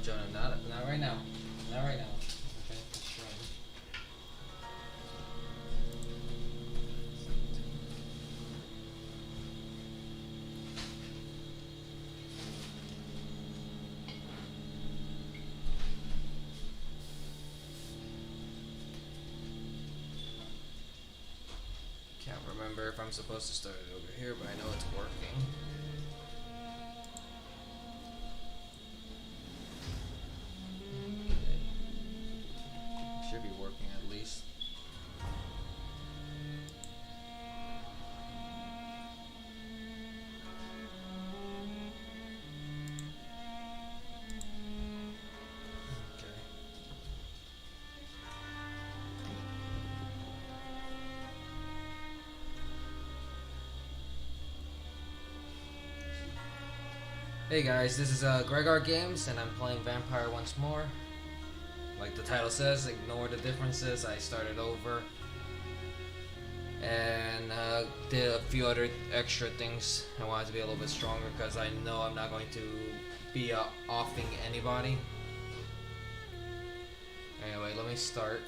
Jonah. Not right now. Not right now. Okay, sure. Can't remember if I'm supposed to start it over here, but I know it's working. Should be working at least. Okay. Hey guys, this is Gregor Games, and I'm playing Vampyr once more. Like the title says, ignore the differences. I started over and did a few other extra things. I wanted to be a little bit stronger because I know I'm not going to be offing anybody. Anyway, let me start.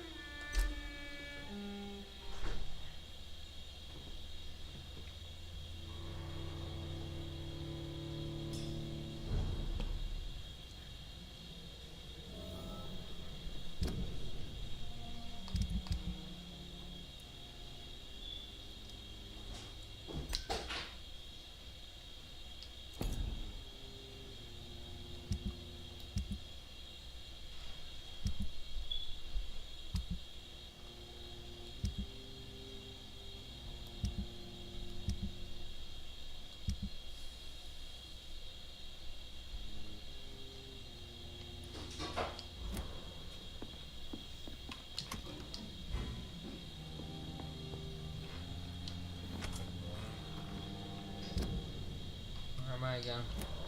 Where am I again?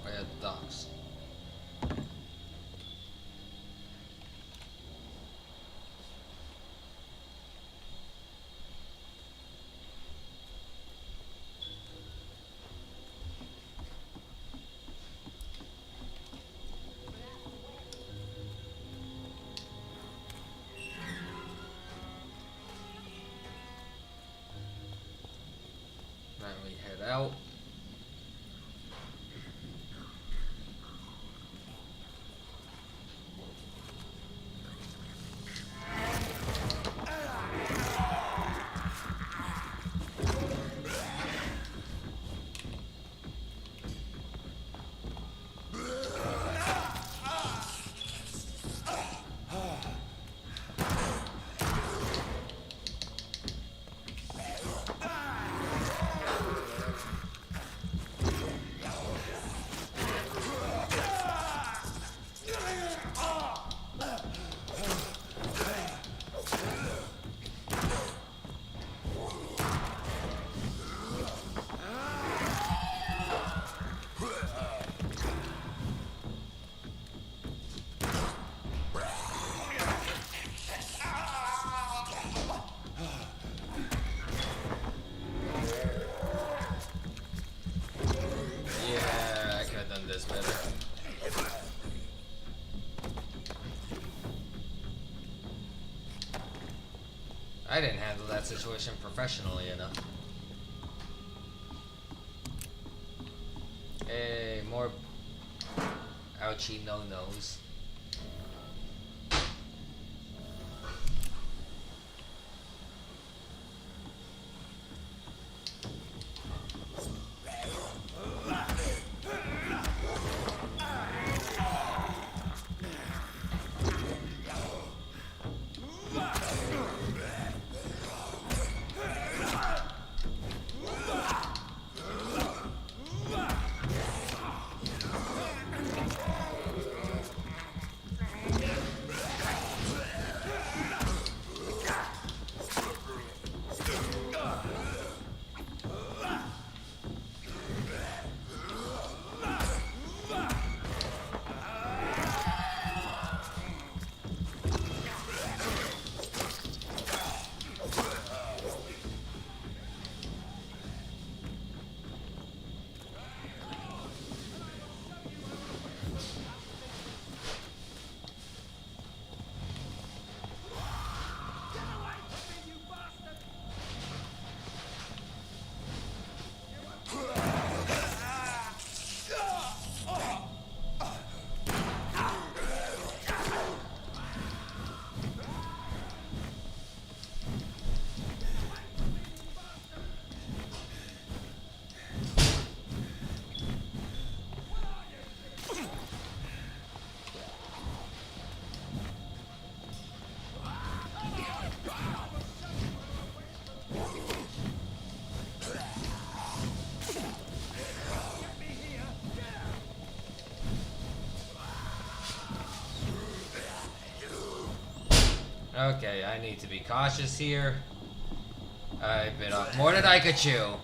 Oh yeah, docks. Then we head out. I didn't handle that situation professionally enough. Hey, more ouchie no-nos. Okay, I need to be cautious here. I bit off more than I could chew.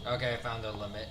Okay, I found the limit.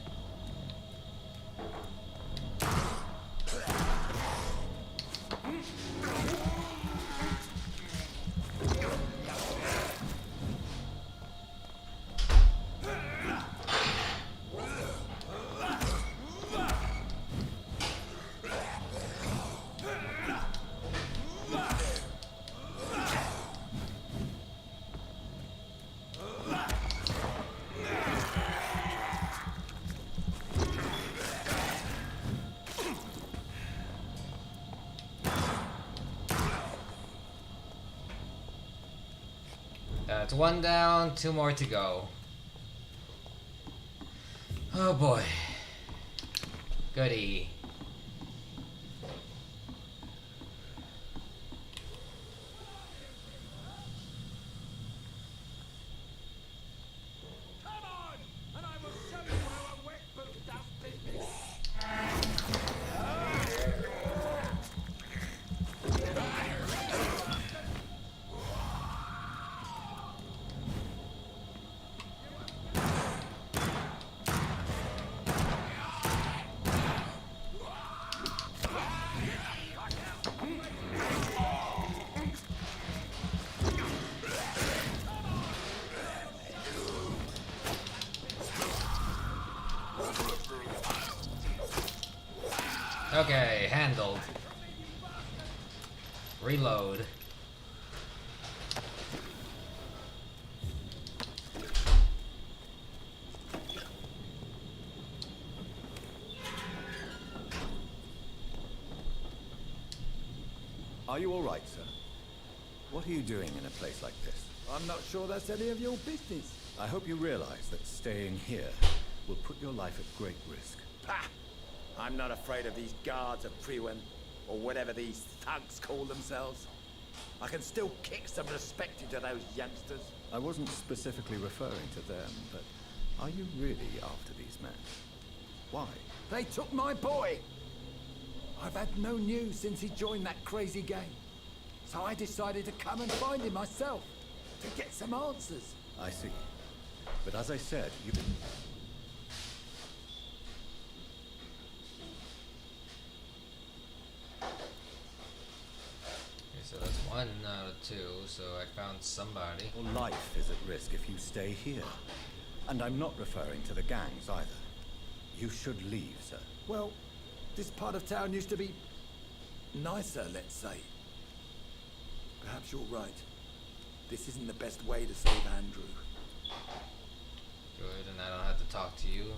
That's one down, two more to go. Oh boy. Goody. Come on, and I will show you how a wet boot does business. Okay, handled. Reload. Are you all right, sir? What are you doing in a place like this? I'm not sure that's any of your business. I hope you realize that staying here will put your life at great risk. Pah! I'm not afraid of these guards of Priwen, or whatever these thugs call themselves. I can still kick some respect into those youngsters. I wasn't specifically referring to them, but are you really after these men? Why? They took my boy! I've had no news since he joined that crazy gang. So I decided to come and find him myself, to get some answers. I see. But as I said, you... So that's one out of two, so I found somebody. Your life is at risk if you stay here. And I'm not referring to the gangs either. You should leave, sir. Well, this part of town used to be nicer, let's say. Perhaps you're right. This isn't the best way to save Andrew. Good, and I don't have to talk to you.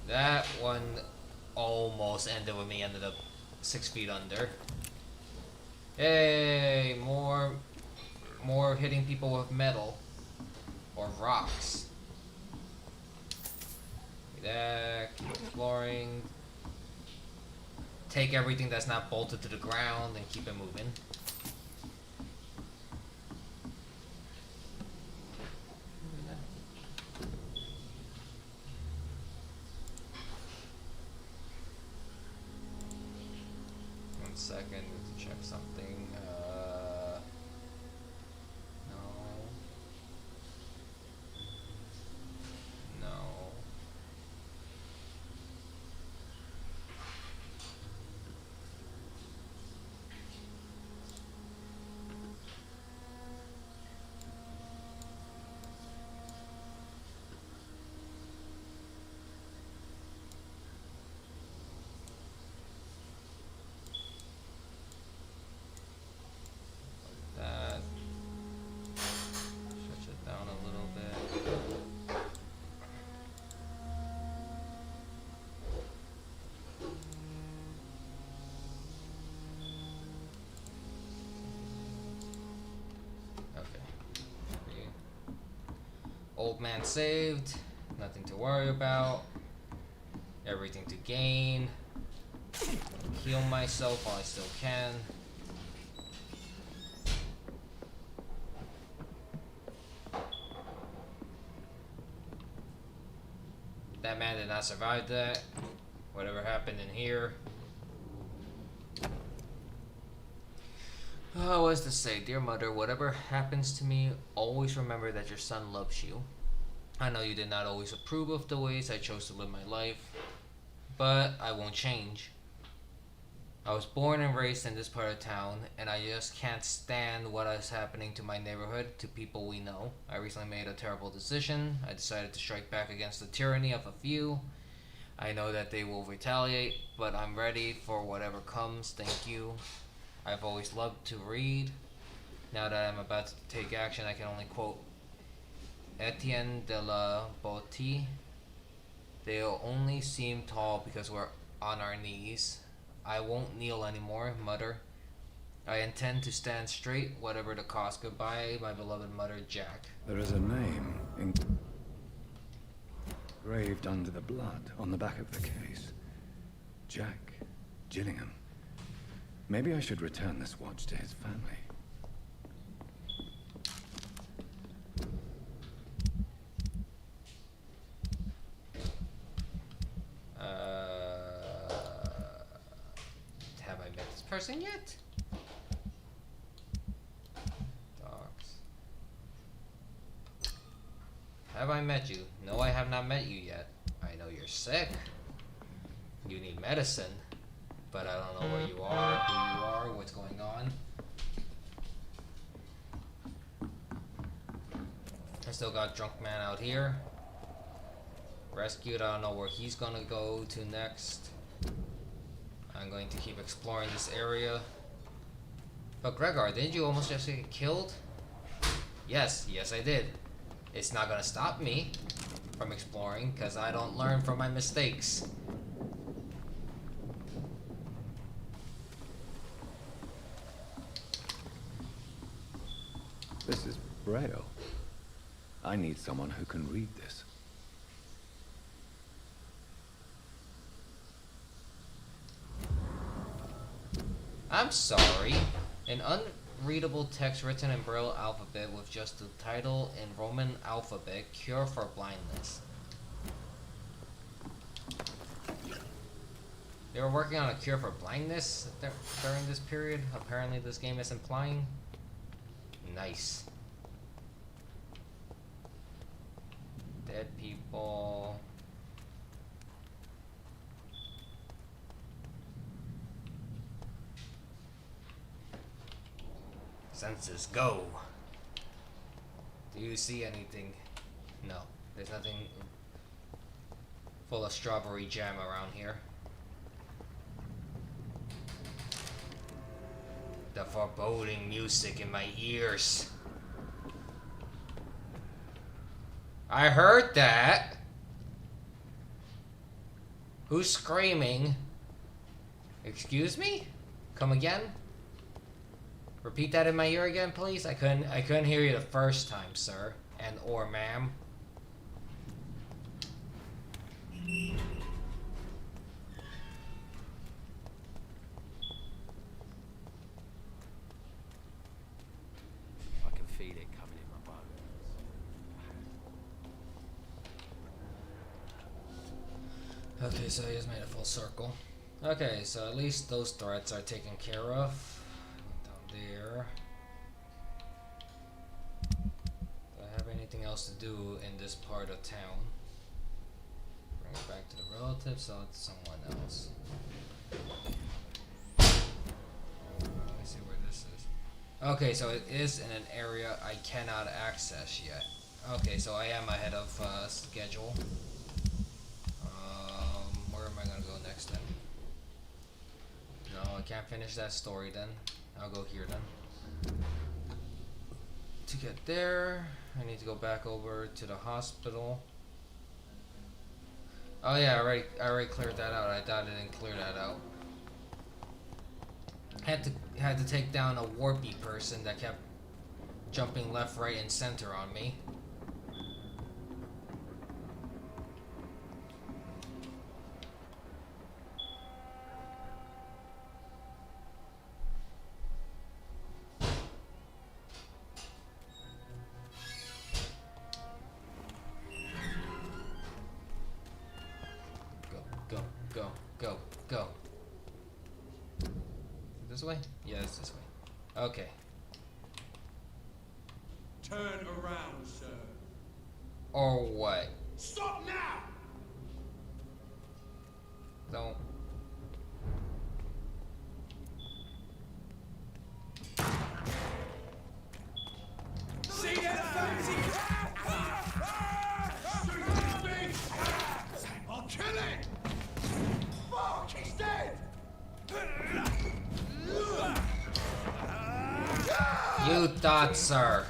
That one almost ended with me, ended up 6 feet under. Hey, more hitting people with metal or rocks. Keep exploring. Take everything that's not bolted to the ground and keep it moving. One second, need to check something. No. No. That. Stretch it down a little bit. Okay. Old man saved. Nothing to worry about. Everything to gain. Heal myself while I still can. That man did not survive that. Whatever happened in here. Oh, what's to say? Dear mother, whatever happens to me, always remember that your son loves you. I know you did not always approve of the ways I chose to live my life, but I won't change. I was born and raised in this part of town, and I just can't stand what is happening to my neighborhood, to people we know. I recently made a terrible decision. I decided to strike back against the tyranny of a few. I know that they will retaliate, but I'm ready for whatever comes. Thank you. I've always loved to read. Now that I'm about to take action, I can only quote Etienne de la Boetie. They'll only seem tall because we're on our knees. I won't kneel anymore, mother. I intend to stand straight, whatever the cost. Goodbye, my beloved mother, Jack. There is a name engraved under the blood on the back of the case. Jack Gillingham. Maybe I should return this watch to his family. Have I met this person yet? Dogs. Have I met you? No, I have not met you yet. I know you're sick. You need medicine. But I don't know where you are, who you are, what's going on. I still got Drunk Man out here. Rescued, I don't know where he's gonna go to next. I'm going to keep exploring this area. But Gregor, didn't you almost just get killed? Yes I did. It's not gonna stop me from exploring, because I don't learn from my mistakes. This is Braille. I need someone who can read this. I'm sorry. An unreadable text written in Braille alphabet with just the title in Roman alphabet, Cure for Blindness. They were working on a cure for blindness during this period, apparently this game is implying. Nice. Dead people. Senses, go. Do you see anything? No. There's nothing full of strawberry jam around here. The foreboding music in my ears. I heard that. Who's screaming? Excuse me? Come again? Repeat that in my ear again, please. I couldn't hear you the first time, sir, and or ma'am. I can feel it coming in my bones. Okay, so I just made a full circle. Okay, so at least those threats are taken care of. Down there. Do I have anything else to do in this part of town? Bring it back to the relatives, sell it to someone else. Let me see where this is. Okay, so it is in an area I cannot access yet. Okay, so I am ahead of schedule. Where am I gonna go next then? No, I can't finish that story then. I'll go here then. To get there, I need to go back over to the hospital. Oh yeah, I already cleared that out. I thought I didn't clear that out. Had to take down a warpy person that kept jumping left, right, and center on me. it's this way. Okay. Turn around, sir. Or what? Stop now! Don't. See that fancy? I'll kill it! Fuck, he's dead! You thought, sir.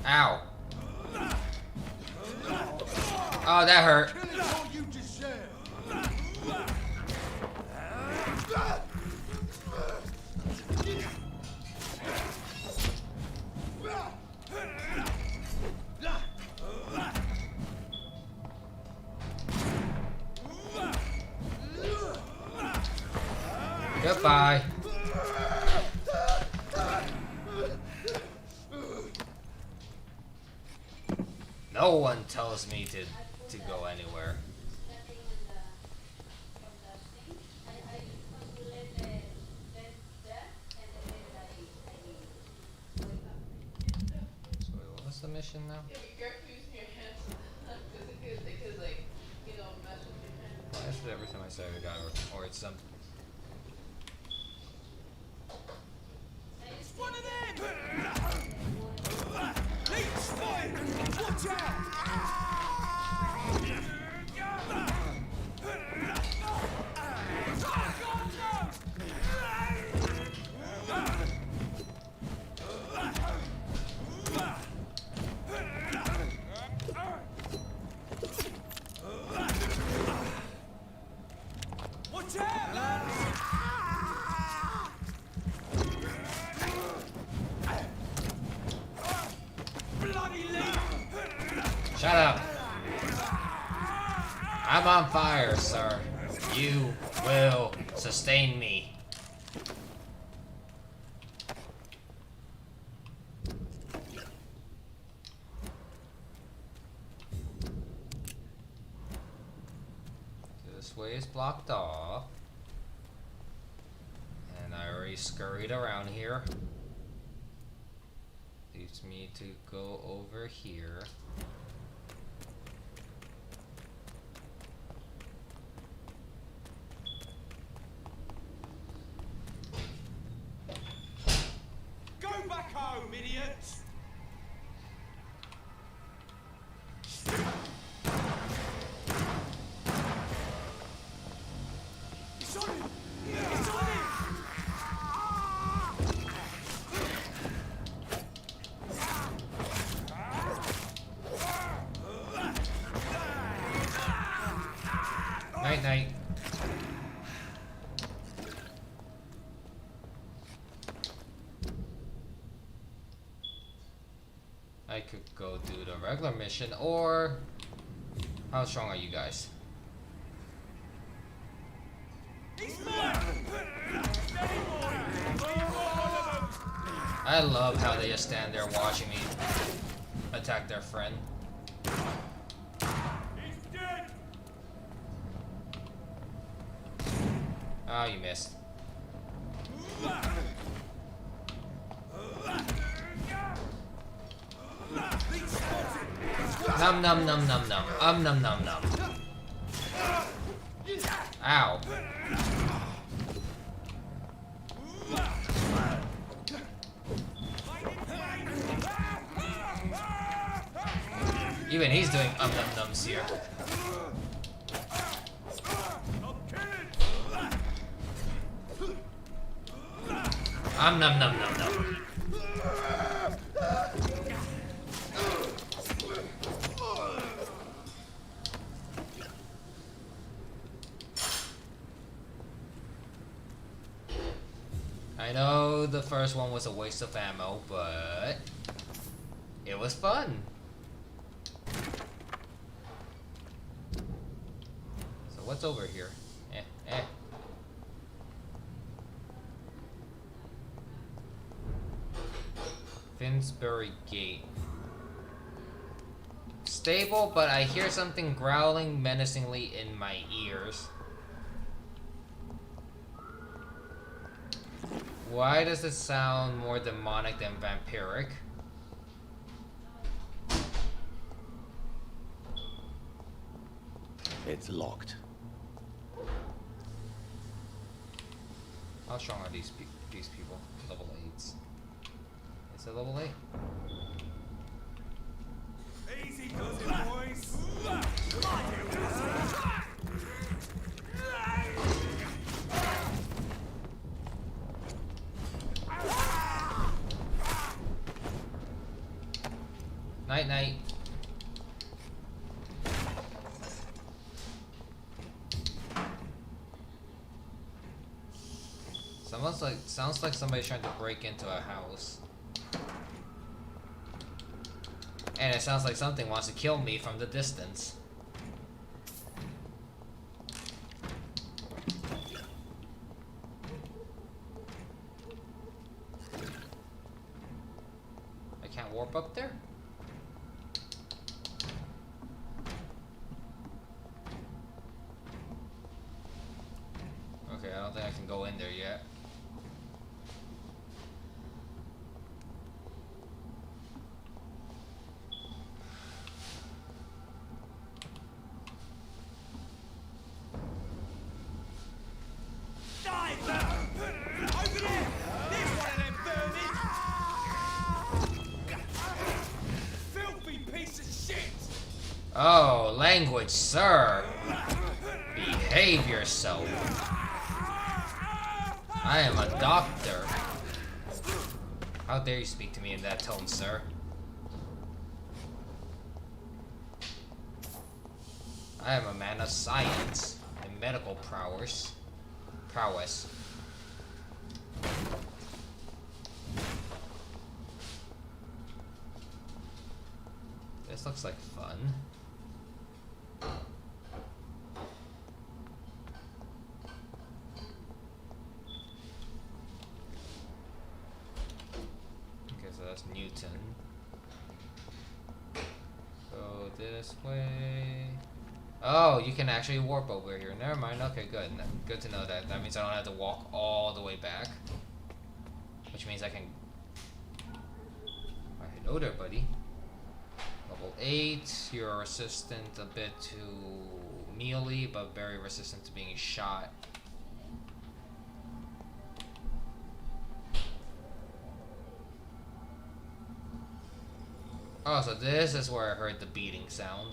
Ow. Oh, that hurt. Kill it or you deserve! Goodbye. No one tells me to go anywhere. So what's the mission now? Yeah, be careful using your hands. Because they could, like, you know, mess with your hands. Why is it every time I say I got or it's some. It's one of them! Leech spine! Watch out! Watch out, lads! Bloody leech! Shut up. I'm on fire, sir. You will sustain me. This way is blocked off. And I already scurried around here. Leaves me to go over here. Go back home, idiots! It's on him! It's on him! Night night. I could go do the regular mission, or how strong are you guys? He's mine! I love how they just stand there watching me attack their friend. He's dead! Oh, you missed. Num num num num num. Num num num. Ow. Even he's doing num nums here. Num num num num. I know the first one was a waste of ammo, but it was fun. So what's over here? Finsbury Gate. Stable, but I hear something growling menacingly in my ears. Why does it sound more demonic than vampiric? It's locked. How strong are these people? Level 8s. Is it level 8? Easy does it, boys. Night night. Sounds like somebody's trying to break into a house. And it sounds like something wants to kill me from the distance. I can't warp up there? Okay, I don't think I can go in there yet. Oh, language, sir. Behave yourself. I am a doctor. How dare you speak to me in that tone, sir? I am a man of science and medical prowess. This looks like fun. Okay, so that's Newton. Go this way. Oh, you can actually warp over here. Never mind. Okay, good. Good to know that. That means I don't have to walk all the way back. Which means I can... Hello there, buddy. Level 8. You're resistant a bit to melee, but very resistant to being shot. Oh, so this is where I heard the beating sound.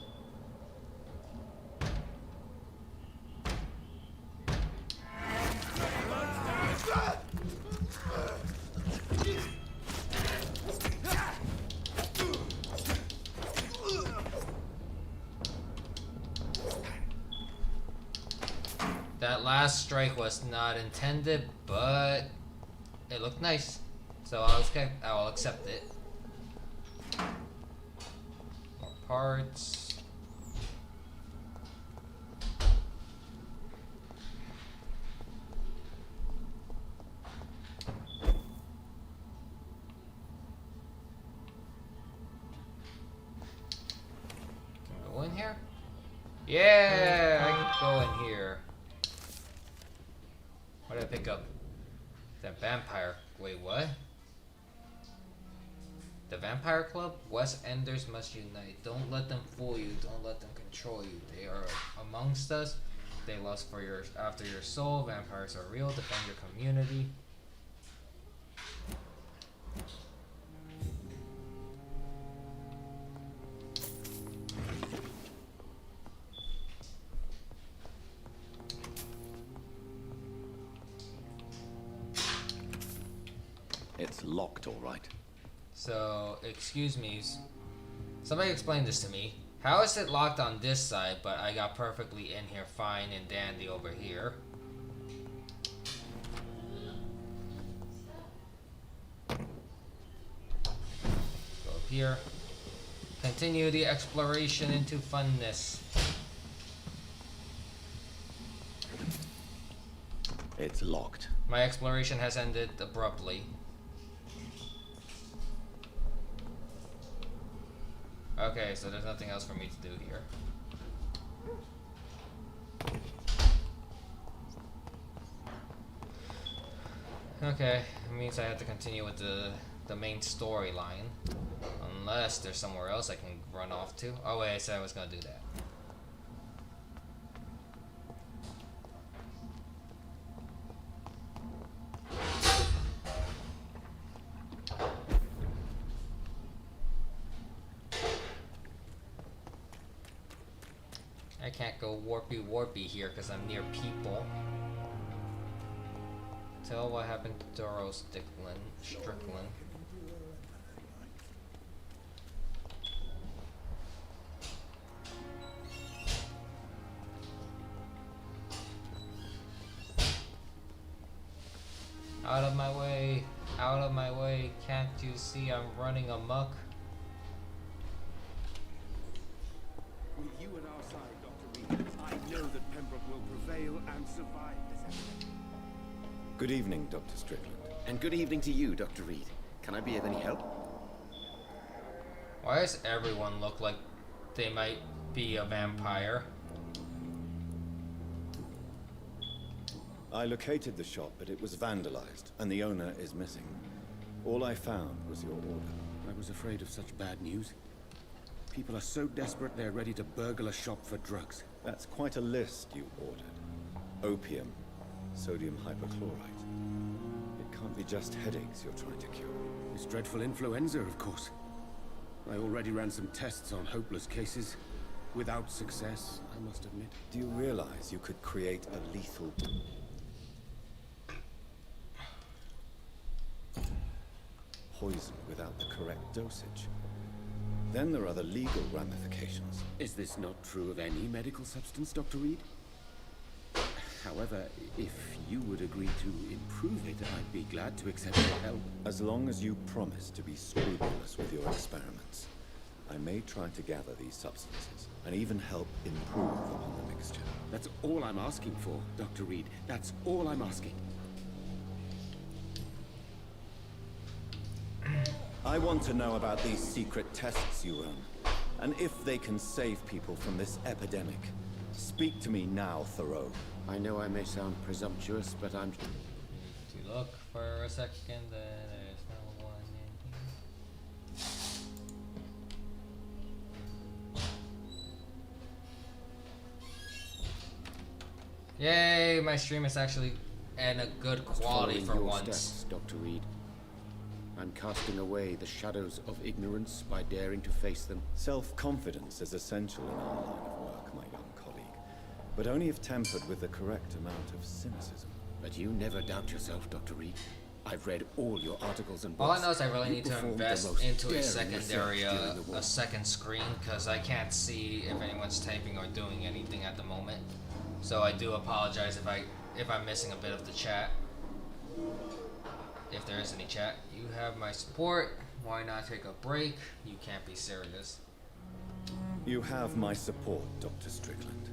That last strike was not intended, but it looked nice. So I'll accept it. More parts. Can I go in here? Yeah, I can go in here. What did I pick up? That vampire. Wait, what? The Vampire Club? West Enders must unite. Don't let them fool you. Don't let them control you. They are amongst us. They lust for after your soul. Vampires are real. Defend your community. It's locked, all right. So, excuse me. Somebody explain this to me. How is it locked on this side, but I got perfectly in here fine and dandy over here? Go up here. Continue the exploration into funness. It's locked. My exploration has ended abruptly. Okay, so there's nothing else for me to do here. Okay, it means I have to continue with the main storyline. Unless there's somewhere else I can run off to. Oh wait, I said I was gonna do that. I can't go warpy here because I'm near people. Tell what happened to Doro Strickland. Out of my way! Out of my way! Can't you see I'm running amok? With you at our side, Dr. Reed, I know that Pembroke will prevail and survive this effort. Good evening, Dr. Strickland. And good evening to you, Dr. Reed. Can I be of any help? Why does everyone look like they might be a vampire? I located the shop, but it was vandalized, and the owner is missing. All I found was your order. I was afraid of such bad news. People are so desperate they're ready to burgle a shop for drugs. That's quite a list you ordered. Opium, sodium hypochlorite. It can't be just headaches you're trying to cure. This dreadful influenza, of course. I already ran some tests on hopeless cases. Without success, I must admit. Do you realize you could create a lethal... poison without the correct dosage? Then there are the legal ramifications. Is this not true of any medical substance, Dr. Reed? However, if you would agree to improve it, I'd be glad to accept your help. As long as you promise to be scrupulous with your experiments, I may try to gather these substances and even help improve upon the mixture. That's all I'm asking for, Dr. Reed. That's all I'm asking. I want to know about these secret tests you run, and if they can save people from this epidemic. Speak to me now, Thoreau. I know I may sound presumptuous, but I'm... To look for a second, there's no one in here. Yay, my stream is actually in a good quality Following for your once. steps, Dr. Reed. I'm casting away the shadows of ignorance by daring to face them. Self-confidence is essential in our line of work, my young colleague, but only if tempered with the correct amount of cynicism. But you never doubt yourself, Dr. Reed. I've read all your articles and All books. I know is I really You need to performed the invest most into a daring secondary, research during the war. a second screen, because I can't see if anyone's typing or doing anything at the moment. So I do apologize if I'm missing a bit of the chat. If there is any chat, you have my support. Why not take a break? You can't be serious. You have my support, Dr. Strickland.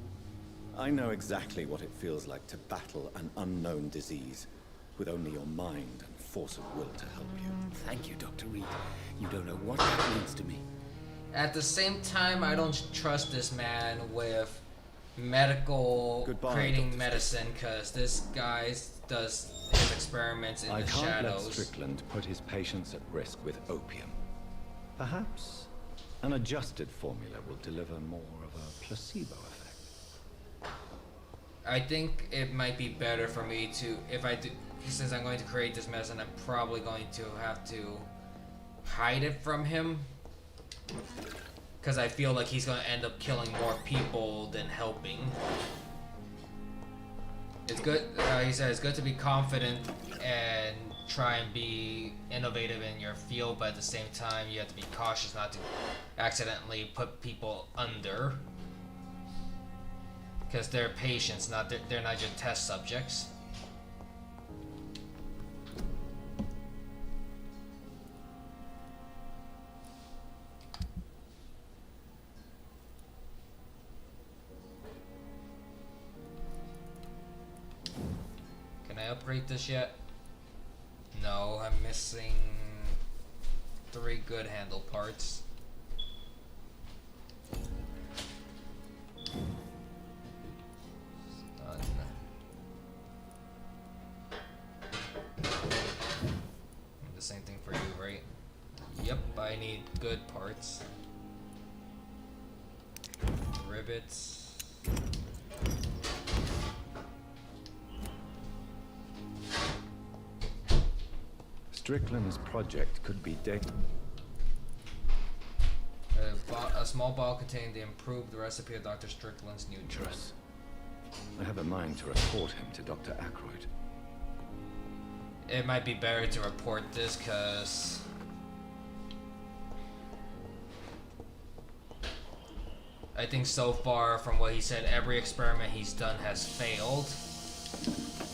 I know exactly what it feels like to battle an unknown disease with only your mind and force of will to help you. Thank you, Dr. Reed. You don't know what that means to me. At the same time, I don't trust this man with medical Goodbye, creating Dr. medicine, because this guy does his experiments in I the can't shadows. let Strickland put his patients at risk with opium. Perhaps an adjusted formula will deliver more of a placebo effect. I think it might be better for me to, if I do, since I'm going to create this medicine, I'm probably going to have to hide it from him. Because I feel like he's going to end up killing more people than helping. It's good, he said it's good to be confident and try and be innovative in your field, but at the same time you have to be cautious not to accidentally put people under. Because they're patients, they're not your test subjects. Can I upgrade this yet? No, I'm missing 3 good handle parts. Done. same thing for you, right? Yep, I need good parts. Rivets. Strickland's project could be A small bottle containing the improved recipe of Dr. Strickland's new drug. I have a mind to report him to Dr. Ackroyd. It might be better to report this, cause I think so far from what he said, every experiment he's done has failed.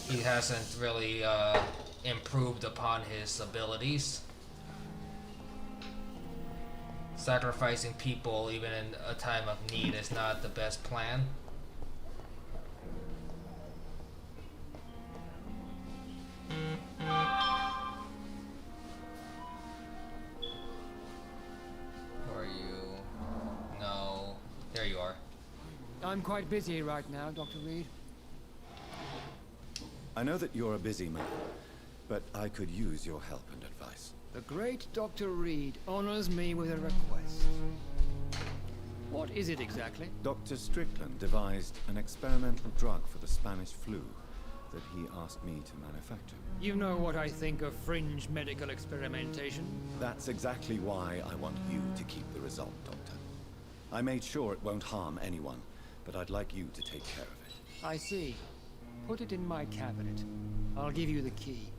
He hasn't really improved upon his abilities. Sacrificing people even in a time of need is not the best plan. Who are you? No. There you are. I'm quite busy right now, Dr. Reed. I know that you're a busy man, but I could use your help and advice. The great Dr. Reed honors me with a request. What is it exactly? Dr. Strickland devised an experimental drug for the Spanish flu that he asked me to manufacture. You know what I think of fringe medical experimentation. That's exactly why I want you to keep the result, Doctor. I made sure it won't harm anyone, but I'd like you to take care of it. I see. Put it in my cabinet. I'll give you the key.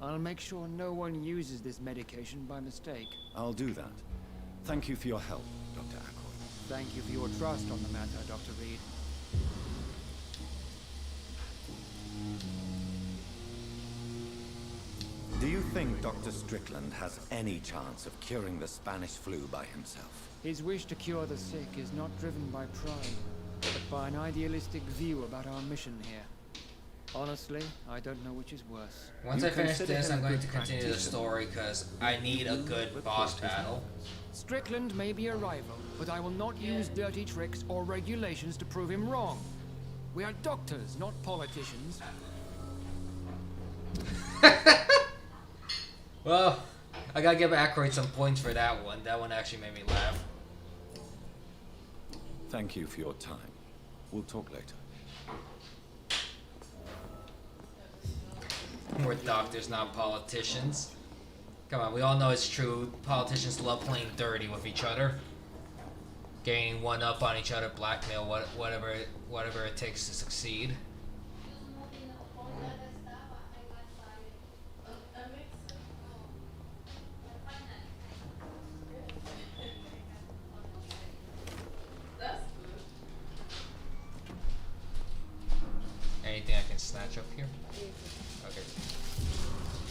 I'll make sure no one uses this medication by mistake. I'll do that. Thank you for your help, Dr. Ackroyd. Thank you for your trust on the matter, Dr. Reed. Do you think Dr. Strickland has any chance of curing the Spanish flu by himself? His wish to cure the sick is not driven by pride, but by an idealistic view about our mission here. Honestly, I don't know which is worse. Once I finish this, I'm going to continue the story because I need a good boss battle. Strickland may be a rival, but I will not use dirty tricks or regulations to prove him wrong. We are doctors, not politicians. Well, I gotta give Ackroyd some points for that one. That one actually made me laugh. Thank you for your time. We'll talk later. We're doctors, not politicians. Come on, we all know it's true. Politicians love playing dirty with each other. Getting one up on each other, blackmail, whatever it takes to succeed. Anything I can snatch up here? Okay.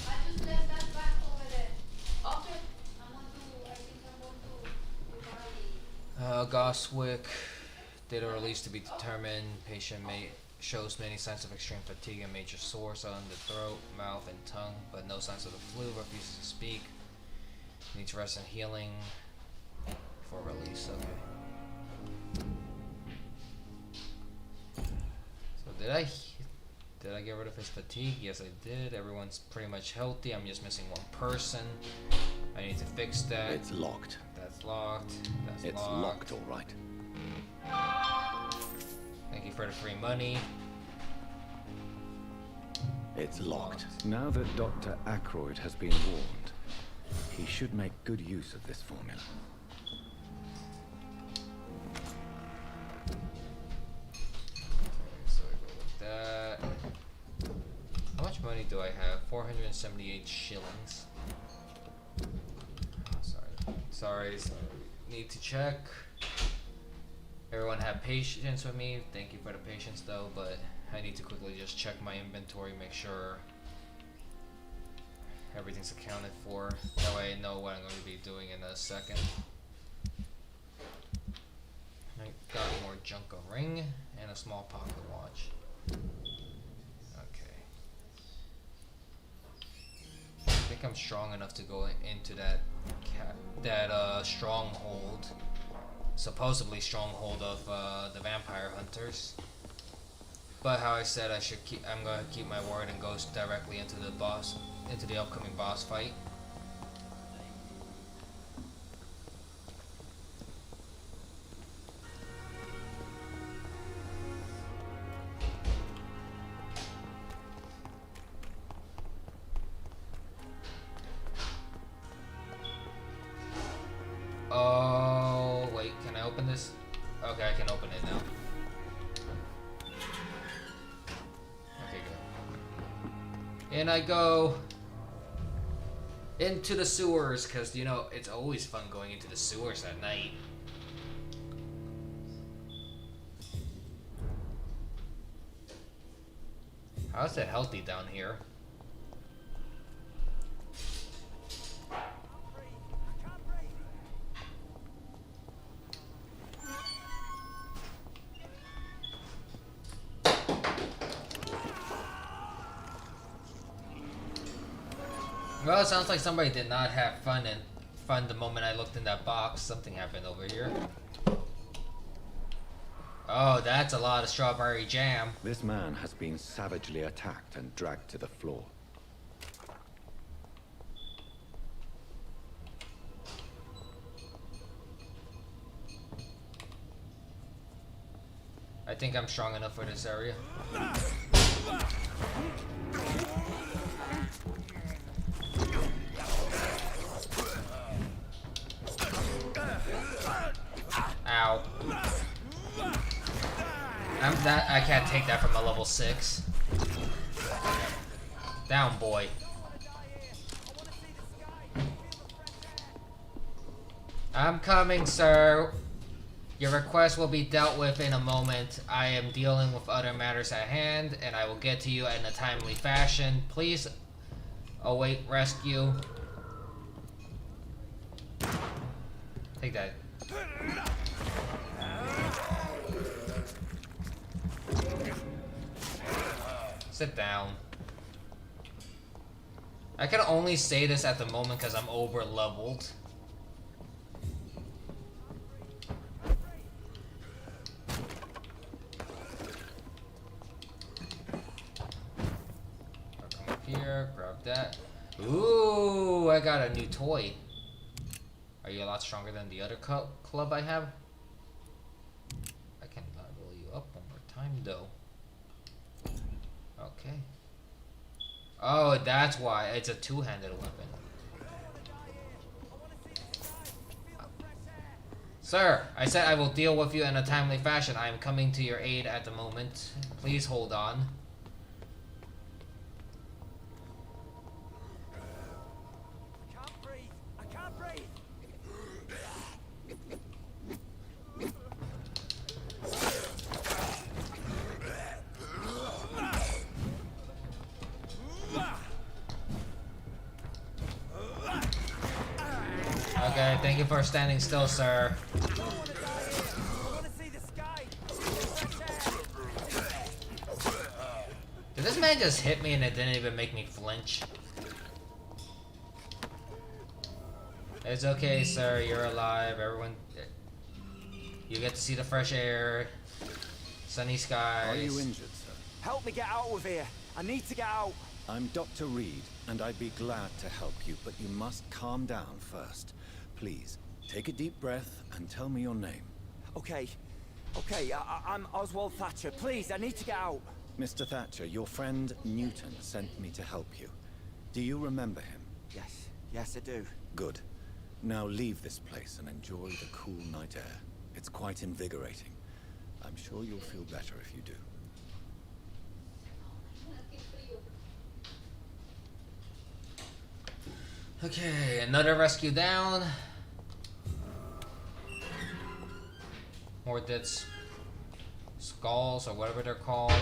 I just left that back over there. Okay. I think I'm going to Goswick. Data release to be determined. Patient shows many signs of extreme fatigue and major sores on the throat, mouth, and tongue, but no signs of the flu. Refuses to speak. Needs rest and healing before release. Okay. So did I get rid of his fatigue? Yes, I did. Everyone's pretty much healthy. I'm just missing one person. I need to fix that. It's locked. That's locked. That's It's locked. locked, all right. Thank you for the free money. It's locked. Now that Dr. Ackroyd has been warned, he should make good use of this formula. So I go with that. How much money do I have? 478 shillings. Oh, sorry. Need to check. Everyone have patience with me. Thank you for the patience though, but I need to quickly just check my inventory, make sure everything's accounted for. That way I know what I'm going to be doing in a second. I got more junk, a ring, and a small pocket watch. Okay. I think I'm strong enough to go into that stronghold. Supposedly stronghold of the vampire hunters. But how I said I'm gonna keep my word and go directly into the upcoming boss fight. In I go. Into the sewers, because, you know, it's always fun going into the sewers at night. How's it healthy down here? Well, it sounds like somebody did not have fun the moment I looked in that box. Something happened over here. Oh, that's a lot of strawberry jam. This man has been savagely attacked and dragged to the floor. I think I'm strong enough for this area. Ow. I can't take that from a level 6. Down, boy. I'm coming, sir. Your request will be dealt with in a moment. I am dealing with other matters at hand, and I will get to you in a timely fashion. Please await rescue. Take that. Sit down. I can only say this at the moment because I'm over leveled. Come up here, grab that. Ooh, I got a new toy. Are you a lot stronger than the other club I have? I can level you up one more time though. Okay. Oh, that's why. It's a two-handed weapon. Sir, I said I will deal with you in a timely fashion. I am coming to your aid at the moment. Please hold on. I can't breathe. I can't breathe. Okay, thank you for standing still, sir. Did this man just hit me and it didn't even make me flinch? It's okay, sir. You're alive. Everyone... You get to see the fresh air. Sunny skies. Are you injured, sir? Help me get out of here. I need to get out. I'm Dr. Reed, and I'd be glad to help you, but you must calm down first. Please, take a deep breath and tell me your name. Okay. I'm Oswald Thatcher. Please, I need to get out. Mr. Thatcher, your friend Newton sent me to help you. Do you remember him? Yes, I do. Good. Now leave this place and enjoy the cool night air. It's quite invigorating. I'm sure you'll feel better if you do. Okay, another rescue down. More dead skulls or whatever they're called.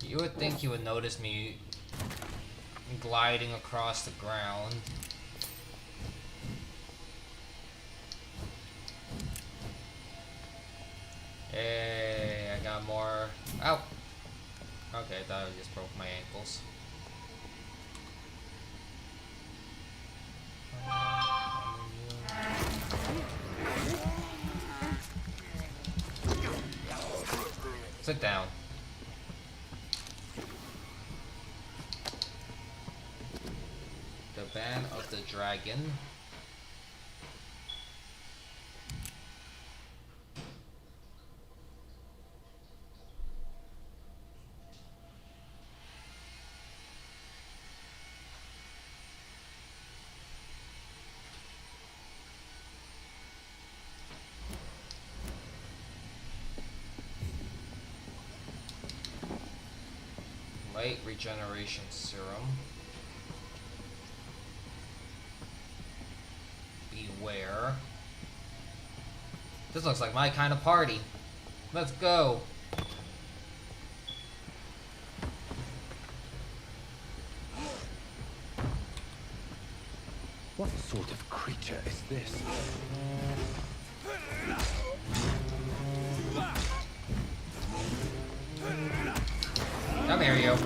You would think he would notice me gliding across the ground. Hey, I got more. Ow! Okay, I thought I just broke my ankles. Sit down. The Band of the Dragon. Wait, regeneration serum. Beware. This looks like my kind of party. Let's go. What sort of creature is this? Come here, you.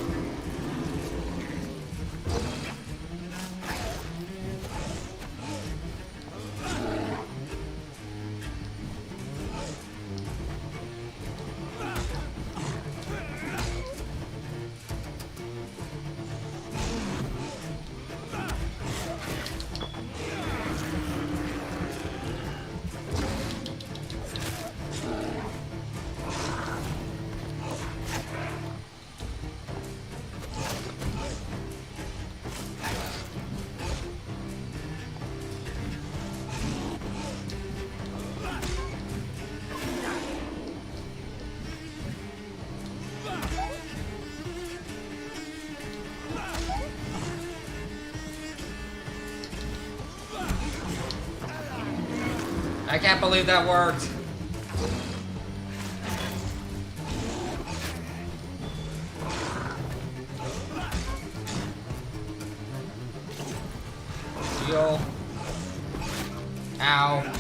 I can't believe that worked. Heal. Ow.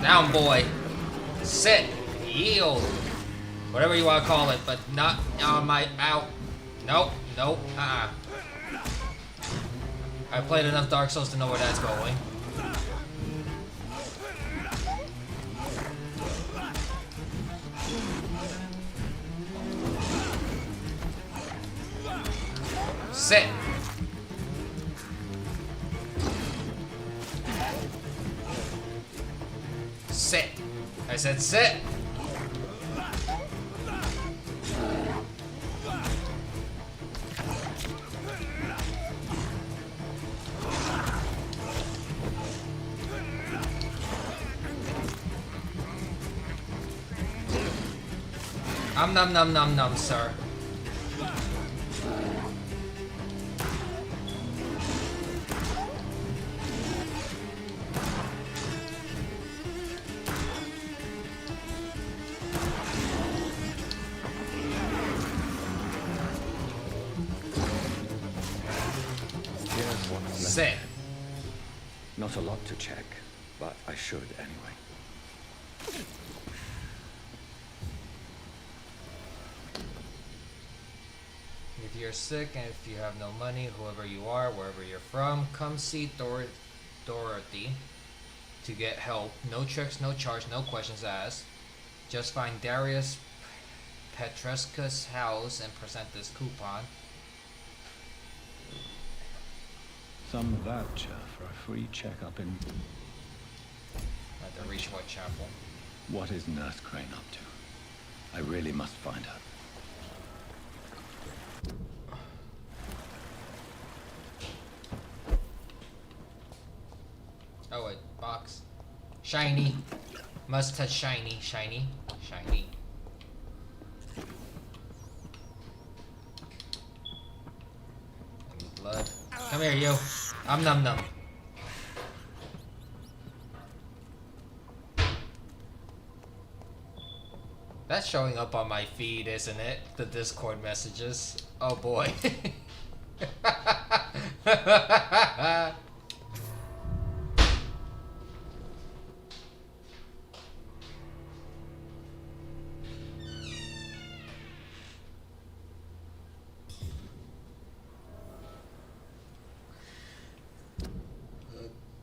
Down, boy. Sit. Yield. Whatever you want to call it, but not on my out. Nope. Nope. I played enough Dark Souls to know where that's going. Sit. Sit. I said sit. Num num num num, sir. Here's what's left. Sit. Not a lot to check, but I should anyway. If you're sick and if you have no money, whoever you are, wherever you're from, come see Dorothy to get help. No tricks, no charge, no questions asked. Just find Darius Petresca's house and present this coupon. Some voucher for a free checkup in... At the Reach Chapel. What is Nurse Crane up to? I really must find her. Oh wait, box. Shiny. Must touch shiny, shiny, shiny. I need blood. Come here, you. Num num. That's showing up on my feed, isn't it? The Discord messages. Oh boy.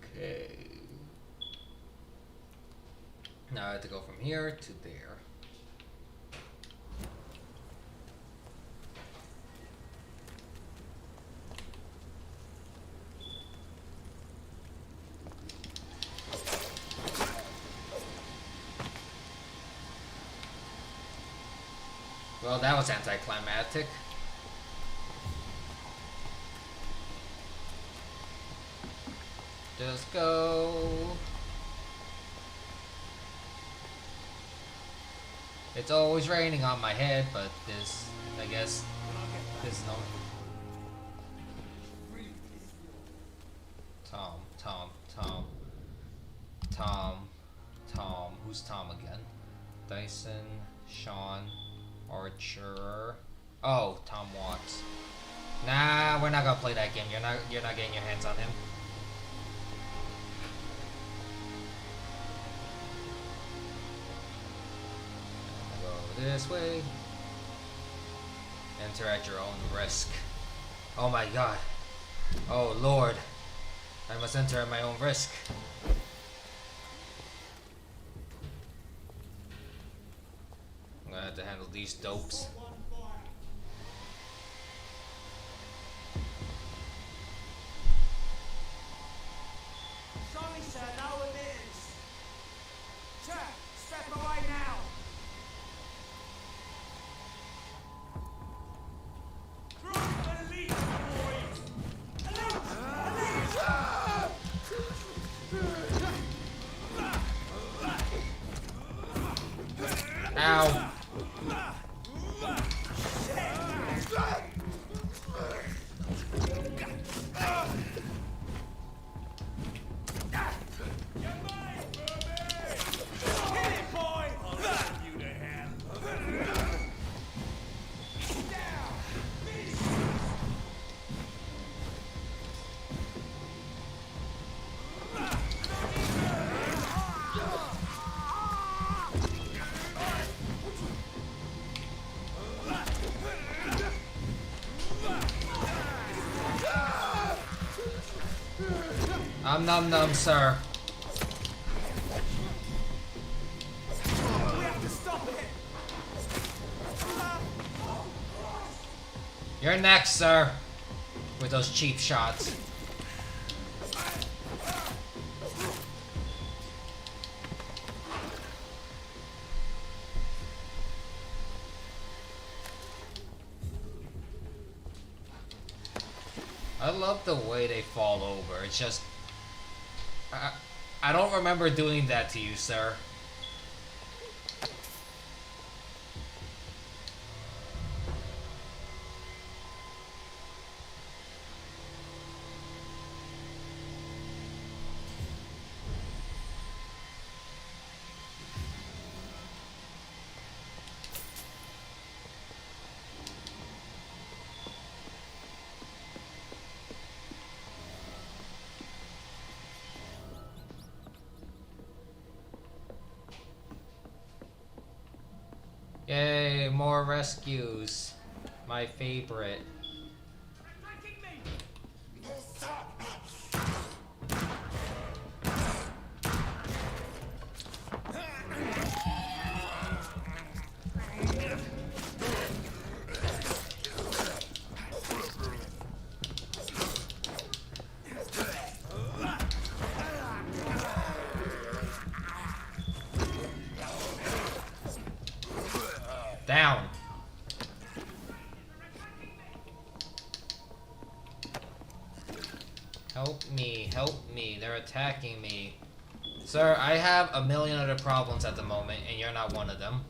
Okay. Now I have to go from here to there. Well, that was anticlimactic. Just go. It's always raining on my head, but this, I guess, this is no. Tom, Tom, Tom, Tom, Tom. Who's Tom again? Dyson, Sean, Archer. Oh, Tom Watts. Nah, we're not gonna play that game. You're not getting your hands on him. Go this way. Enter at your own risk. Oh my god. Oh lord. I must enter at my own risk. I'm gonna have to handle these dopes. Sorry, sir, no one is. Sir, step away now. Drop the lead, boys. Ow. Num num, sir. We have to stop it. You're next, sir. With those cheap shots. I love the way they fall over. It's just... I don't remember doing that to you, sir. Yay, more rescues. My favorite. Down. Help me, they're attacking me. Sir, I have a million other problems at the moment, and you're not one of them.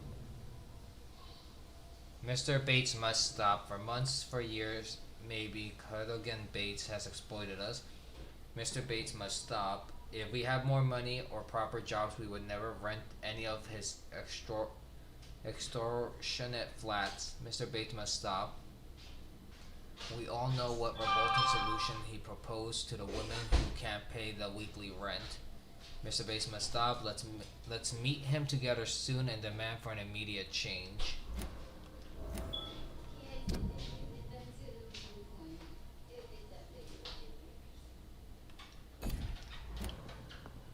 Mr. Bates must stop. For months, for years, maybe, Cardigan Bates has exploited us. Mr. Bates must stop. If we had more money or proper jobs, we would never rent any of his extortionate flats. Mr. Bates must stop. We all know what revolting solution he proposed to the women who can't pay the weekly rent. Mr. Bates must stop. Let's meet him together soon and demand for an immediate change.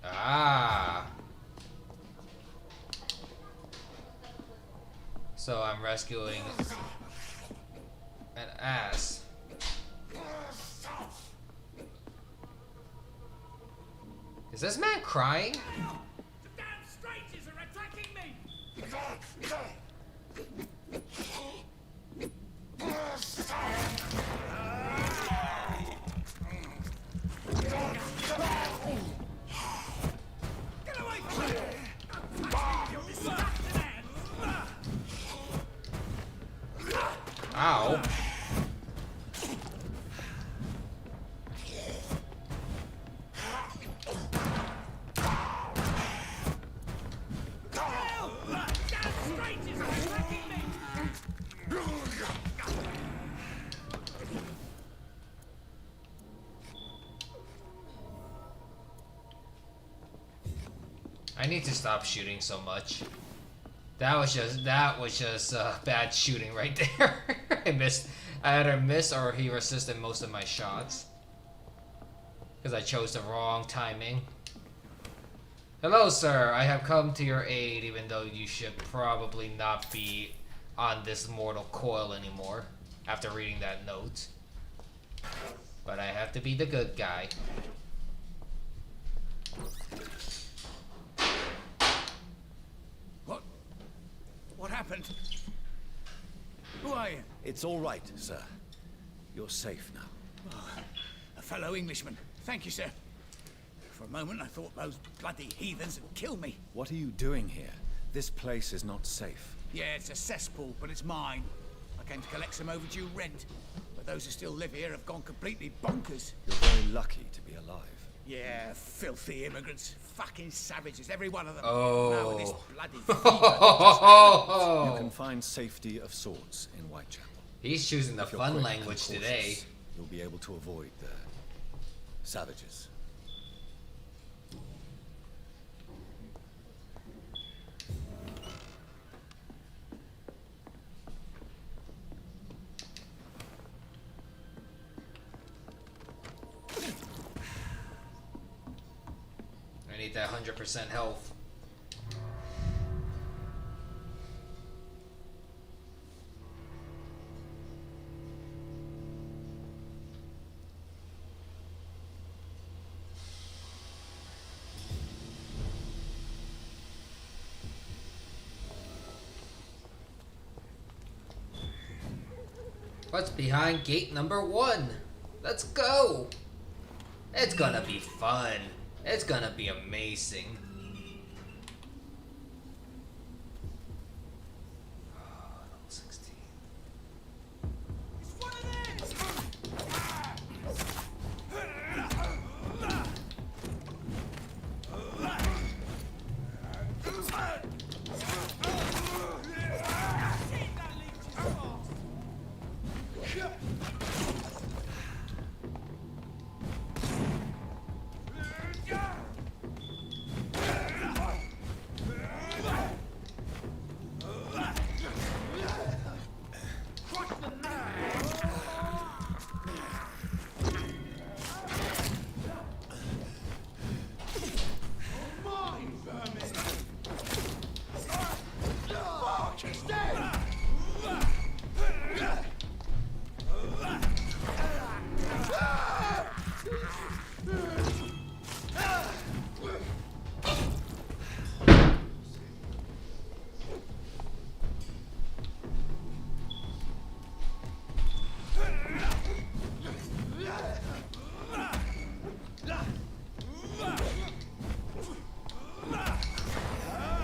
Ah. So I'm rescuing an ass. Is this man crying? The damn strangers are attacking me. Get away from me! You'll be stuck to them. Ow. I need to stop shooting so much. That was just bad shooting right there. I missed. I either missed or he resisted most of my shots. Because I chose the wrong timing. Hello, sir. I have come to your aid, even though you should probably not be on this mortal coil anymore. After reading that note. But I have to be the good guy. What happened? Who are you? It's all right, sir. You're safe now. Oh, a fellow Englishman. Thank you, sir. For a moment, I thought those bloody heathens had killed me. What are you doing here? This place is not safe. Yeah, it's a cesspool, but it's mine. I came to collect some overdue rent. But those who still live here have gone completely bonkers. You're very lucky to be alive. Yeah, filthy immigrants. Fucking savages, every one of them. Oh. Now with this bloody fever. You can find safety of sorts in Whitechapel. He's choosing the If you're fun quick language and today. cautious, you'll be able to avoid the savages. I need that 100% health. What's behind gate number 1? Let's go! It's gonna be fun. It's gonna be amazing. Oh, level 16.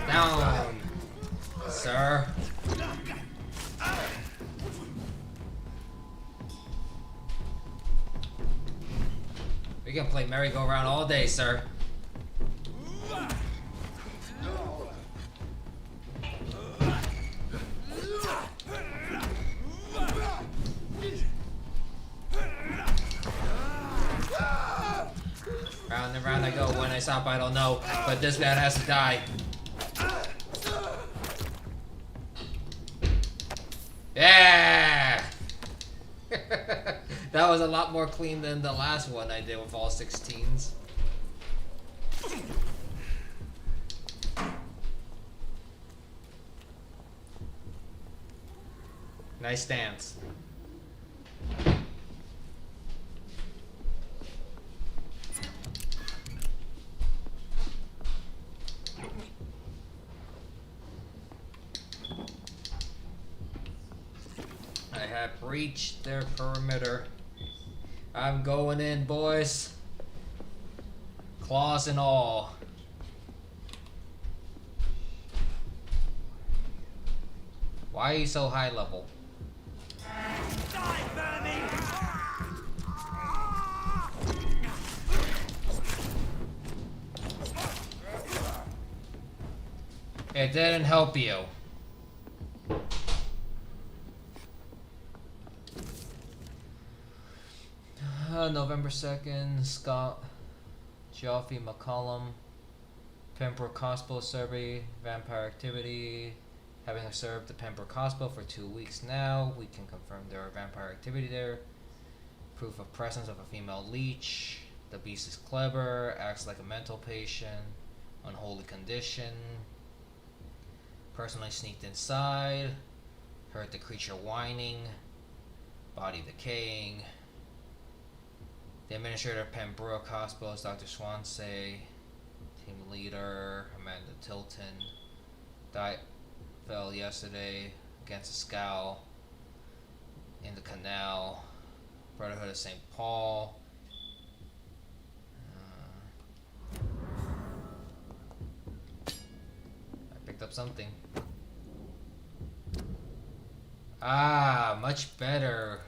Down, sir. We can play merry-go-round all day, sir. Round and round I go. When I stop, I don't know. But this man has to die. Yeah! That was a lot more clean than the last one I did with all 16s. Nice stance. I have breached their perimeter. I'm going in, boys. Claws and all. Why are you so high level? It didn't help you. November 2nd, Scott Geoffrey McCollum. Pembroke Hospital survey, vampire activity. Having observed the Pembroke Hospital for 2 weeks now, we can confirm there are vampire activity there. Proof of presence of a female leech. The beast is clever, acts like a mental patient. Unholy condition. Personally sneaked inside. Heard the creature whining. Body decaying. The administrator of Pembroke Hospital is Dr. Swansea. Team leader Amanda Tilton. Fell yesterday against a scow in the canal. Brotherhood of St. Paul. I picked up something. Ah, much better.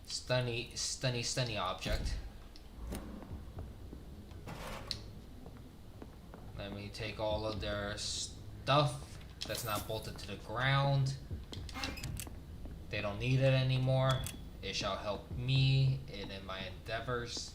Stunny object. Let me take all of their stuff that's not bolted to the ground. They don't need it anymore. It shall help me in my endeavors.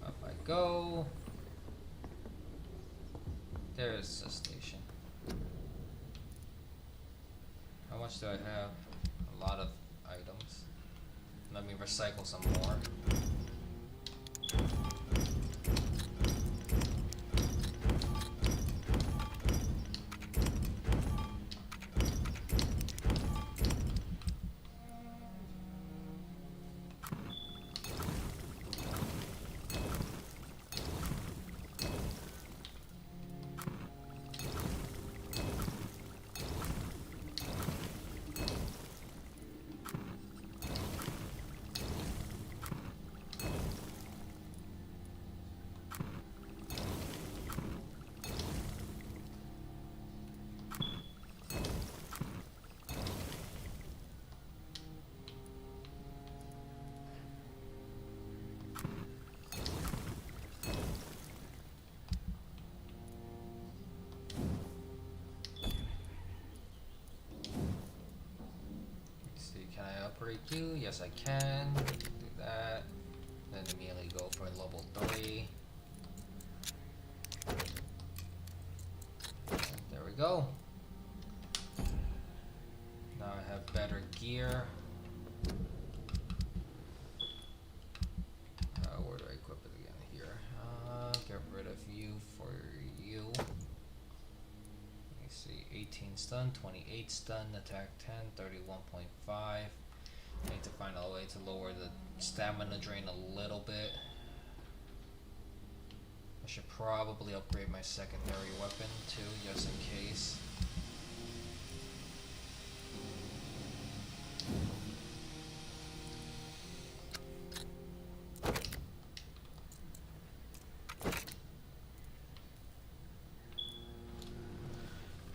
Up I go. There's a station. How much do I have? A lot of items. Let me recycle some more. Can I upgrade you? Yes, I can. Do that. Then immediately go for level 3. There we go. Now I have better gear. Where do I equip it again? Here. Get rid of you for you. Let me see. 18 stun, 28 stun, attack 10, 31.5. Need to find a way to lower the stamina drain a little bit. I should probably upgrade my secondary weapon too, just in case.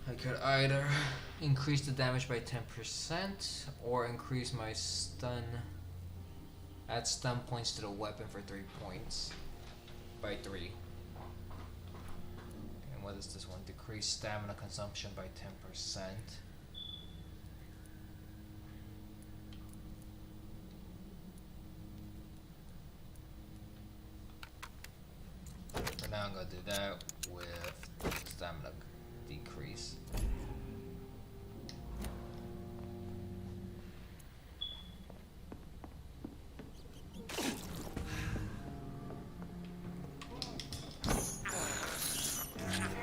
I could either increase the damage by 10% or increase my stun, add stun points to the weapon for 3 points by 3. And what is this one? Decrease stamina consumption by 10%. For now I'm gonna do that with stamina decrease.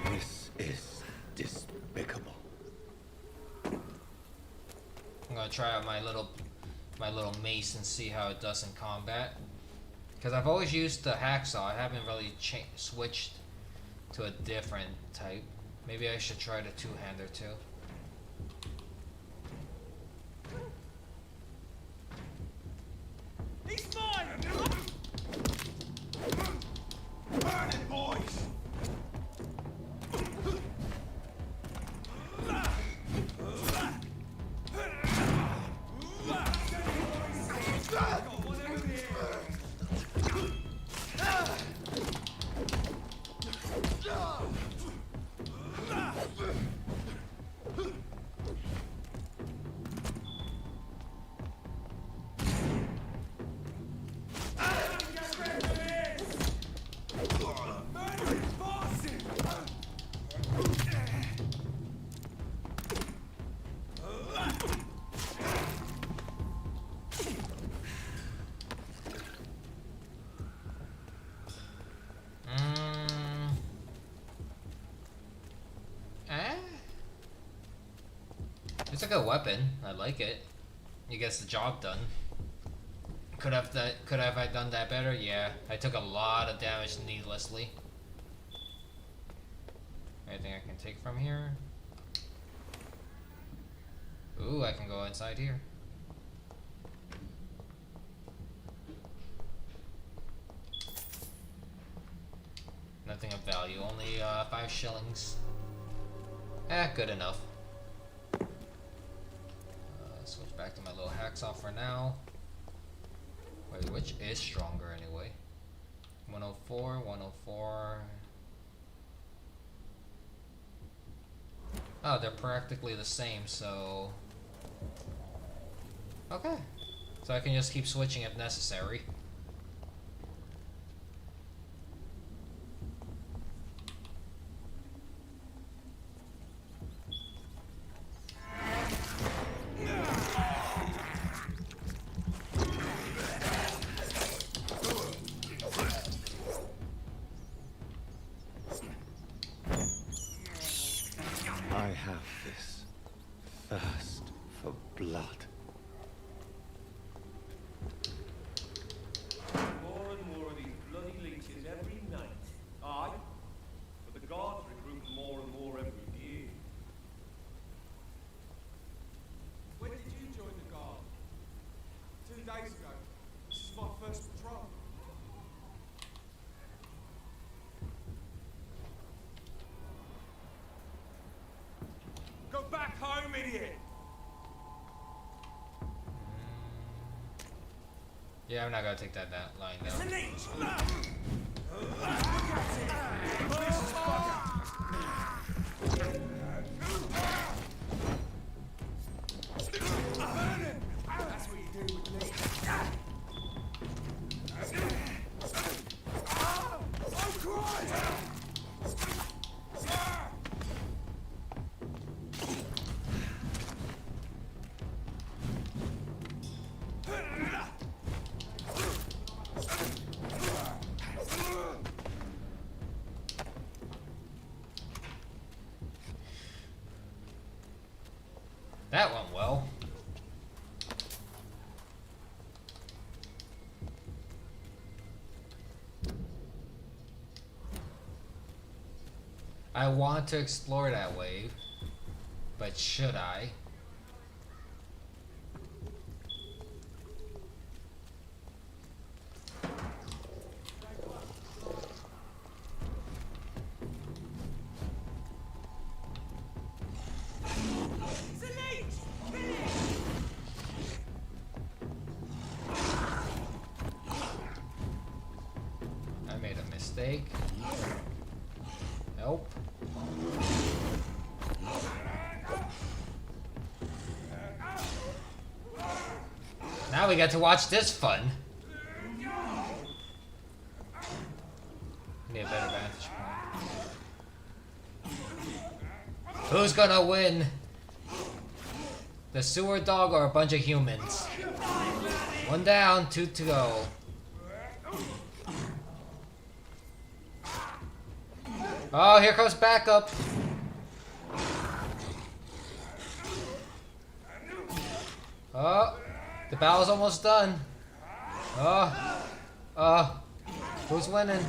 This is despicable. I'm gonna try out my little mace and see how it does in combat. Because I've always used the hacksaw. I haven't really switched to a different type. Maybe I should try the two-hander too. He's mine! Burn it, boys! good weapon. I like it. It gets the job done. Could have I done that better? Yeah. I took a lot of damage needlessly. Anything I can take from here? Ooh, I can go inside here. Nothing of value, only 5 shillings. Good enough. Switch back to my little hacksaw for now. Wait, which is stronger anyway? 104, 104. Oh, they're practically the same, so... Okay. So I can just keep switching if necessary. I have this thirst for blood. More and more of these bloody leeches every night. Aye, but the guards recruit more and more every year. When did you join the guard? 2 days ago. This is my first patrol. Go back home, idiot! Yeah, I'm not gonna take that line It's a down. leech! Look at it! This is bugger! Burn him! That's what you do with leech. Oh, Christ! That went well. I want to explore that wave, but should I? It's a leech! Kill it! I made a mistake. Nope. Now we get to watch this fun. Need a better vantage point. Who's gonna win? The sewer dog or a bunch of humans? 1 down, 2 to go. Oh, here comes backup. Oh, the battle's almost done. Oh, who's winning?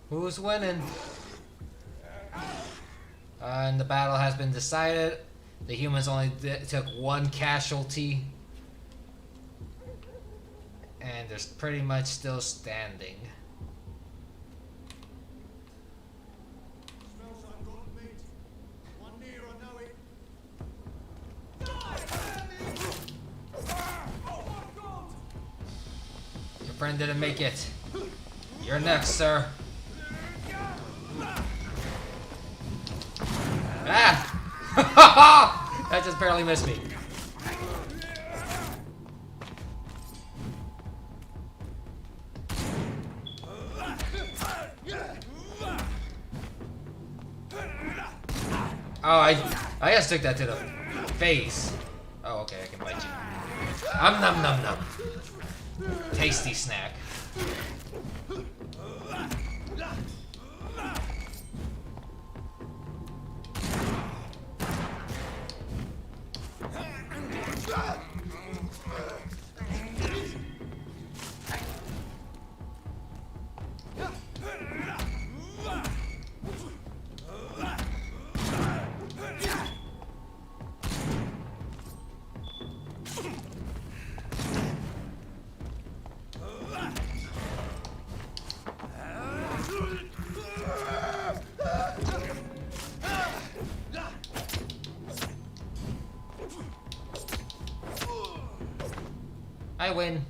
Who's winning? And the battle has been decided. The humans only took 1 casualty. And they're pretty much still standing. Smells like rotten meat. One near, I know it. Oh my God! Your friend didn't make it. You're next, sir. Ah! That just barely missed me. Oh, I just took that to the face. Oh, okay, I can bite you. Nom nom nom. Tasty snack. I win.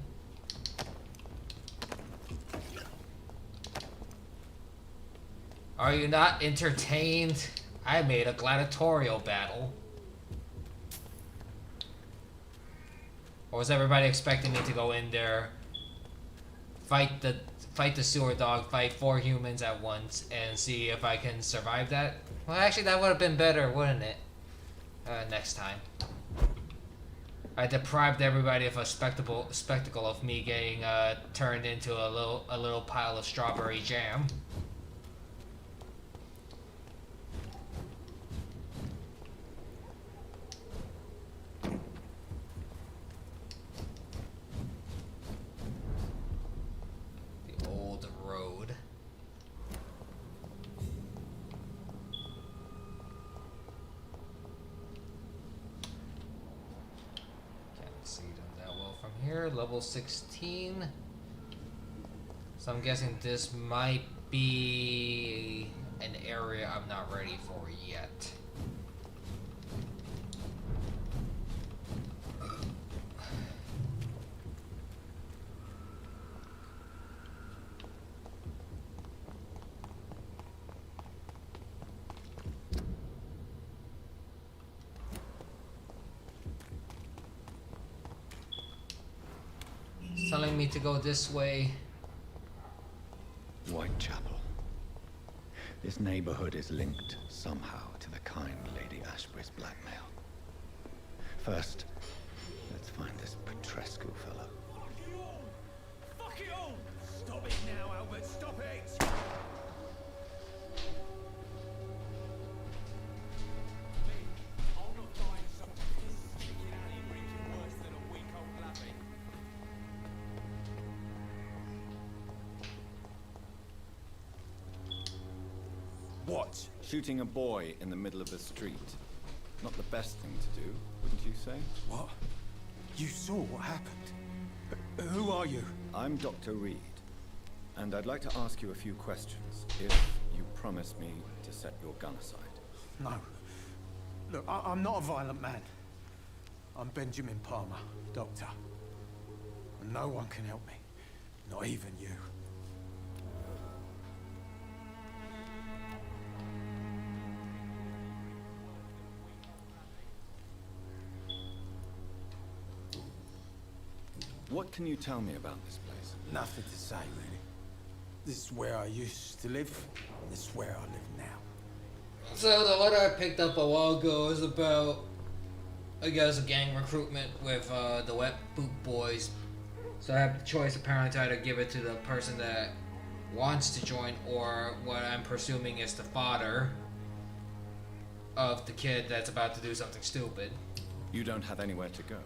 Are you not entertained? I made a gladiatorial battle. Or was everybody expecting me to go in there, fight the sewer dog, fight 4 humans at once, and see if I can survive that? Well, actually, that would have been better, wouldn't it? Next time. I deprived everybody of a spectacle of me getting turned into a little pile of strawberry jam. The old road. See them that well from here. Level 16. So I'm guessing this might be an area I'm not ready for yet. Telling me to go this way. Whitechapel. This neighborhood is linked somehow to the kind Lady Ashbury's blackmail. First, let's find this Petrescu fellow. Fuck it all! Fuck it all! Stop it now, Albert, stop it! I'll not die in some piss sticking out here reaching worse than a weak old lavvy. What? Shooting a boy in the middle of the street. Not the best thing to do, wouldn't you say? What? You saw what happened? Who are you? I'm Dr. Reed, and I'd like to ask you a few questions, if you promise me to set your gun aside. No. Look, I'm not a violent man. I'm Benjamin Palmer, doctor. And no one can help me. Not even you. What can you tell me about this place? Nothing to say, really. This is where I used to live, and this is where I live now. So the letter I picked up a while ago is about, I guess, gang recruitment with the Wet Boot Boys. So I have the choice apparently to either give it to the person that wants to join, or what I'm presuming is the father of the kid that's about to do something stupid. You don't have anywhere to go.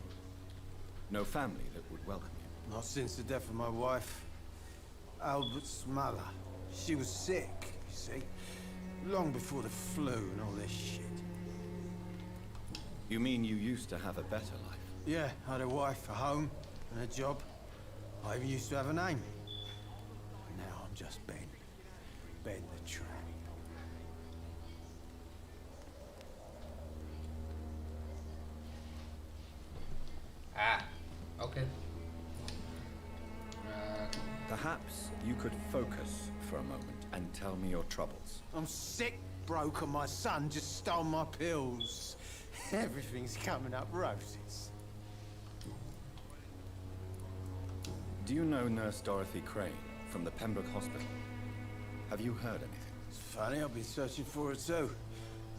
No family that would welcome you. Not since the death of my wife, Albert's mother. She was sick, you see. Long before the flu and all this shit. You mean you used to have a better life? Yeah, I had a wife, a home, and a job. I even used to have a name. And now I'm just Ben. Ben the Tramp. Ah, okay. Perhaps you could focus for a moment and tell me your troubles. I'm sick, broke, and my son just stole my pills. Everything's coming up roses. Do you know Nurse Dorothy Crane from the Pembroke Hospital? Have you heard anything? It's funny, I've been searching for her too.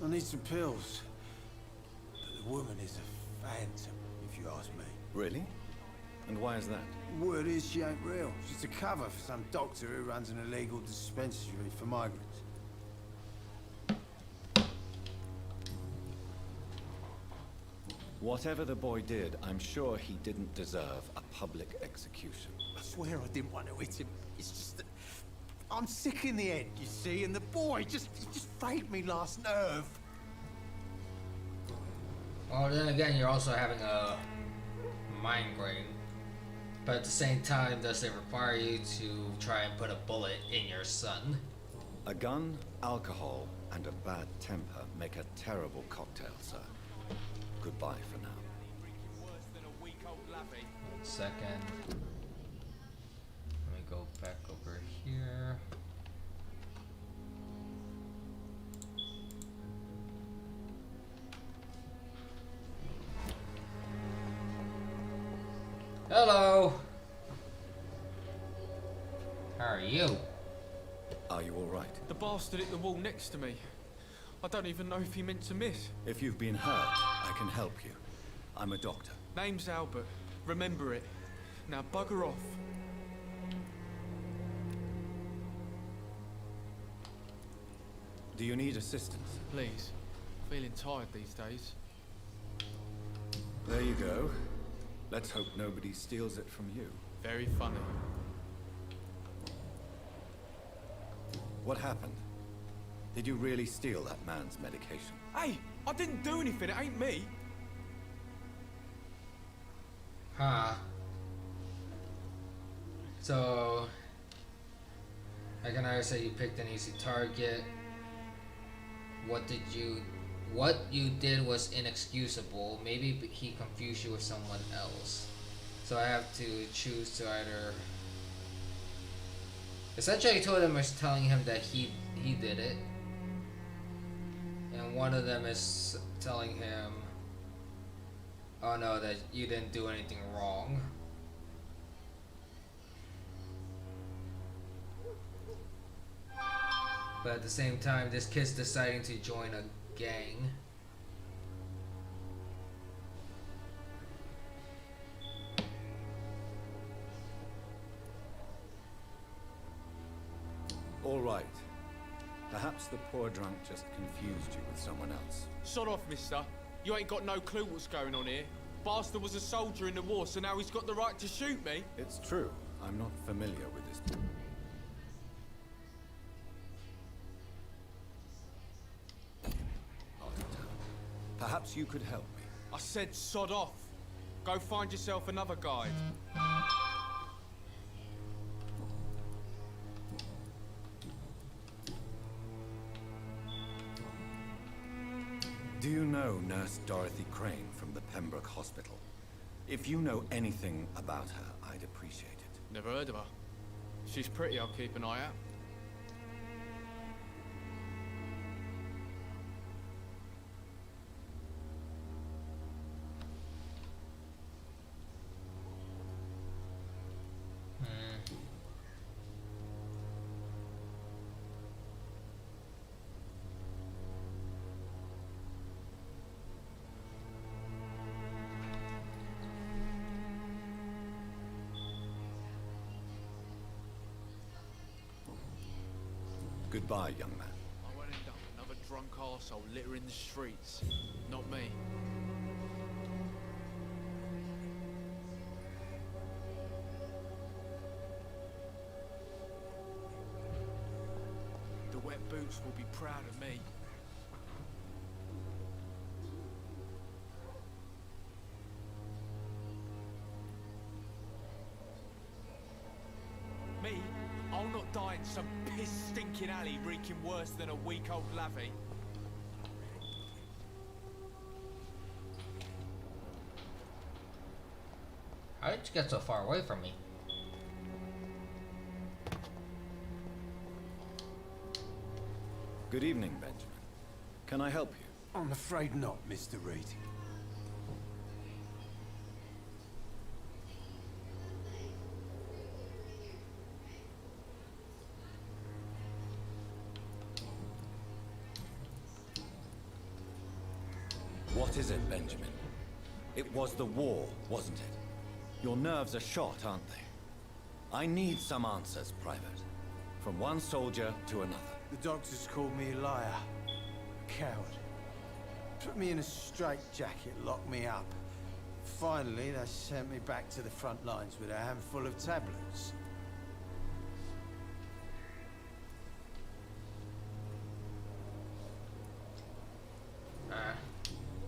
I need some pills. But the woman is a phantom, if you ask me. Really? And why is that? Word is she ain't real. She's a cover for some doctor who runs an illegal dispensary for migrants. Whatever the boy did, I'm sure he didn't deserve a public execution. I swear I didn't want to hit him. It's just that I'm sick in the head, you see, and the boy he just faked me last nerve. Well, then again, you're also having a migraine. But at the same time, does it require you to try and put a bullet in your son? A gun, alcohol, and a bad temper make a terrible cocktail, sir. Goodbye for now. Worse than a weak old lavvy. Second. Let me go back over here. Hello. How are you? Are you all right? The bastard hit the wall next to me. I don't even know if he meant to miss. If you've been hurt, I can help you. I'm a doctor. Name's Albert. Remember it. Now bugger off. Do you need assistance? Please. Feeling tired these days. There you go. Let's hope nobody steals it from you. Very funny. What happened? Did you really steal that man's medication? Hey! I didn't do anything. It ain't me. Huh. So I can either say you picked an easy target. What you did was inexcusable. Maybe he confused you with someone else. So I have to choose to either. Essentially, two of them is telling him that he did it, and one of them is telling him, "Oh no, that you didn't do anything wrong." But at the same time, this kid's deciding to join a gang. All right. Perhaps the poor drunk just confused you with someone else. Sod off, mister. You ain't got no clue what's going on here. Bastard was a soldier in the war, so now he's got the right to shoot me. It's true. I'm not familiar with this. Perhaps you could help me. I said sod off. Go find yourself another guide. Do you know Nurse Dorothy Crane from the Pembroke Hospital? If you know anything about her, I'd appreciate it. Never heard of her. She's pretty, I'll keep an eye out. Goodbye, young man. I won't end up another drunk arsehole littering the streets. Not me. The wet boots will be proud of me. Me? I'll not die in some piss-stinking alley reeking worse than a week-old lavvy. How did you get so far away from me? Good evening, Benjamin. Can I help you? I'm afraid not, Mr. Reed. What is it, Benjamin? It was the war, wasn't it? Your nerves are shot, aren't they? I need some answers, Private. From one soldier to another. The doctors called me a liar, a coward. Put me in a straitjacket, locked me up. Finally, they sent me back to the front lines with a handful of tablets.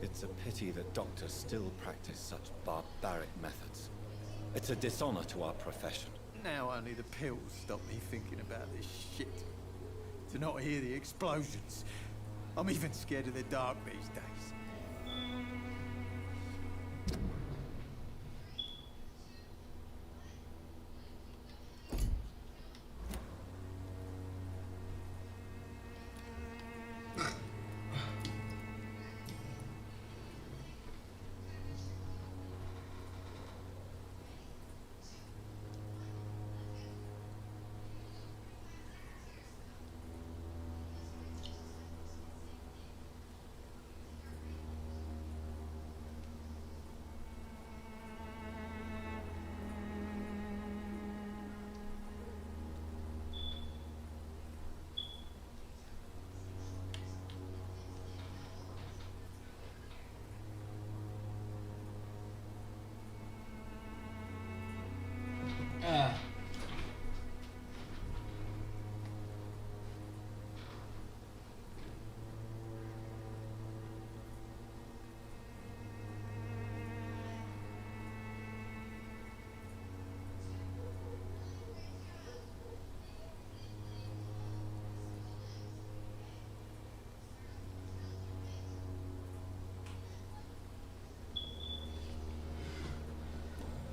It's a pity that doctors still practice such barbaric methods. It's a dishonor to our profession. Now only the pills stop me thinking about this shit. To not hear the explosions. I'm even scared of the dark these days.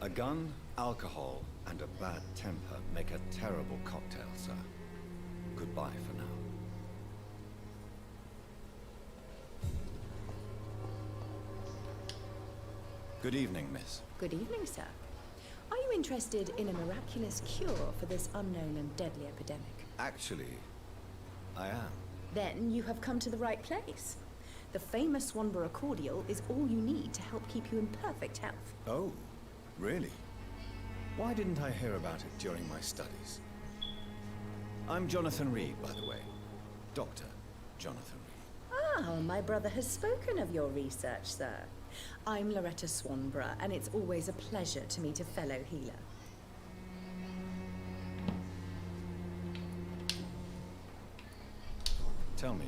A gun, alcohol, and a bad temper make a terrible cocktail, sir. Goodbye for now. Good evening, miss. Good evening, sir. Are you interested in a miraculous cure for this unknown and deadly epidemic? Actually, I am. Then you have come to the right place. The famous Swanborough cordial is all you need to help keep you in perfect health. Oh, really? Why didn't I hear about it during my studies? I'm Jonathan Reed, by the way. Dr. Jonathan Reed. Ah, my brother has spoken of your research, sir. I'm Loretta Swanborough, and it's always a pleasure to meet a fellow healer. Tell me,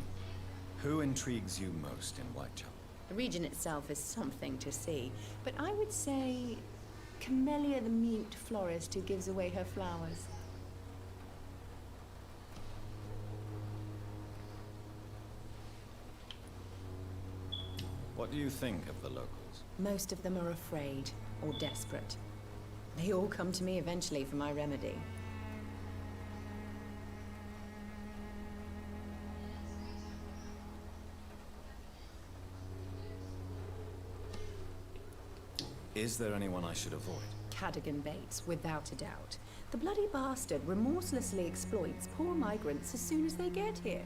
who intrigues you most in Whitechapel? The region itself is something to see, but I would say Camellia the mute florist who gives away her flowers. What do you think of the locals? Most of them are afraid or desperate. They all come to me eventually for my remedy. Is there anyone I should avoid? Cadogan Bates, without a doubt. The bloody bastard remorselessly exploits poor migrants as soon as they get here.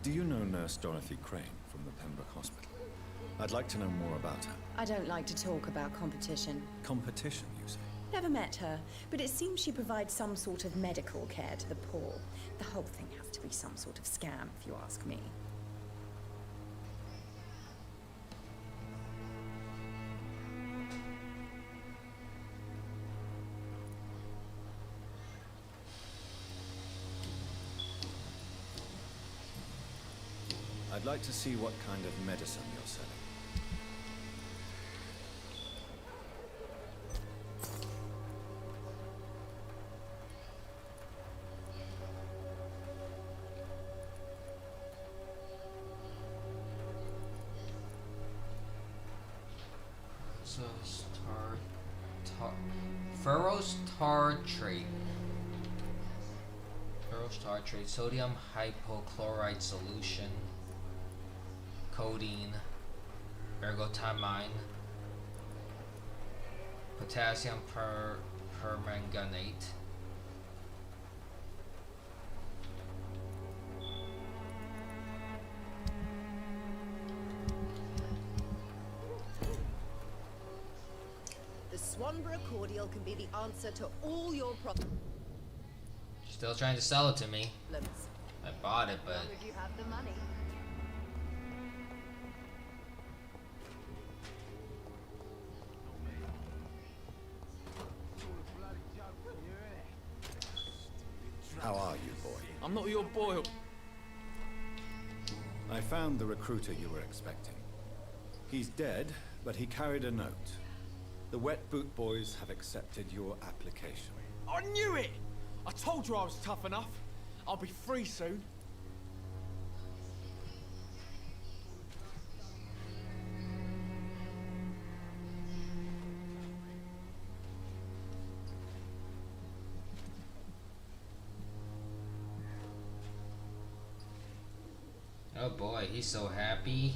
Do you know Nurse Dorothy Crane from the Pembroke Hospital? I'd like to know more about her. I don't like to talk about competition. Competition, you say? Never met her, but it seems she provides some sort of medical care to the poor. The whole thing has to be some sort of scam, if you ask me. I'd like to see what kind of medicine you're selling. So, ferrous tartrate. Ferrous tartrate, sodium hypochlorite solution, codeine, ergotamine, potassium permanganate. The Swanborough cordial can be the answer to all your problems. Still trying to sell it to me. I bought it, but As long as you have the money. How are you, boy? I'm not your boy. I found the recruiter you were expecting. He's dead, but he carried a note. The Wet Boot Boys have accepted your application. I knew it! I told you I was tough enough. I'll be free soon. oh boy, he's so happy.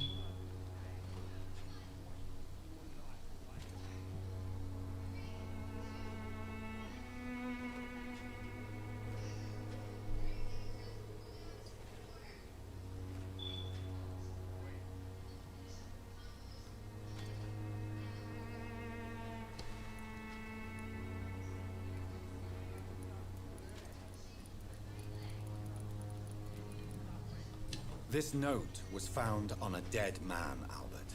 This note was found on a dead man, Albert.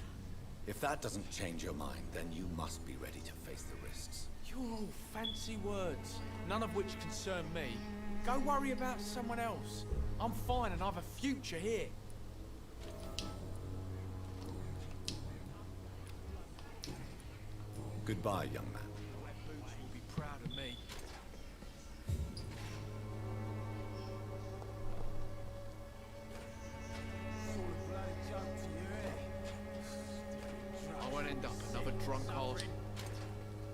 If that doesn't change your mind, then you must be ready to face the risks. You're all fancy words, none of which concern me. Go worry about someone else. I'm fine and I've a future here. Goodbye, young man. The wet boots will be proud of me. I won't end up another drunk ass.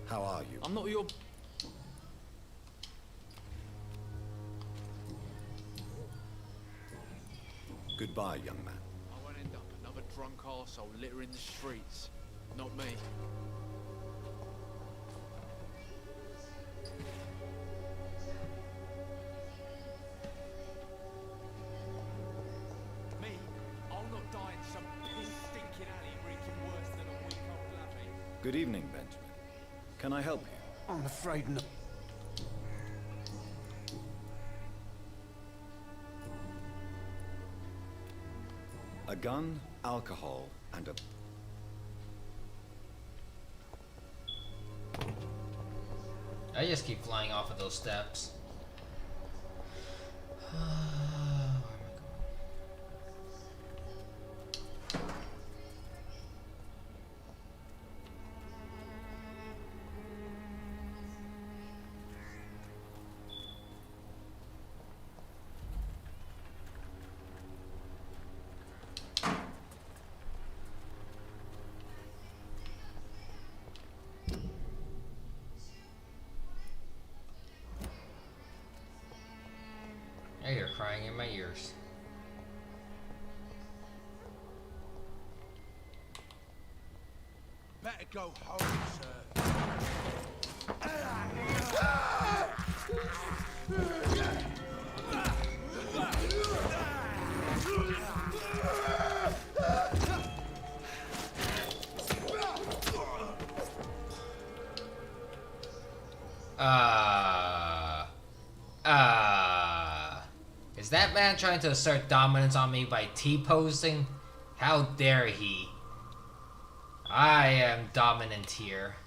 How are you? I'm not your... Goodbye, young man. I won't end up another drunk arsehole littering the streets. Not me. Me? I'll not die in some piss-stinking alley reeking worse than a week-old lavvy. Good evening, Benjamin. Can I help you? I'm afraid not. A gun, alcohol, and a... I just keep flying off of those steps. I hear crying in my ears. Better go home, sir. Is that man trying to assert dominance on me by T-posing? How dare he? I am dominant here.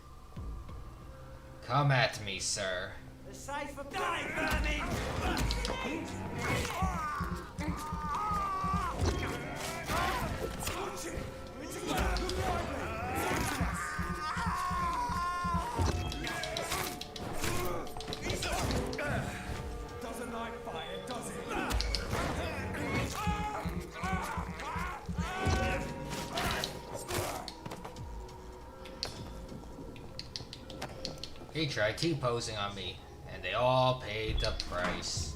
Come at me, sir. The safe for die, vermin! Doesn't like fire, does it? He tried T-posing on me, and they all paid the price.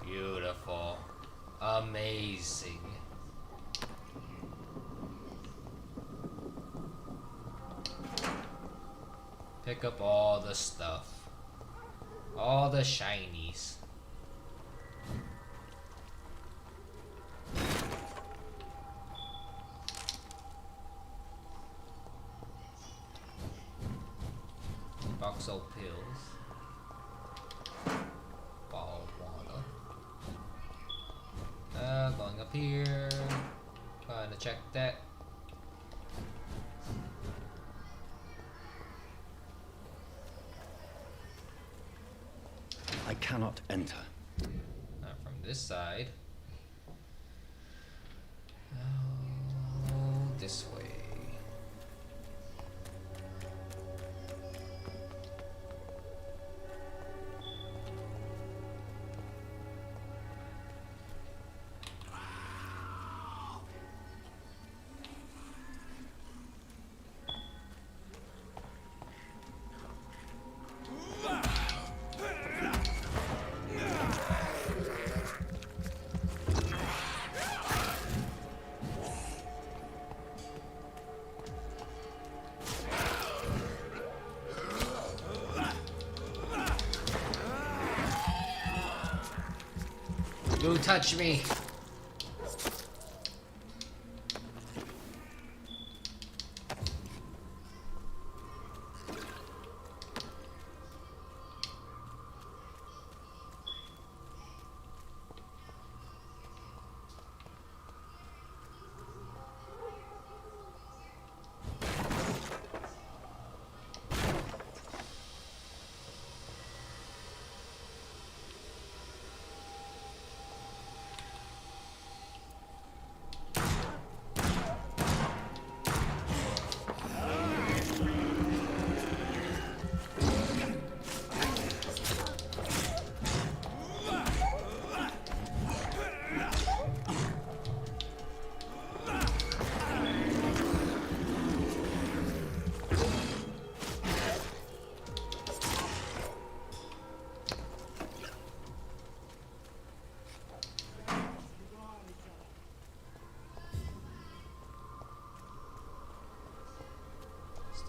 Beautiful. Amazing. Pick up all the stuff. All the shinies. Box of pills. Ball of water. Going up here. Gonna check that. I cannot enter. Not from this side. Oh, this way. Don't touch me.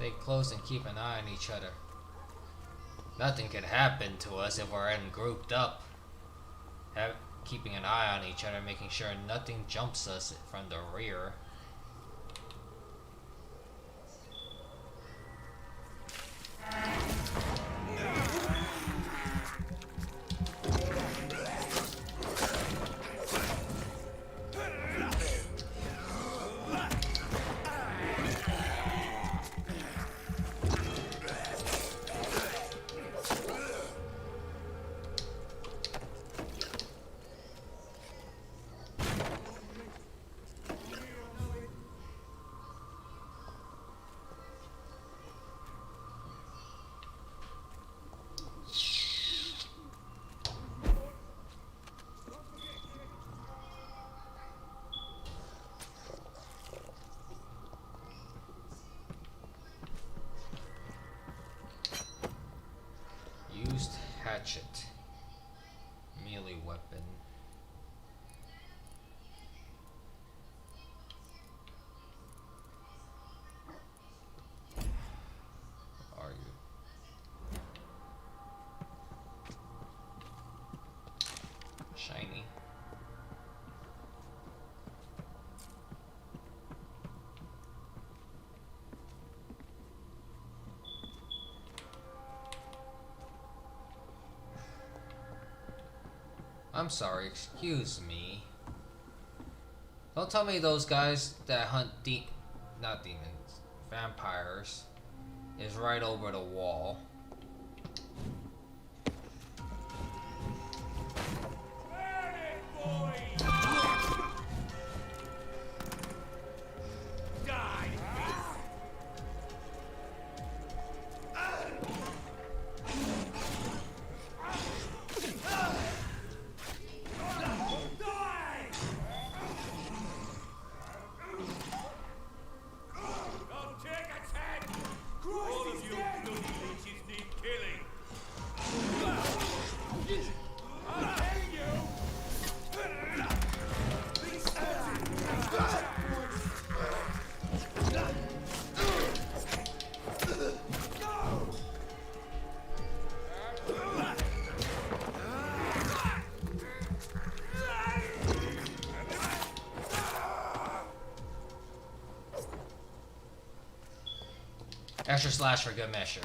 Stay close and keep an eye on each other. Nothing can happen to us if we're in grouped up. Keeping an eye on each other, making sure nothing jumps us from the rear. Used hatchet. Melee weapon. Where are you? Shiny. I'm sorry, excuse me. Don't tell me those guys that hunt not demons, vampires, is right over the wall. Extra slash for good measure.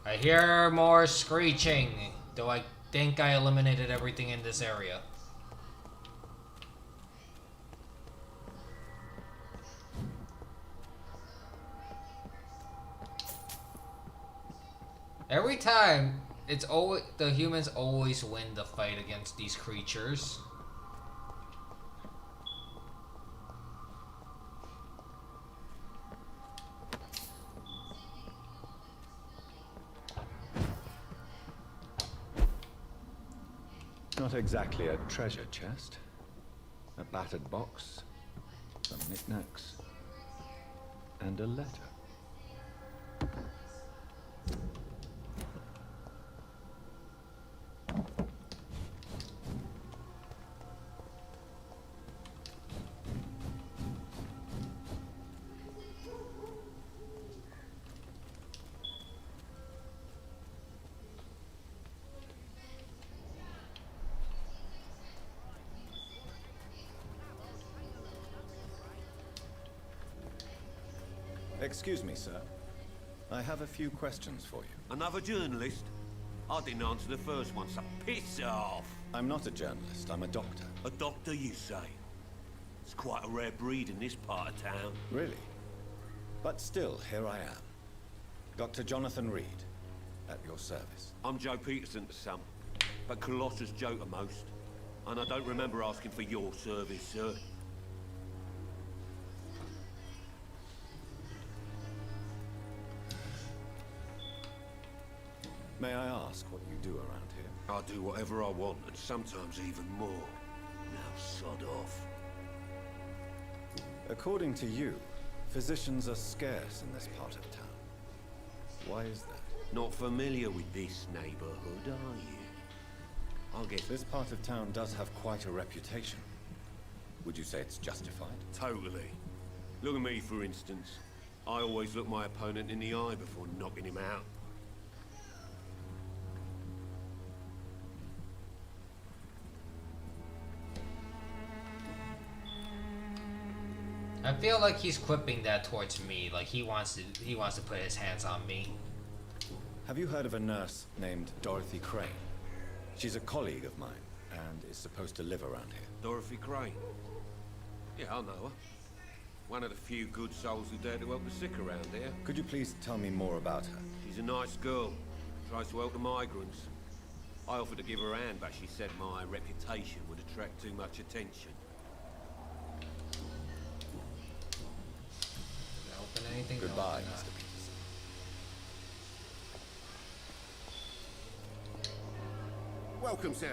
I hear more screeching, though I think I eliminated everything in this area. Every time, it's always the humans always win the fight against these creatures. Not exactly a treasure chest. A battered box, some knickknacks, and a letter. Excuse me, sir. I have a few questions for you. Another journalist? I didn't answer the first one, so piss off! I'm not a journalist, I'm a doctor. A doctor, you say? It's quite a rare breed in this part of town. Really? But still, here I am. Dr. Jonathan Reed, at your service. I'm Joe Peterson to some, but Colossus Joe to most. And I don't remember asking for your service, sir. May I ask what you do around here? I do whatever I want, and sometimes even more. Now sod off. According to you, physicians are scarce in this part of town. Why is that? Not familiar with this neighborhood, are you? I'll guess This part of town does have quite a reputation. Would you say it's justified? totally. Look at me, for instance. I always look my opponent in the eye before knocking him out. I feel like he's quipping that towards me, like he wants to put his hands on me. Have you heard of a nurse named Dorothy Crane? She's a colleague of mine, and is supposed to live around here. Dorothy Crane? Yeah, I know her. One of the few good souls who dare to help the sick around here. Could you please tell me more about her? She's a nice girl. Tries to help the migrants. I offered to give her a hand, but she said my reputation would attract too much attention. Open anything? Goodbye, No, Mr. Peterson. Welcome, sir.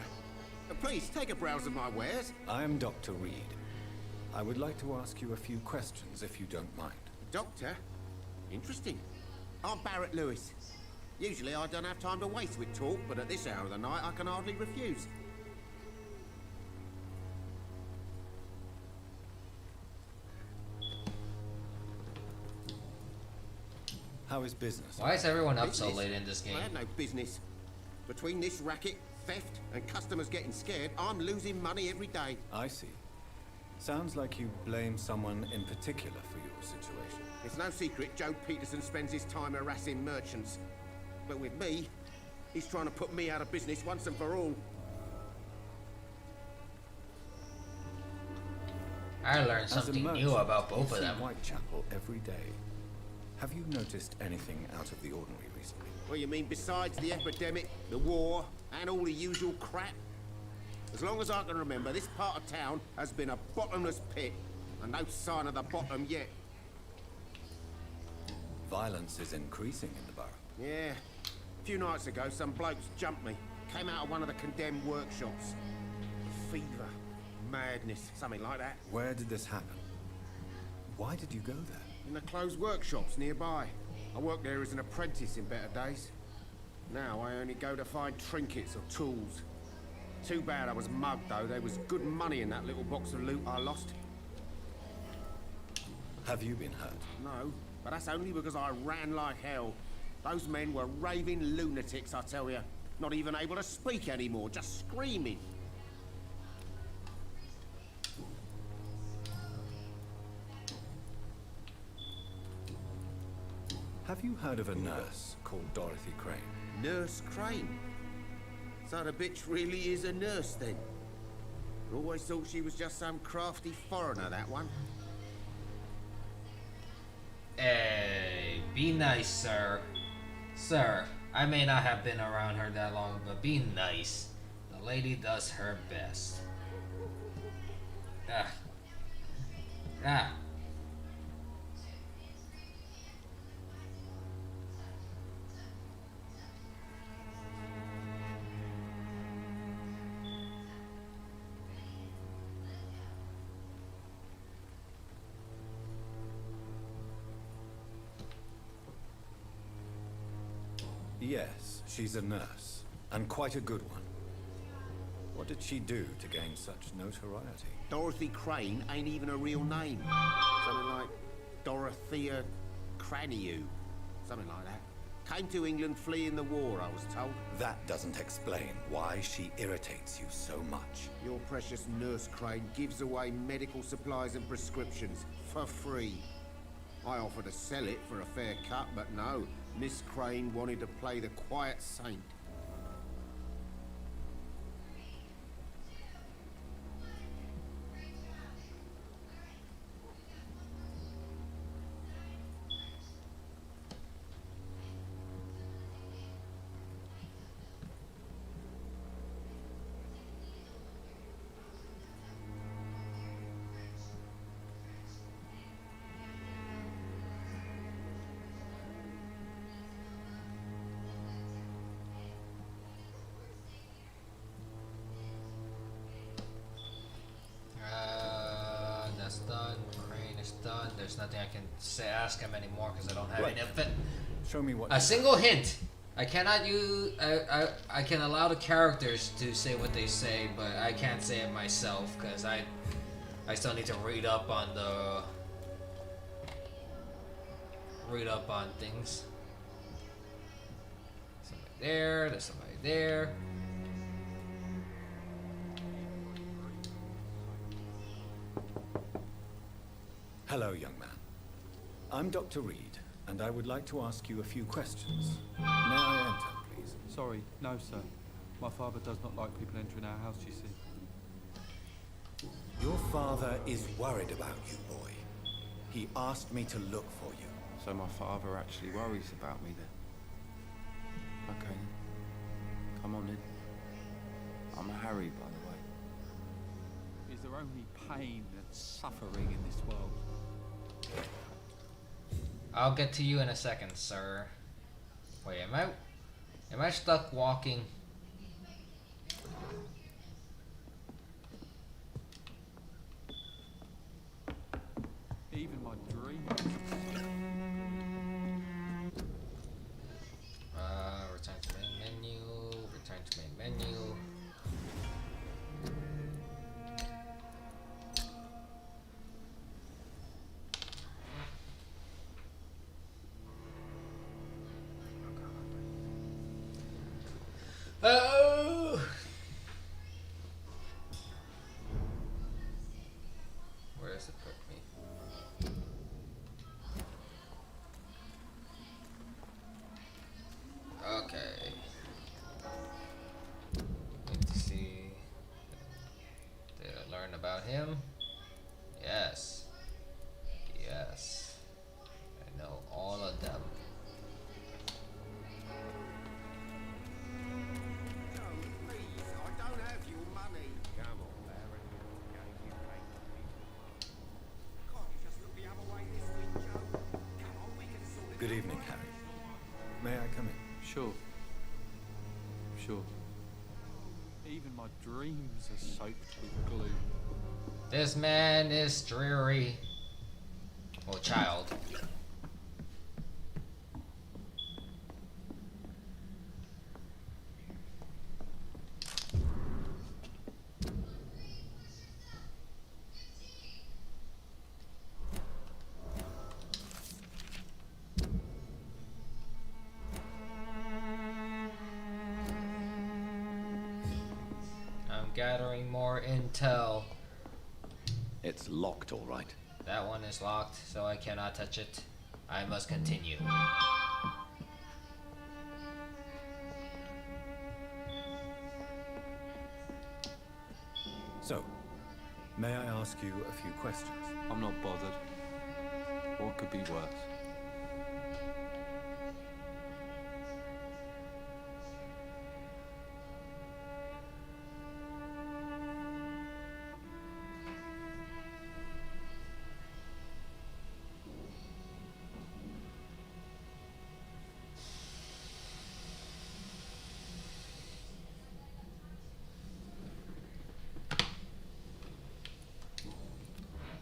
Please, take a browse of my wares. I am Dr. Reed. I would like to ask you a few questions, if you don't mind. Doctor? Interesting. I'm Barrett Lewis. Usually I don't have time to waste with talk, but at this hour of the night I can hardly refuse. How is business? Why is everyone up so Business? late in this game? I have no business. Between this racket, theft, and customers getting scared, I'm losing money every day. I see. Sounds like you blame someone in particular for your situation. It's no secret Joe Peterson spends his time harassing merchants. But with me, he's trying to put me out of business once and for all. I learned As a something new merchant, about both you of see them. Whitechapel every day. Have you noticed anything out of the ordinary recently? What you mean besides the epidemic, the war, and all the usual crap? As long as I can remember, this part of town has been a bottomless pit, and no sign of the bottom yet. Violence is increasing in the borough. Yeah. A few nights ago, some blokes jumped me. Came out of one of the condemned workshops. Fever, madness, something like that. Where did this happen? Why did you go there? In the closed workshops nearby. I worked there as an apprentice in better days. Now I only go to find trinkets or tools. Too bad I was mugged, though. There was good money in that little box of loot I lost. Have you been hurt? No, but that's only because I ran like hell. Those men were raving lunatics, I tell you. Not even able to speak anymore, just screaming. Have you heard of a nurse called Dorothy Crane? Nurse Crane? So the bitch really is a nurse, then? I always thought she was just some crafty foreigner, that one. Hey, be nice, sir. Sir, I may not have been around her that long, but be nice. The lady does her best. Ah. Ah. Yes, she's a nurse, and quite a good one. What did she do to gain such notoriety? Dorothy Crane ain't even a real name. Something like Dorothea Craniu. Something like that. Came to England fleeing the war, I was told. That doesn't explain why she irritates you so much. Your precious Nurse Crane gives away medical supplies and prescriptions for free. I offered to sell it for a fair cut, but no. Miss Crane wanted to play the quiet saint. That's done. Crane is done. There's nothing I can say, ask him anymore because I don't have Right. any of it. Show me what. A single hint. I cannot use. I can allow the characters to say what they say, but I can't say it myself because I still need to read up on things. Somebody there. There's somebody there. Hello, young man. I'm Dr. Reed, and I would like to ask you a few questions. May I enter, please? Sorry, no, sir. My father does not like people entering our house, you see. Your father is worried about you, boy. He asked me to look for you. So my father actually worries about me then? Okay. Come on in. I'm Harry, by the way. Is there only pain and suffering in this world? I'll get to you in a second, sir. Wait, am I stuck walking? Even my dreams. Return to main menu. Return to main menu. Oh! Where does it put me? Okay. Need to see. Did I learn about him? Yes. Yes. I know all of them. Good evening, Harry. May I come in? Sure. Sure. Even my dreams are soaked with gloom. This man is dreary. Well, child. Gathering more intel. It's locked, all right. That one is locked, so I cannot touch it. I must continue. So, may I ask you a few questions? I'm not bothered. What could be worse?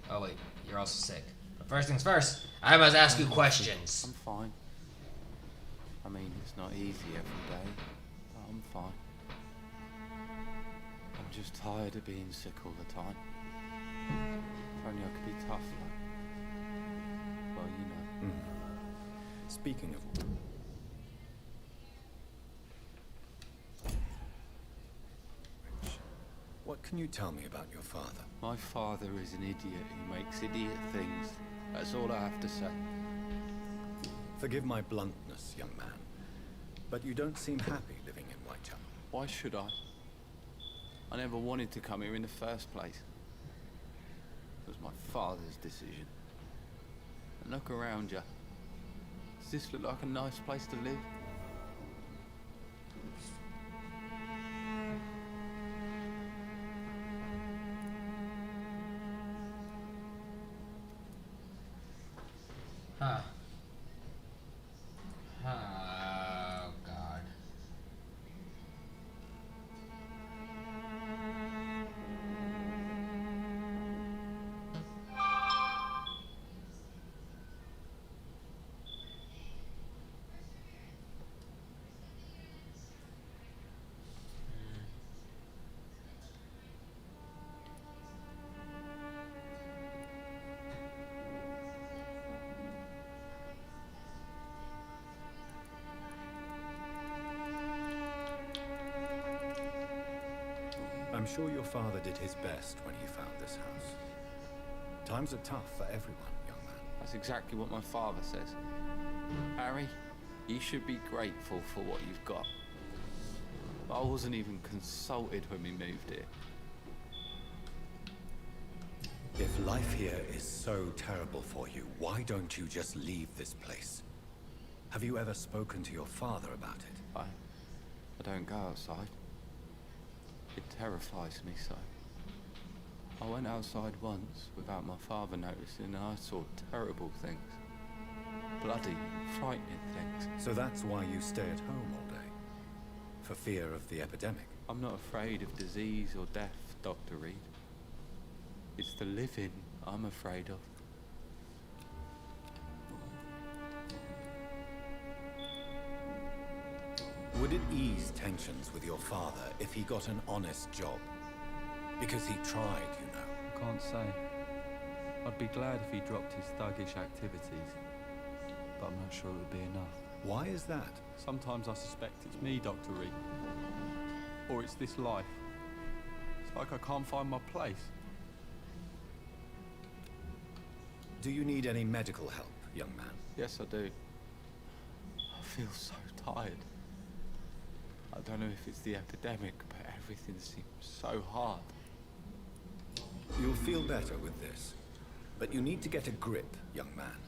Oh wait, you're also sick. But first things first, I must ask you questions. I'm fine. I mean, it's not easy every day, but I'm fine. I'm just tired of being sick all the time. If only I could be tough, like. Well, you know. Speaking of... What can you tell me about your father? My father is an idiot who makes idiot things. That's all I have to say. Forgive my bluntness, young man, but you don't seem happy living in Whitechapel. Why should I? I never wanted to come here in the first place. It was my father's decision. And look around you. Does this look like a nice place to live? Huh. Oh, God. sure your father did his best when he found this house. Times are tough for everyone, young man. That's exactly what my father says. Harry, you should be grateful for what you've got. I wasn't even consulted when we moved here. If life here is so terrible for you, why don't you just leave this place? Have you ever spoken to your father about it? I don't go outside. It terrifies me so. I went outside once without my father noticing and I saw terrible things. Bloody, frightening things. So that's why you stay at home all day? For fear of the epidemic? I'm not afraid of disease or death, Dr. Reed. It's the living I'm afraid of. Would it ease tensions with your father if he got an honest job? Because he tried, you know. I can't say. I'd be glad if he dropped his thuggish activities, but I'm not sure it would be enough. Why is that? Sometimes I suspect it's me, Dr. Reed. Or it's this life. It's like I can't find my place. Do you need any medical help, young man? Yes, I do. I feel so tired. I don't know if it's the epidemic, but everything seems so hard. You'll feel better with this. But you need to get a grip, young man.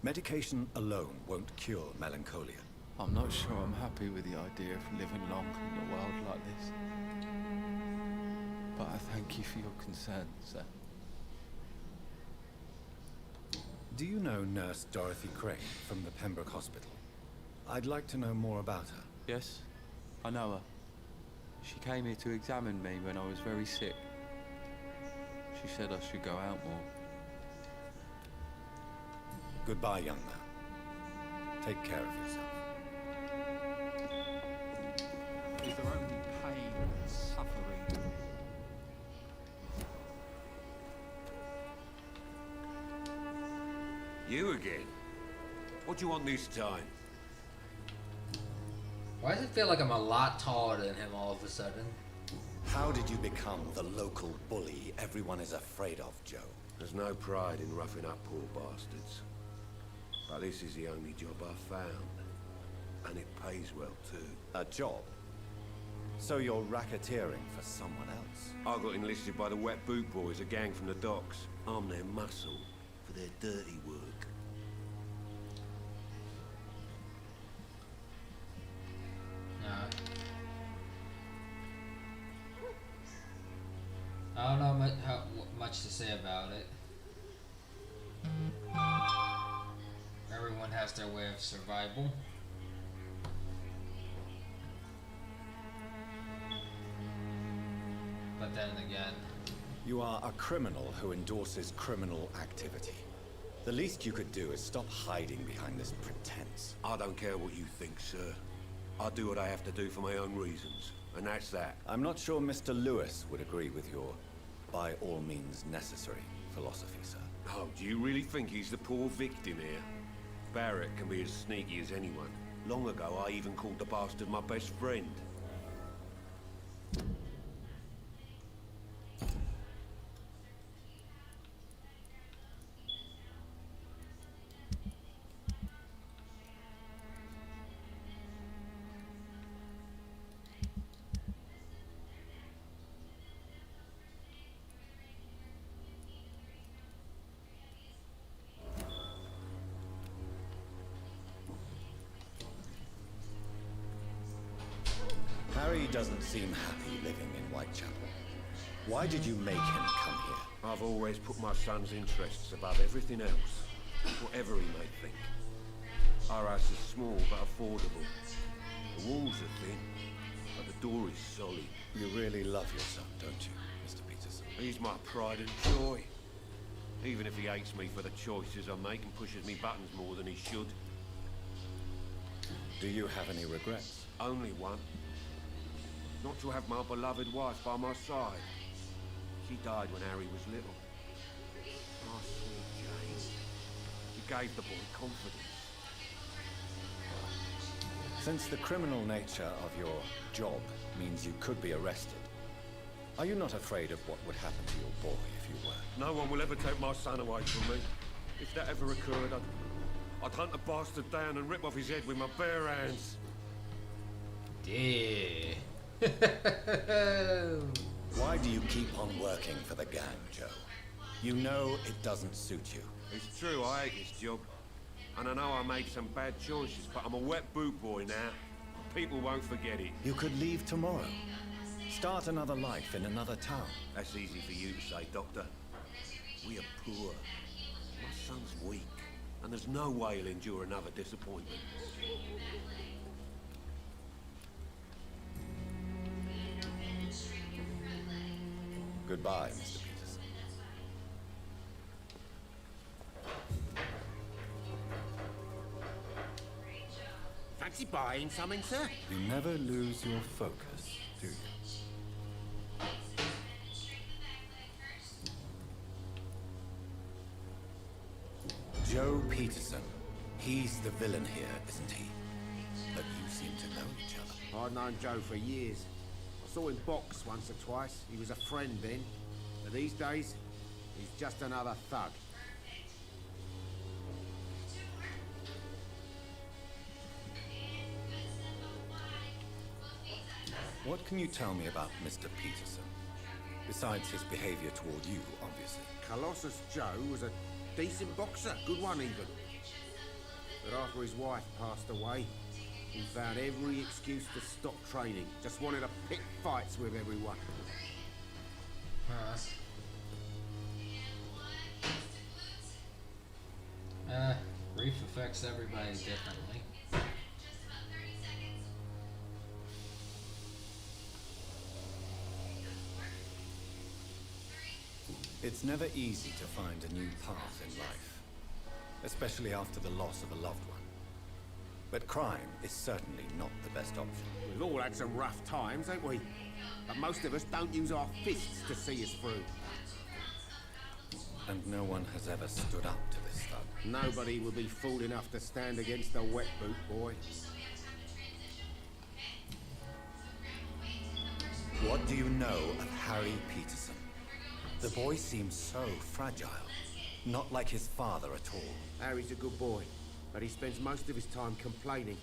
Medication alone won't cure melancholia. I'm not sure I'm happy with the idea of living long in a world like this. But I thank you for your concern, sir. Do you know Nurse Dorothy Crane from the Pembroke Hospital? I'd like to know more about her. Yes, I know her. She came here to examine me when I was very sick. She said I should go out more. Goodbye, young man. Take care of yourself. Is there only pain and suffering? You again? What do you want this time? Why does it feel like I'm a lot taller than him all of a sudden? How did you become the local bully everyone is afraid of, Joe? There's no pride in roughing up poor bastards. But this is the only job I've found. And it pays well, too. A job? So you're racketeering for someone else? I got enlisted by the Wet Boot Boys, a gang from the docks. I'm their muscle for their dirty work. I don't know much to say about it. Everyone has their way of survival. But then again... You are a criminal who endorses criminal activity. The least you could do is stop hiding behind this pretense. I don't care what you think, sir. I do what I have to do for my own reasons. And that's that. I'm not sure Mr. Lewis would agree with your by all means necessary philosophy, sir. Oh, do you really think he's the poor victim here? Barrett can be as sneaky as anyone. Long ago, I even called the bastard my best friend. Harry doesn't seem happy living in Whitechapel. Why did you make him come here? I've always put my son's interests above everything else, whatever he may think. Our house is small but affordable. The walls are thin, but the door is solid. You really love your son, don't you, Mr. Peterson? He's my pride and joy. Even if he hates me for the choices I make and pushes me buttons more than he should. Do you have any regrets? Only one. Not to have my beloved wife by my side. She died when Harry was little. My sweet Jane. She gave the boy confidence. Since the criminal nature of your job means you could be arrested, Are you not afraid of what would happen to your boy if you were? No one will ever take my son away from me. If that ever occurred, I'd hunt the bastard down and rip off his head with my bare hands. Yeah. Why do you keep on working for the gang, Joe? You know it doesn't suit you. It's true, I hate this job. And I know I made some bad choices, but I'm a wet boot boy now. People won't forget it. You could leave tomorrow. Start another life in another town. That's easy for you to say, Doctor. We are poor. My son's weak, and there's no way he'll endure another disappointment. Goodbye, Mr. Peterson. Fancy buying something, sir? You never lose your focus, do you? Joe Peterson. He's the villain here, isn't he? But you seem to know each other. I've known Joe for years. I saw him box once or twice. He was a friend then. But these days, he's just another thug. What can you tell me about Mr. Peterson? Besides his behavior toward you, obviously. Colossus Joe was a decent boxer, good one even. But after his wife passed away, he found every excuse to stop training. Just wanted to pick fights with everyone. Grief affects everybody differently. It's never easy to find a new path in life, especially after the loss of a loved one. But crime is certainly not the best option. We've all had some rough times, ain't we? But most of us don't use our fists to see us through. And no one has ever stood up to this thug. Nobody will be fool enough to stand against a wet boot boy. What do you know of Harry Peterson? The boy seems so fragile, not like his father at all. Harry's a good boy, but he spends most of his time complaining.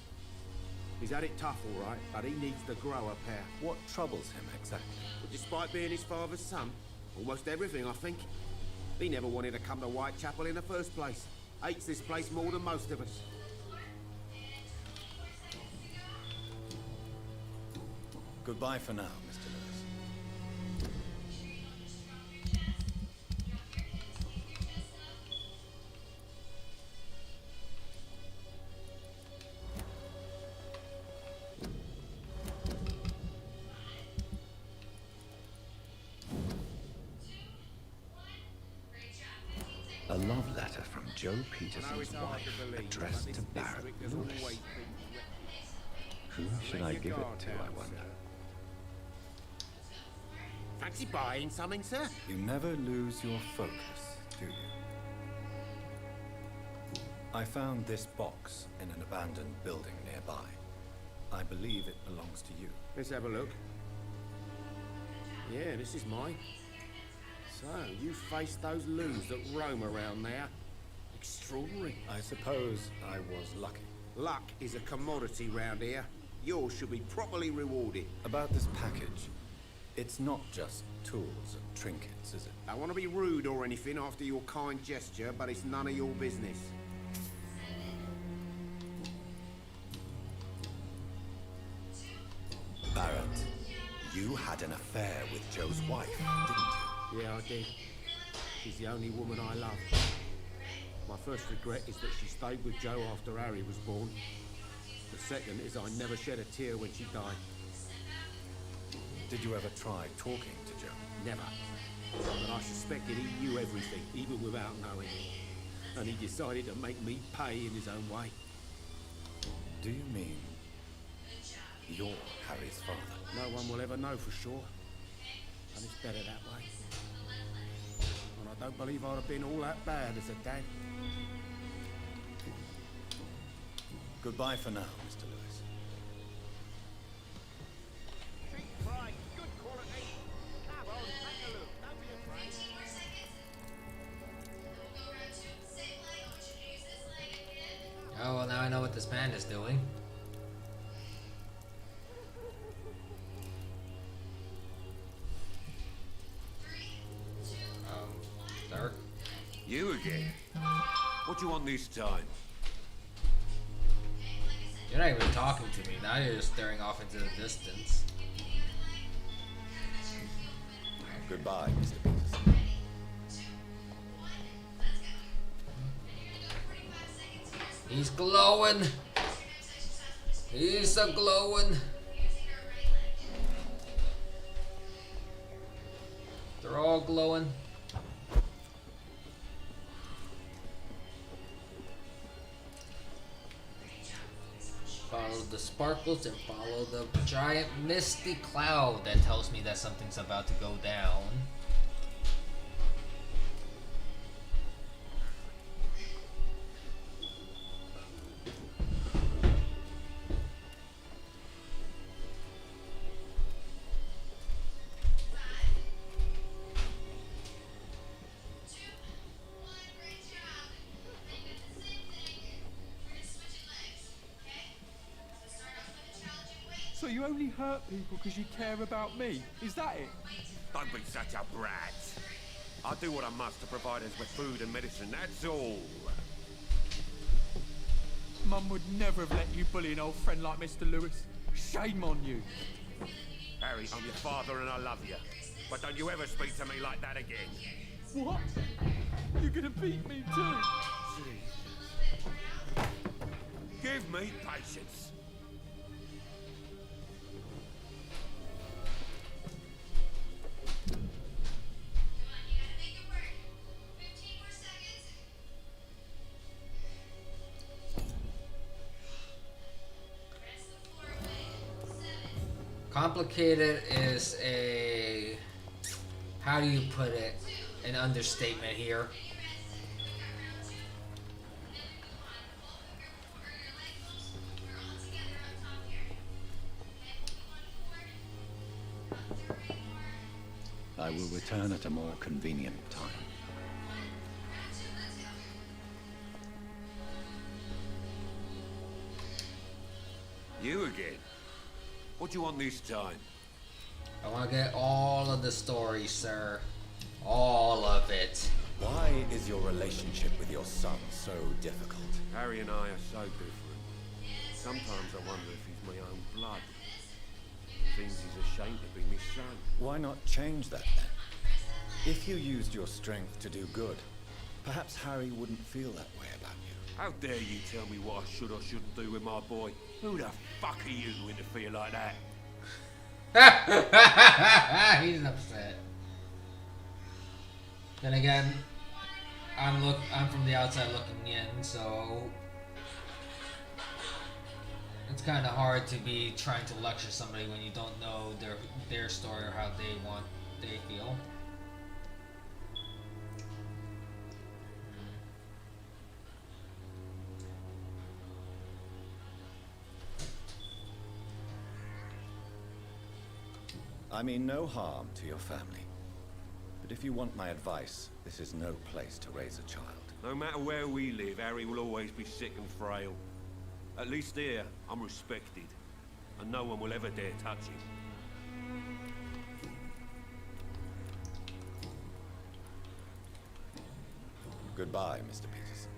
He's had it tough, all right, but he needs to grow a pair. What troubles him exactly? But despite being his father's son, almost everything, I think. He never wanted to come to Whitechapel in the first place. Hates this place more than most of us. Goodbye for now, Mr. Lewis. A love letter from Joe Peterson's wife, addressed to Barrett Lewis. Who should I give it to, I wonder? Fancy buying something, sir? You never lose your focus, do you? I found this box in an abandoned building nearby. I believe it belongs to you. Let's have a look. Yeah, this is mine. So, you faced those loons that roam around there. Extraordinary. I suppose I was lucky. Luck is a commodity round here. Yours should be properly rewarded. About this package, it's not just tools and trinkets, is it? I want to be rude or anything after your kind gesture, but it's none of your business. Barrett, you had an affair with Joe's wife, didn't you? Yeah, I did. She's the only woman I love. My first regret is that she stayed with Joe after Harry was born. The second is I never shed a tear when she died. Did you ever try talking to Joe? Never. But I suspected he knew everything, even without knowing it. And he decided to make me pay in his own way. Do you mean you're Harry's father? No one will ever know for sure. And it's better that way. And I don't believe I'd have been all that bad as a dad. Goodbye for now, Mr. Lewis. Cheap price, good quality. Have I know what this man is doing. Sir? You again? What do you want this time? You're not even talking to me. Now you're just staring off into the distance. Goodbye, Mr. Peterson. He's glowing. He's a glowing. They're all glowing. Follow the sparkles and follow the giant misty cloud that tells me that something's about to go down. So you only hurt people because you care about me? Is that it? Don't be such a brat. I do what I must to provide us with food and medicine, that's all. Mum would never have let you bully an old friend like Mr. Lewis. Shame on you. Harry, I'm your father and I love you. But don't you ever speak to me like that again. What? You're gonna beat me too? Give me patience. Complicated is a, how do you put it, an understatement here. I will return at a more convenient time. You again? What do you want this time? I want to get all of the story, sir. All of it. Why is your relationship with your son so difficult? Harry and I are so different. Sometimes I wonder if he's my own blood. Seems he's ashamed to be my son. Why not change that then? If you used your strength to do good, perhaps Harry wouldn't feel that way about you. How dare you tell me what I should or shouldn't do with my boy? Who the fuck are you to interfere like that? He's upset. Then again, I'm from the outside looking in, so it's kind of hard to be trying to lecture somebody when you don't know their story or how they feel. I mean no harm to your family. But if you want my advice, this is no place to raise a child. No matter where we live, Harry will always be sick and frail. At least here, I'm respected. And no one will ever dare touch him. Goodbye, Mr. Peterson.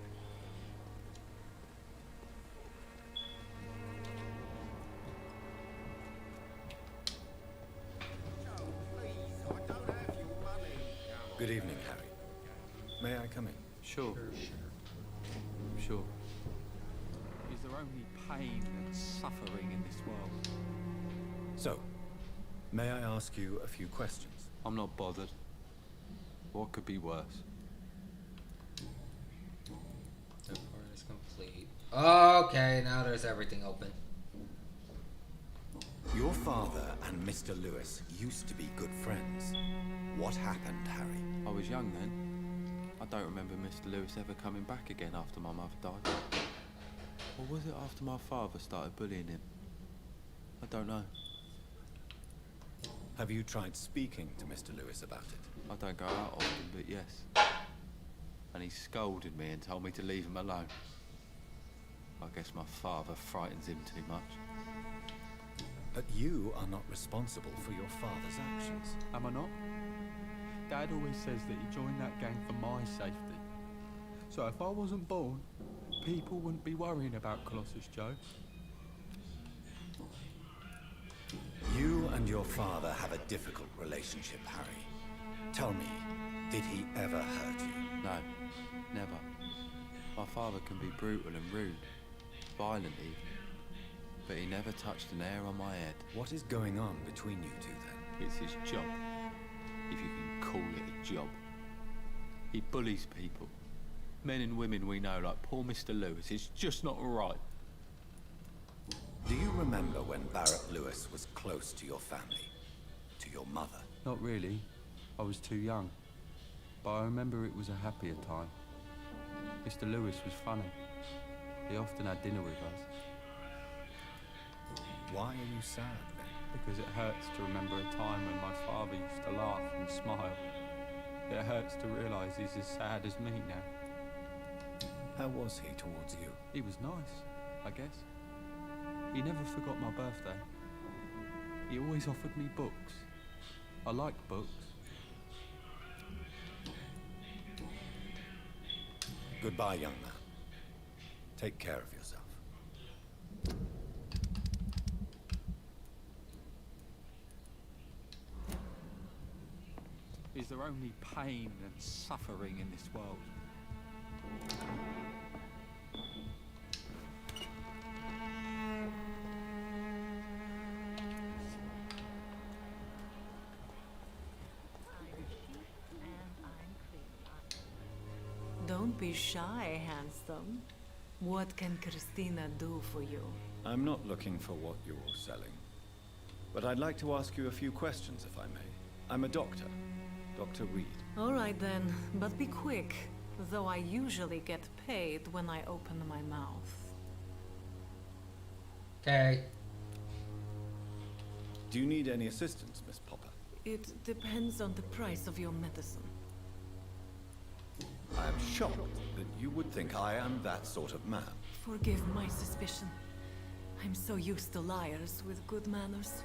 Good evening, Harry. May I come in? Sure. Sure. Is there only pain and suffering in this world? So, may I ask you a few questions? I'm not bothered. What could be worse? The part is complete. Okay, now there's everything open. Your father and Mr. Lewis used to be good friends. What happened, Harry? I was young then. I don't remember Mr. Lewis ever coming back again after my mother died. Or was it after my father started bullying him? I don't know. Have you tried speaking to Mr. Lewis about it? I don't go out often, but yes. And he scolded me and told me to leave him alone. I guess my father frightens him too much. But you are not responsible for your father's actions. Am I not? Dad always says that he joined that gang for my safety. So if I wasn't born, people wouldn't be worrying about Colossus Joe. You and your father have a difficult relationship, Harry. Tell me, did he ever hurt you? No, never. My father can be brutal and rude, violent even. But he never touched an hair on my head. What is going on between you two then? It's his job, if you can call it a job. He bullies people. Men and women we know, like poor Mr. Lewis. It's just not right. Do you remember when Barrett Lewis was close to your family? To your mother? Not really. I was too young. But I remember it was a happier time. Mr. Lewis was funny. He often had dinner with us. Why are you sad then? Because it hurts to remember a time when my father used to laugh and smile. It hurts to realise he's as sad as me now. How was he towards you? He was nice, I guess. He never forgot my birthday. He always offered me books. I liked books. Goodbye, young man. Take care of yourself. Is there only pain and suffering in this world? Don't be shy, handsome. What can Christina do for you? I'm not looking for what you're selling. But I'd like to ask you a few questions, if I may. I'm a doctor. Dr. Reed. All right then, but be quick. Though I usually get paid when I open my mouth. Okay. Do you need any assistance, Miss Popper? It depends on the price of your medicine. I am shocked that you would think I am that sort of man. Forgive my suspicion. I'm so used to liars with good manners.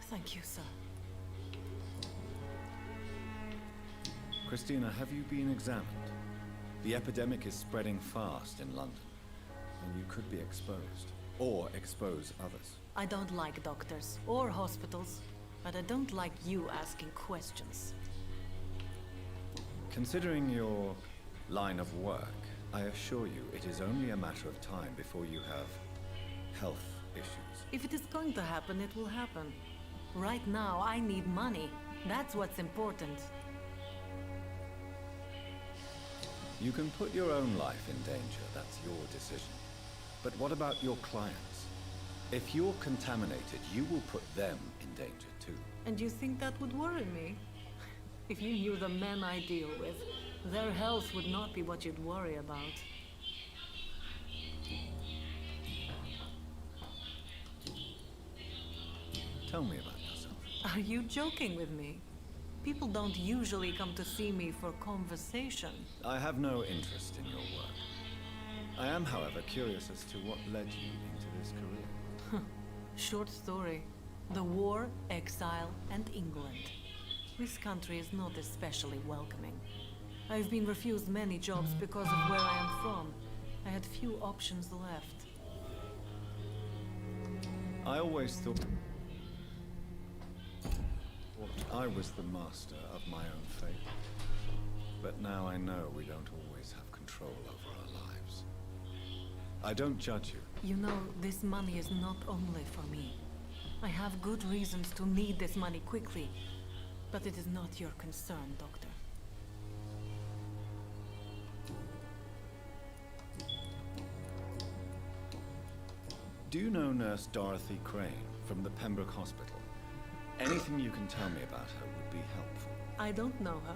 Thank you, sir. Christina, have you been examined? The epidemic is spreading fast in London, and you could be exposed, or expose others. I don't like doctors or hospitals, but I don't like you asking questions. Considering your line of work, I assure you it is only a matter of time before you have health issues. If it is going to happen, it will happen. Right now, I need money. That's what's important. You can put your own life in danger, that's your decision. But what about your clients? If you're contaminated, you will put them in danger too. And you think that would worry me? If you knew the men I deal with, their health would not be what you'd worry about. Tell me about yourself. Are you joking with me? People don't usually come to see me for conversation. I have no interest in your work. I am, however, curious as to what led you into this career. Short story. The war, exile, and England. This country is not especially welcoming. I've been refused many jobs because of where I am from. I had few options left. I always thought I was the master of my own fate. But now I know we don't always have control over our lives. I don't judge you. You know, this money is not only for me. I have good reasons to need this money quickly. But it is not your concern, Doctor. Do you know Nurse Dorothy Crane from the Pembroke Hospital? Anything you can tell me about her would be helpful. I don't know her,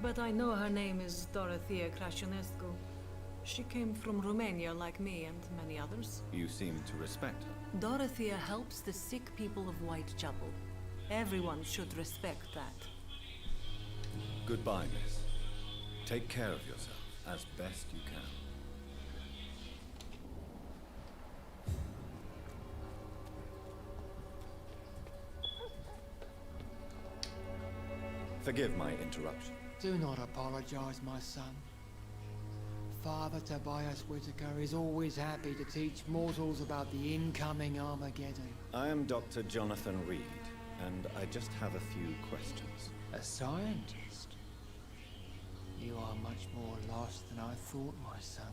but I know her name is Dorothea Crăciunescu. She came from Romania like me and many others. You seem to respect her. Dorothea helps the sick people of Whitechapel. Everyone should respect that. Goodbye, miss. Take care of yourself as best you can. Forgive my interruption. Do not apologize, my son. Father Tobias Whitaker is always happy to teach mortals about the incoming Armageddon. I am Dr. Jonathan Reed, and I just have a few questions. A scientist? You are much more lost than I thought, my son.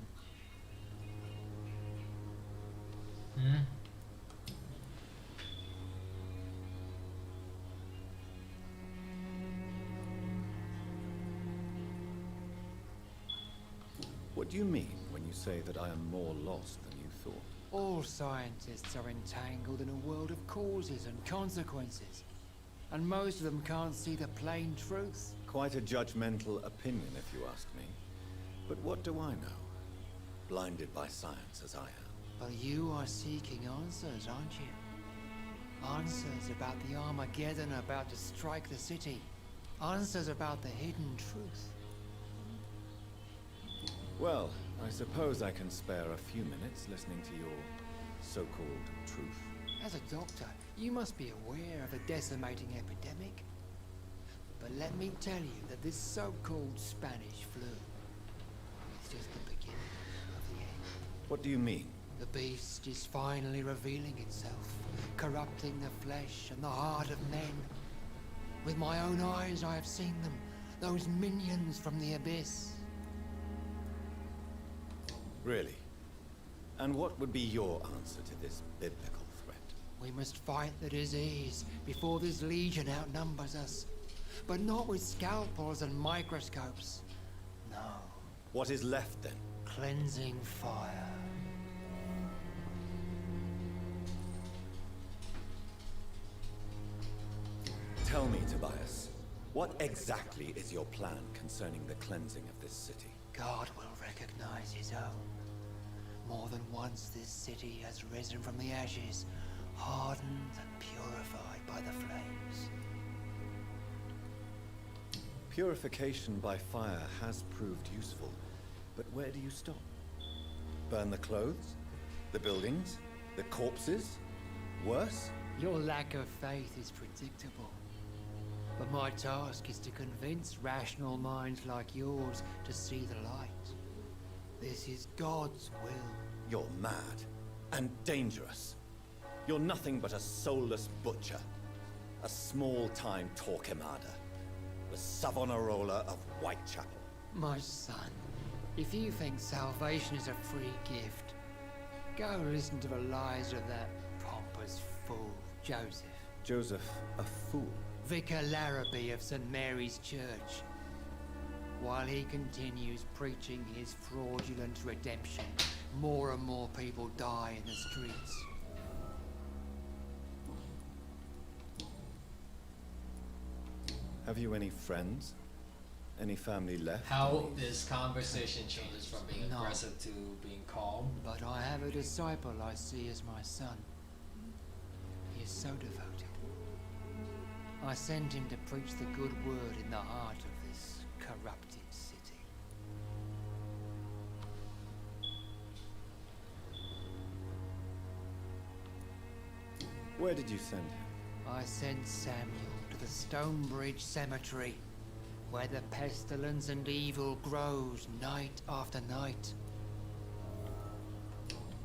What do you mean when you say that I am more lost than you thought? All scientists are entangled in a world of causes and consequences. And most of them can't see the plain truth. Quite a judgmental opinion, if you ask me. But what do I know? Blinded by science as I am. But you are seeking answers, aren't you? Answers about the Armageddon about to strike the city. Answers about the hidden truth. Well, I suppose I can spare a few minutes listening to your so-called truth. As a doctor, you must be aware of the decimating epidemic. But let me tell you that this so-called Spanish flu is just the beginning of the end. What do you mean? The beast is finally revealing itself, corrupting the flesh and the heart of men. With my own eyes I have seen them, those minions from the abyss. Really? And what would be your answer to this biblical threat? We must fight the disease before this legion outnumbers us. But not with scalpels and microscopes. No. What is left then? Cleansing fire. Tell me, Tobias, what exactly is your plan concerning the cleansing of this city? God will recognize his own. More than once this city has risen from the ashes, hardened and purified by the flames. Purification by fire has proved useful, but where do you stop? Burn the clothes? The buildings? The corpses? Worse? Your lack of faith is predictable. But my task is to convince rational minds like yours to see the light. This is God's will. You're mad and dangerous. You're nothing but a soulless butcher. A small-time Torquemada. The Savonarola of Whitechapel. My son, if you think salvation is a free gift, go listen to the lies of that pompous fool, Joseph. Joseph, a fool? Vicar Larrabee of St. Mary's Church. While he continues preaching his fraudulent redemption, more and more people die in the streets. Have you any friends? Any family left? How this conversation changes from being aggressive to being calm. But I have a disciple I see as my son. He is so devoted. I sent him to preach the good word in the heart of this corrupted city. Where did you send him? I sent Samuel to the Stonebridge Cemetery, where the pestilence and evil grows night after night.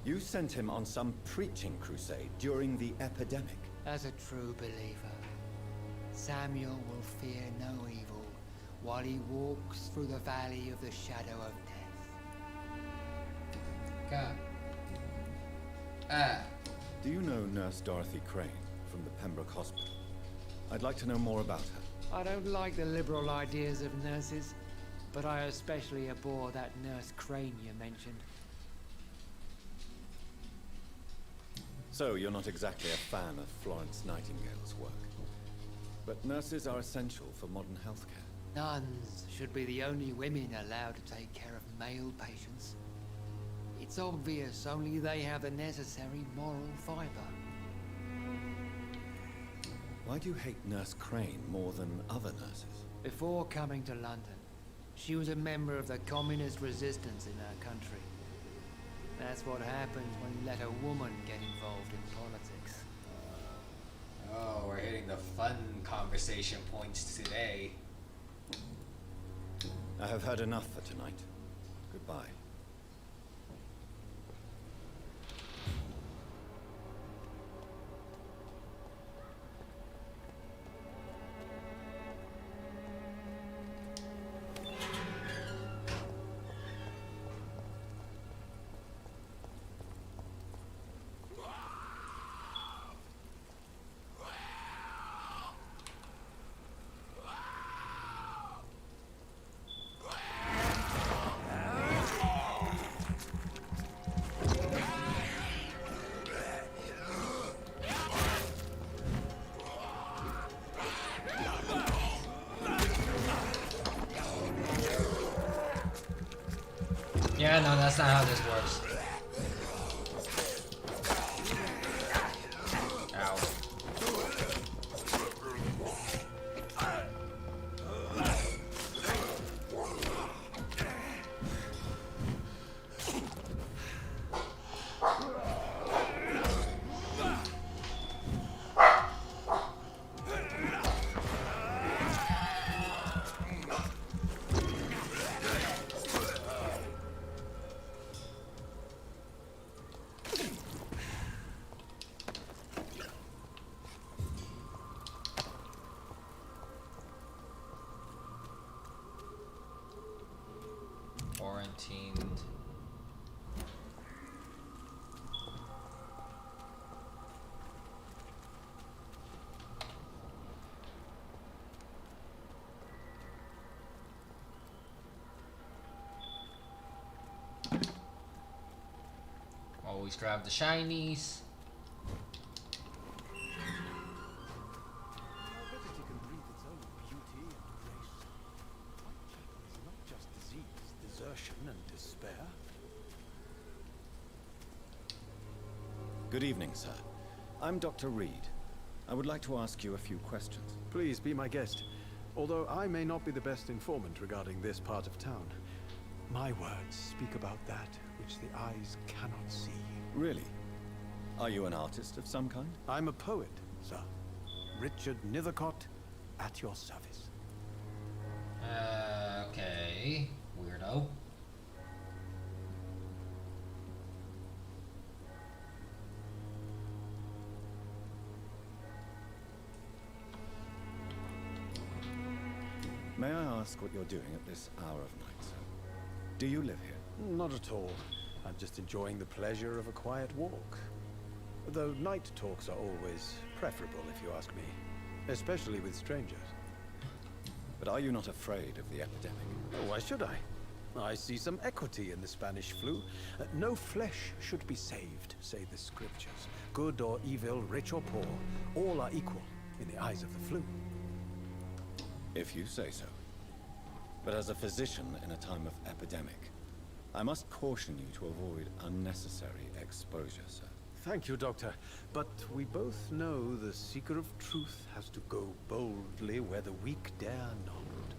You sent him on some preaching crusade during the epidemic. As a true believer, Samuel will fear no evil while he walks through the valley of the shadow of death. God. Do you know Nurse Dorothy Crane from the Pembroke Hospital? I'd like to know more about her. I don't like the liberal ideas of nurses, but I especially abhor that Nurse Crane you mentioned. So you're not exactly a fan of Florence Nightingale's work. But nurses are essential for modern healthcare. Nuns should be the only women allowed to take care of male patients. It's obvious only they have the necessary moral fiber. Why do you hate Nurse Crane more than other nurses? Before coming to London, she was a member of the communist resistance in our country. That's what happens when you let a woman get involved in politics. Oh, we're hitting the fun conversation points today. I have had enough for tonight. Goodbye. Yeah, no, that's not how this works. Quarantined. Always grab the shinies. And despair. Good evening, sir. I'm Dr. Reed. I would like to ask you a few questions. Please be my guest. Although I may not be the best informant regarding this part of town, my words speak about that which the eyes cannot see. Really? Are you an artist of some kind? I'm a poet, sir. Richard Nethercott, at your service. Okay. Weirdo. May I ask what you're doing at this hour of night, sir? Do you live here? Not at all. I'm just enjoying the pleasure of a quiet walk. Though night talks are always preferable, if you ask me. Especially with strangers. But are you not afraid of the epidemic? Oh, why should I? I see some equity in the Spanish flu. No flesh should be saved, say the scriptures. Good or evil, rich or poor, all are equal in the eyes of the flu. If you say so. But as a physician in a time of epidemic, I must caution you to avoid unnecessary exposure, sir. Thank you, Doctor. But we both know the seeker of truth has to go boldly where the weak dare not.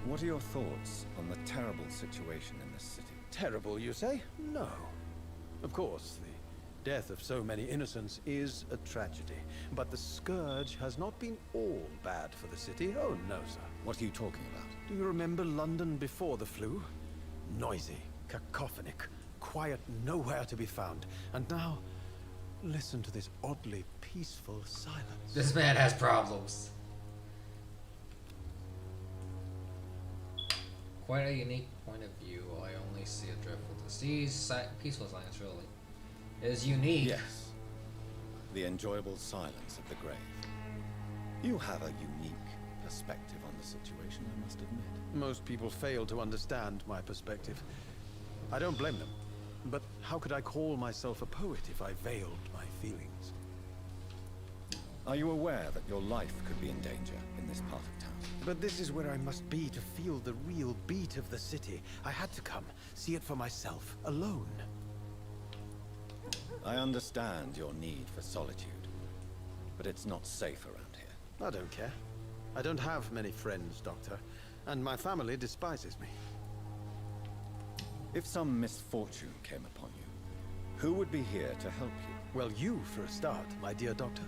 What are your thoughts on the terrible situation in this city? Terrible, you say? No. Of course, the death of so many innocents is a tragedy. But the scourge has not been all bad for the city. Oh, no, sir. What are you talking about? Do you remember London before the flu? Noisy, cacophonic, quiet nowhere to be found. And now, listen to this oddly peaceful silence. This man has problems. Quite a unique point of view. I only see a dreadful disease. Peaceful silence, really. It is unique. Yes. The enjoyable silence of the grave. You have a unique perspective on the situation, I must admit. Most people fail to understand my perspective. I don't blame them. But how could I call myself a poet if I veiled my feelings? Are you aware that your life could be in danger in this part of town? But this is where I must be to feel the real beat of the city. I had to come, see it for myself, alone. I understand your need for solitude, but it's not safe around here. I don't care. I don't have many friends, Doctor, and my family despises me. If some misfortune came upon you, who would be here to help you? Well, you for a start, my dear Doctor.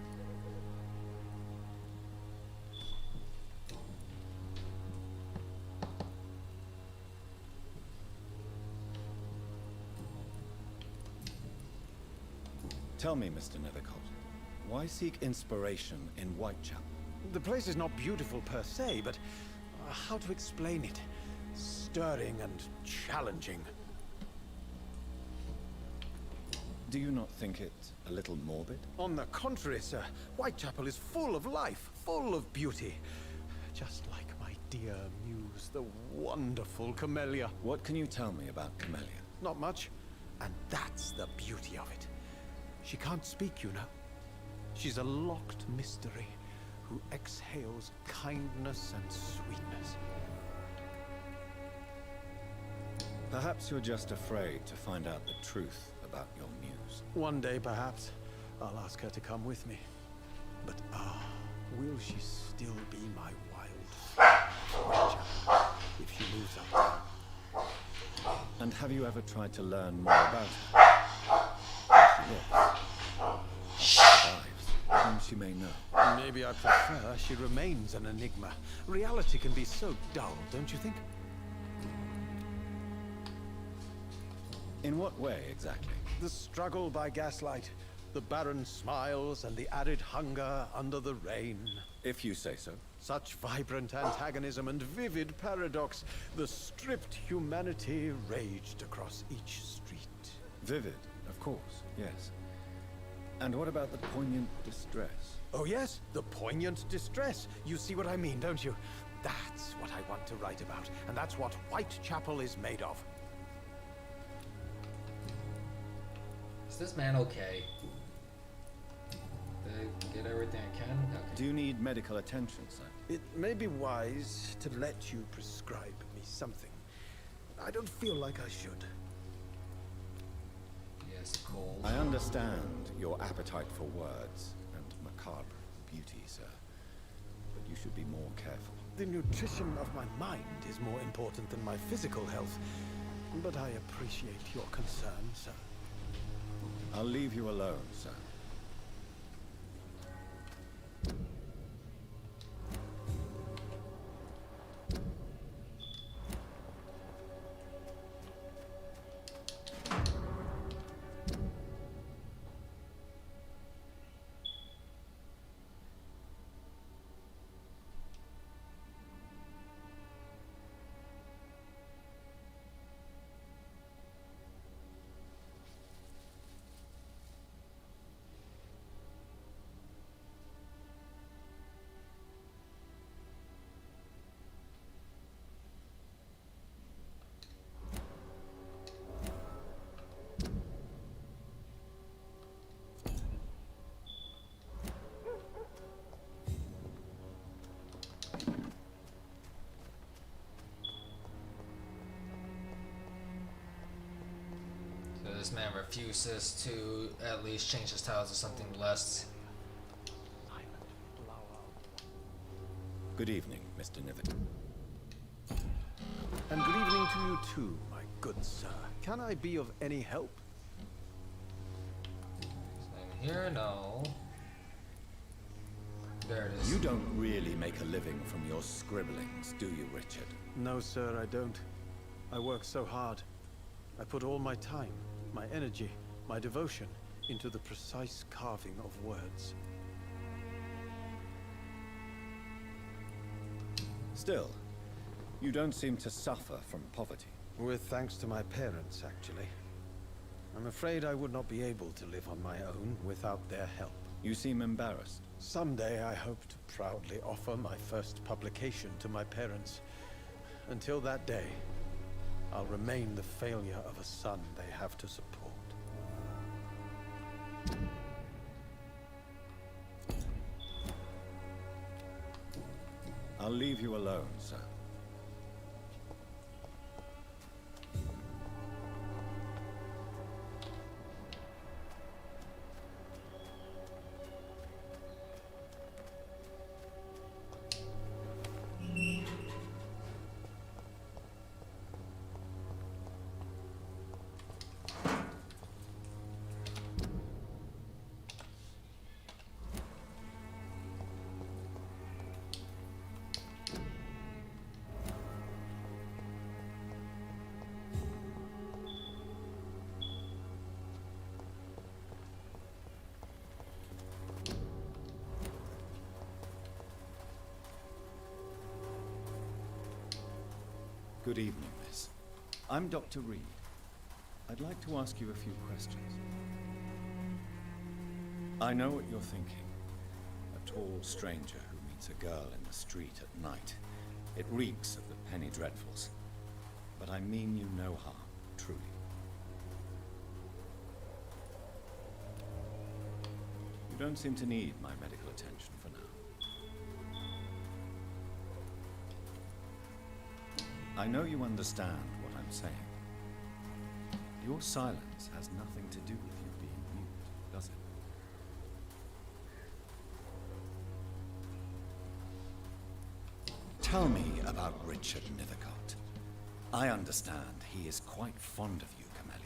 Tell me, Mr. Nethercott, why seek inspiration in Whitechapel? The place is not beautiful per se, but how to explain it? Stirring and challenging. Do you not think it a little morbid? On the contrary, sir. Whitechapel is full of life, full of beauty. Just like my dear muse, the wonderful Camellia. What can you tell me about Camellia? Not much. And that's the beauty of it. She can't speak, you know. She's a locked mystery who exhales kindness and sweetness. Perhaps you're just afraid to find out the truth about your muse. One day, perhaps, I'll ask her to come with me. But will she still be my wild if she moves up? And have you ever tried to learn more about her? She lives. Survives. Whom she may know. Maybe I prefer she remains an enigma. Reality can be so dull, don't you think? In what way, exactly? The struggle by gaslight, the barren smiles and the arid hunger under the rain. If you say so. Such vibrant antagonism and vivid paradox. The stripped humanity raged across each street. Vivid, of course, yes. And what about the poignant distress? Oh yes, the poignant distress. You see what I mean, don't you? That's what I want to write about, and that's what Whitechapel is made of. Is this man okay? Did I get everything I can? Okay. Do you need medical attention, sir? It may be wise to let you prescribe me something. I don't feel like I should. Yes, cold. I understand your appetite for words and macabre beauty, sir. But you should be more careful. The nutrition of my mind is more important than my physical health. But I appreciate your concern, sir. I'll leave you alone, sir. This man refuses to at least change his title to something less. Good evening, Mr. Niven. And good evening to you too, my good sir. Can I be of any help? In here, no. There it is. You don't really make a living from your scribblings, do you, Richard? No, sir, I don't. I work so hard. I put all my time, my energy, my devotion into the precise carving of words. Still, you don't seem to suffer from poverty. With thanks to my parents, actually. I'm afraid I would not be able to live on my own without their help. You seem embarrassed. Someday I hope to proudly offer my first publication to my parents. Until that day, I'll remain the failure of a son they have to support. I'll leave you alone, sir. Good evening, miss. I'm Dr. Reed. I'd like to ask you a few questions. I know what you're thinking. A tall stranger who meets a girl in the street at night. It reeks of the penny dreadfuls. But I mean you no harm, truly. You don't seem to need my medical attention for now. I know you understand what I'm saying. Your silence has nothing to do with you being mute, does it? Tell me about Richard Nethercott. I understand he is quite fond of you, Camellia.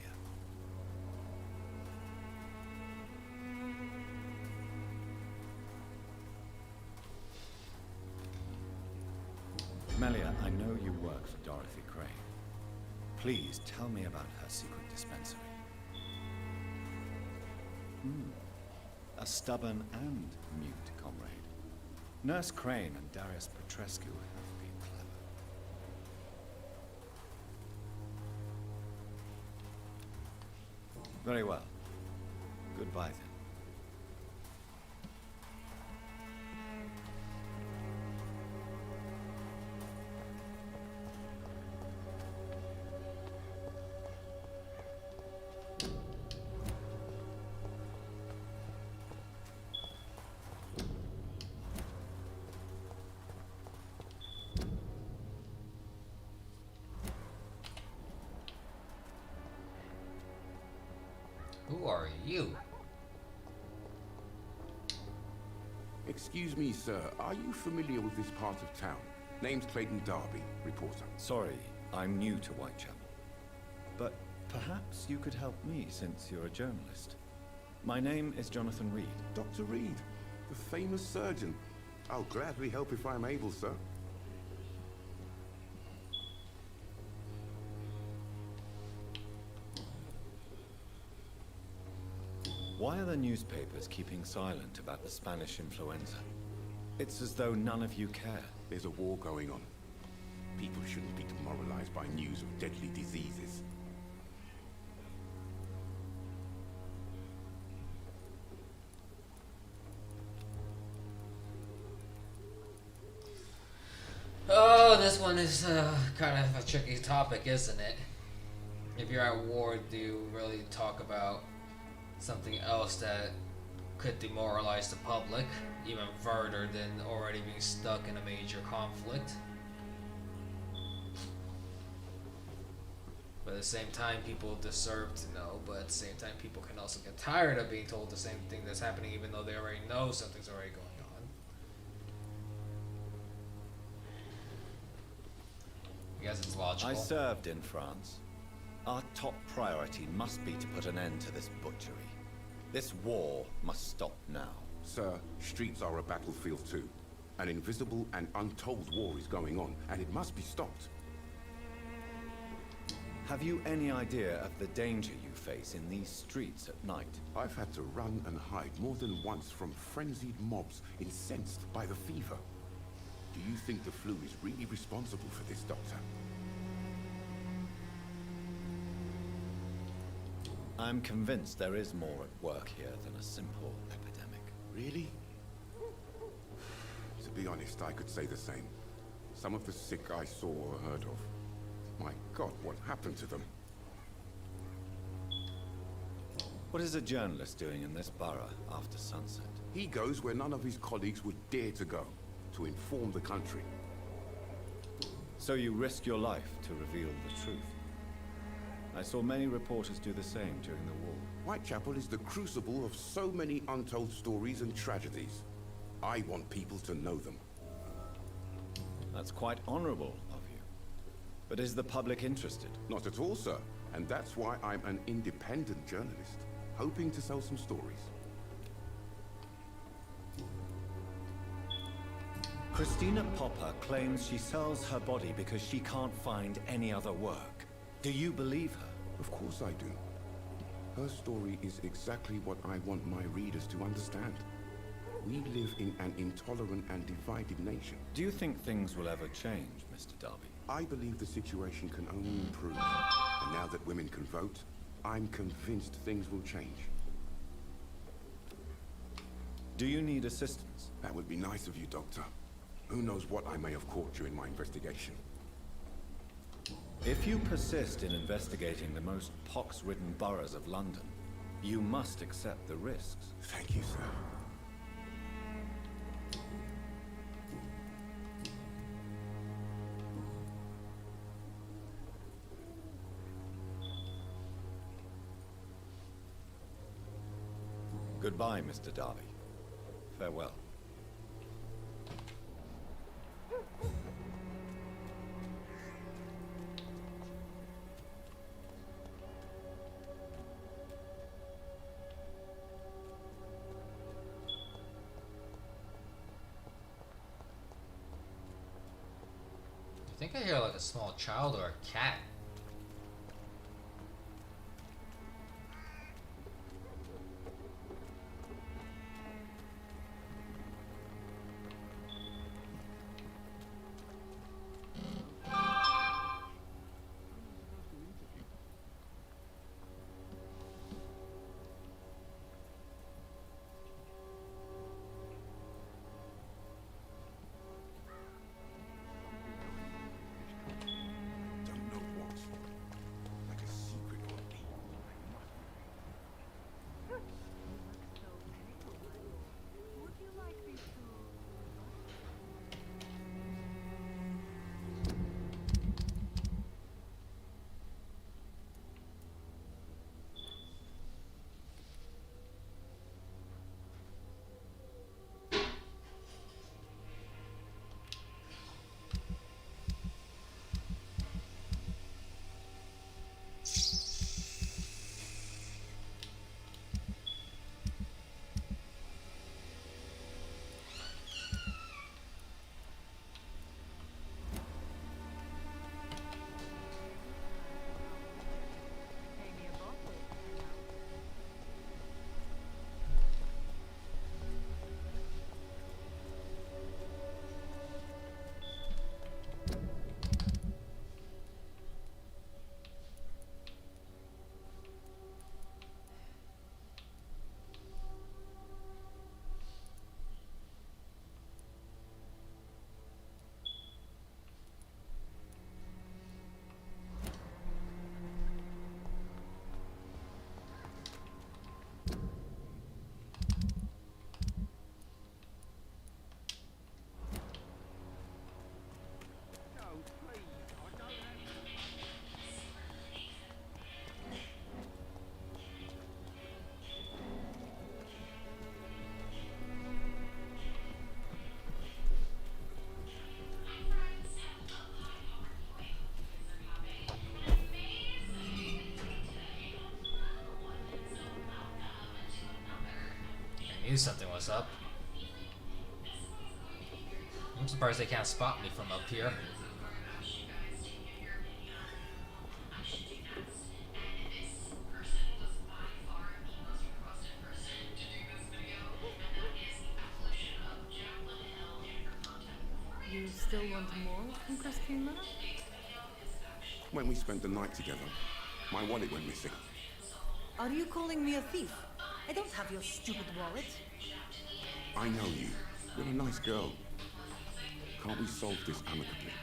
Camellia, I know you work for Dorothy Crane. Please tell me about her secret dispensary. A stubborn and mute comrade. Nurse Crane and Darius Petrescu have been clever. Very well. Goodbye then. Who are you? Excuse me, sir. Are you familiar with this part of town? Name's Clayton Darby, reporter. Sorry, I'm new to Whitechapel. But perhaps you could help me since you're a journalist. My name is Jonathan Reed. Dr. Reed, the famous surgeon. I'll gladly help if I'm able, sir. Why are the newspapers keeping silent about the Spanish influenza? It's as though none of you care. There's a war going on. People shouldn't be demoralized by news of deadly diseases. Oh, this one is kind of a tricky topic, isn't it? If you're at war, do you really talk about something else that could demoralize the public, even further than already being stuck in a major conflict? But at the same time, people deserve to know, but at the same time, people can also get tired of being told the same thing that's happening, even though they already know something's already going on. I guess it's logical. I served in France. Our top priority must be to put an end to this butchery. This war must stop now. Sir, streets are a battlefield too. An invisible and untold war is going on, and it must be stopped. Have you any idea of the danger you face in these streets at night? I've had to run and hide more than once from frenzied mobs incensed by the fever. Do you think the flu is really responsible for this, Doctor? I'm convinced there is more at work here than a simple epidemic. Really? To be honest, I could say the same. Some of the sick I saw or heard of. My God, what happened to them? What is a journalist doing in this borough after sunset? He goes where none of his colleagues would dare to go, to inform the country. So you risk your life to reveal the truth. I saw many reporters do the same during the war. Whitechapel is the crucible of so many untold stories and tragedies. I want people to know them. That's quite honorable of you. But is the public interested? Not at all, sir. And that's why I'm an independent journalist, hoping to sell some stories. Christina Popper claims she sells her body because she can't find any other work. Do you believe her? Of course I do. Her story is exactly what I want my readers to understand. We live in an intolerant and divided nation. Do you think things will ever change, Mr. Darby? I believe the situation can only improve. And now that women can vote, I'm convinced things will change. Do you need assistance? That would be nice of you, Doctor. Who knows what I may have caught during my investigation. If you persist in investigating the most pox-ridden boroughs of London, you must accept the risks. Thank you, sir. Goodbye, Mr. Darby. Farewell. I think I hear like a small child or a cat. I knew something was up. I'm surprised they can't spot me from up here. You still want more from Christina? When we spent the night together, my wallet went missing. Are you calling me a thief? I don't have your stupid wallet. I know you. You're a nice girl. Can't we solve this amicably?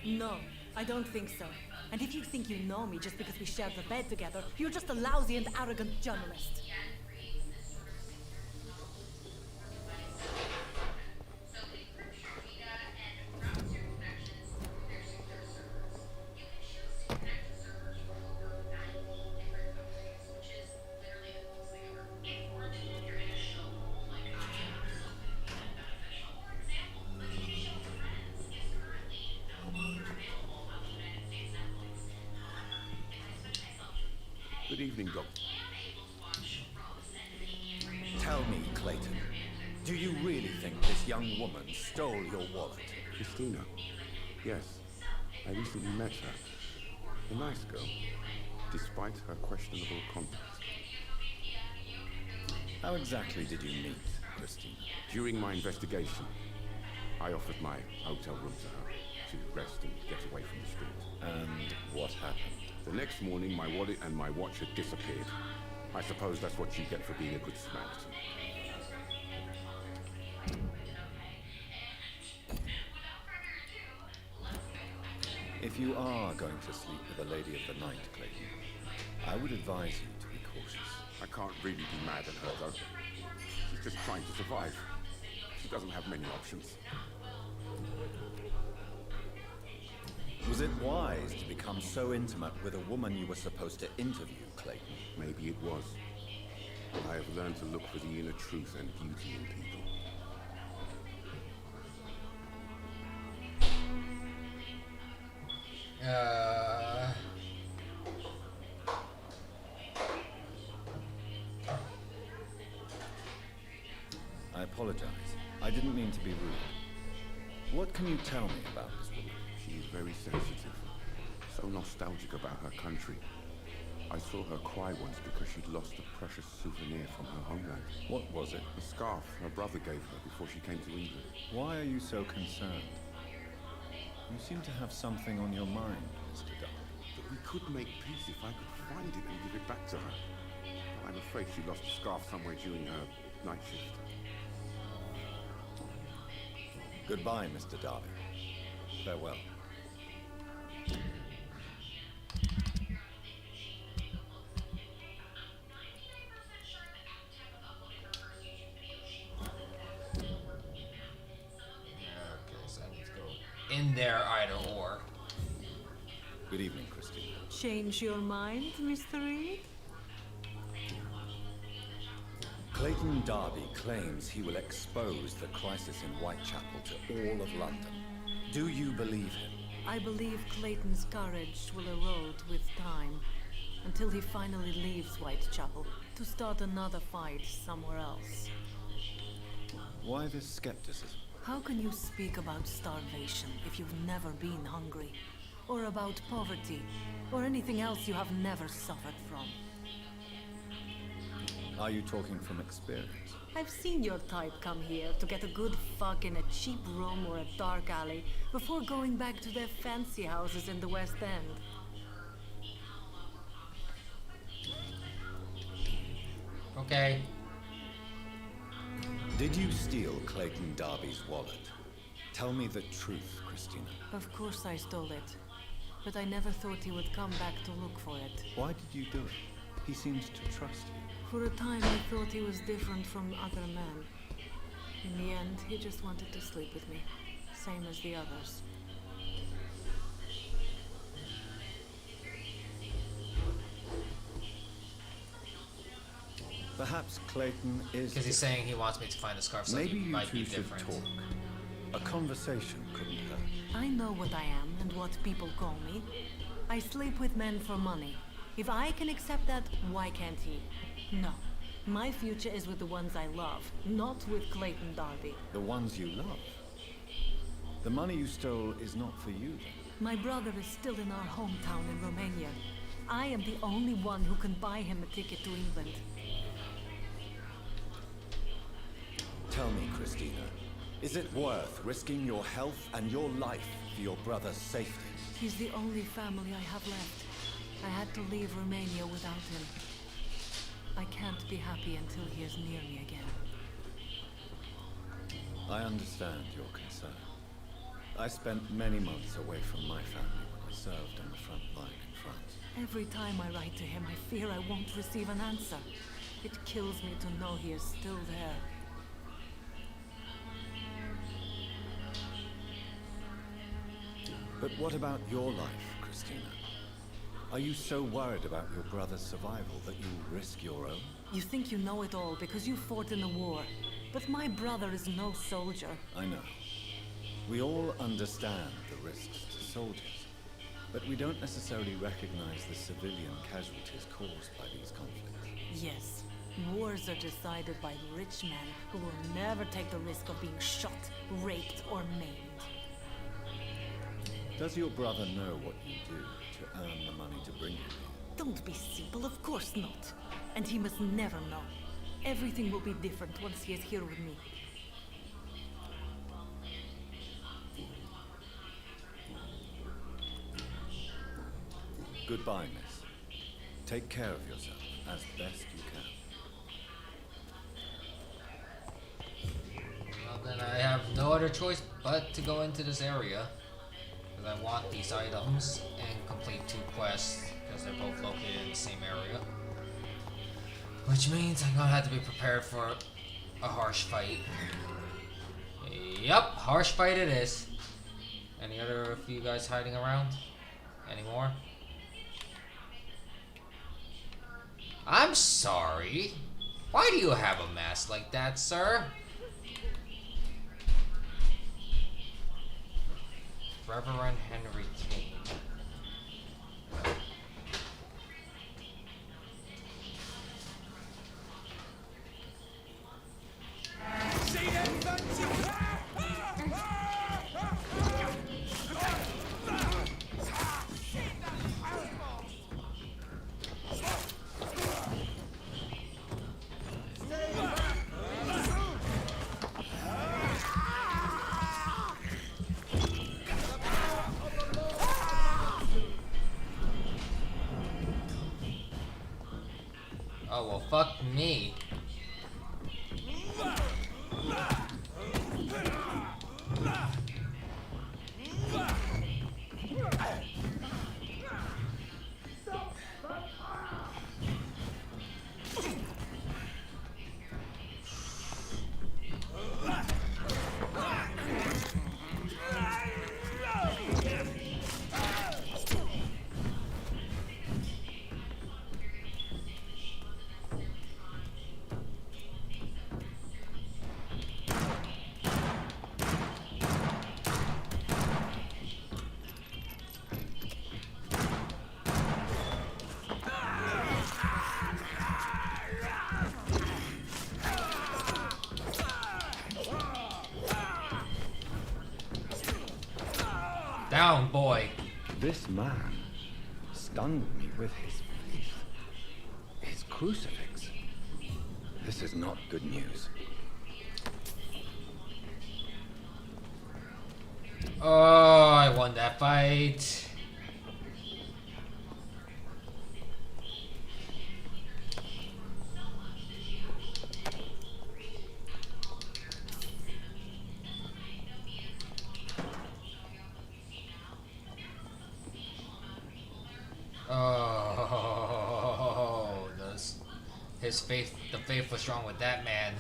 No, I don't think so. And if you think you know me just because we shared the bed together, you're just a lousy and arrogant journalist. Good evening, Doctor. Tell me, Clayton, do you really think this young woman stole your wallet? Christina? Yes. I recently met her. A nice girl, despite her questionable conduct. How exactly did you meet Christina? During my investigation, I offered my hotel room to her. to rest and get away from the streets. And what happened? The next morning, my wallet and my watch had disappeared. I suppose that's what you get for being a good Samaritan. If you are going to sleep with a lady of the night, Clayton, I would advise you to be cautious. I can't really be mad at her, though. She's just trying to survive. She doesn't have many options. Was it wise to become so intimate with a woman you were supposed to interview, Clayton? Maybe it was. But I have learned to look for the inner truth and beauty in people. I apologize. I didn't mean to be rude. What can you tell me about this woman? She is very sensitive. So nostalgic about her country. I saw her cry once because she'd lost a precious souvenir from her homeland. What was it? A scarf her brother gave her before she came to England. Why are you so concerned? You seem to have something on your mind, Mr. Darby. But we could make peace if I could find it and give it back to her. I'm afraid she lost the scarf somewhere during her night shift. Goodbye, Mr. Darby. Farewell. In there, either or. Good evening, Christine. Change your mind, Mr. Reed? Clayton Darby claims he will expose the crisis in Whitechapel to all of London. Do you believe him? I believe Clayton's courage will erode with time, until he finally leaves Whitechapel to start another fight somewhere else. Why this skepticism? How can you speak about starvation if you've never been hungry? Or about poverty? Or anything else you have never suffered from? Are you talking from experience? I've seen your type come here to get a good fuck in a cheap room or a dark alley before going back to their fancy houses in the West End. Okay. Did you steal Clayton Darby's wallet? Tell me the truth, Christina. Of course I stole it. But I never thought he would come back to look for it. Why did you do it? He seems to trust you. For a time I thought he was different from other men. In the end, he just wanted to sleep with me. Same as the others. Perhaps Clayton is... Because he's saying he wants me to find the scarf, so Maybe he you might two be should different. talk. A conversation couldn't hurt. I know what I am and what people call me. I sleep with men for money. If I can accept that, why can't he? No. My future is with the ones I love, not with Clayton Darby. The ones you love? The money you stole is not for you, then? My brother is still in our hometown in Romania. I am the only one who can buy him a ticket to England. Tell me, Christina, is it worth risking your health and your life for your brother's safety? He's the only family I have left. I had to leave Romania without him. I can't be happy until he is near me again. I understand your concern. I spent many months away from my family when I served on the front line in France. Every time I write to him, I fear I won't receive an answer. It kills me to know he is still there. But what about your life, Christina? Are you so worried about your brother's survival that you risk your own? You think you know it all because you fought in the war. But my brother is no soldier. I know. We all understand the risks to soldiers. But we don't necessarily recognize the civilian casualties caused by these conflicts. Yes. Wars are decided by rich men who will never take the risk of being shot, raped, or maimed. Does your brother know what you do to earn the money to bring him here? Don't be simple, of course not. And he must never know. Everything will be different once he is here with me. Goodbye, miss. Take care of yourself as best you can. Well, then I have no other choice but to go into this area. Because I want these items and complete 2 quests. Because they're both located in the same area. Which means I'm gonna have to be prepared for a harsh fight. Yup, harsh fight it is. Any other of you guys hiding around? Any more? I'm sorry. Why do you have a mask like that, sir? Reverend Henry King. Oh, well, fuck me. Down, boy. This man stunned me with his faith. His crucifix. This is not good news. Oh, I won that fight. Oh, his faith, the faith was strong with that man.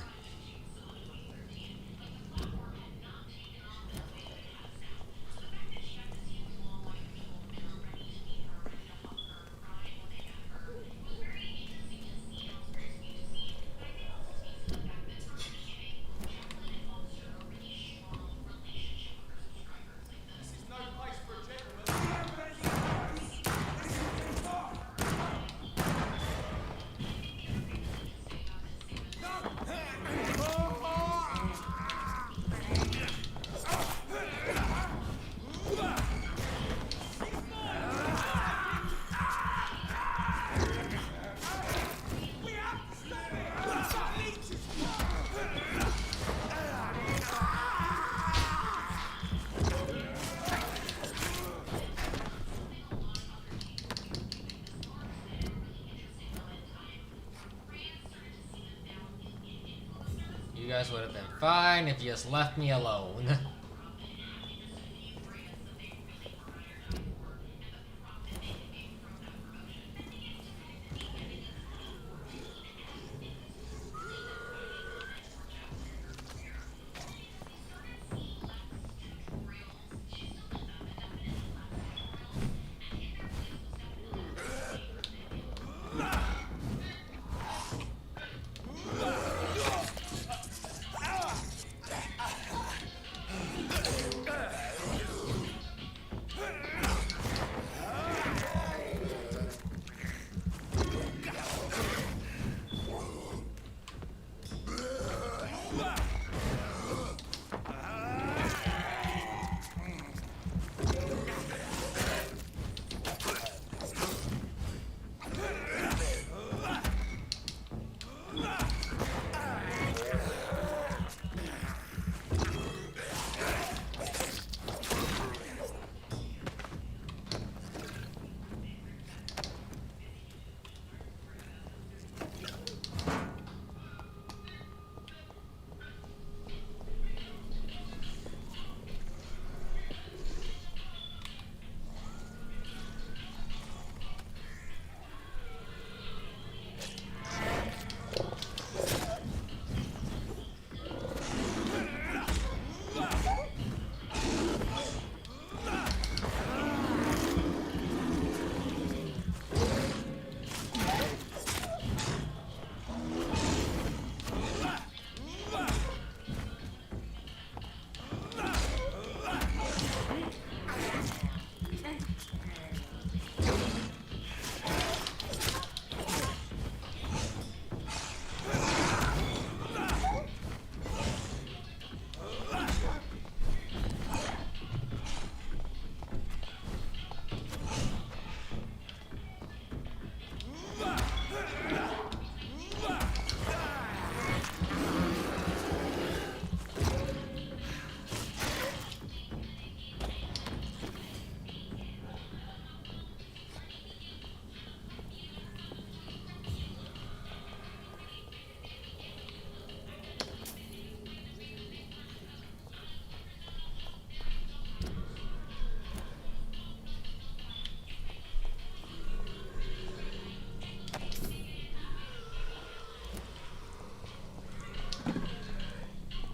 You guys would have been fine if you just left me alone.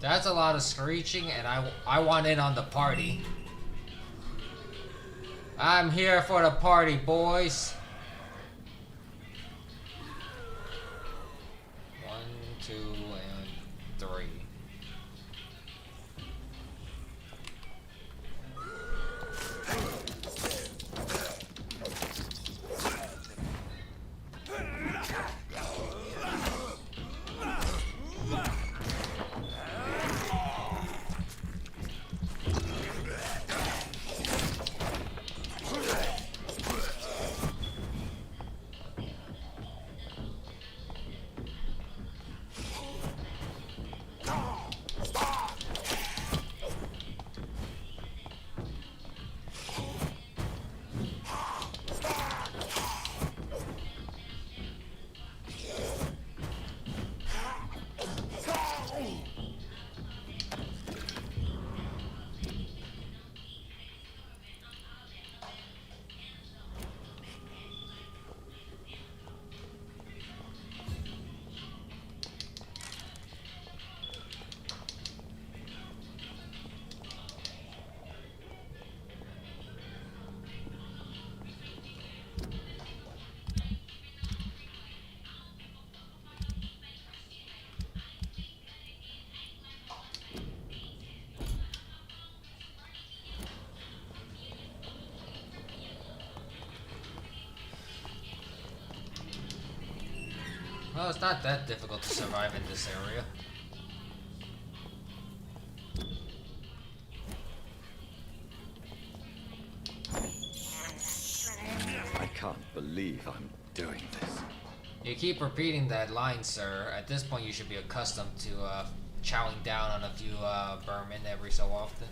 That's a lot of screeching, and I want in on the party. I'm here for the party, boys. 1, 2, and 3. Well, it's not that difficult to survive in this area. I can't believe I'm doing this. You keep repeating that line, sir. At this point, you should be accustomed to chowing down on a few vermin every so often.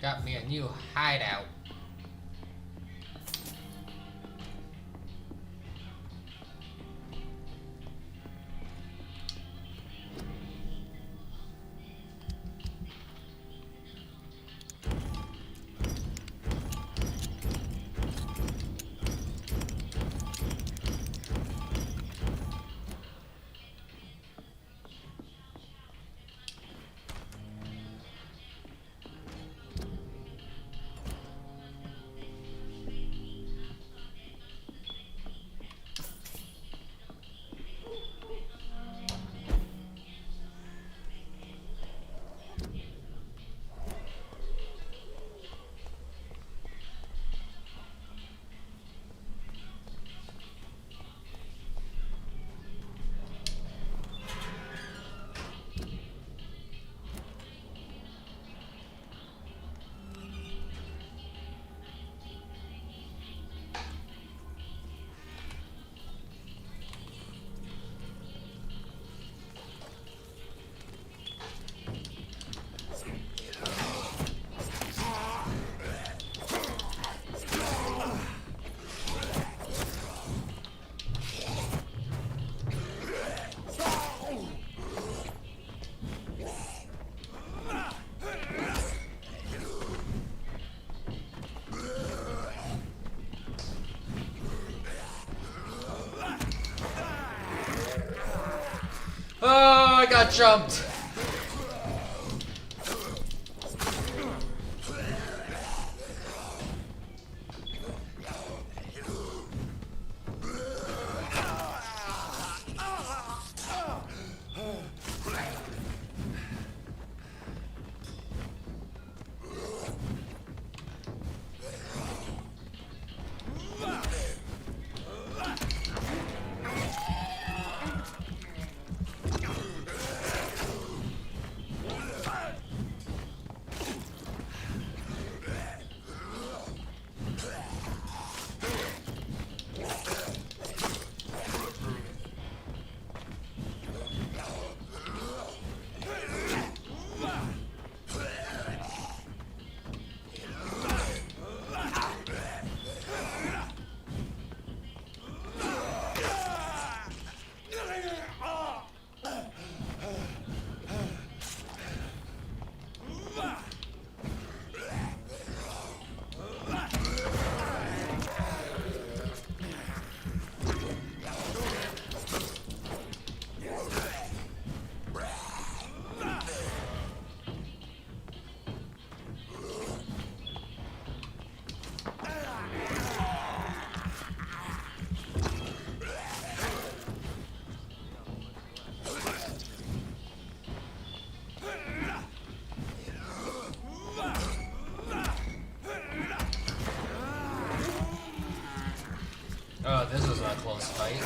Got me a new hideout. got jumped. Oh, this was a close fight.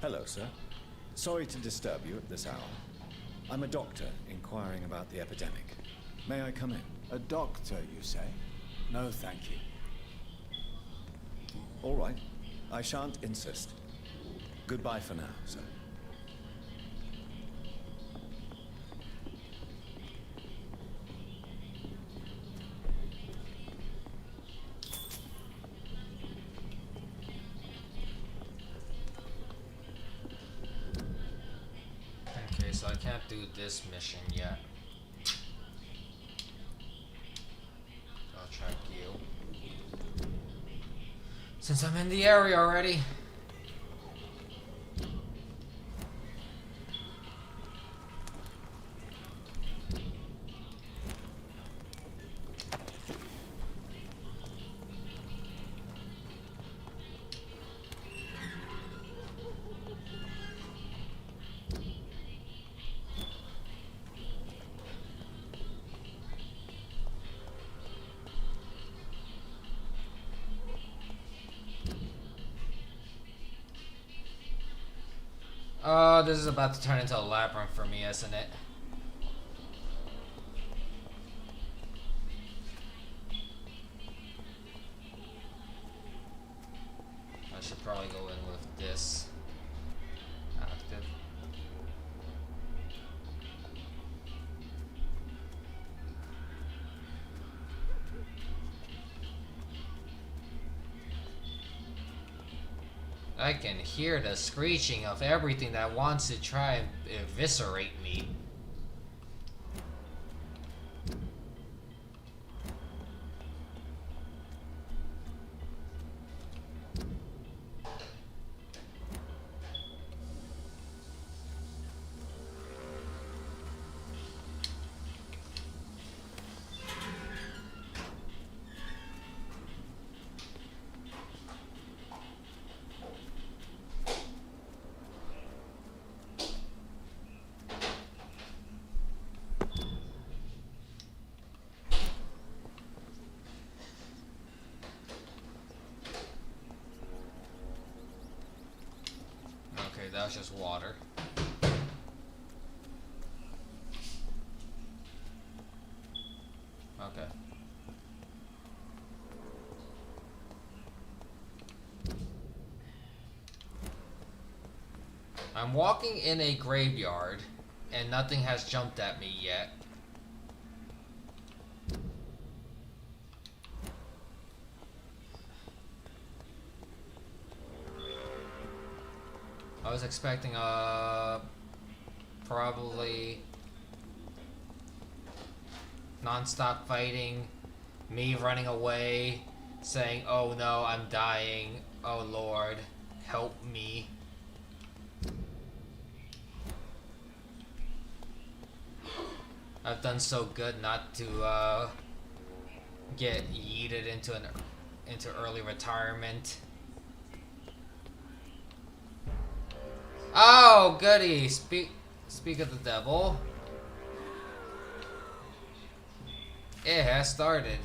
Hello, sir. Sorry to disturb you at this hour. I'm a doctor inquiring about the epidemic. May I come in? A doctor, you say? No, thank you. All right. I shan't insist. Goodbye for now, sir. Okay, so I can't do this mission yet. I'll track you. Since I'm in the area already. Oh, this is about to turn into a labyrinth for me, isn't it? I should probably go in with this active. I can hear the screeching of everything that wants to try and eviscerate me. That was just water. Okay. I'm walking in a graveyard, and nothing has jumped at me yet. I was expecting probably non-stop fighting, me running away, saying, "Oh no, I'm dying. Oh Lord, help me." I've done so good not to get yeeted into early retirement. Oh, goody! Speak of the devil. It has started.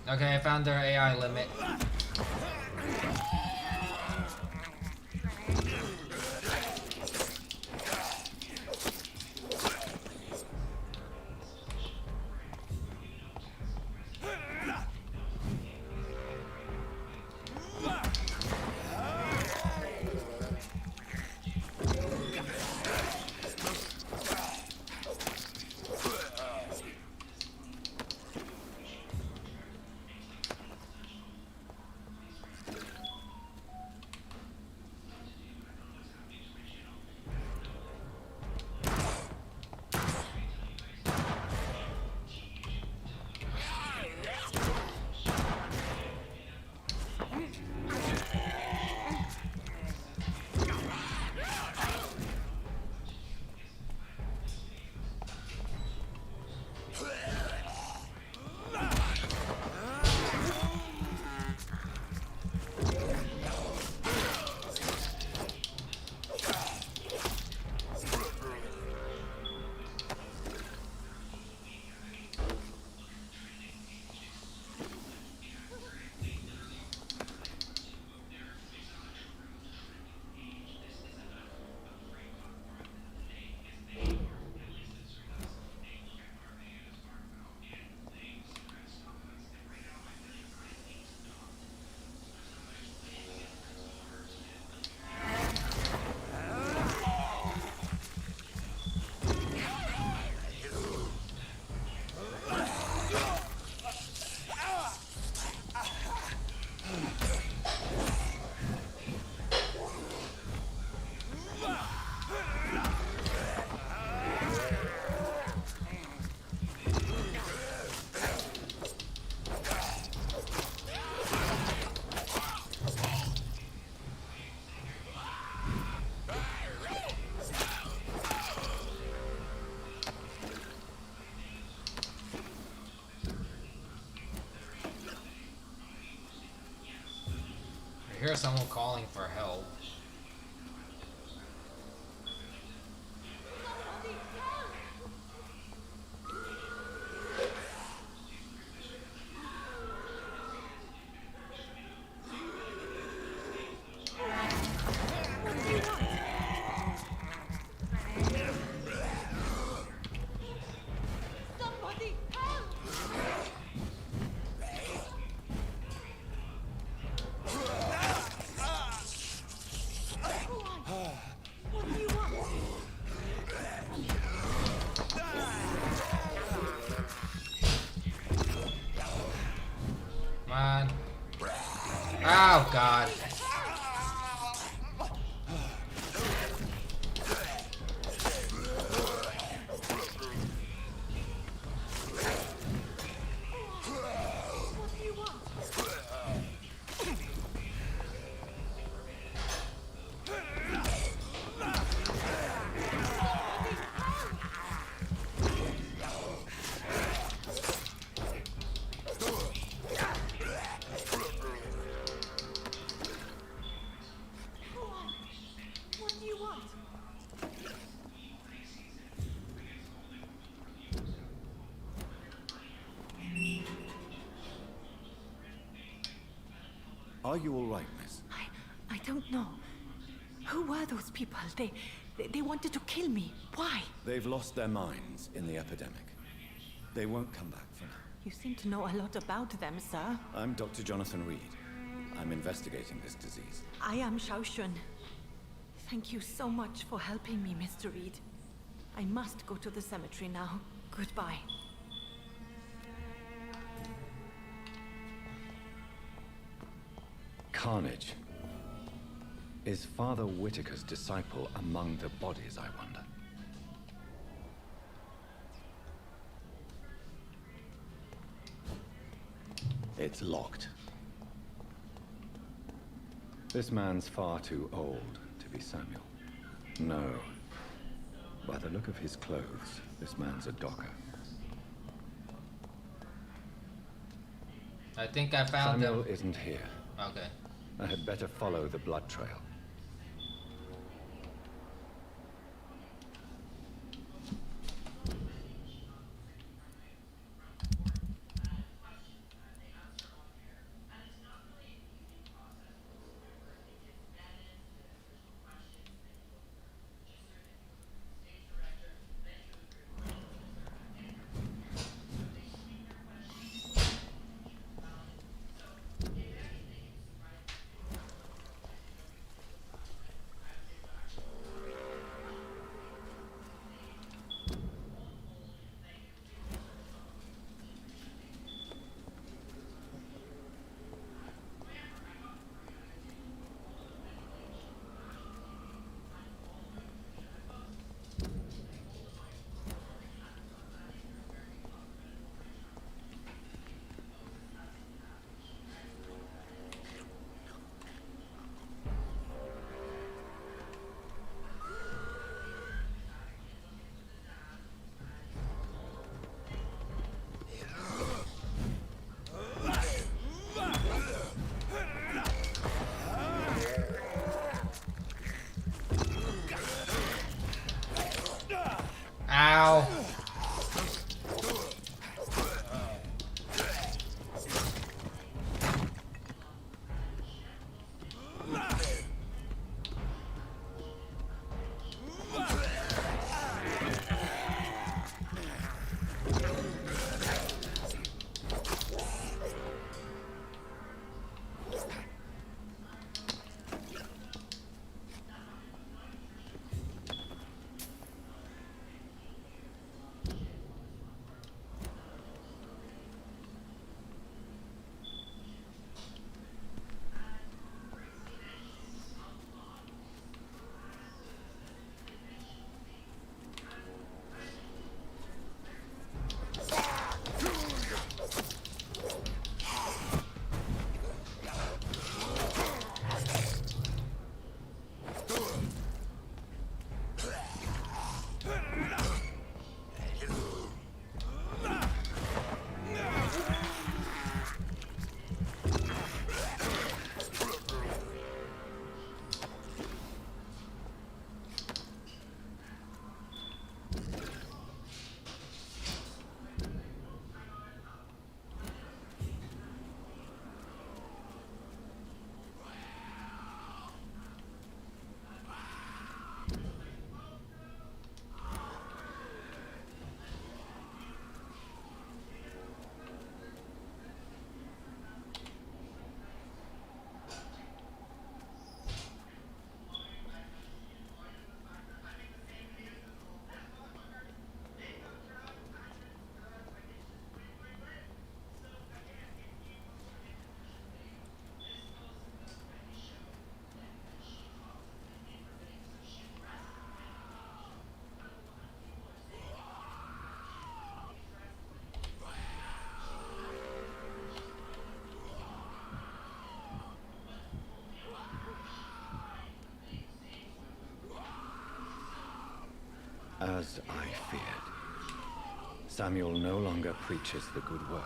Okay, I found their AI limit. I hear someone calling for help. Man. Oh, God. Are you all right, miss? I don't know. Who were those people? They wanted to kill me. Why? They've lost their minds in the epidemic. They won't come back for now. You seem to know a lot about them, sir. I'm Dr. Jonathan Reed. I'm investigating this disease. I am Xiaoxun. Thank you so much for helping me, Mr. Reed. I must go to the cemetery now. Goodbye. Carnage. Is Father Whitaker's disciple among the bodies, I wonder? It's locked. This man's far too old to be Samuel. No. By the look of his clothes, this man's a docker. I think I found Samuel him. isn't here. Okay. I had better follow the blood trail. Ow. As I feared, Samuel no longer preaches the good word.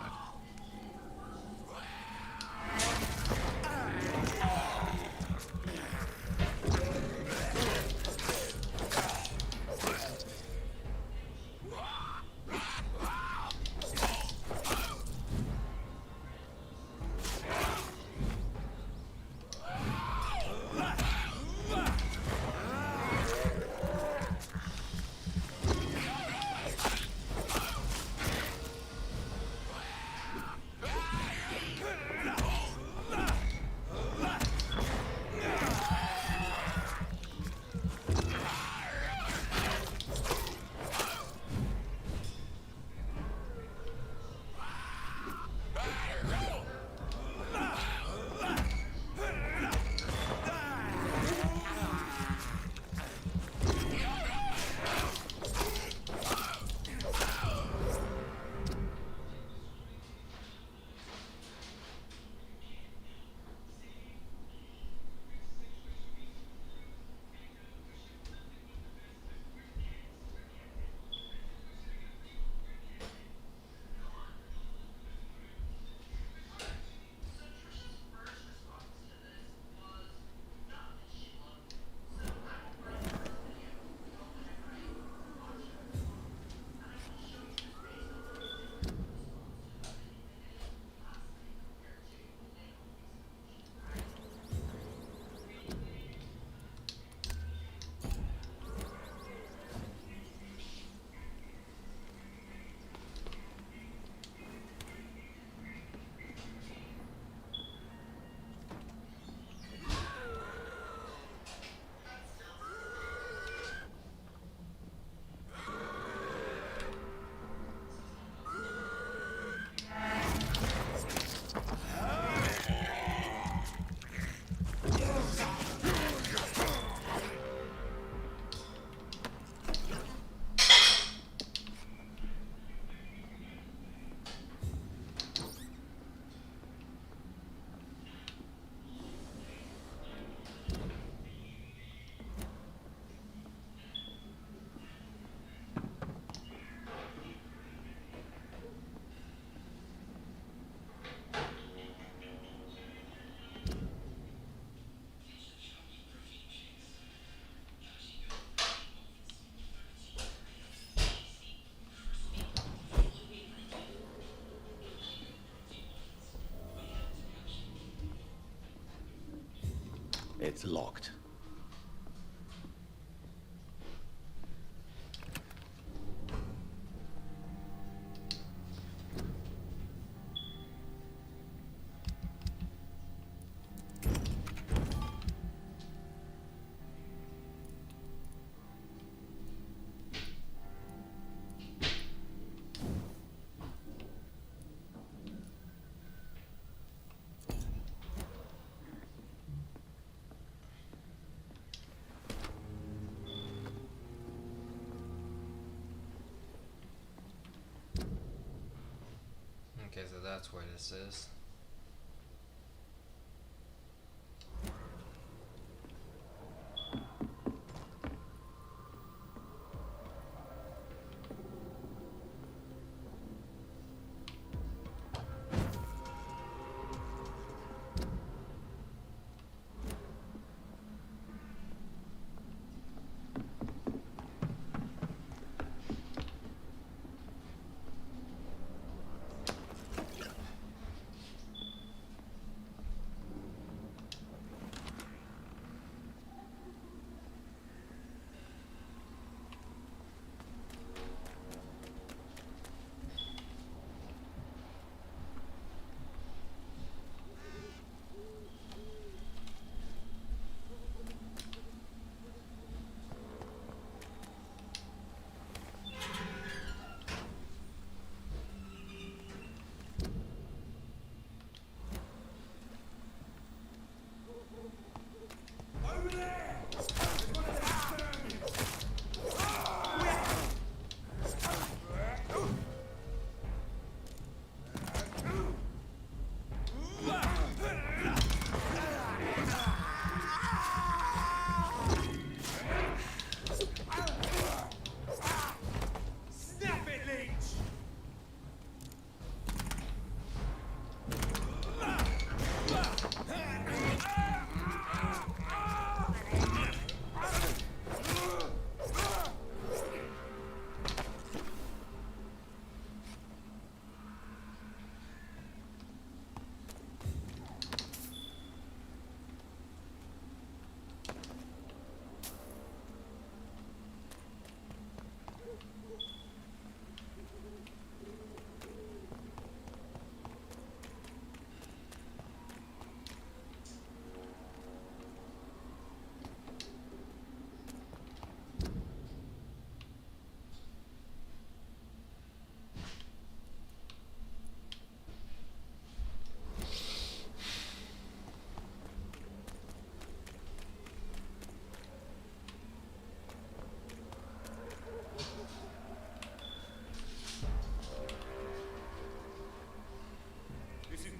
It's locked. Okay, so that's where this is.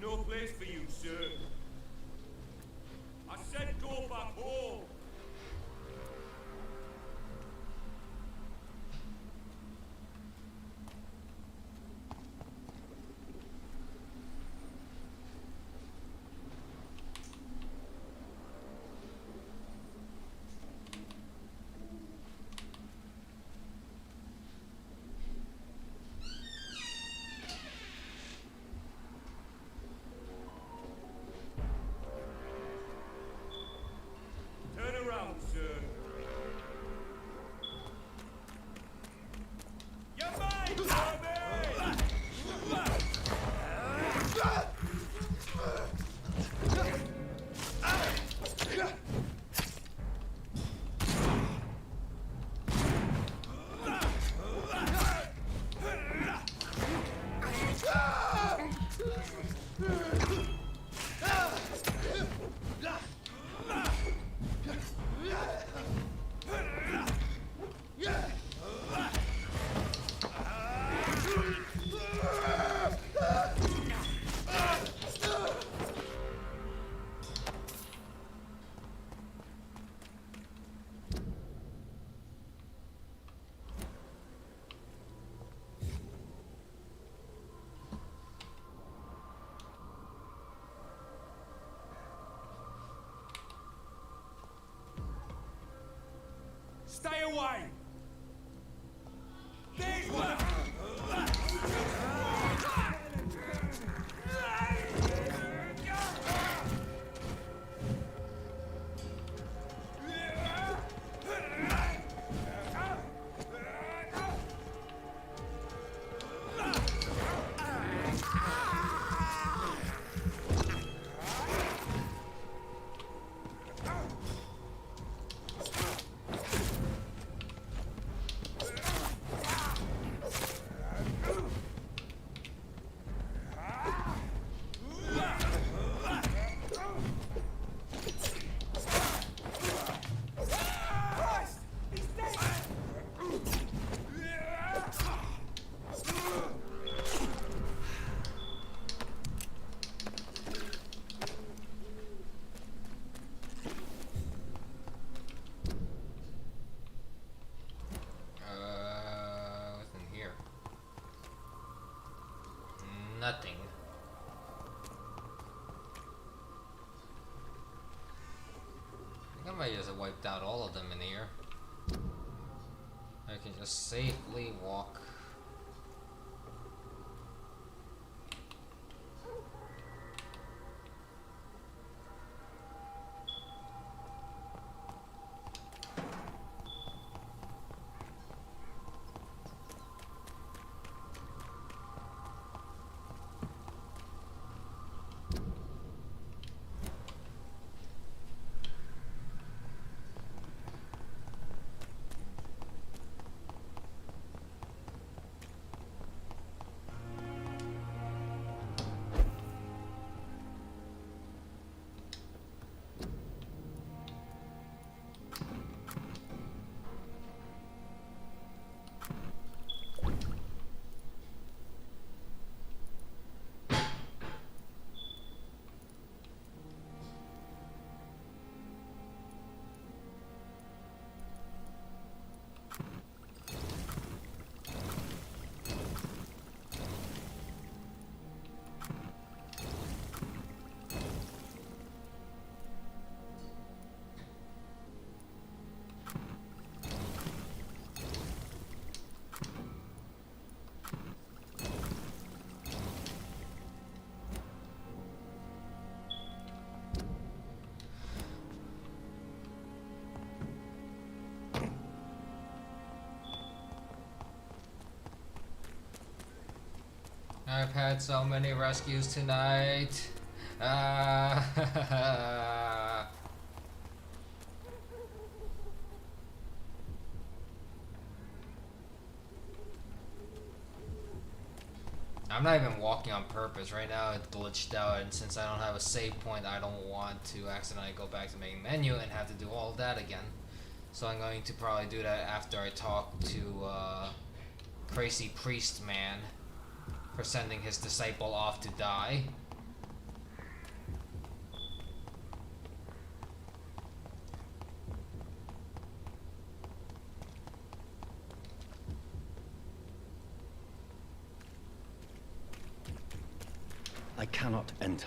No place for you, sir. I said go back home. Stay away! These one! Somebody just wiped out all of them in here. I can just safely walk. I've had so many rescues tonight. I'm not even walking on purpose. Right now it glitched out, and since I don't have a save point, I don't want to accidentally go back to main menu and have to do all of that again. So I'm going to probably do that after I talk to Crazy Priest Man for sending his disciple off to die. I cannot enter.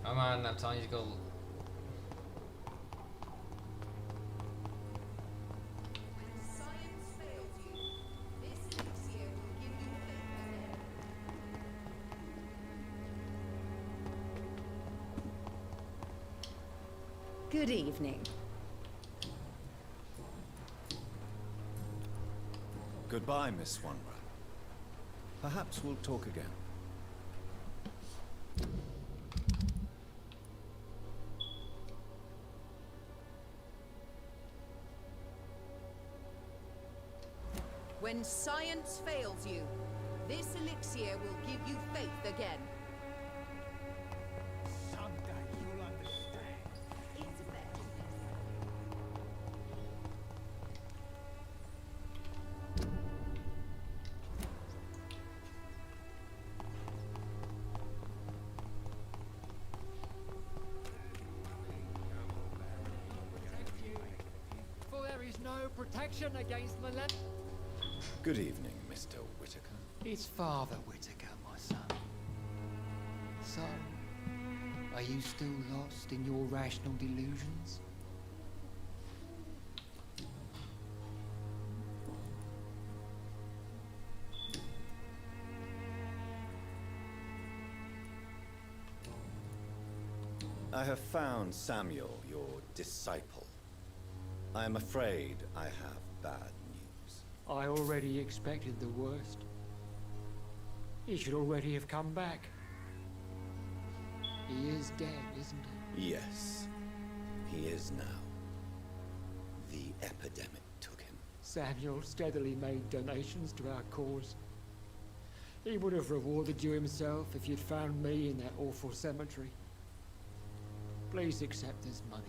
Come on, I'm telling you to go. Good evening. Goodbye, Miss Swanra. Perhaps we'll talk again. When science fails you, this elixir will give you faith again. Someday you'll understand. Its effectiveness. For there is no protection against malevolence. Good evening, Mr. Whitaker. It's Father Whitaker, my son. So, are you still lost in your rational delusions? I have found Samuel, your disciple. I am afraid I have bad news. I already expected the worst. He should already have come back. He is dead, isn't he? Yes, he is now. The epidemic took him. Samuel steadily made donations to our cause. He would have rewarded you himself if you'd found me in that awful cemetery. Please accept this money.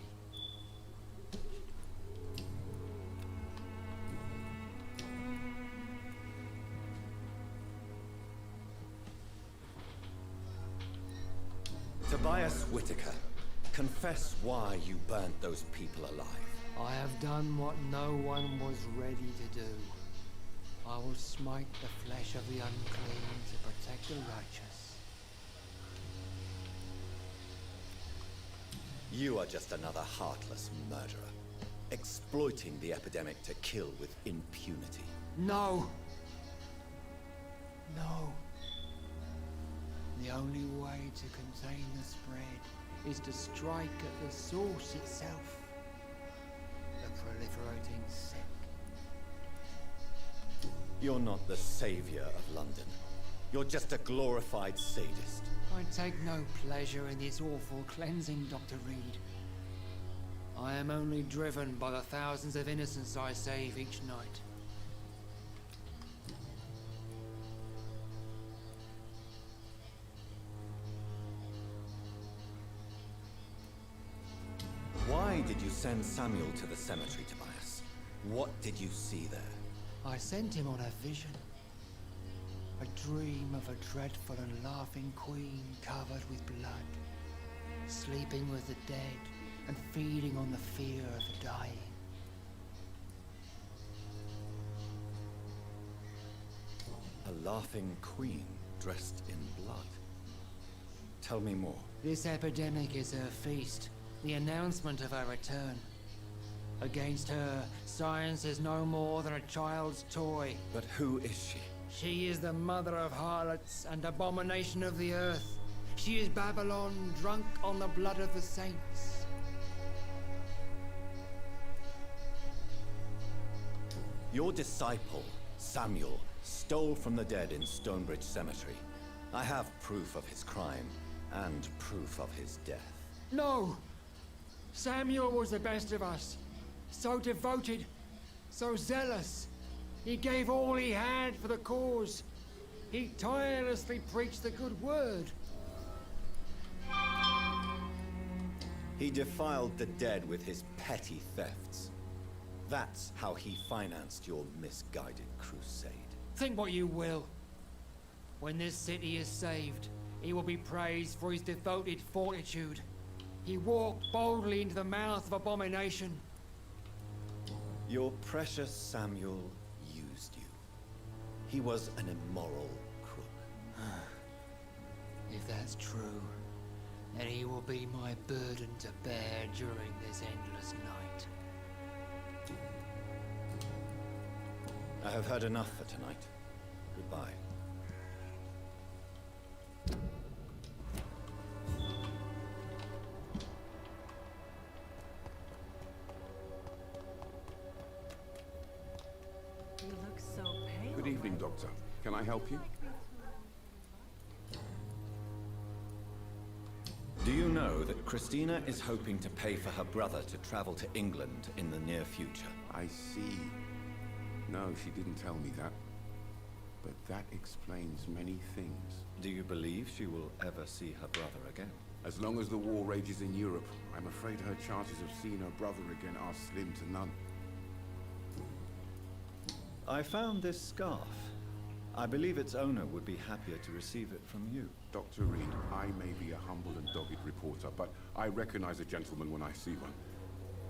Tobias Whitaker, confess why you burnt those people alive. I have done what no one was ready to do. I will smite the flesh of the unclean to protect the righteous. You are just another heartless murderer, exploiting the epidemic to kill with impunity. No! No. The only way to contain the spread is to strike at the source itself. The proliferating sick. You're not the savior of London. You're just a glorified sadist. I take no pleasure in this awful cleansing, Dr. Reed. I am only driven by the thousands of innocents I save each night. Why did you send Samuel to the cemetery, Tobias? What did you see there? I sent him on a vision. A dream of a dreadful and laughing queen covered with blood, sleeping with the dead and feeding on the fear of the dying. A laughing queen dressed in blood. Tell me more. This epidemic is her feast, the announcement of her return. Against her, science is no more than a child's toy. But who is she? She is the mother of harlots and abomination of the earth. She is Babylon, drunk on the blood of the saints. Your disciple, Samuel, stole from the dead in Stonebridge Cemetery. I have proof of his crime and proof of his death. No! Samuel was the best of us. So devoted, so zealous. He gave all he had for the cause. He tirelessly preached the good word. He defiled the dead with his petty thefts. That's how he financed your misguided crusade. Think what you will. When this city is saved, he will be praised for his devoted fortitude. He walked boldly into the mouth of abomination. Your precious Samuel used you. He was an immoral crook. If that's true, then he will be my burden to bear during this endless night. I have heard enough for tonight. Goodbye. You look so pale. Good evening, Doctor. Can I help you? Do you know that Christina is hoping to pay for her brother to travel to England in the near future? I see. No, she didn't tell me that. But that explains many things. Do you believe she will ever see her brother again? As long as the war rages in Europe, I'm afraid her chances of seeing her brother again are slim to none. I found this scarf. I believe its owner would be happier to receive it from you. Dr. Reed, I may be a humble and dogged reporter, but I recognize a gentleman when I see one.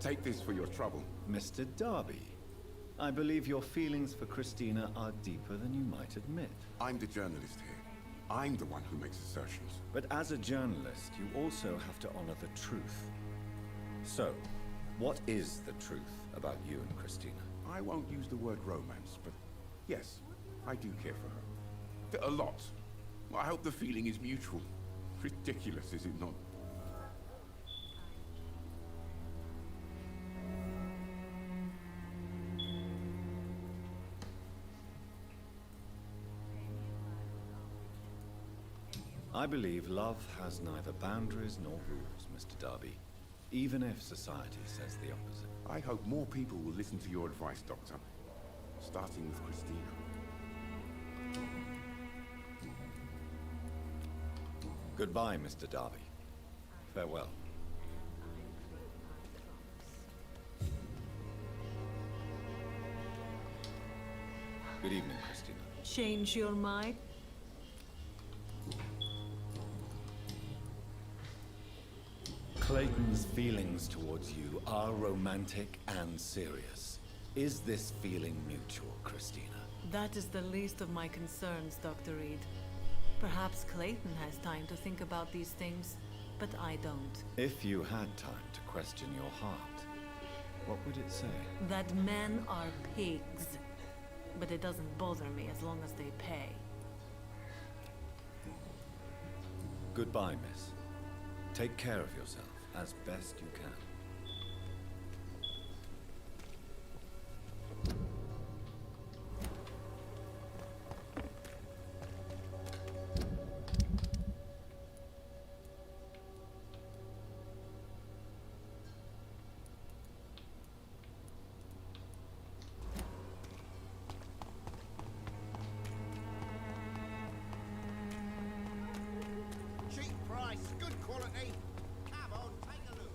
Take this for your trouble. Mr. Darby, I believe your feelings for Christina are deeper than you might admit. I'm the journalist here. I'm the one who makes assertions. But as a journalist, you also have to honor the truth. So, what is the truth about you and Christina? I won't use the word romance, but yes, I do care for her. A lot. I hope the feeling is mutual. Ridiculous, is it not? I believe love has neither boundaries nor rules, Mr. Darby, even if society says the opposite. I hope more people will listen to your advice, Doctor. Starting with Christina. Goodbye, Mr. Darby. Farewell. Good evening, Christina. Change your mind? Clayton's feelings towards you are romantic and serious. Is this feeling mutual, Christina? That is the least of my concerns, Dr. Reed. Perhaps Clayton has time to think about these things, but I don't. If you had time to question your heart, what would it say? That men are pigs. But it doesn't bother me as long as they pay. Goodbye, miss. Take care of yourself as best you can. Cheap price, good quality. Come on, take a look.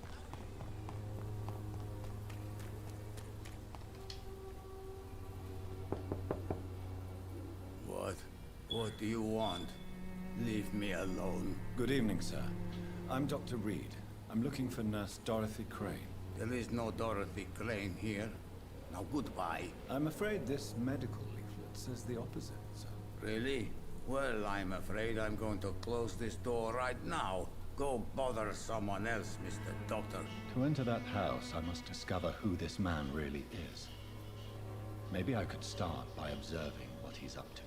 What do you want? Leave me alone. Good evening, sir. I'm Dr. Reed. I'm looking for Nurse Dorothy Crane. There is no Dorothy Crane here. Now goodbye. I'm afraid this medical leaflet says the opposite, sir. Really? Well, I'm afraid I'm going to close this door right now. Go bother someone else, Mr. Doctor. To enter that house, I must discover who this man really is. Maybe I could start by observing what he's up to.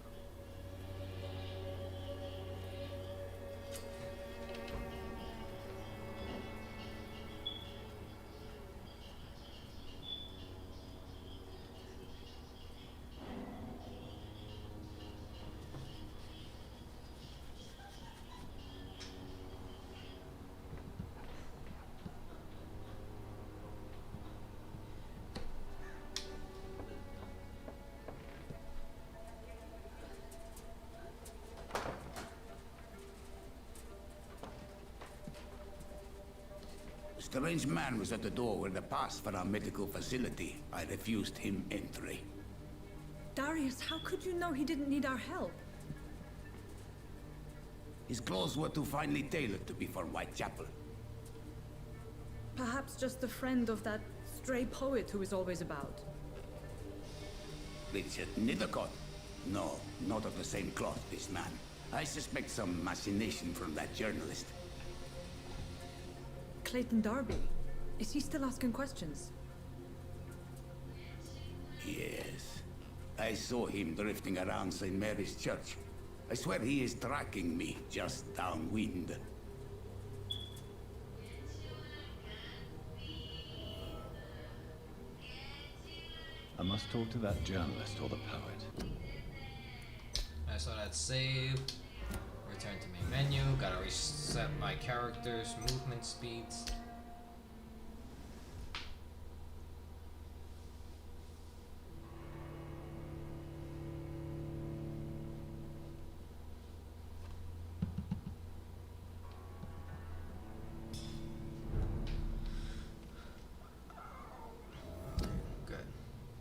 A strange man was at the door with a pass for our medical facility. I refused him entry. Darius, how could you know he didn't need our help? His clothes were too finely tailored to be for Whitechapel. Perhaps just a friend of that stray poet who is always about. Richard Nethercott? No, not of the same cloth, this man. I suspect some machination from that journalist. Clayton Darby. Is he still asking questions? Yes. I saw him drifting around St. Mary's Church. I swear he is tracking me just downwind. I must talk to that journalist or the poet. I saw that save. Return to main menu. Gotta reset my character's movement speeds. Good.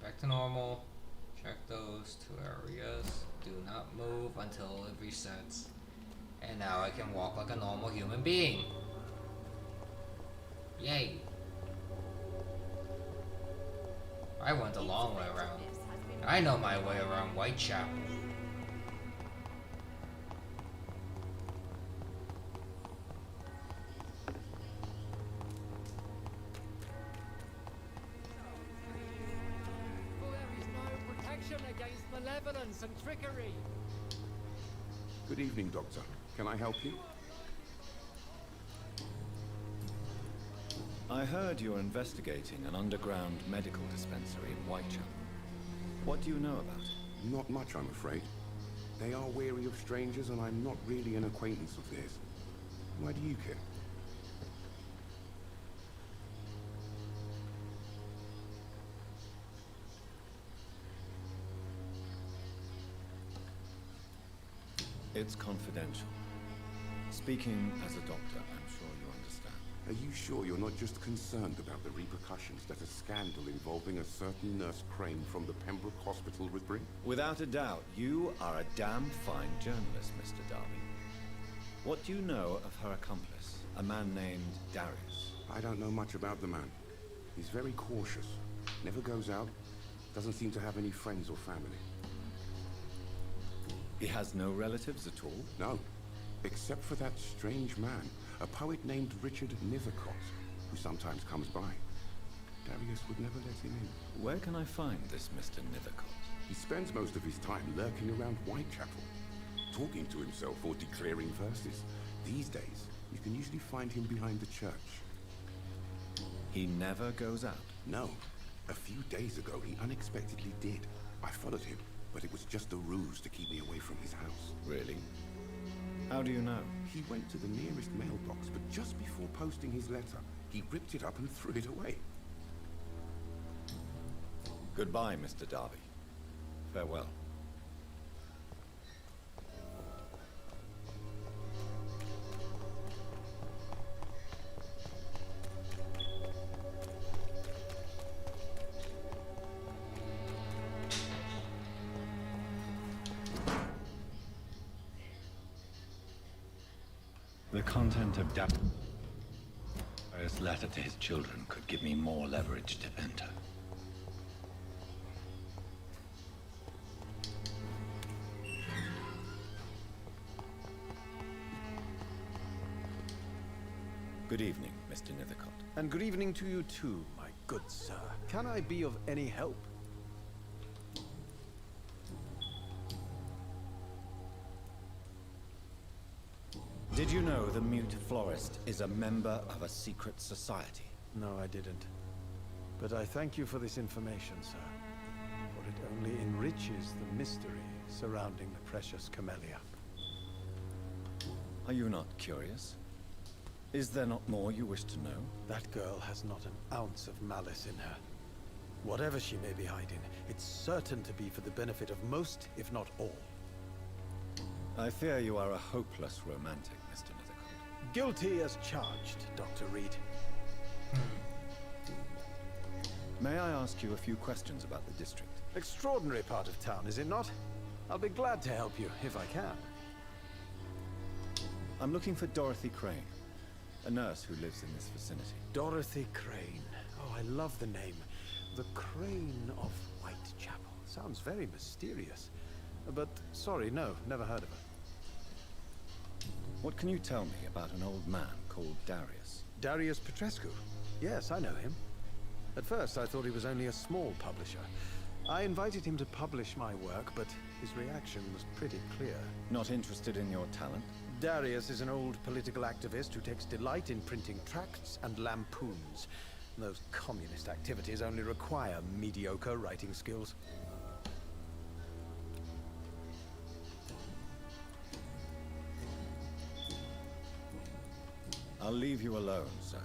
Back to normal. Check those two areas. Do not move until it resets. And now I can walk like a normal human being. Yay. I went the long way around. I know my way around Whitechapel. For there is no protection against malevolence and trickery. Good evening, Doctor. Can I help you? I heard you're investigating an underground medical dispensary in Whitechapel. What do you know about it? Not much, I'm afraid. They are wary of strangers, and I'm not really an acquaintance of theirs. Why do you care? It's confidential. Speaking as a doctor, I'm sure you understand. Are you sure you're not just concerned about the repercussions that a scandal involving a certain Nurse Crane from the Pembroke Hospital would bring? Without a doubt, you are a damn fine journalist, Mr. Darby. What do you know of her accomplice, a man named Darius? I don't know much about the man. He's very cautious. Never goes out. Doesn't seem to have any friends or family. He has no relatives at all? No. Except for that strange man, a poet named Richard Nithercott, who sometimes comes by. Darius would never let him in. Where can I find this Mr. Nithercott? He spends most of his time lurking around Whitechapel, talking to himself or declaring verses. These days, you can usually find him behind the church. He never goes out? No. A few days ago, he unexpectedly did. I followed him, but it was just a ruse to keep me away from his house. Really? How do you know? He went to the nearest mailbox, but just before posting his letter, he ripped it up and threw it away. Goodbye, Mr. Darby. Farewell. The content of Darius' letter to his children could give me more leverage to enter. Good evening, Mr. Nithercott. And good evening to you too, my good sir. Can I be of any help? Did you know the Mute Florist is a member of a secret society? No, I didn't. But I thank you for this information, sir. For it only enriches the mystery surrounding the precious camellia. Are you not curious? Is there not more you wish to know? That girl has not an ounce of malice in her. Whatever she may be hiding, it's certain to be for the benefit of most, if not all. I fear you are a hopeless romantic, Mr. Nithercott. Guilty as charged, Dr. Reed. May I ask you a few questions about the district? Extraordinary part of town, is it not? I'll be glad to help you, if I can. I'm looking for Dorothy Crane, a nurse who lives in this vicinity. Dorothy Crane. Oh, I love the name. The Crane of Whitechapel. Sounds very mysterious. But, sorry, no, never heard of her. What can you tell me about an old man called Darius? Darius Petrescu? Yes, I know him. At first, I thought he was only a small publisher. I invited him to publish my work, but his reaction was pretty clear. Not interested in your talent? Darius is an old political activist who takes delight in printing tracts and lampoons. Those communist activities only require mediocre writing skills. I'll leave you alone, sir.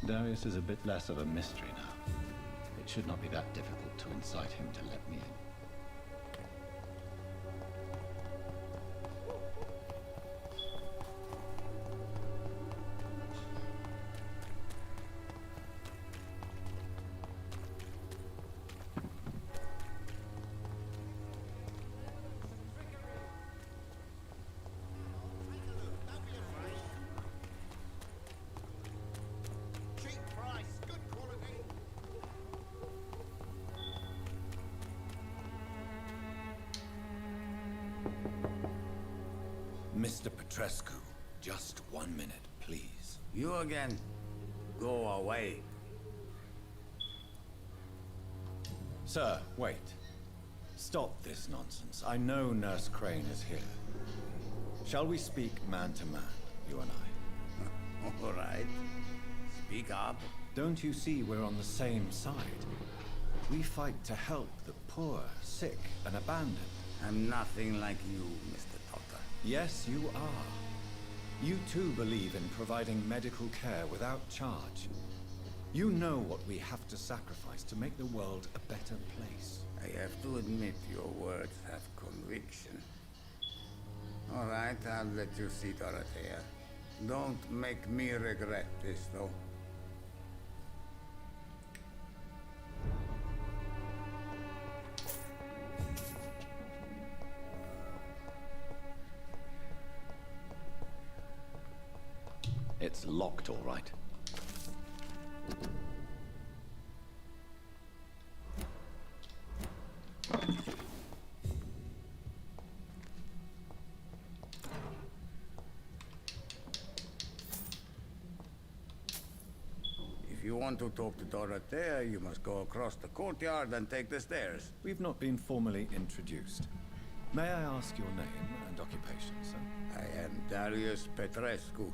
Darius is a bit less of a mystery now. It should not be that difficult to incite him to let me in. Mr. Petrescu, just 1 minute, please. You again? Go away. Sir, wait. Stop this nonsense. I know Nurse Crane is here. Shall we speak man to man, you and I? All right. Speak up. Don't you see we're on the same side? We fight to help the poor, sick, and abandoned. I'm nothing like you, Mr. Doctor. Yes, you are. You too believe in providing medical care without charge. You know what we have to sacrifice to make the world a better place. I have to admit your words have conviction. All right, I'll let you see Dorothea. Don't make me regret this, though. It's locked, all right. If you want to talk to Dorothea, you must go across the courtyard and take the stairs. We've not been formally introduced. May I ask your name and occupation, sir? I am Darius Petrescu.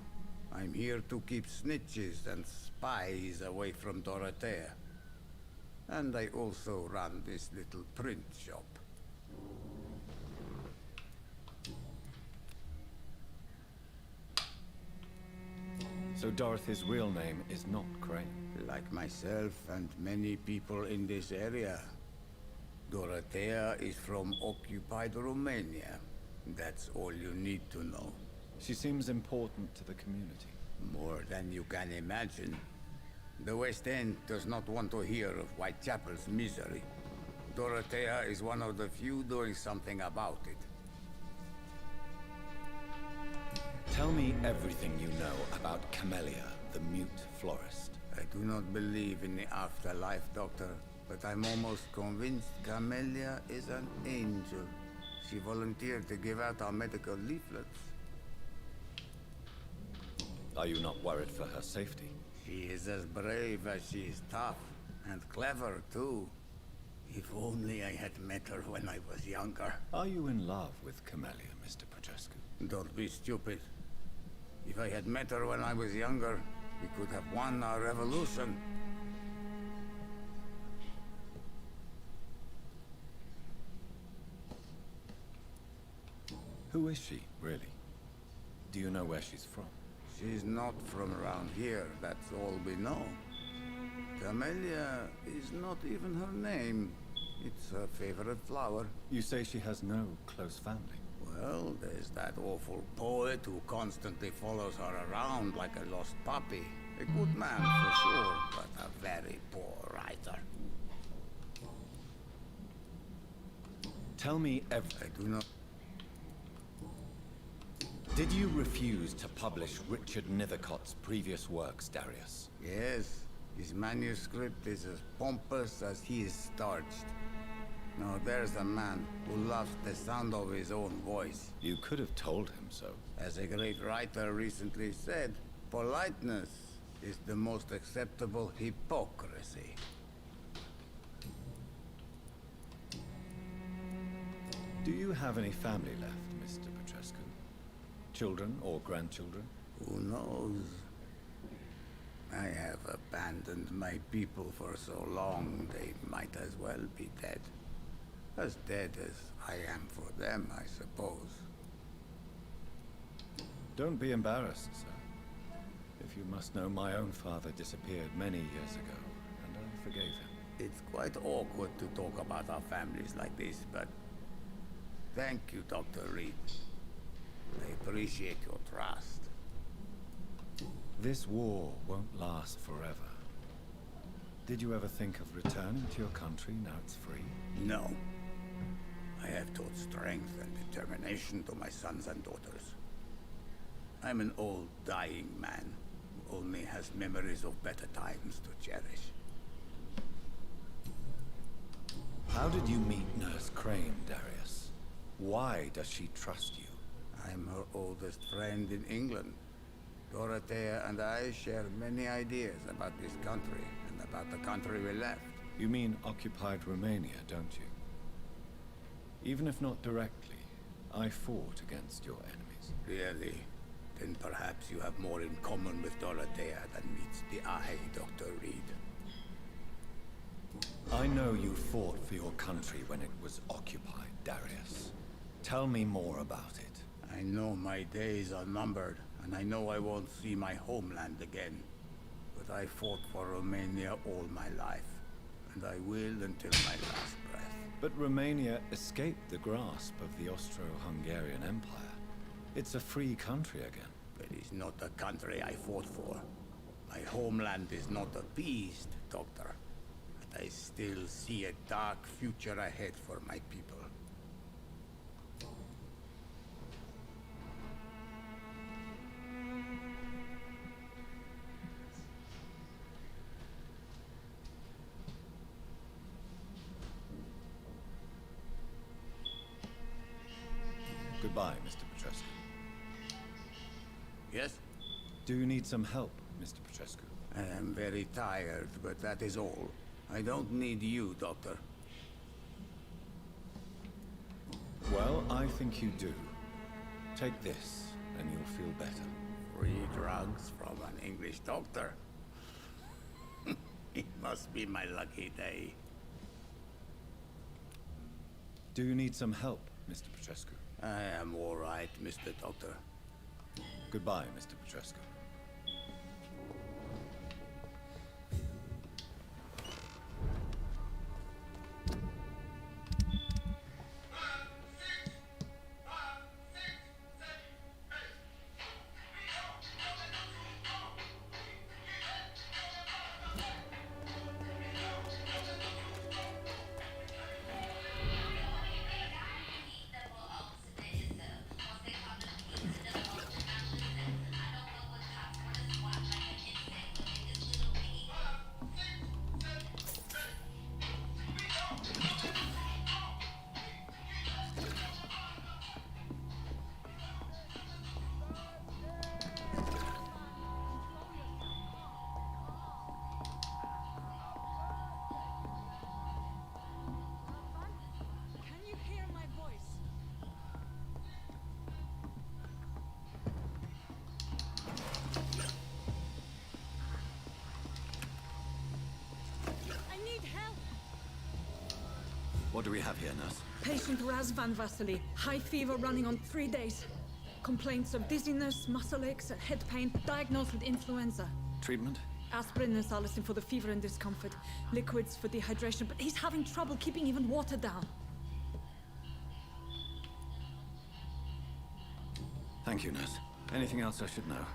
I'm here to keep snitches and spies away from Dorothea. And I also run this little print shop. So Dorothy's real name is not Crane? Like myself and many people in this area, Dorothea is from occupied Romania. That's all you need to know. She seems important to the community. More than you can imagine. The West End does not want to hear of Whitechapel's misery. Dorothea is one of the few doing something about it. Tell me everything you know about Camellia, the mute florist. I do not believe in the afterlife, Doctor, but I'm almost convinced Camellia is an angel. She volunteered to give out our medical leaflets. Are you not worried for her safety? She is as brave as she is tough, and clever, too. If only I had met her when I was younger. Are you in love with Camellia, Mr. Petrescu? Don't be stupid. If I had met her when I was younger, we could have won our revolution. Who is she, really? Do you know where she's from? She's not from around here, that's all we know. Camellia is not even her name. It's her favorite flower. You say she has no close family? Well, there's that awful poet who constantly follows her around like a lost puppy. A good man for sure, but a very poor writer. Tell me I do not... Did you refuse to publish Richard Nethercott's previous works, Darius? Yes, his manuscript is as pompous as he is starched. Now there's a man who loves the sound of his own voice. You could have told him so. As a great writer recently said, politeness is the most acceptable hypocrisy. Do you have any family left, Mr. Petrescu? Children or grandchildren? Who knows? I have abandoned my people for so long, they might as well be dead. As dead as I am for them, I suppose. Don't be embarrassed, sir. If you must know, my own father disappeared many years ago, and I forgave him. It's quite awkward to talk about our families like this, but... Thank you, Dr. Reed. I appreciate your trust. This war won't last forever. Did you ever think of returning to your country now it's free? No. I have taught strength and determination to my sons and daughters. I'm an old, dying man who only has memories of better times to cherish. How did you meet Nurse Crane, Darius? Why does she trust you? I'm her oldest friend in England. Dorothea and I share many ideas about this country and about the country we left. You mean occupied Romania, don't you? Even if not directly, I fought against your enemies. Really? Then perhaps you have more in common with Dorothea than meets the eye, Dr. Reed. I know you fought for your country when it was occupied, Darius. Tell me more about it. I know my days are numbered, and I know I won't see my homeland again. But I fought for Romania all my life, and I will until my last breath. But Romania escaped the grasp of the Austro-Hungarian Empire. It's a free country again. But it's not the country I fought for. My homeland is not appeased, Doctor. But I still see a dark future ahead for my people. Goodbye, Mr. Petrescu. Yes? Do you need some help, Mr. Petrescu? I am very tired, but that is all. I don't need you, Doctor. Well, I think you do. Take this, and you'll feel better. Free drugs from an English doctor? It must be my lucky day. Do you need some help, Mr. Petrescu? I am all right, Mr. Doctor. Goodbye, Mr. Petrescu. What do we have here, nurse? Patient Raz Van Vasily. High fever running on 3 days. Complaints of dizziness, muscle aches, and head pain. Diagnosed with influenza. Treatment? Aspirin and salicin for the fever and discomfort. Liquids for dehydration, but he's having trouble keeping even water down. Thank you, nurse. Anything else I should know?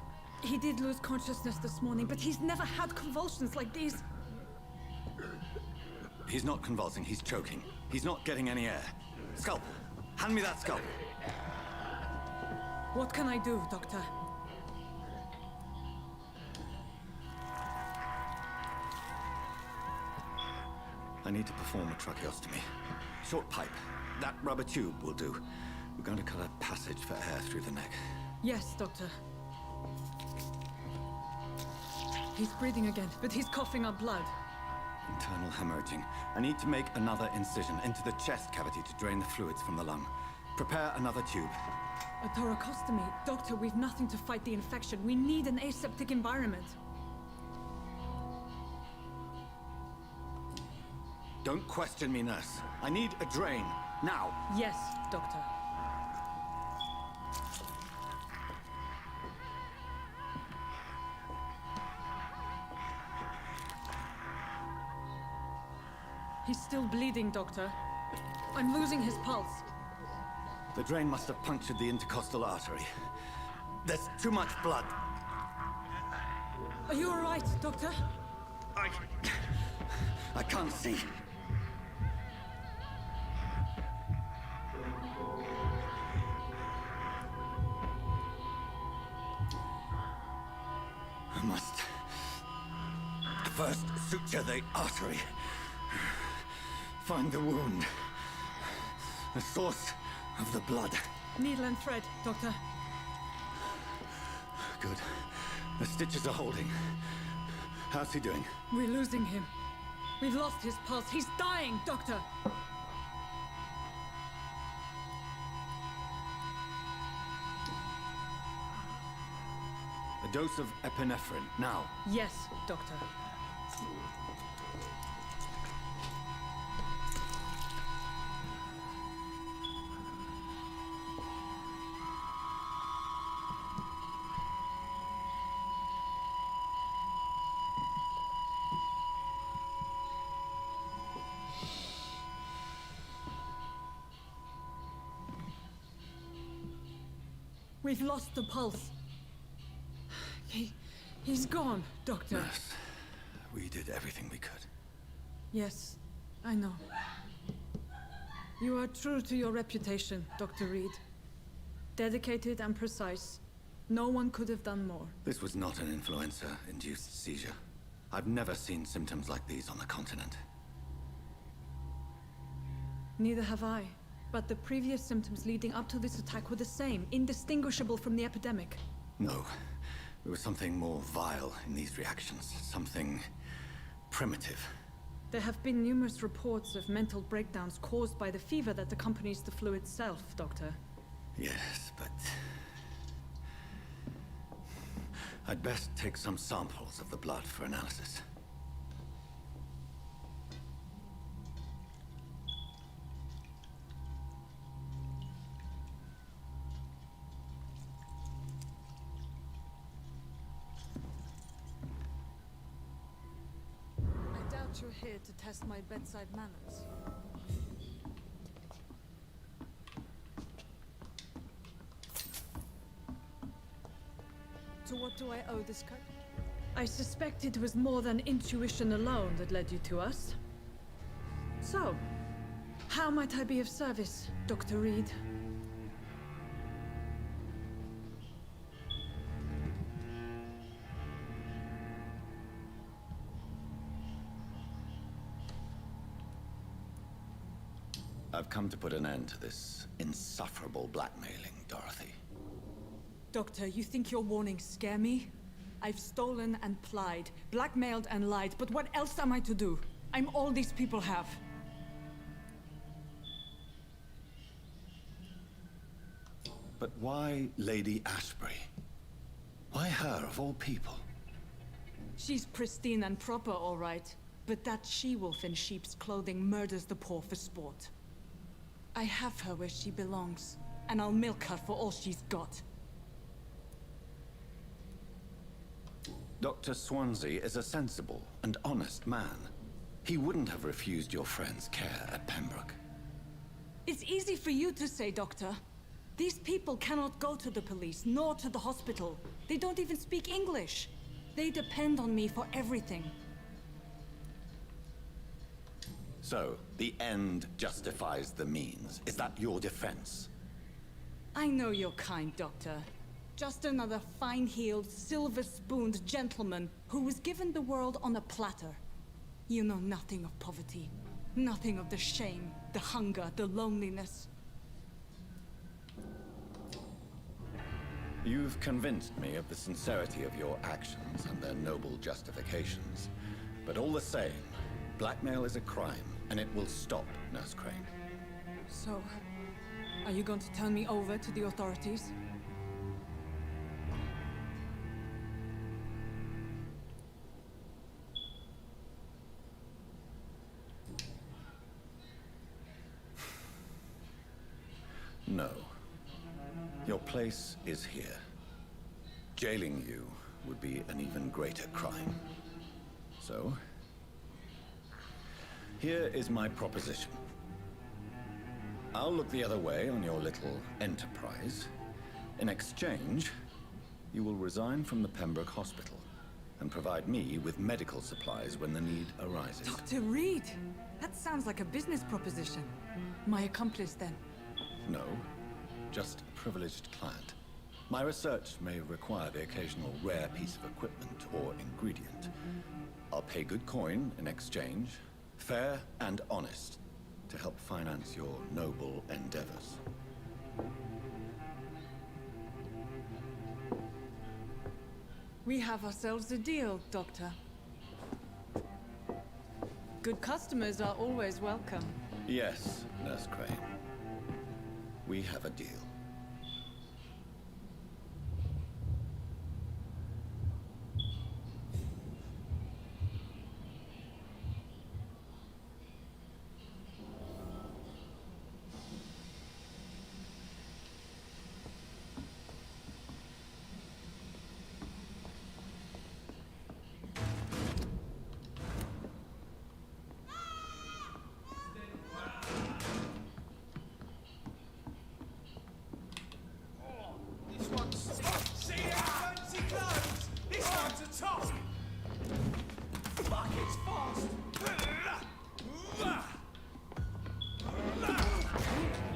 He did lose consciousness this morning, but he's never had convulsions like these. He's not convulsing, he's choking. He's not getting any air. Scalpel! Hand me that scalpel! What can I do, Doctor? I need to perform a tracheostomy. Short pipe. That rubber tube will do. We're going to cut a passage for air through the neck. Yes, Doctor. He's breathing again, but he's coughing up blood. Internal hemorrhaging. I need to make another incision into the chest cavity to drain the fluids from the lung. Prepare another tube. A thoracostomy? Doctor, we've nothing to fight the infection. We need an aseptic environment. Don't question me, nurse. I need a drain. Now. Yes, Doctor. He's still bleeding, Doctor. I'm losing his pulse. The drain must have punctured the intercostal artery. There's too much blood. Are you all right, Doctor? I can't see. I must first suture the artery. Find the wound. The source of the blood. Needle and thread, Doctor. Good. The stitches are holding. How's he doing? We're losing him. We've lost his pulse. He's dying, Doctor. A dose of epinephrine, now. Yes, Doctor. We've lost the pulse. He's gone, Doctor. Yes. We did everything we could. Yes, I know. You are true to your reputation, Dr. Reed. Dedicated and precise. No one could have done more. This was not an influenza-induced seizure. I've never seen symptoms like these on the continent. Neither have I. But the previous symptoms leading up to this attack were the same, indistinguishable from the epidemic. No. There was something more vile in these reactions. Something primitive. There have been numerous reports of mental breakdowns caused by the fever that accompanies the flu itself, Doctor. Yes, but... I'd best take some samples of the blood for analysis. I doubt you're here to test my bedside manners. To what do I owe this cut? I suspect it was more than intuition alone that led you to us. So, how might I be of service, Dr. Reed? I've come to put an end to this insufferable blackmailing, Dorothy. Doctor, you think your warnings scare me? I've stolen and plied, blackmailed and lied, but what else am I to do? I'm all these people have. But why Lady Ashbury? Why her, of all people? She's pristine and proper, all right. But that she-wolf in sheep's clothing murders the poor for sport. I have her where she belongs, and I'll milk her for all she's got. Dr. Swansea is a sensible and honest man. He wouldn't have refused your friend's care at Pembroke. It's easy for you to say, Doctor. These people cannot go to the police, nor to the hospital. They don't even speak English. They depend on me for everything. So, the end justifies the means. Is that your defense? I know you're kind, Doctor. Just another fine-heeled, silver-spooned gentleman who was given the world on a platter. You know nothing of poverty. Nothing of the shame, the hunger, the loneliness. You've convinced me of the sincerity of your actions and their noble justifications. But all the same, blackmail is a crime, and it will stop, Nurse Crane. So, are you going to turn me over to the authorities? No. Your place is here. Jailing you would be an even greater crime. So, here is my proposition. I'll look the other way on your little enterprise. In exchange, you will resign from the Pembroke Hospital and provide me with medical supplies when the need arises. Dr. Reed! That sounds like a business proposition. My accomplice, then? No, just a privileged client. My research may require the occasional rare piece of equipment or ingredient. I'll pay good coin in exchange, fair and honest, to help finance your noble endeavors. We have ourselves a deal, Doctor. Good customers are always welcome. Yes, Nurse Crane. We have a deal.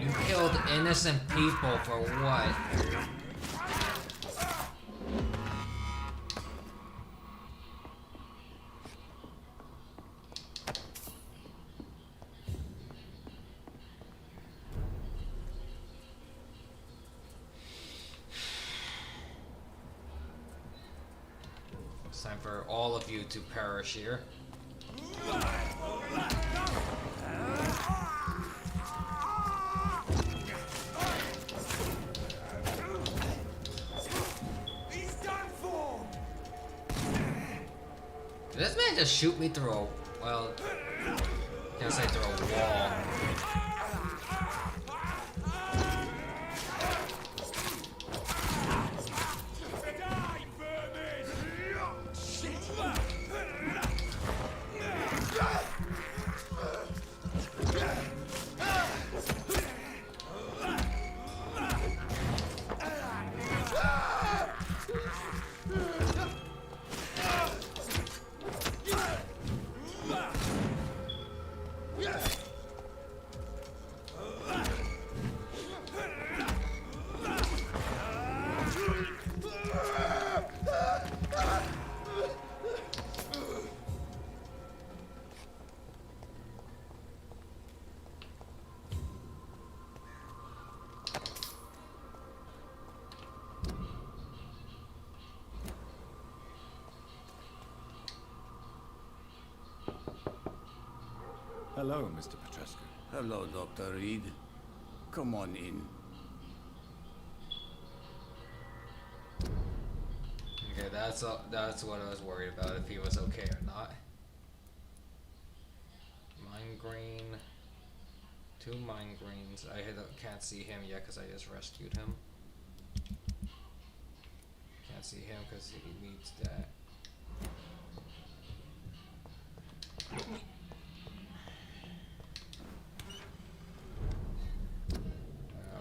You killed innocent people for what? It's time for all of you to perish here. He's done for. Did this man just shoot me through a, well, I can't say through a wall. Hello, Mr. Petrescu. Hello, Dr. Reed. Come on in. Okay, that's what I was worried about, if he was okay or not. Mine green. 2 mine greens. I can't see him yet because I just rescued him. Can't see him because he needs that.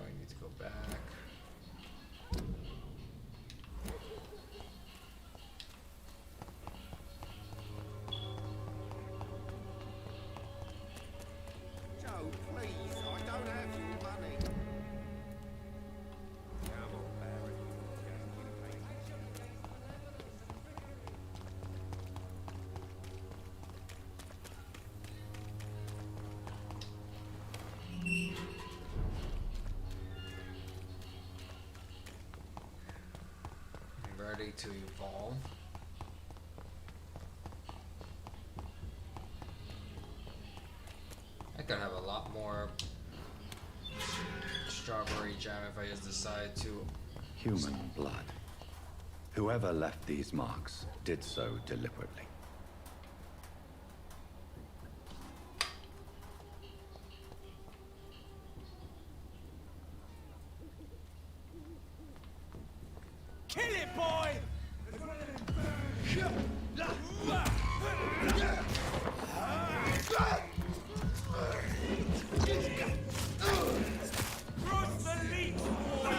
We need to go back. Joe, please, I don't have your money. Come on, Barry. Ready to evolve. I could have a lot more strawberry jam if I just decide to. Human blood. Whoever left these marks did so deliberately. Kill it, boy! Cross the leech, boy!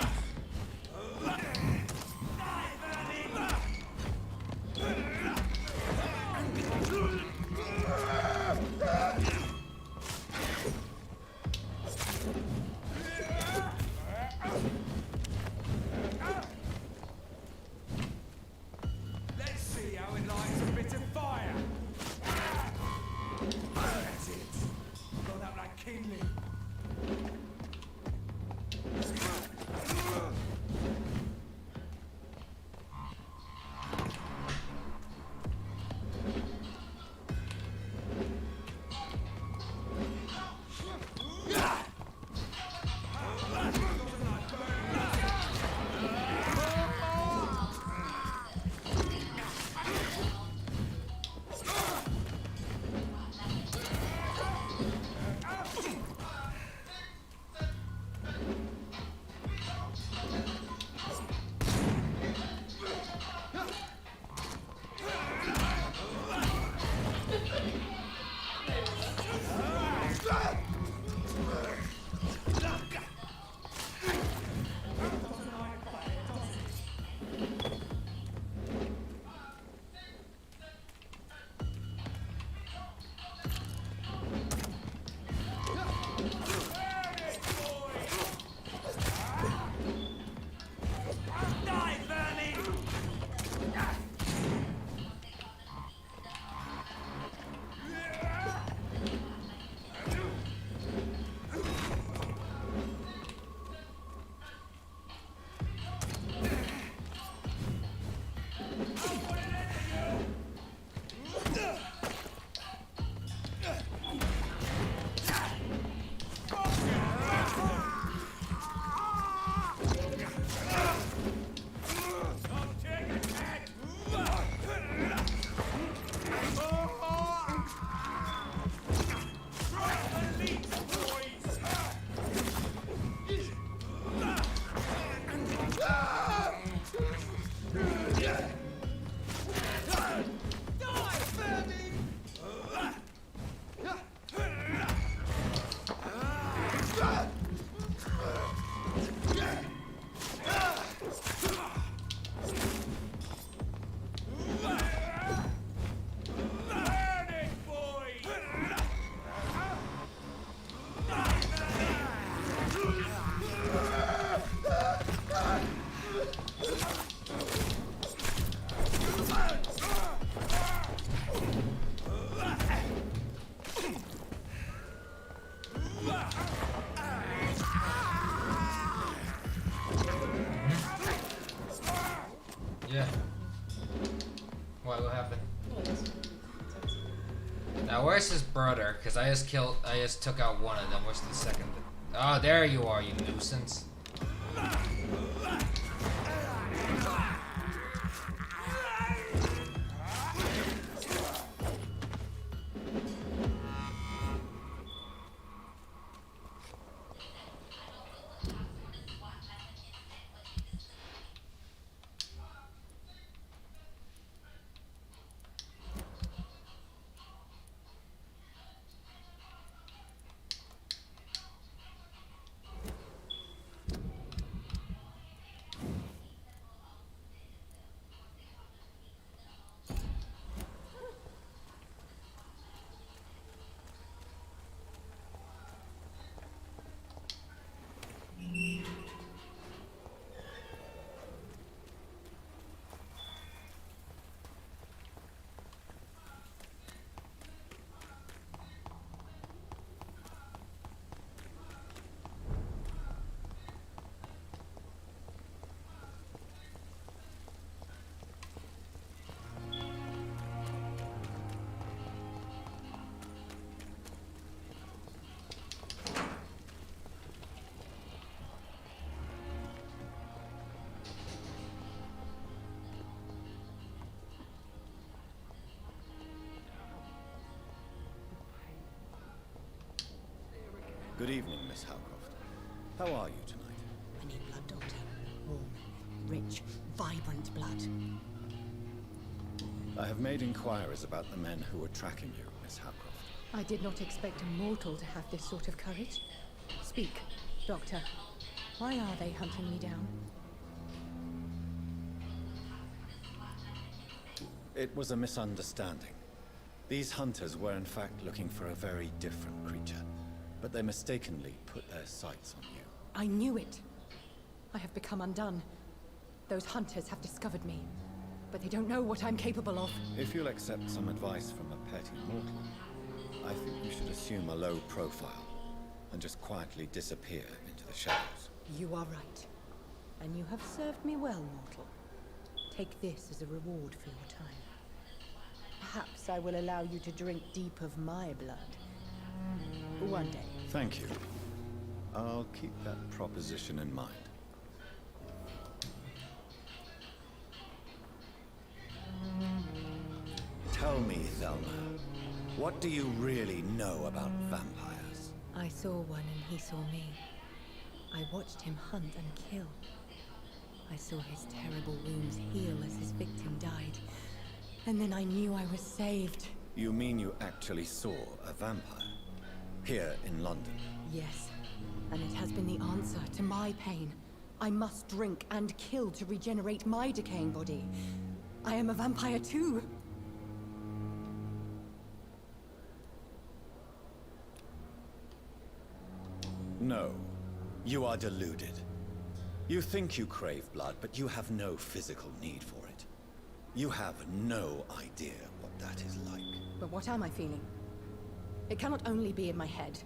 Let's see how it likes a bit of fire. Where's his brother? Because I just took out one of them. Where's the second? Oh, there you are, you nuisance. Good evening, Miss Howcroft. How are you tonight? I need blood, Doctor. Warm, rich, vibrant blood. I have made inquiries about the men who were tracking you, Miss Howcroft. I did not expect a mortal to have this sort of courage. Speak, Doctor. Why are they hunting me down? It was a misunderstanding. These hunters were in fact looking for a very different creature, but they mistakenly put their sights on you. I knew it. I have become undone. Those hunters have discovered me, but they don't know what I'm capable of. If you'll accept some advice from a petty mortal, I think you should assume a low profile and just quietly disappear into the shadows. You are right. And you have served me well, mortal. Take this as a reward for your time. Perhaps I will allow you to drink deep of my blood. One day. Thank you. I'll keep that proposition in mind. Tell me, Thelma, what do you really know about vampires? I saw one and he saw me. I watched him hunt and kill. I saw his terrible wounds heal as his victim died. And then I knew I was saved. You mean you actually saw a vampire? Here in London? Yes. And it has been the answer to my pain. I must drink and kill to regenerate my decaying body. I am a vampire too. No. You are deluded. You think you crave blood, but you have no physical need for it. You have no idea what that is like. But what am I feeling? It cannot only be in my head.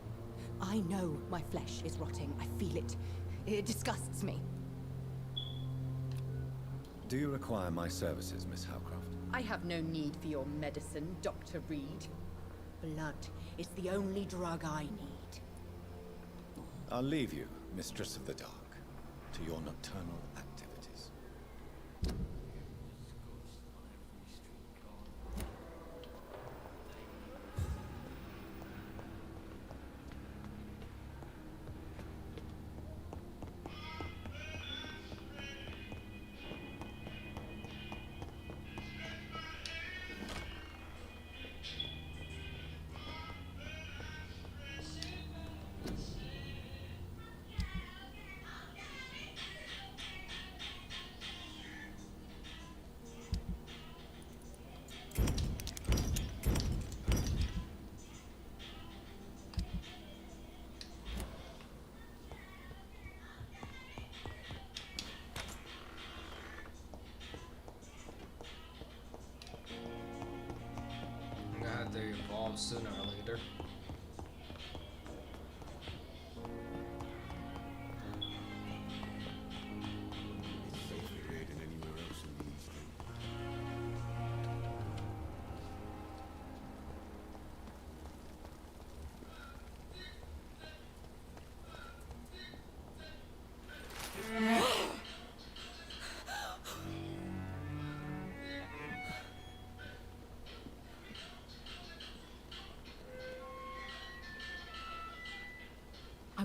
I know my flesh is rotting. I feel it. It disgusts me. Do you require my services, Miss Howcroft? I have no need for your medicine, Dr. Reed. Blood is the only drug I need. I'll leave you, Mistress of the Dark, to your nocturnal activities. They evolve sooner or later.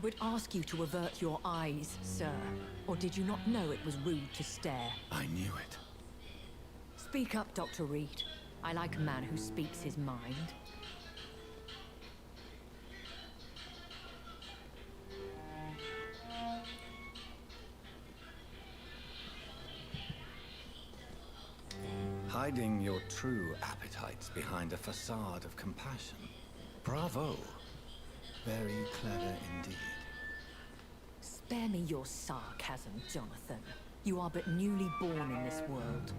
would ask you to avert your eyes, sir. Or did you not know it was rude to stare? I knew it. Speak up, Dr. Reed. I like a man who speaks his mind. Hiding your true appetites behind a facade of compassion. Bravo. Very clever indeed. Spare me your sarcasm, Jonathan. You are but newly born in this world.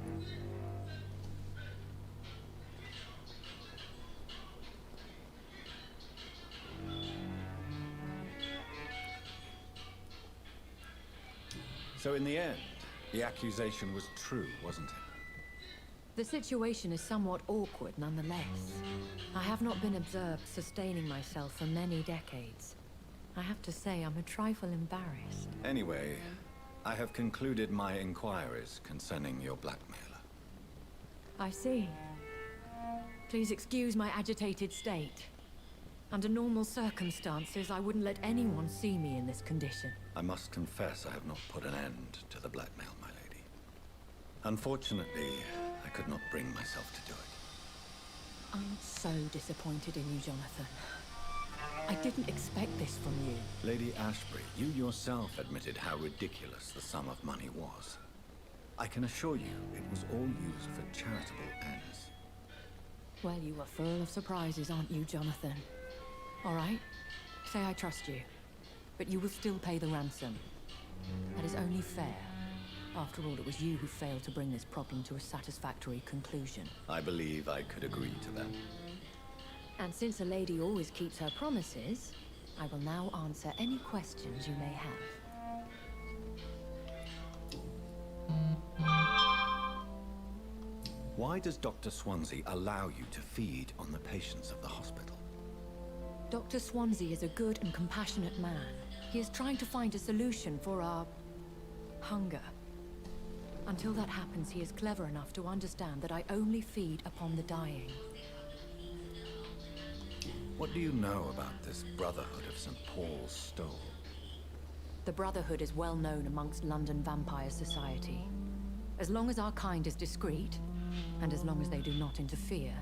So in the end, the accusation was true, wasn't it? The situation is somewhat awkward nonetheless. I have not been observed sustaining myself for many decades. I have to say I'm a trifle embarrassed. Anyway, I have concluded my inquiries concerning your blackmailer. I see. Please excuse my agitated state. Under normal circumstances, I wouldn't let anyone see me in this condition. I must confess I have not put an end to the blackmail, my lady. Unfortunately, I could not bring myself to do it. I'm so disappointed in you, Jonathan. I didn't expect this from you. Lady Ashbury, you yourself admitted how ridiculous the sum of money was. I can assure you it was all used for charitable ends. Well, you were full of surprises, aren't you, Jonathan? All right, say I trust you, but you will still pay the ransom. That is only fair. After all, it was you who failed to bring this problem to a satisfactory conclusion. I believe I could agree to that. And since a lady always keeps her promises, I will now answer any questions you may have. Why does Dr. Swansea allow you to feed on the patients of the hospital? Dr. Swansea is a good and compassionate man. He is trying to find a solution for our hunger. Until that happens, he is clever enough to understand that I only feed upon the dying. What do you know about this Brotherhood of St. Paul's Stole? The Brotherhood is well known amongst London vampire society. As long as our kind is discreet, and as long as they do not interfere,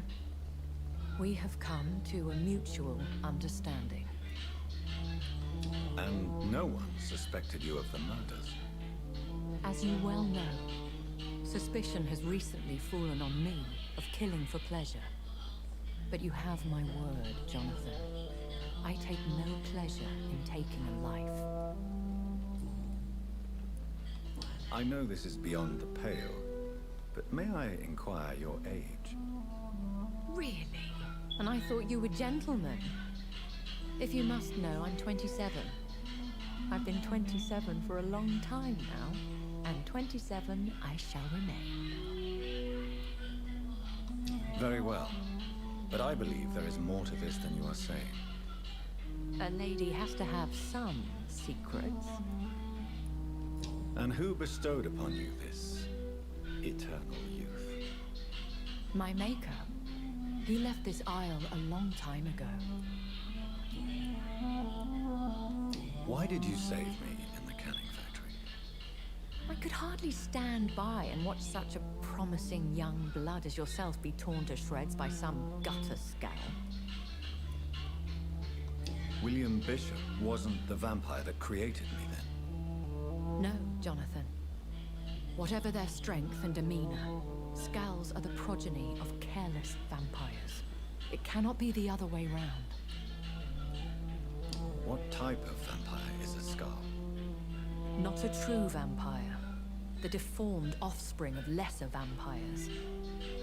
we have come to a mutual understanding. And no one suspected you of the murders? As you well know, suspicion has recently fallen on me of killing for pleasure. But you have my word, Jonathan. I take no pleasure in taking a life. I know this is beyond the pale, but may I inquire your age? Really? And I thought you were gentlemen. If you must know, I'm 27. I've been 27 for a long time now, and 27 I shall remain. Very well. But I believe there is more to this than you are saying. A lady has to have some secrets. And who bestowed upon you this eternal youth? My maker. He left this isle a long time ago. Why did you save me in the canning factory? I could hardly stand by and watch such a promising young blood as yourself be torn to shreds by some gutter scowl. William Bishop wasn't the vampire that created me then? No, Jonathan. Whatever their strength and demeanor, Scowls are the progeny of careless vampires. It cannot be the other way round. What type of vampire is a Scowl? Not a true vampire. The deformed offspring of lesser vampires.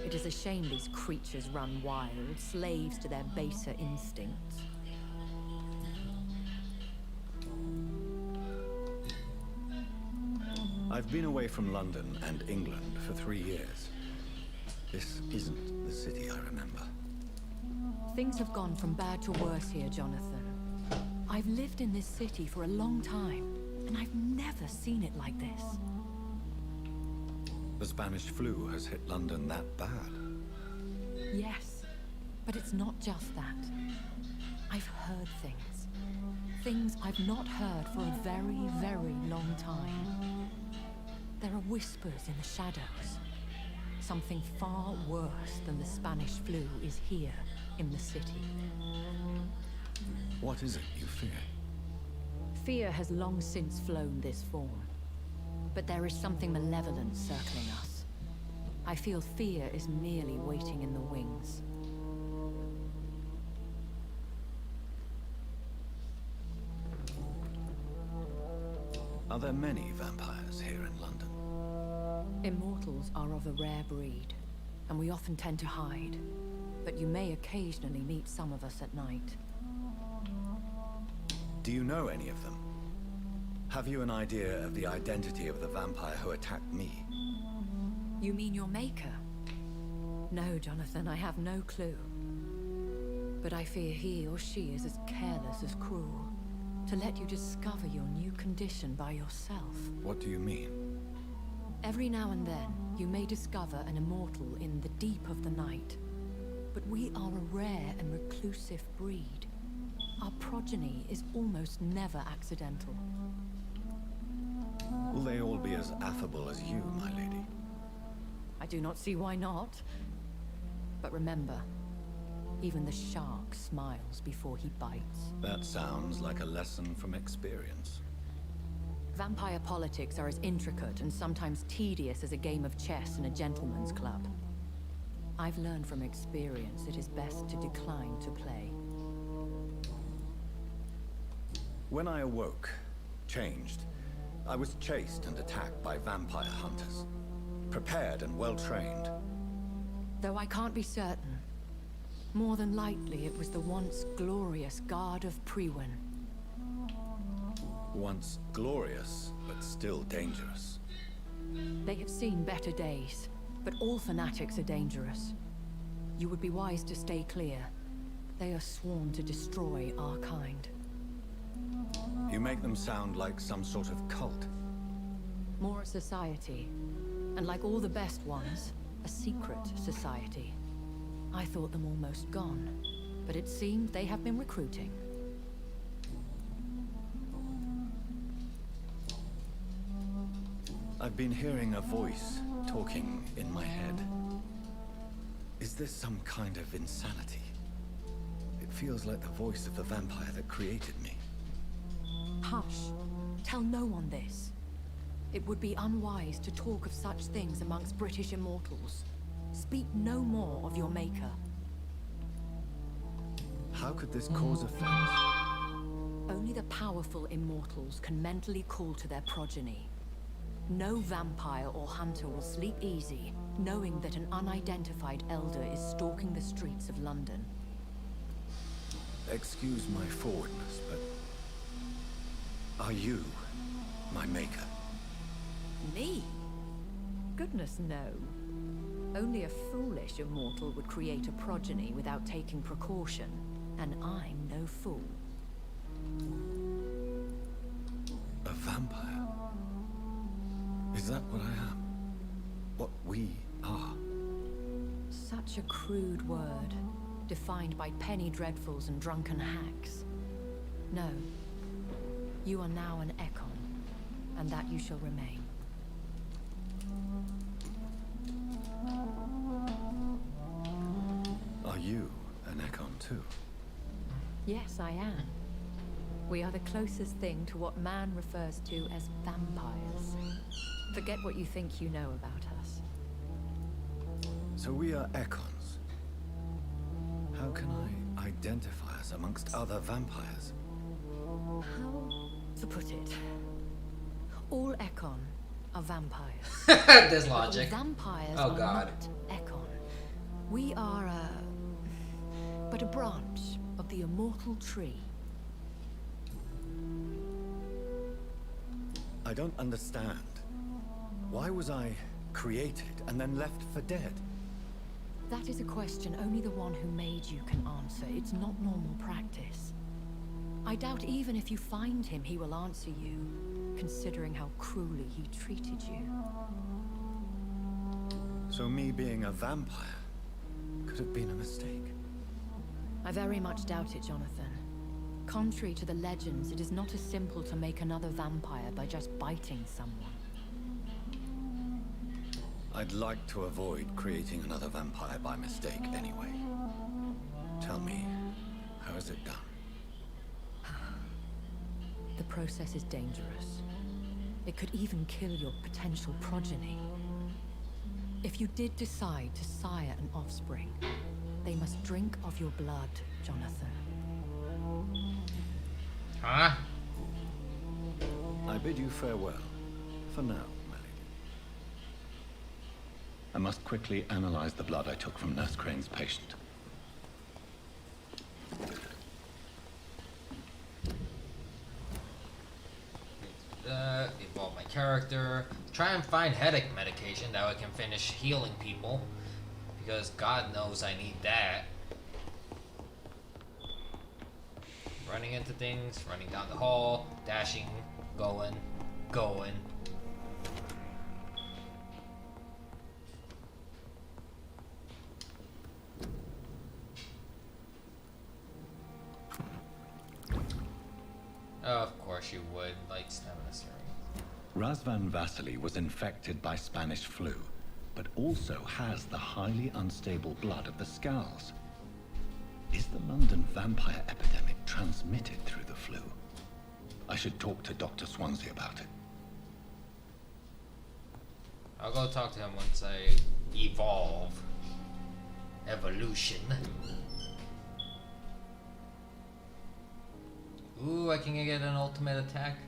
It is a shame these creatures run wild, slaves to their baser instincts. I've been away from London and England for 3 years. This isn't the city I remember. Things have gone from bad to worse here, Jonathan. I've lived in this city for a long time, and I've never seen it like this. The Spanish flu has hit London that bad. Yes, but it's not just that. I've heard things. things I've not heard for a very, very long time. There are whispers in the shadows. Something far worse than the Spanish flu is here in the city. What is it you fear? Fear has long since flown this form. But there is something malevolent circling us. I feel fear is merely waiting in the wings. Are there many vampires here in London? Immortals are of a rare breed, and we often tend to hide. But you may occasionally meet some of us at night. Do you know any of them? Have you an idea of the identity of the vampire who attacked me? You mean your maker? No, Jonathan, I have no clue. But I fear he or she is as careless as cruel. To let you discover your new condition by yourself. What do you mean? Every now and then, you may discover an immortal in the deep of the night. But we are a rare and reclusive breed. Our progeny is almost never accidental. Will they all be as affable as you, my lady? I do not see why not. But remember, even the shark smiles before he bites. That sounds like a lesson from experience. Vampire politics are as intricate and sometimes tedious as a game of chess in a gentleman's club. I've learned from experience it is best to decline to play. When I awoke, changed, I was chased and attacked by vampire hunters. Prepared and well-trained. Though I can't be certain, more than likely it was the once glorious Guard of Priwen. Once glorious, but still dangerous. They have seen better days, but all fanatics are dangerous. You would be wise to stay clear. They are sworn to destroy our kind. You make them sound like some sort of cult. More a society, and like all the best ones, a secret society. I thought them almost gone, but it seemed they have been recruiting. I've been hearing a voice talking in my head. Is this some kind of insanity? It feels like the voice of the vampire that created me. Hush. Tell no one this. It would be unwise to talk of such things amongst British immortals. Speak no more of your maker. How could this cause offense? Only the powerful immortals can mentally call to their progeny. No vampire or hunter will sleep easy, knowing that an unidentified elder is stalking the streets of London. Excuse my forwardness, but... are you my maker? Me? Goodness, no. Only a foolish immortal would create a progeny without taking precaution, and I'm no fool. A vampire? Is that what I am? What we are? Such a crude word, defined by penny dreadfuls and drunken hacks. No. You are now an Ekon, and that you shall remain. Are you an Ekon too? Yes, I am. We are the closest thing to what man refers to as vampires. Forget what you think you know about us. So we are Ekons. How can I identify us amongst other vampires? How to put it? All Ekon are vampires. There's logic. But vampires Oh are god. not Ekon. We are but a branch of the immortal tree. I don't understand. Why was I created and then left for dead? That is a question only the one who made you can answer. It's not normal practice. I doubt even if you find him, he will answer you, considering how cruelly he treated you. So me being a vampire could have been a mistake. I very much doubt it, Jonathan. Contrary to the legends, it is not as simple to make another vampire by just biting someone. I'd like to avoid creating another vampire by mistake anyway. Tell me, how is it done? The process is dangerous. It could even kill your potential progeny. If you did decide to sire an offspring, they must drink of your blood, Jonathan. Huh? I bid you farewell. For now, my lady. I must quickly analyze the blood I took from Nurse Crane's patient. Evolve my character. Try and find headache medication that I can finish healing people. Because God knows I need that. Running into things, running down the hall, dashing, going. Of course you would, like stamina serum. Razvan Vasily was infected by Spanish flu, but also has the highly unstable blood of the Scowls. Is the London vampire epidemic transmitted through the flu? I should talk to Dr. Swansea about it. I'll go talk to him once I evolve. Evolution. Ooh, I can get an ultimate attack.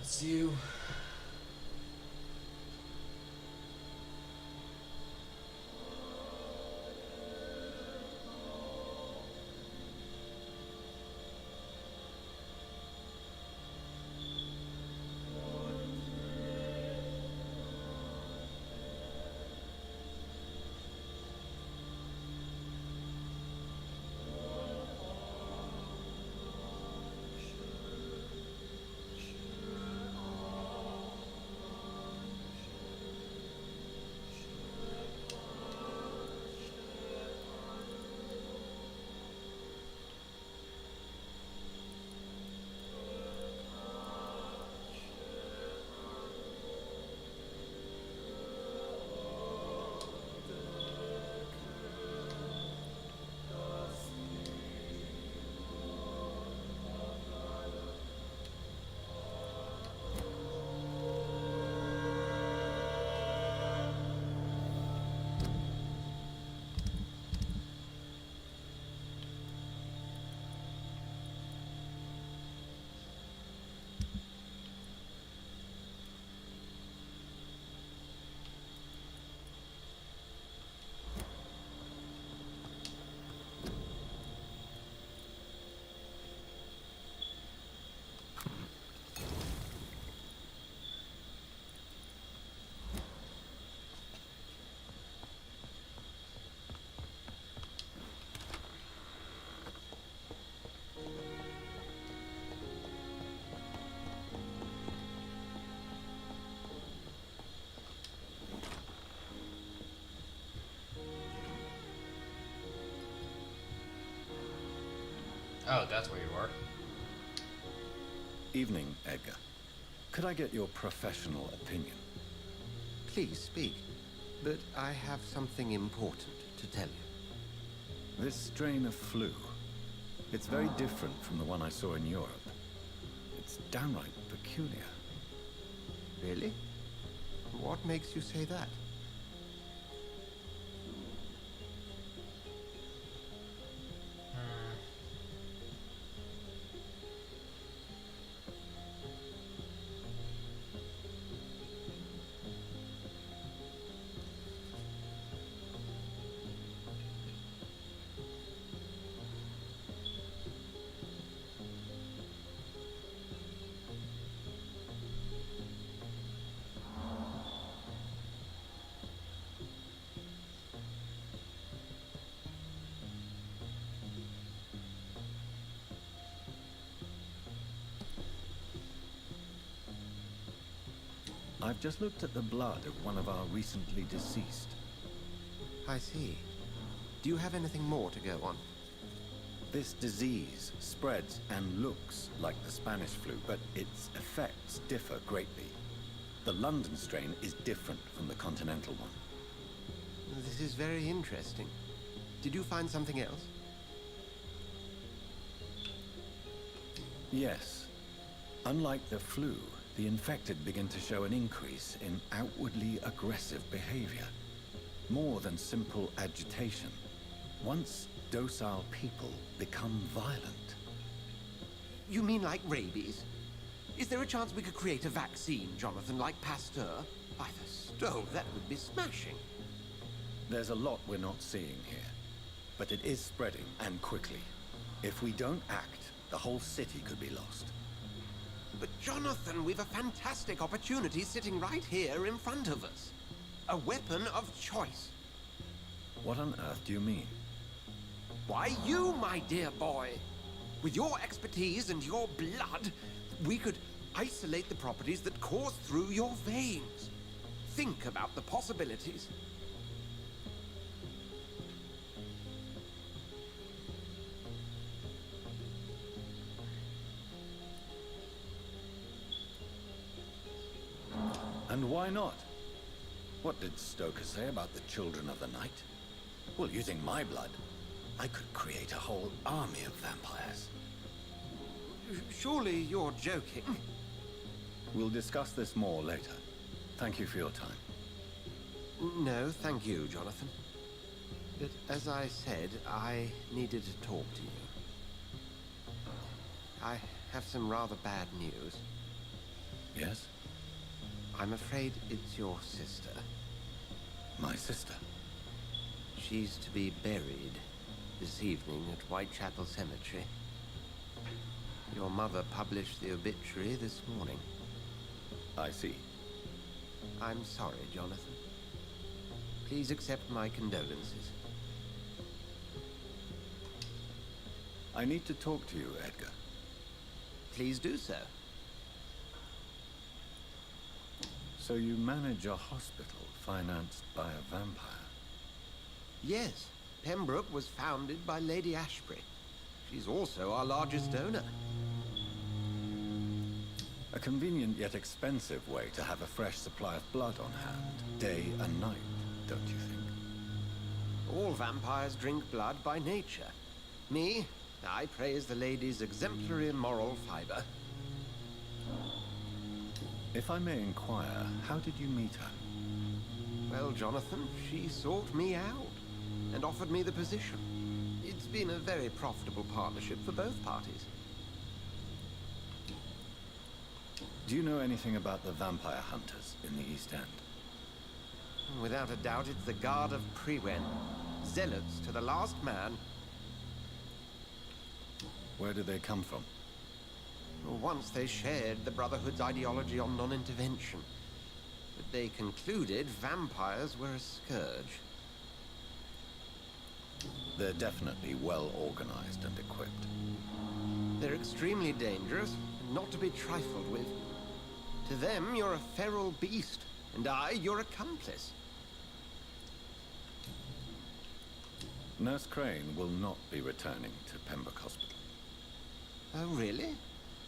That's you. Oh, that's where you are. Evening, Edgar. Could I get your professional opinion? Please speak, but I have something important to tell you. This strain of flu, it's very different from the one I saw in Europe. It's downright peculiar. Really? What makes you say that? I've just looked at the blood of one of our recently deceased. I see. Do you have anything more to go on? This disease spreads and looks like the Spanish flu, but its effects differ greatly. The London strain is different from the continental one. This is very interesting. Did you find something else? Yes. Unlike the flu, the infected begin to show an increase in outwardly aggressive behavior. More than simple agitation. Once docile people become violent. You mean like rabies? Is there a chance we could create a vaccine, Jonathan, like Pasteur? By the stove, that would be smashing. There's a lot we're not seeing here. But it is spreading, and quickly. If we don't act, the whole city could be lost. But Jonathan, we've a fantastic opportunity sitting right here in front of us. A weapon of choice. What on earth do you mean? Why, you, my dear boy. With your expertise and your blood, we could isolate the properties that course through your veins. Think about the possibilities. And why not? What did Stoker say about the Children of the Night? Well, using my blood, I could create a whole army of vampires. Surely you're joking. We'll discuss this more later. Thank you for your time. No, thank you, Jonathan. But as I said, I needed to talk to you. I have some rather bad news. Yes? I'm afraid it's your sister. My sister? She's to be buried this evening at Whitechapel Cemetery. Your mother published the obituary this morning. I see. I'm sorry, Jonathan. Please accept my condolences. I need to talk to you, Edgar. Please do so. So you manage a hospital financed by a vampire? Yes. Pembroke was founded by Lady Ashbury. She's also our largest donor. A convenient yet expensive way to have a fresh supply of blood on hand, day and night, don't you think? All vampires drink blood by nature. Me, I praise the lady's exemplary moral fiber. If I may inquire, how did you meet her? Well, Jonathan, she sought me out and offered me the position. It's been a very profitable partnership for both parties. Do you know anything about the vampire hunters in the East End? Without a doubt, it's the Guard of Priwen. Zealots to the last man. Where do they come from? Once they shared the Brotherhood's ideology on non-intervention. But they concluded vampires were a scourge. They're definitely well organized and equipped. They're extremely dangerous and not to be trifled with. To them, you're a feral beast, and I, your accomplice. Nurse Crane will not be returning to Pembroke Hospital. Oh, really?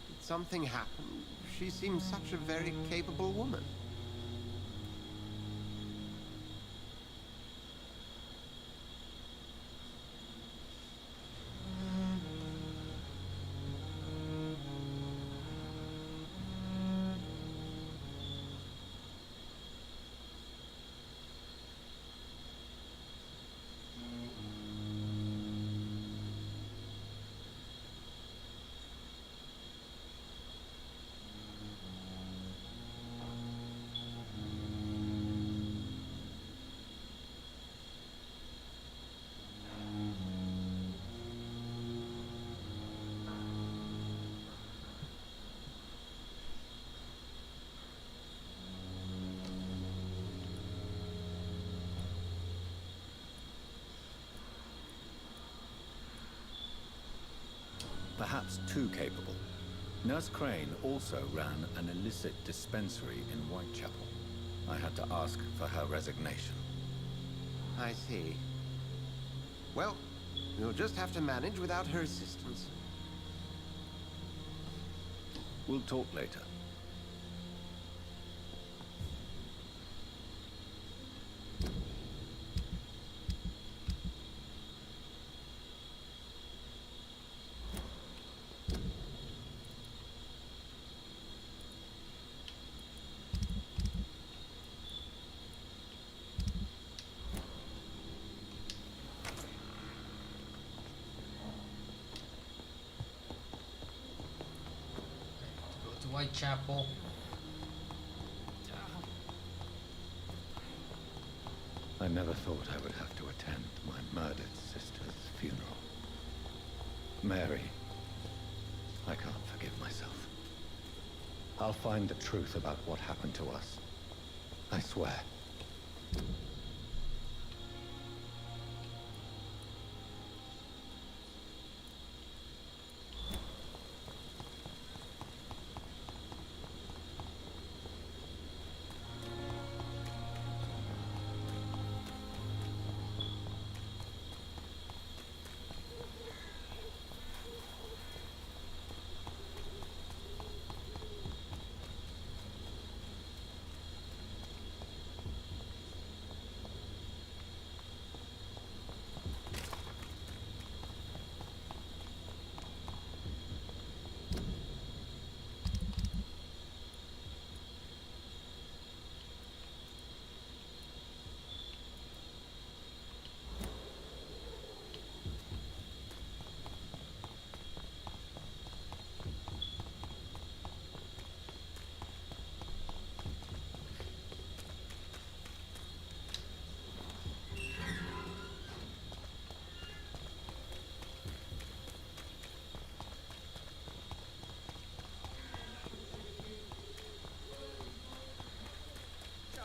Did something happen? She seems such a very capable woman. Perhaps too capable. Nurse Crane also ran an illicit dispensary in Whitechapel. I had to ask for her resignation. I see. Well, we'll just have to manage without her assistance. We'll talk later. Whitechapel. I never thought I would have to attend my murdered sister's funeral. Mary, I can't forgive myself. I'll find the truth about what happened to us. I swear.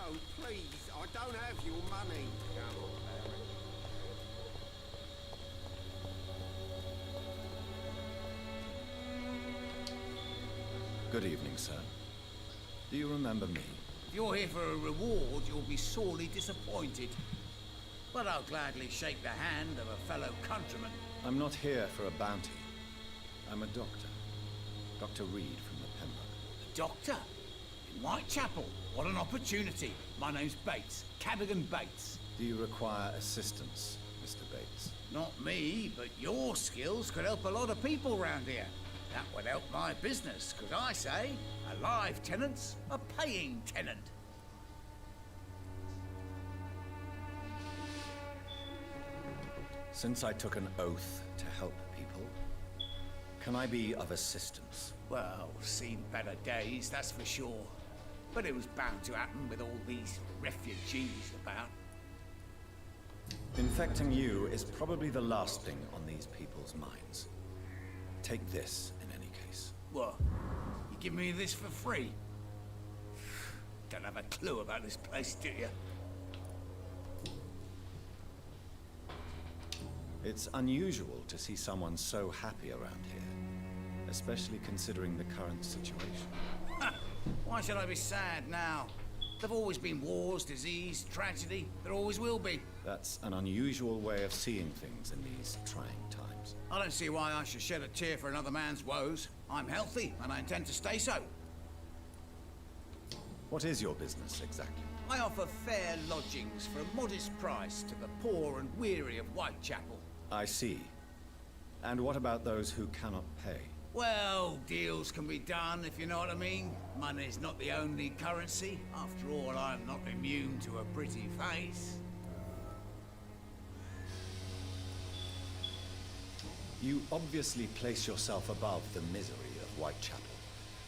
Oh, please, I don't have your money. Come on, Good evening, sir. Do you remember me? If you're here for a reward, you'll be sorely disappointed. But I'll gladly shake the hand of a fellow countryman. I'm not here for a bounty. I'm a doctor. Dr. Reed from the Pembroke. A doctor? In Whitechapel? What an opportunity. My name's Bates. Cadogan Bates. Do you require assistance, Mr. Bates? Not me, but your skills could help a lot of people round here. That would help my business, because I say, a live tenant's a paying tenant. Since I took an oath to help people, can I be of assistance? Well, seen better days, that's for sure. But it was bound to happen with all these refugees about. Infecting you is probably the last thing on these people's minds. Take this, in any case. What? You give me this for free? Don't have a clue about this place, do you? It's unusual to see someone so happy around here, especially considering the current situation. Why should I be sad now? There've always been wars, disease, tragedy. There always will be. That's an unusual way of seeing things in these trying times. I don't see why I should shed a tear for another man's woes. I'm healthy, and I intend to stay so. What is your business, exactly? I offer fair lodgings for a modest price to the poor and weary of Whitechapel. I see. And what about those who cannot pay? Well, deals can be done, if you know what I mean. Money's not the only currency. After all, I'm not immune to a pretty face. You obviously place yourself above the misery of Whitechapel.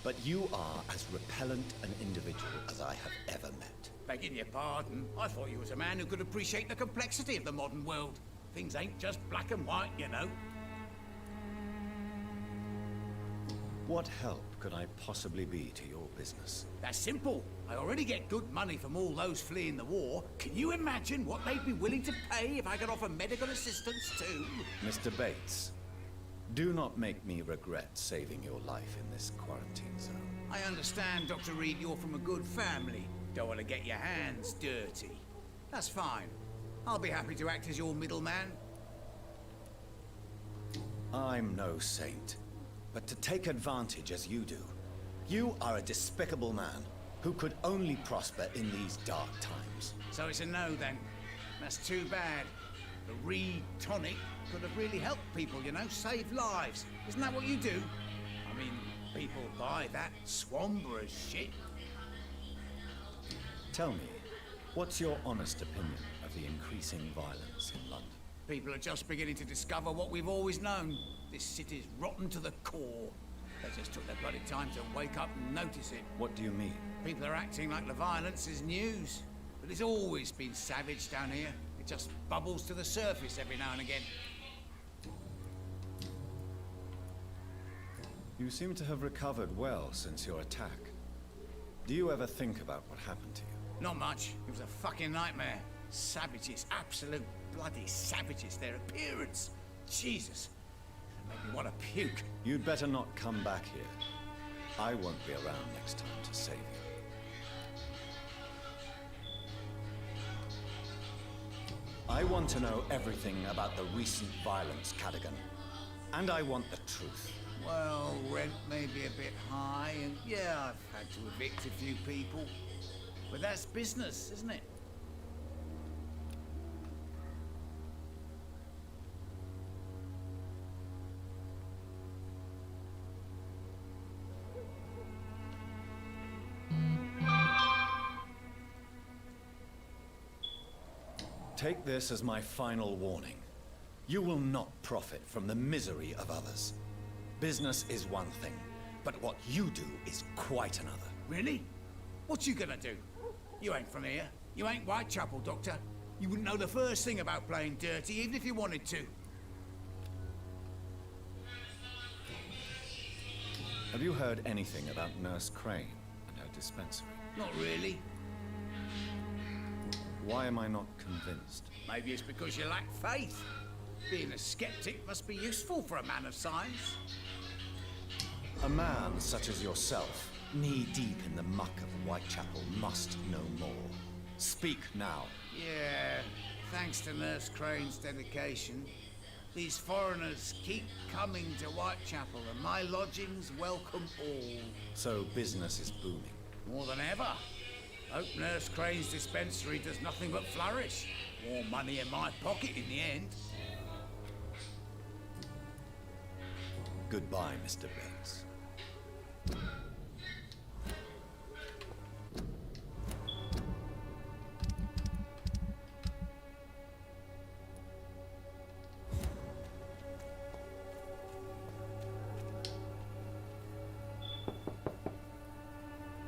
But you are as repellent an individual as I have ever met. Begging your pardon, I thought you was a man who could appreciate the complexity of the modern world. Things ain't just black and white, you know. What help could I possibly be to your business? That's simple. I already get good money from all those fleeing the war. Can you imagine what they'd be willing to pay if I could offer medical assistance too? Mr. Bates, do not make me regret saving your life in this quarantine zone. I understand, Dr. Reed, you're from a good family. Don't want to get your hands dirty. That's fine. I'll be happy to act as your middleman. I'm no saint, but to take advantage as you do, you are a despicable man who could only prosper in these dark times. So it's a no, then. That's too bad. The Reed tonic could have really helped people, you know, save lives. Isn't that what you do? I mean, people buy that Swamburer's shit. Tell me, what's your honest opinion of the increasing violence in London? People are just beginning to discover what we've always known. This city's rotten to the core. They just took their bloody time to wake up and notice it. What do you mean? People are acting like the violence is news. But it's always been savage down here. It just bubbles to the surface every now and again. You seem to have recovered well since your attack. Do you ever think about what happened to you? Not much. It was a fucking nightmare. Savages, absolute bloody savages. Their appearance. Jesus. It made me want to puke. You'd better not come back here. I won't be around next time to save you. I want to know everything about the recent violence, Cadogan. And I want the truth. Well, rent may be a bit high, and yeah, I've had to evict a few people. But that's business, isn't it? Take this as my final warning. You will not profit from the misery of others. Business is one thing, but what you do is quite another. Really? What you gonna do? You ain't from here. You ain't Whitechapel, Doctor. You wouldn't know the first thing about playing dirty, even if you wanted to. Have you heard anything about Nurse Crane and her dispensary? Not really. Why am I not convinced? Maybe it's because you lack faith. Being a skeptic must be useful for a man of science. A man such as yourself, knee-deep in the muck of Whitechapel, must know more. Speak now. Yeah, thanks to Nurse Crane's dedication. These foreigners keep coming to Whitechapel, and my lodgings welcome all. So business is booming. More than ever. Hope Nurse Crane's dispensary does nothing but flourish. More money in my pocket in the end. Goodbye, Mr. Bates.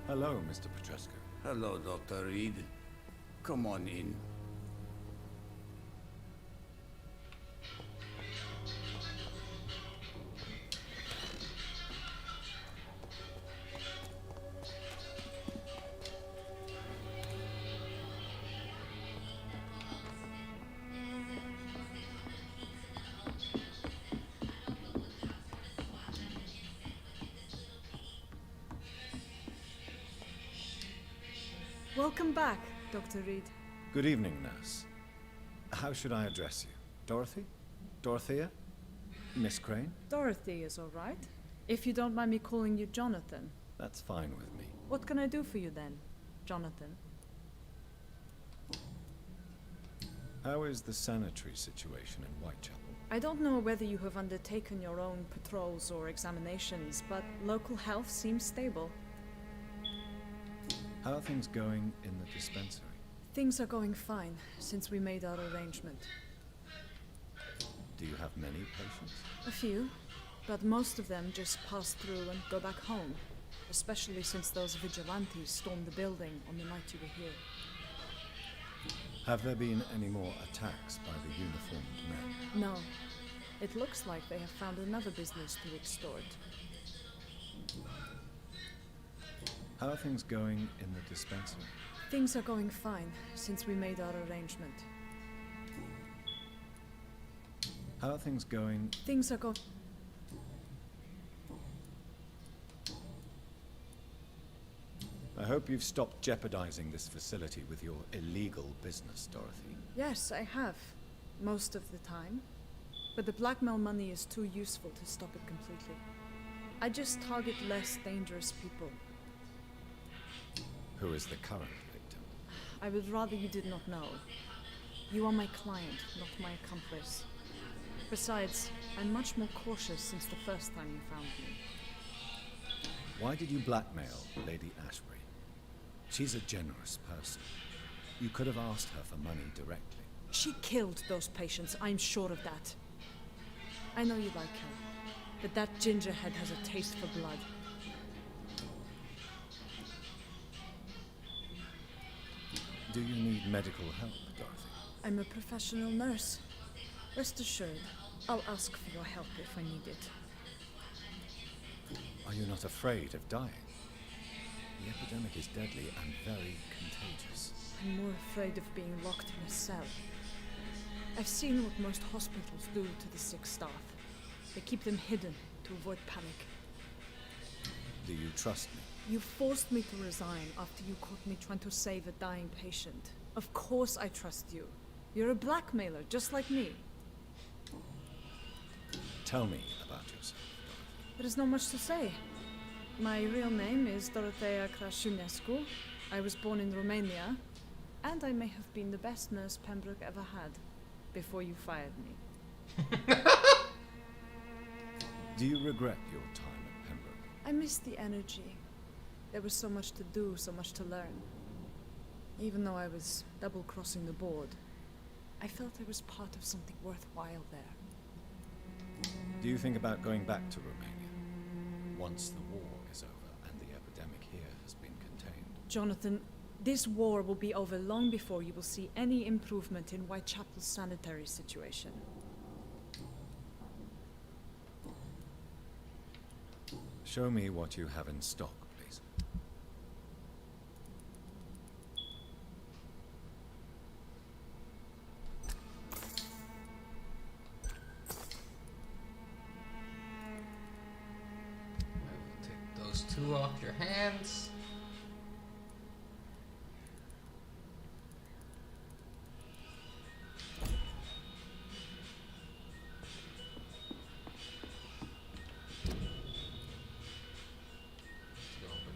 Hello, Mr. Petrescu. Hello, Dr. Reed. Come on in. Welcome back, Dr. Reed. Good evening, nurse. How should I address you? Dorothy? Dorothea? Miss Crane? Dorothy is all right. If you don't mind me calling you Jonathan. That's fine with me. What can I do for you then, Jonathan? How is the sanitary situation in Whitechapel? I don't know whether you have undertaken your own patrols or examinations, but local health seems stable. How are things going in the dispensary? Things are going fine since we made our arrangement. Do you have many patients? A few, but most of them just pass through and go back home, especially since those vigilantes stormed the building on the night you were here. Have there been any more attacks by the uniformed men? No. It looks like they have found another business to extort. How are things going in the dispensary? Things are going fine since we made our arrangement. How are things going? Things are going... I hope you've stopped jeopardizing this facility with your illegal business, Dorothy. Yes, I have. Most of the time. But the blackmail money is too useful to stop it completely. I just target less dangerous people. Who is the current victim? I would rather you did not know. You are my client, not my accomplice. Besides, I'm much more cautious since the first time you found me. Why did you blackmail Lady Ashbury? She's a generous person. You could have asked her for money directly. She killed those patients, I'm sure of that. I know you like her, but that gingerhead has a taste for blood. Do you need medical help, Dorothy? I'm a professional nurse. Rest assured, I'll ask for your help if I need it. Are you not afraid of dying? The epidemic is deadly and very contagious. I'm more afraid of being locked in a cell. I've seen what most hospitals do to the sick staff. They keep them hidden to avoid panic. Do you trust me? You forced me to resign after you caught me trying to save a dying patient. Of course I trust you. You're a blackmailer, just like me. Tell me about yourself. There is not much to say. My real name is Dorothea Crasciunescu. I was born in Romania, and I may have been the best nurse Pembroke ever had, before you fired me. Do you regret your time at Pembroke? I miss the energy. There was so much to do, so much to learn. Even though I was double-crossing the board, I felt I was part of something worthwhile there. Do you think about going back to Romania once the war is over and the epidemic here has been contained? Jonathan, this war will be over long before you will see any improvement in Whitechapel's sanitary situation. Show me what you have in stock, please. Take those two off your hands.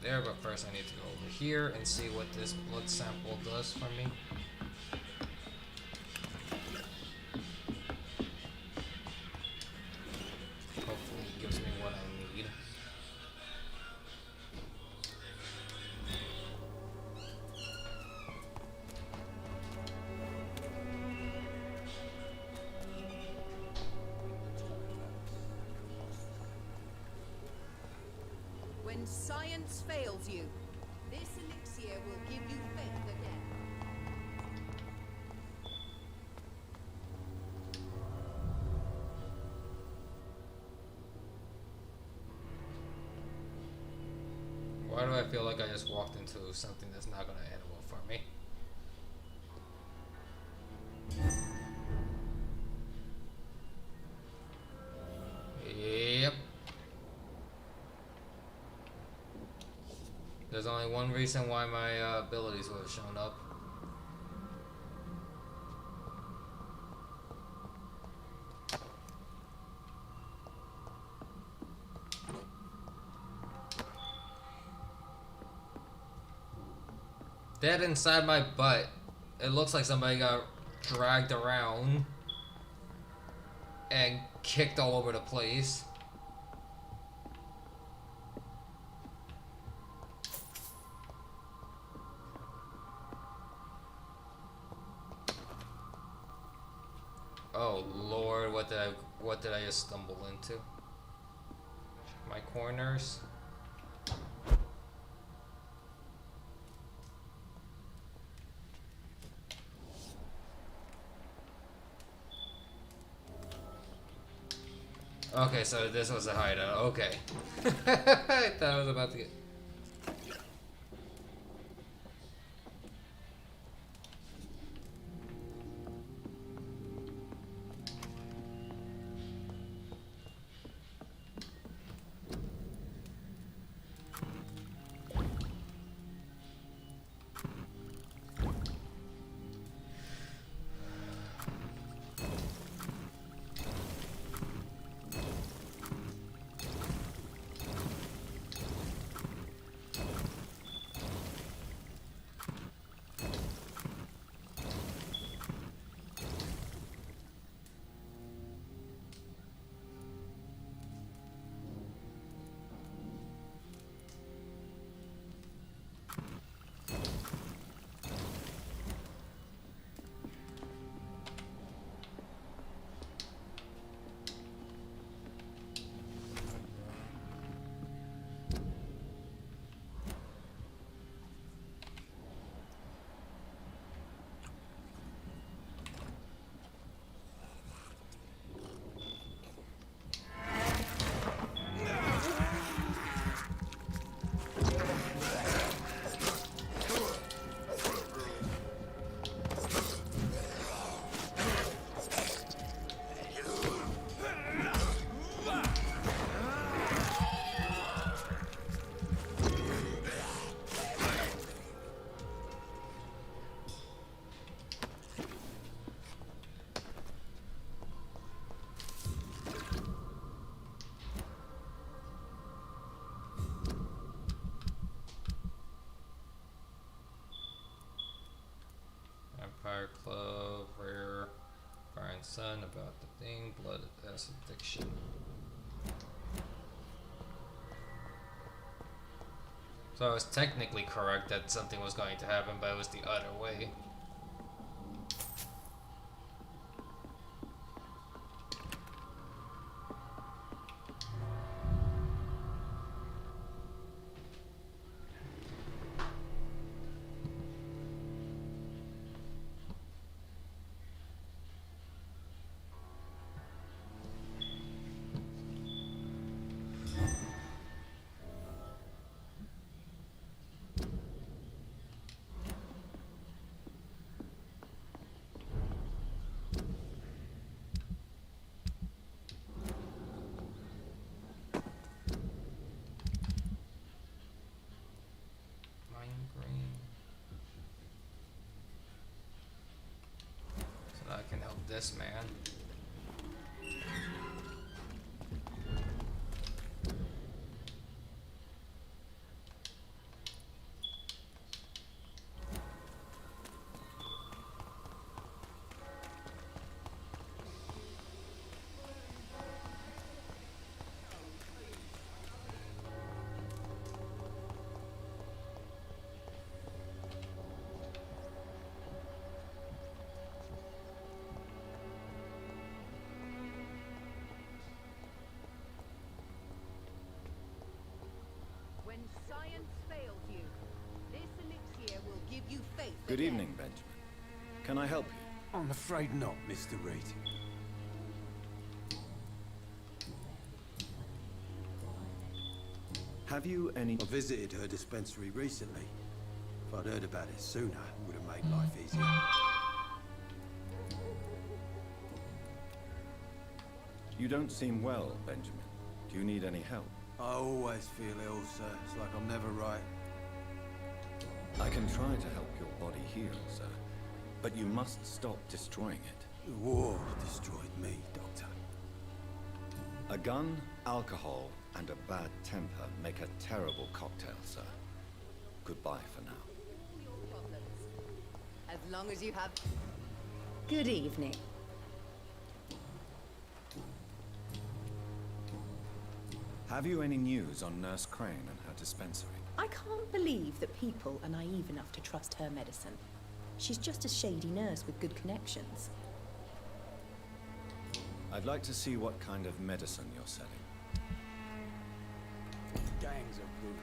There, but first I need to go over here and see what this blood sample does for me. Hopefully it gives me what I need. When science fails you, this elixir will give you faith again. Why do I feel like I just walked into something that's not gonna end well for me? Yep. There's only only one reason why my abilities would have shown up. Dead inside my butt. It looks like somebody got dragged around and kicked all over the place. Oh Lord, what did I just stumble into? My corners. Okay, so this was a hideout. Okay. I thought I was about to get... Vampire Club, Rare, Fire and Sun, About the Thing, Blood as Addiction. So I was technically correct that something was going to happen, but it was the other way. So now I can help this man. When science fails you, this elixir will give you faith Good again. evening, Benjamin. Can I help you? I'm afraid not, Mr. Reed. Have you any... I visited her dispensary recently. If I'd heard about it sooner, it would have made life easier. You don't seem well, Benjamin. Do you need any help? I always feel ill, sir. It's like I'm never right. I can try to help your body heal, sir. But you must stop destroying it. The war destroyed me, Doctor. A gun, alcohol, and a bad temper make a terrible cocktail, sir. Goodbye for now. As long as you have... Good evening. Have you any news on Nurse Crane and her dispensary? I can't believe that people are naive enough to trust her medicine. She's just a shady nurse with good connections. I'd like to see what kind of medicine you're selling. Gangs of brutes.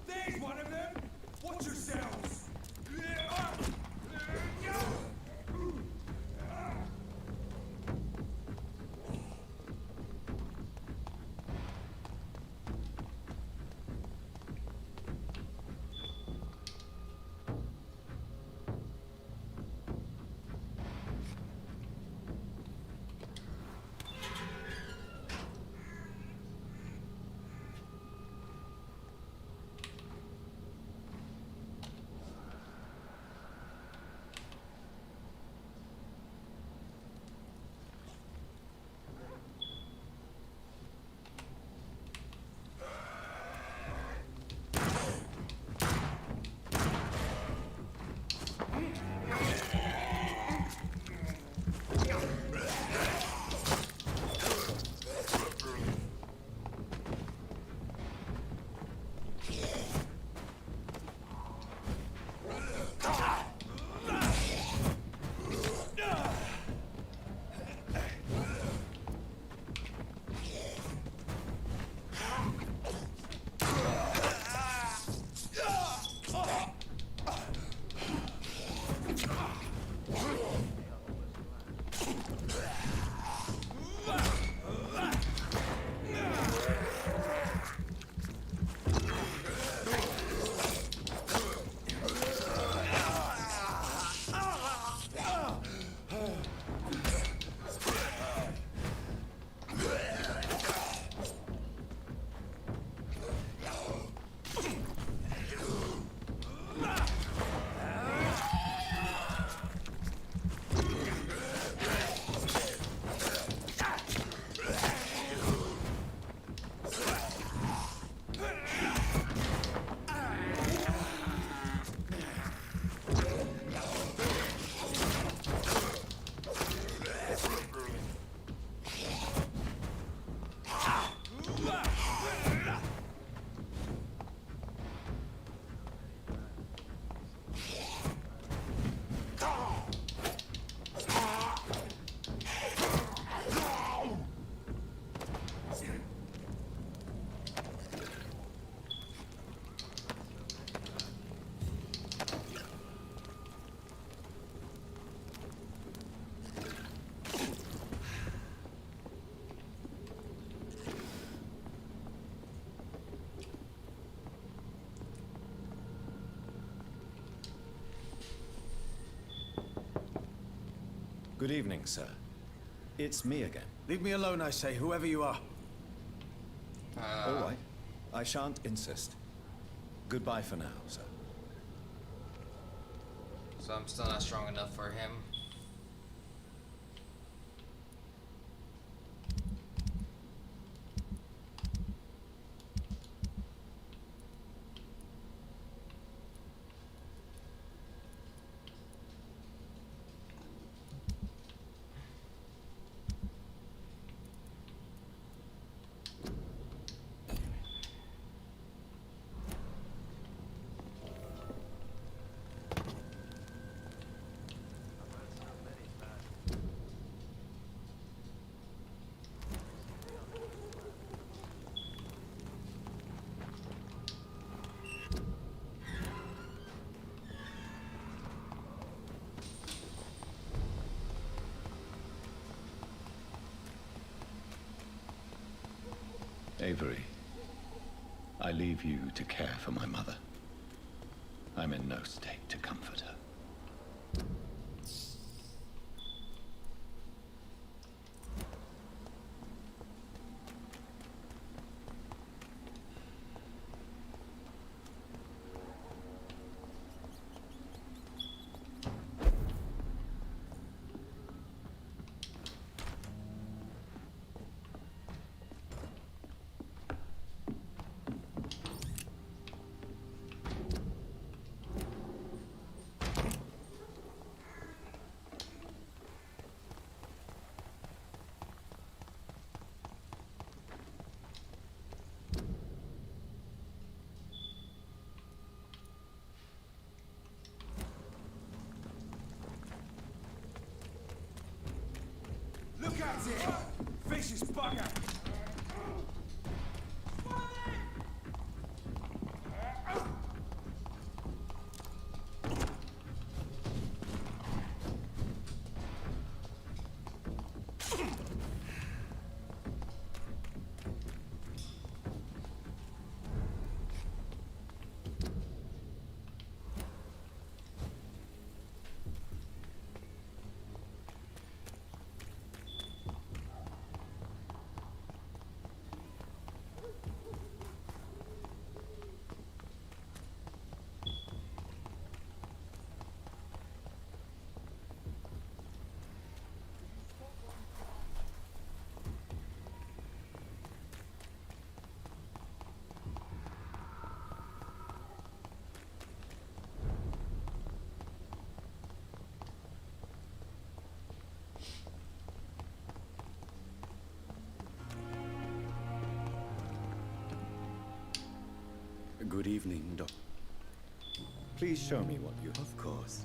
There's one of them! Watch yourselves! Good evening, sir. It's me again. Leave me alone, I say, whoever you are. All right. I shan't insist. Goodbye for now, sir. So I'm still not strong enough for him. Avery, I leave you to care for my mother. I'm in no state to comfort her. Look at it! Vicious bugger! Good evening, Doc. Please show me what you... Of course.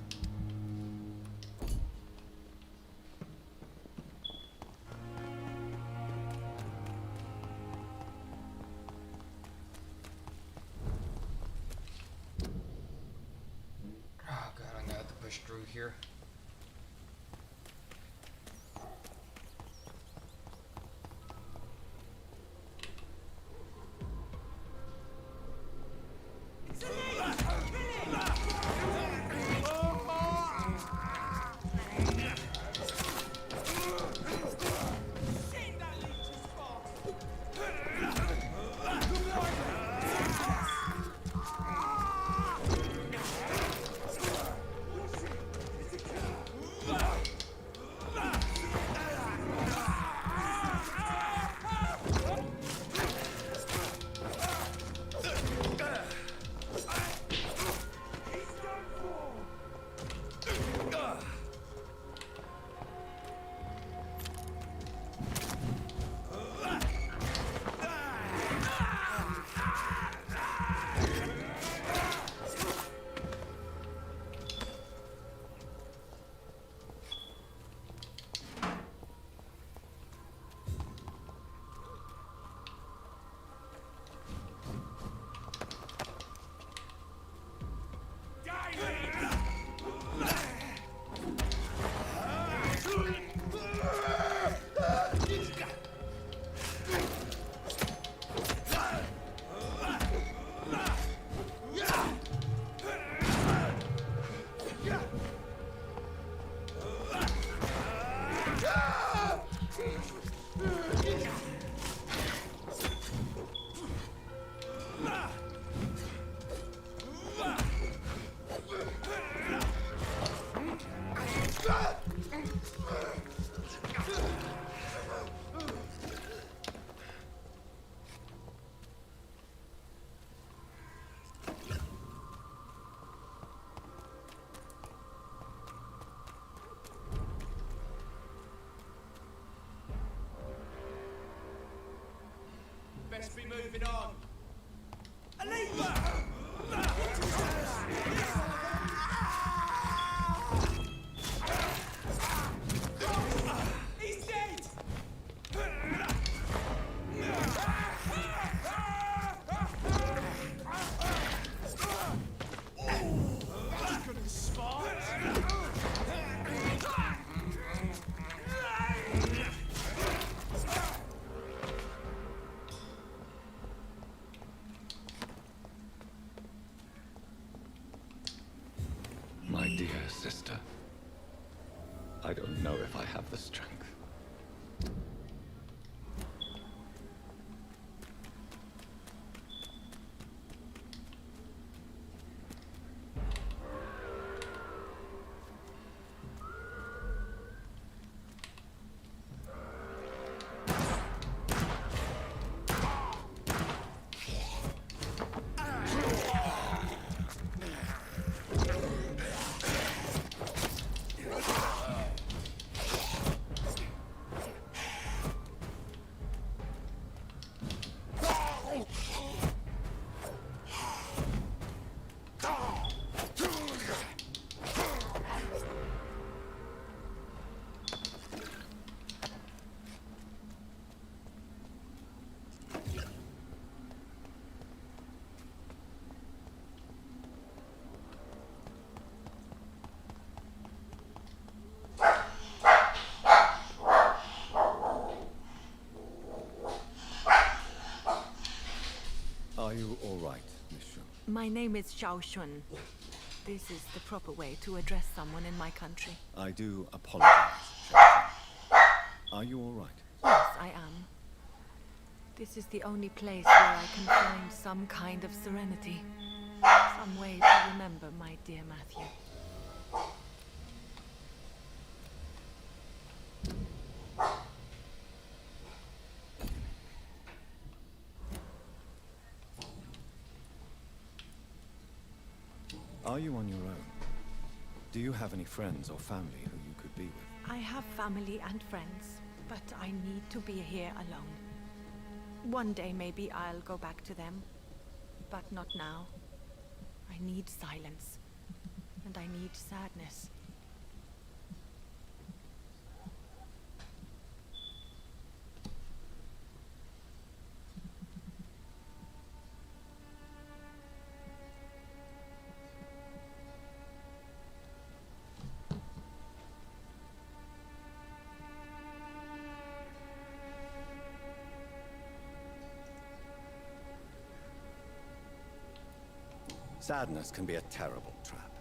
Oh god, I'm gonna have to push through here. must be moving on. He's dead! Couldn't spot. My dear sister, I don't know if I have the strength. Are you all right, Miss Shun? My name is Xiao Shun. This is the proper way to address someone in my country. I do apologize, Xiao Shun. Are you all right? Yes, I am. This is the only place where I can find some kind of serenity. Some way to remember my dear Matthew. Are you on your own? Do you have any friends or family who you could be with? I have family and friends, but I need to be here alone. One day maybe I'll go back to them, but not now. I need silence, and I need sadness. Sadness can be a terrible trap.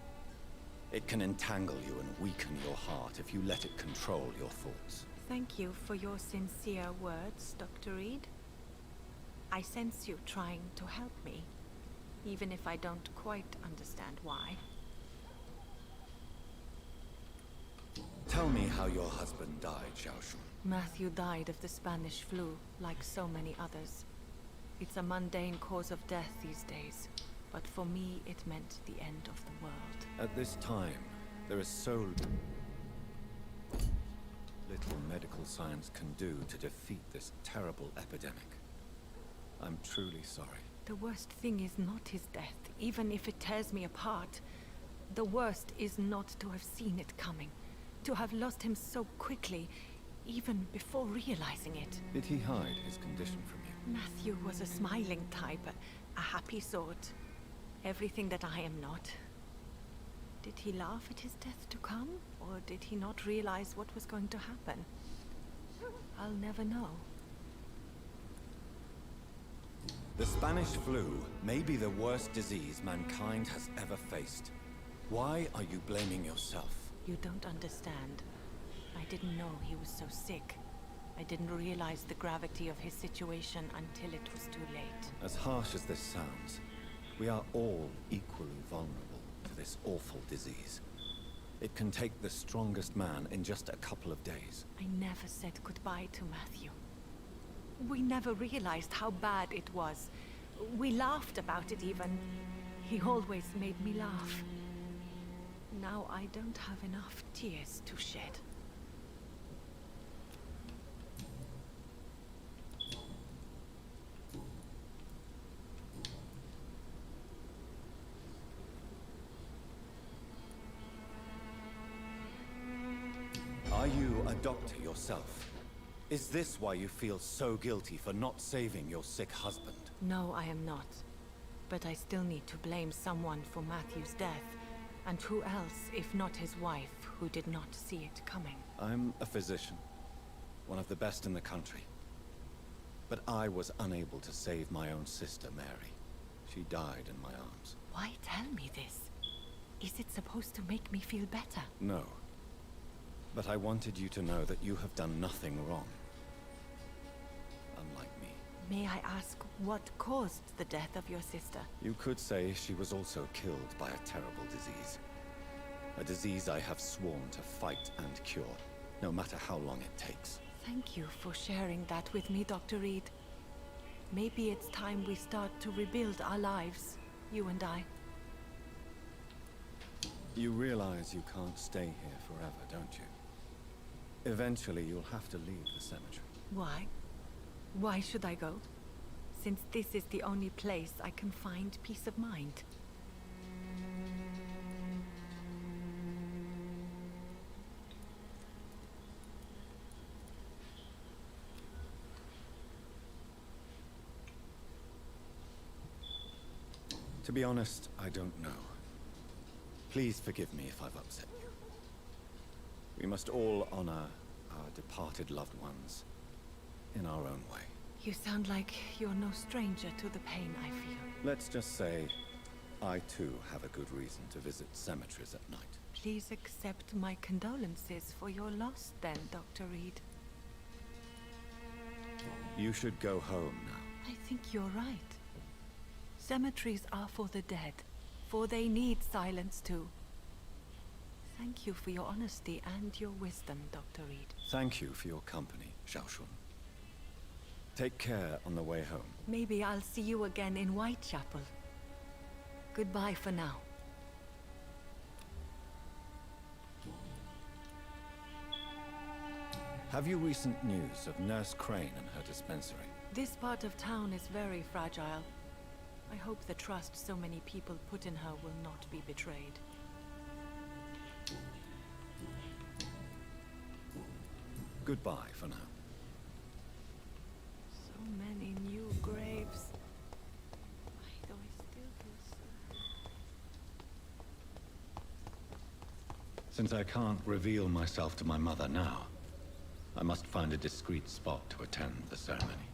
It can entangle you and weaken your heart if you let it control your thoughts. Thank you for your sincere words, Dr. Reed. I sense you trying to help me, even if I don't quite understand why. Tell me how your husband died, Xiao Shun. Matthew died of the Spanish flu, like so many others. It's a mundane cause of death these days, but for me it meant the end of the world. At this time, there is so little medical science can do to defeat this terrible epidemic. I'm truly sorry. The worst thing is not his death, even if it tears me apart. The worst is not to have seen it coming, to have lost him so quickly, even before realizing it. Did he hide his condition from you? Matthew was a smiling type, a happy sort. Everything that I am not. Did he laugh at his death to come, or did he not realize what was going to happen? I'll never know. The Spanish flu may be the worst disease mankind has ever faced. Why are you blaming yourself? You don't understand. I didn't know he was so sick. I didn't realize the gravity of his situation until it was too late. As harsh as this sounds, we are all equally vulnerable to this awful disease. It can take the strongest man in just a couple of days. I never said goodbye to Matthew. We never realized how bad it was. We laughed about it even. He always made me laugh. Now I don't have enough tears to shed. Are you a doctor yourself? Is this why you feel so guilty for not saving your sick husband? No, I am not. But I still need to blame someone for Matthew's death. And who else, if not his wife, who did not see it coming? I'm a physician. One of the best in the country. But I was unable to save my own sister, Mary. She died in my arms. Why tell me this? Is it supposed to make me feel better? No. But I wanted you to know that you have done nothing wrong. Unlike me. May I ask what caused the death of your sister? You could say she was also killed by a terrible disease. A disease I have sworn to fight and cure, no matter how long it takes. Thank you for sharing that with me, Dr. Reed. Maybe it's time we start to rebuild our lives, you and I. You realize you can't stay here forever, don't you? Eventually, you'll have to leave the cemetery. Why? Why should I go? Since this is the only place I can find peace of mind. To be honest, I don't know. Please forgive me if I've upset you. We must all honor our departed loved ones in our own way. You sound like you're no stranger to the pain I feel. Let's just say, I too have a good reason to visit cemeteries at night. Please accept my condolences for your loss then, Dr. Reed. You should go home now. I think you're right. Cemeteries are for the dead, for they need silence too. Thank you for your honesty and your wisdom, Dr. Reed. Thank you for your company, Xiaoshun. Take care on the way home. Maybe I'll see you again in Whitechapel. Goodbye for now. Have you recent news of Nurse Crane and her dispensary? This part of town is very fragile. I hope the trust so many people put in her will not be betrayed. Goodbye for now. So many new graves. Why do I still feel so... Since I can't reveal myself to my mother now, I must find a discreet spot to attend the ceremony.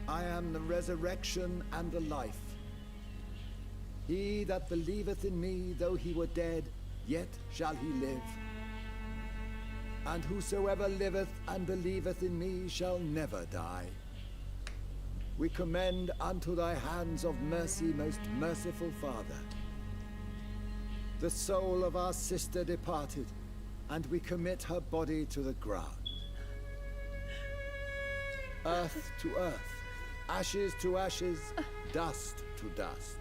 I am the resurrection and the life. He that believeth in me, though he were dead, yet shall he live. And whosoever liveth and believeth in me shall never die. We commend unto thy hands of mercy, most merciful Father, the soul of our sister departed, and we commit her body to the ground. Earth to earth, ashes to ashes, dust to dust.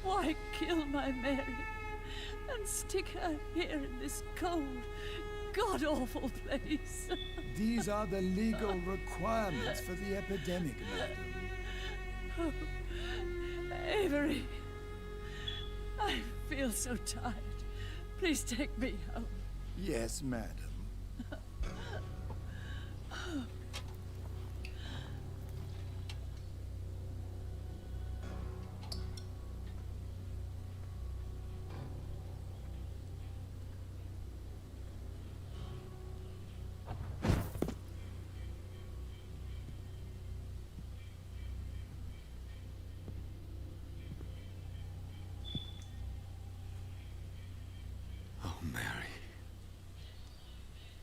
Why kill my Mary and stick her here in this cold, god-awful place? These are the legal requirements for the epidemic, madam. Oh, Avery, I feel so tired. Please take me home. Yes, madam. Oh, Mary.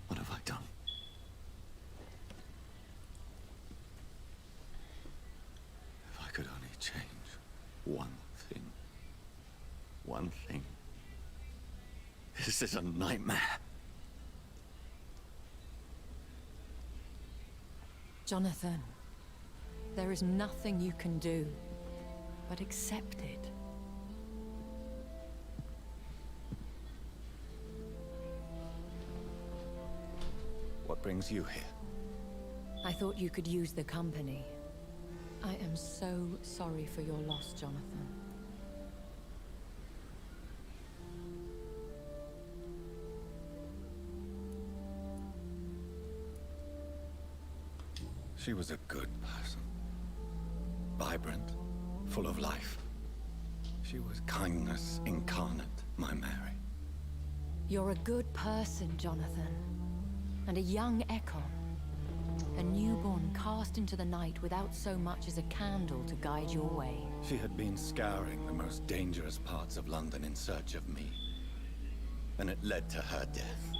What have I done? If I could only change one thing. One thing. This is a nightmare. Jonathan, There is nothing you can do but accept it. What brings you here? I thought you could use the company. I am so sorry for your loss, Jonathan. She was a good person. Vibrant, full of life. She was kindness incarnate, my Mary. You're a good person, Jonathan. And a young Ekon. A newborn cast into the night without so much as a candle to guide your way. She had been scouring the most dangerous parts of London in search of me. And it led to her death.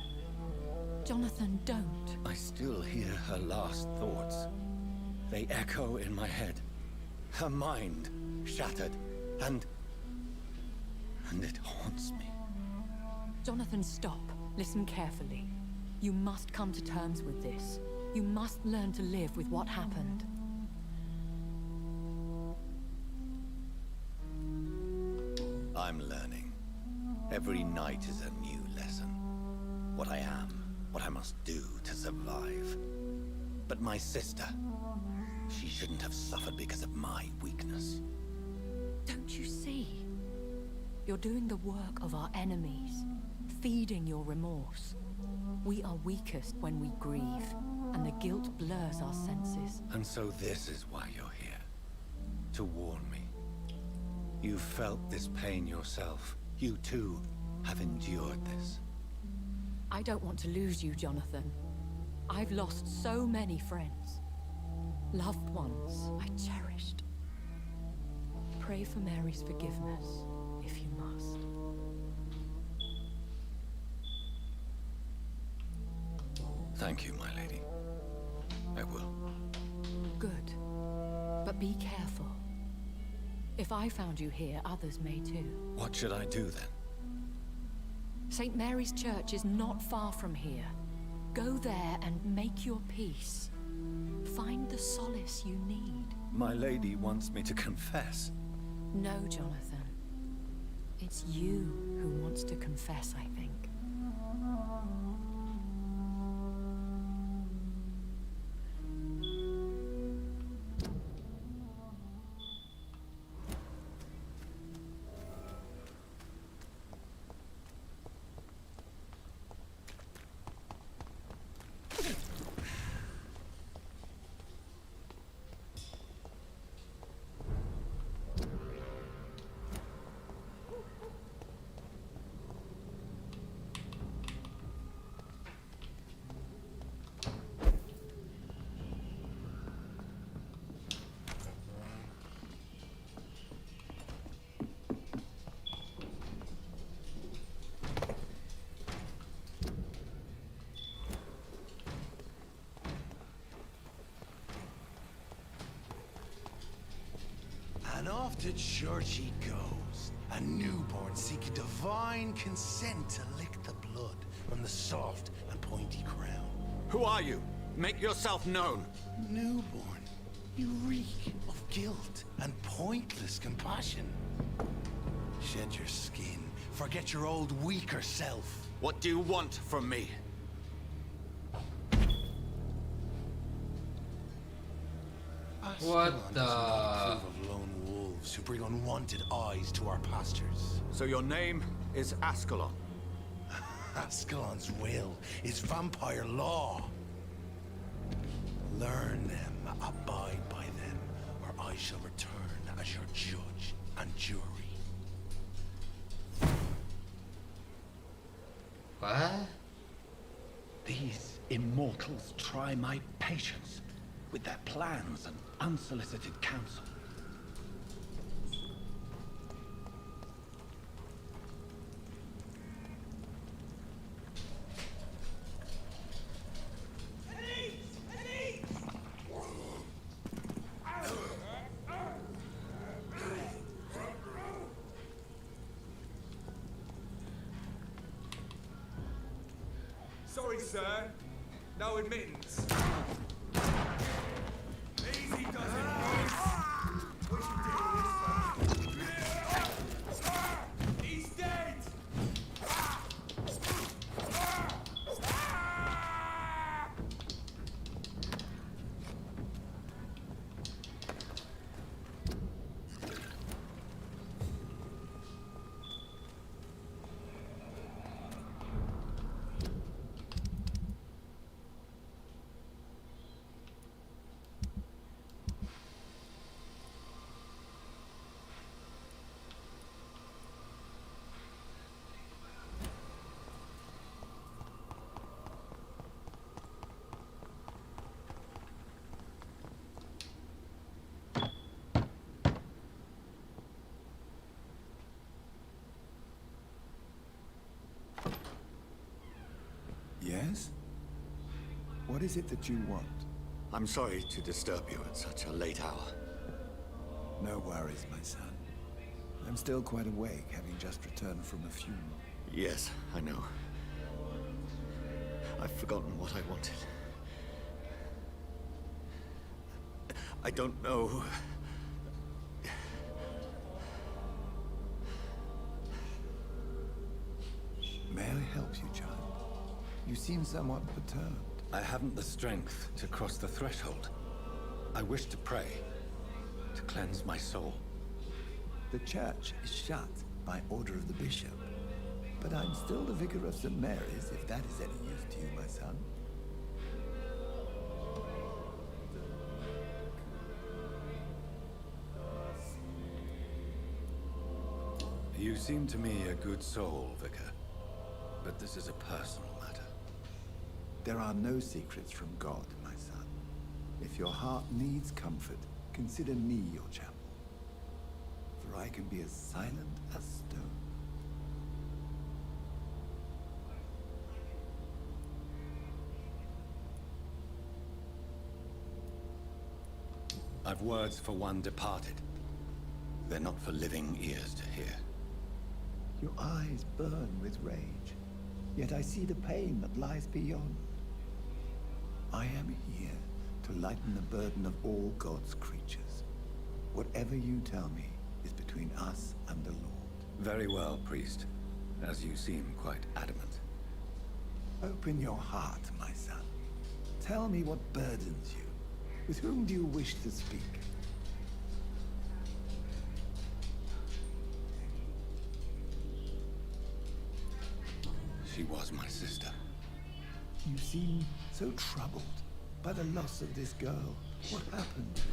Jonathan, don't. I still hear her last thoughts. They echo in my head. Her mind shattered, and it haunts me. Jonathan, stop. Listen carefully. You must come to terms with this. You must learn to live with what happened. I'm learning. Every night is a new lesson. What I am, what I must do to survive. But my sister, she shouldn't have suffered because of my weakness. Don't you see? You're doing the work of our enemies, feeding your remorse. We are weakest when we grieve, and the guilt blurs our senses. And so this is why you're here. To warn me. You felt this pain yourself. You too have endured this. I don't want to lose you, Jonathan. I've lost so many friends. Loved ones I cherished. Pray for Mary's forgiveness, if you must. Thank you, my lady. I will. Good. But be careful. If I found you here, others may too. What should I do then? St. Mary's Church is not far from here. Go there and make your peace. Find the solace you need. My lady wants me to confess. No, Jonathan. It's you who wants to confess, I think. And off to church he goes, a newborn seeking divine consent to lick the blood from the soft and pointy crown. Who are you? Make yourself known. Newborn, you reek of guilt and pointless compassion. Shed your skin, forget your old weaker self. What do you want from me? What the? Approve of lone wolves who bring unwanted eyes to our pastures. So your name is Ascalon? Ascalon's will is vampire law. Learn them, abide by them, or I shall return as your judge and jury. What? These immortals try my patience with their plans and unsolicited counsel. Sorry, sir. No admittance. Easy does it. Thomas? What is it that you want? I'm sorry to disturb you at such a late hour. No worries, my son. I'm still quite awake, having just returned from a funeral. Yes, I know. I've forgotten what I wanted. I don't know. May I help you, child? You seem somewhat perturbed. I haven't the strength to cross the threshold. I wish to pray, to cleanse my soul. The church is shut by order of the bishop. But I'm still the vicar of St. Mary's, if that is any use to you, my son. You seem to me a good soul, Vicar. But this is a personal matter. There are no secrets from God, my son. If your heart needs comfort, consider me your chapel. For I can be as silent as stone. I've words for one departed. They're not for living ears to hear. Your eyes burn with rage, yet I see the pain that lies beyond. I am here to lighten the burden of all God's creatures. Whatever you tell me is between us and the Lord. Very well, priest, as you seem quite adamant. Open your heart, my son. Tell me what burdens you. With whom do you wish to speak? She was my sister. You seem so troubled by the loss of this girl. What happened to her?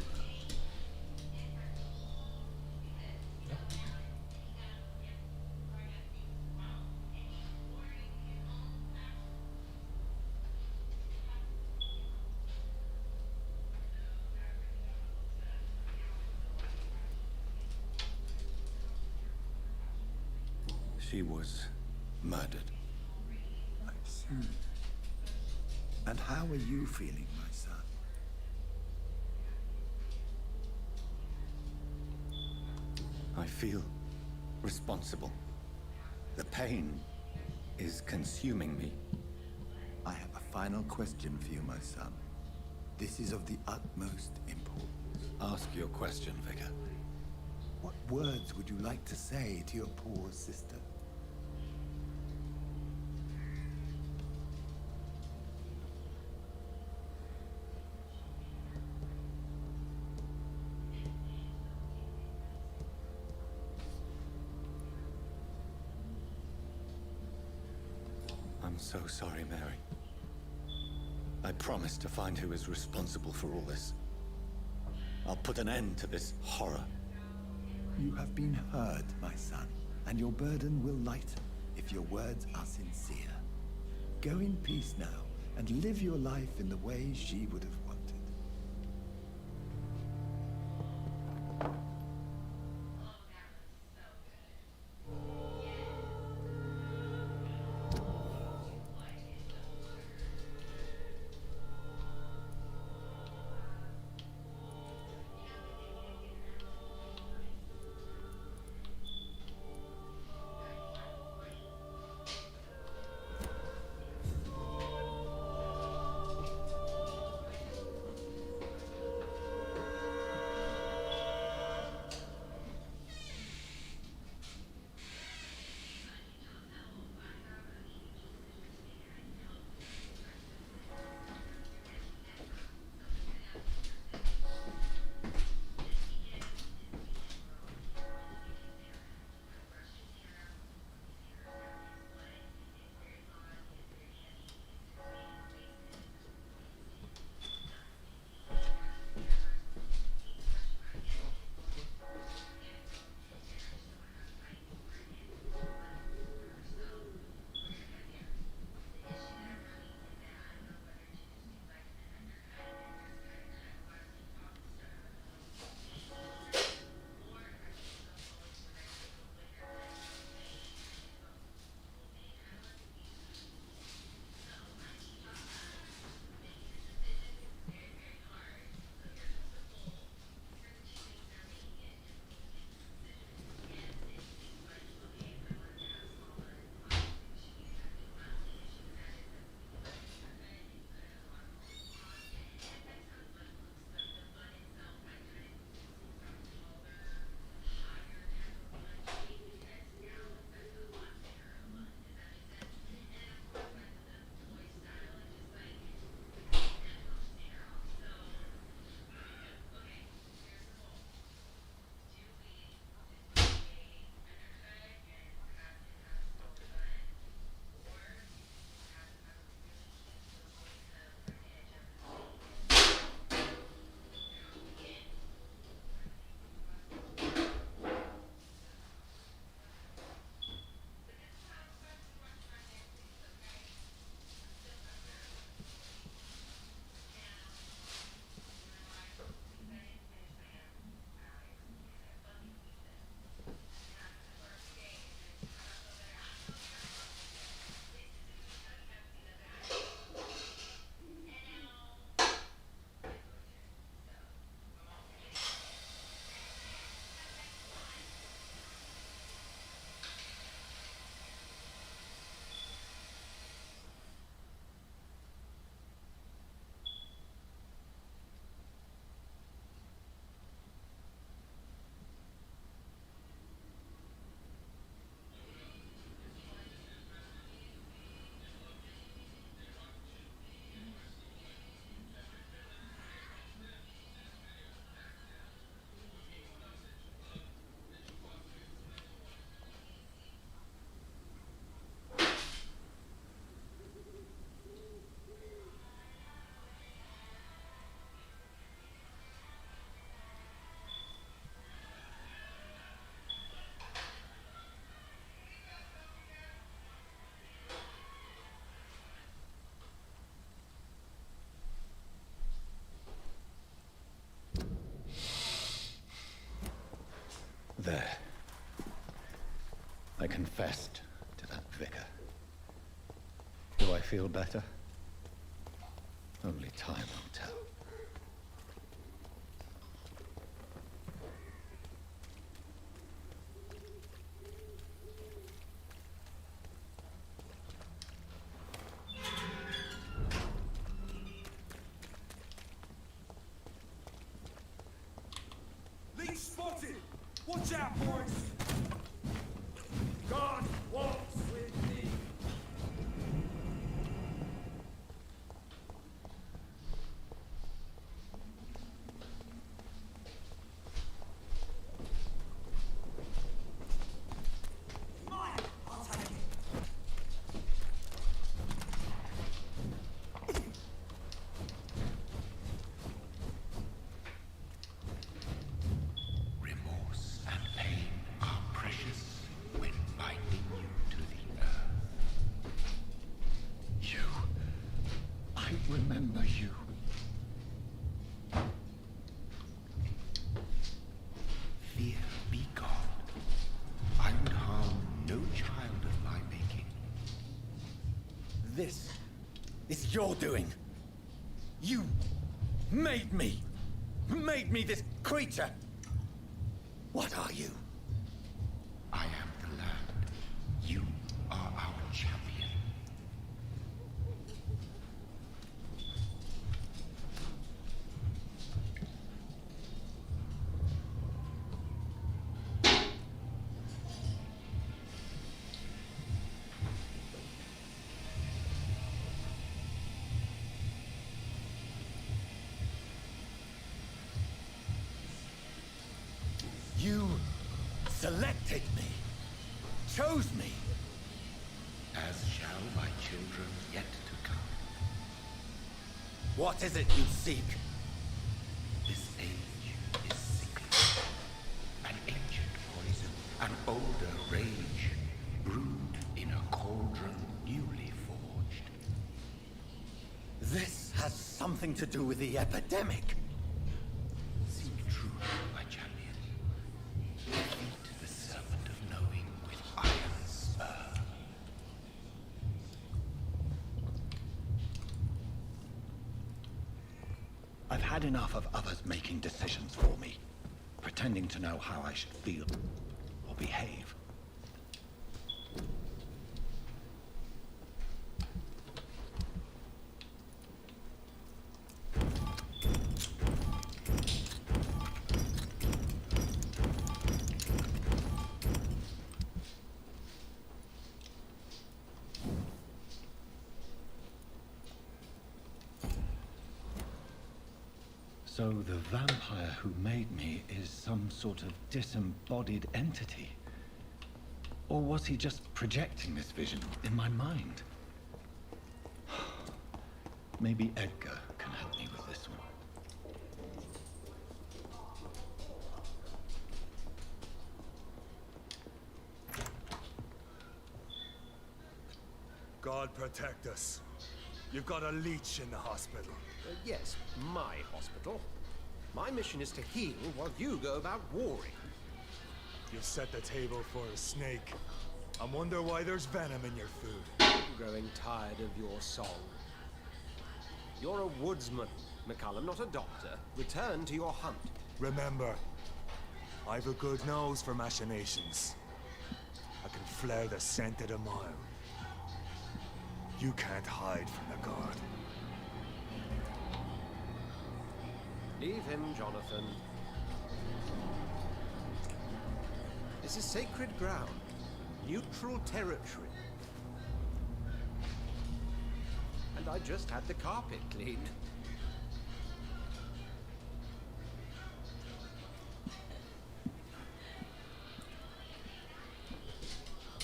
She was murdered. I see. And how are you feeling, my son? I feel responsible. The pain is consuming me. I have a final question for you, my son. This is of the utmost importance. Ask your question, Vicar. What words would you like to say to your poor sister? I'm so sorry, Mary. I promise to find who is responsible for all this. I'll put an end to this horror. You have been heard, my son, and your burden will lighten if your words are sincere. Go in peace now, and live your life in the way she would have wanted. confessed to that vicar. Do I feel better? Only time will tell. Leech spotted! Watch out, boys! God walks with thee! Remorse and pain are precious when binding you to the earth. You. I remember you. Fear be gone. I would harm no child of my making. This is your doing. You made me this creature. What are you? I am the land. You are our champion. You selected me, chose me. As shall my children yet to come. What is it you seek? This age is sickly. An ancient poison, an older rage, brewed in a cauldron newly forged. This has something to do with the epidemic. Seek truth, my champion. Defeat the serpent of knowing with iron spur. I've had enough of others making decisions for me, pretending to know how I should feel or behave. So the vampire who made me is some sort of disembodied entity? Or was he just projecting this vision in my mind? Maybe Edgar can help me with this one. God protect us. You've got a leech in the hospital. Yes, my hospital. My mission is to heal while you go about warring. You set the table for a snake. I wonder why there's venom in your food. I'm growing tired of your song. You're a woodsman, McCullum, not a doctor. Return to your hunt. Remember, I've a good nose for machinations. I can flare the scent at a mile. You can't hide from the guard. Leave him, Jonathan. This is sacred ground. Neutral territory. And I just had the carpet cleaned.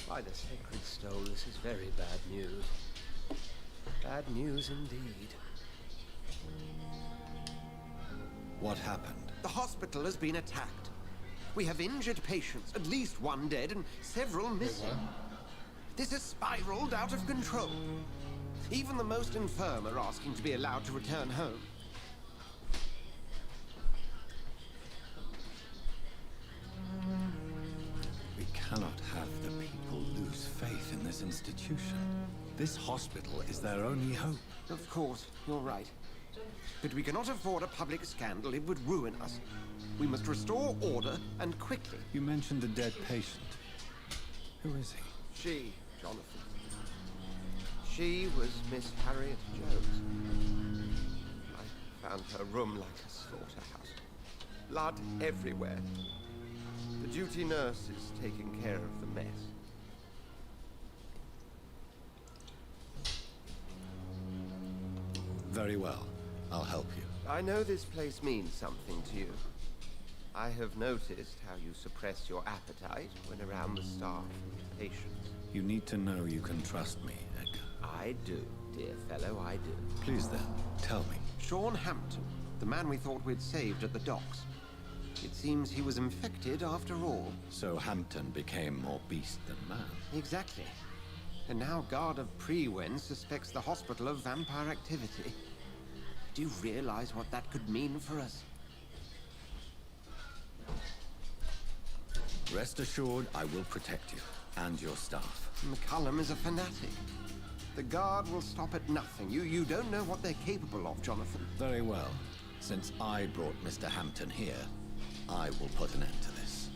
By the sacred stone, this is very bad news. Bad news indeed. What happened? The hospital has been attacked. We have injured patients, at least one dead and several missing. This has spiraled out of control. Even the most infirm are asking to be allowed to return home. We cannot have the people this institution. This hospital is their only hope. Of course, you're right. But we cannot afford a public scandal. It would ruin us. We must restore order, and quickly. You mentioned a dead patient. Who is he? She, Jonathan. She was Miss Harriet Jones. I found her room like a slaughterhouse. Blood everywhere. The duty nurse is taking care of the mess. Very well. I'll help you. I know this place means something to you. I have noticed how you suppress your appetite when around the staff and patients. You need to know you can trust me, Edgar. I do, dear fellow, I do. Please then, tell me. Sean Hampton, the man we thought we'd saved at the docks. It seems he was infected after all. So Hampton became more beast than man. Exactly. And now Guard of Prewen suspects the hospital of vampire activity. Do you realize what that could mean for us? Rest assured, I will protect you and your staff. McCullum is a fanatic. The Guard will stop at nothing. You don't know what they're capable of, Jonathan. Very well. Since I brought Mr. Hampton here, I will put an end to this.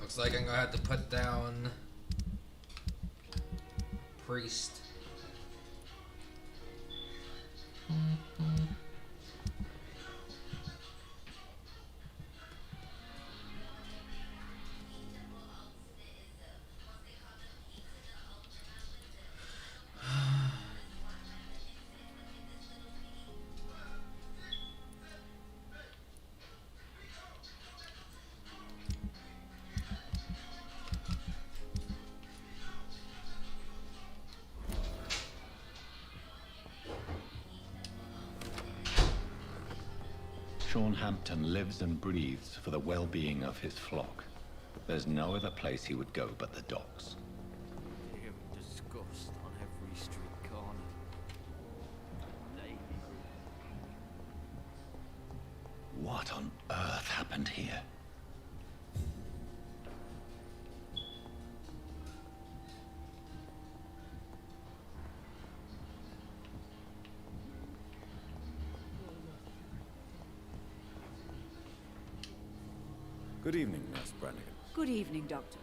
Looks like I'm gonna have to put down priest. Sean Hampton lives and breathes for the well-being of his flock. There's no other place he would go but the docks. Hear disgust on every street corner. What on earth happened here? Good evening, Nurse Brannigan. Good evening, Doctor.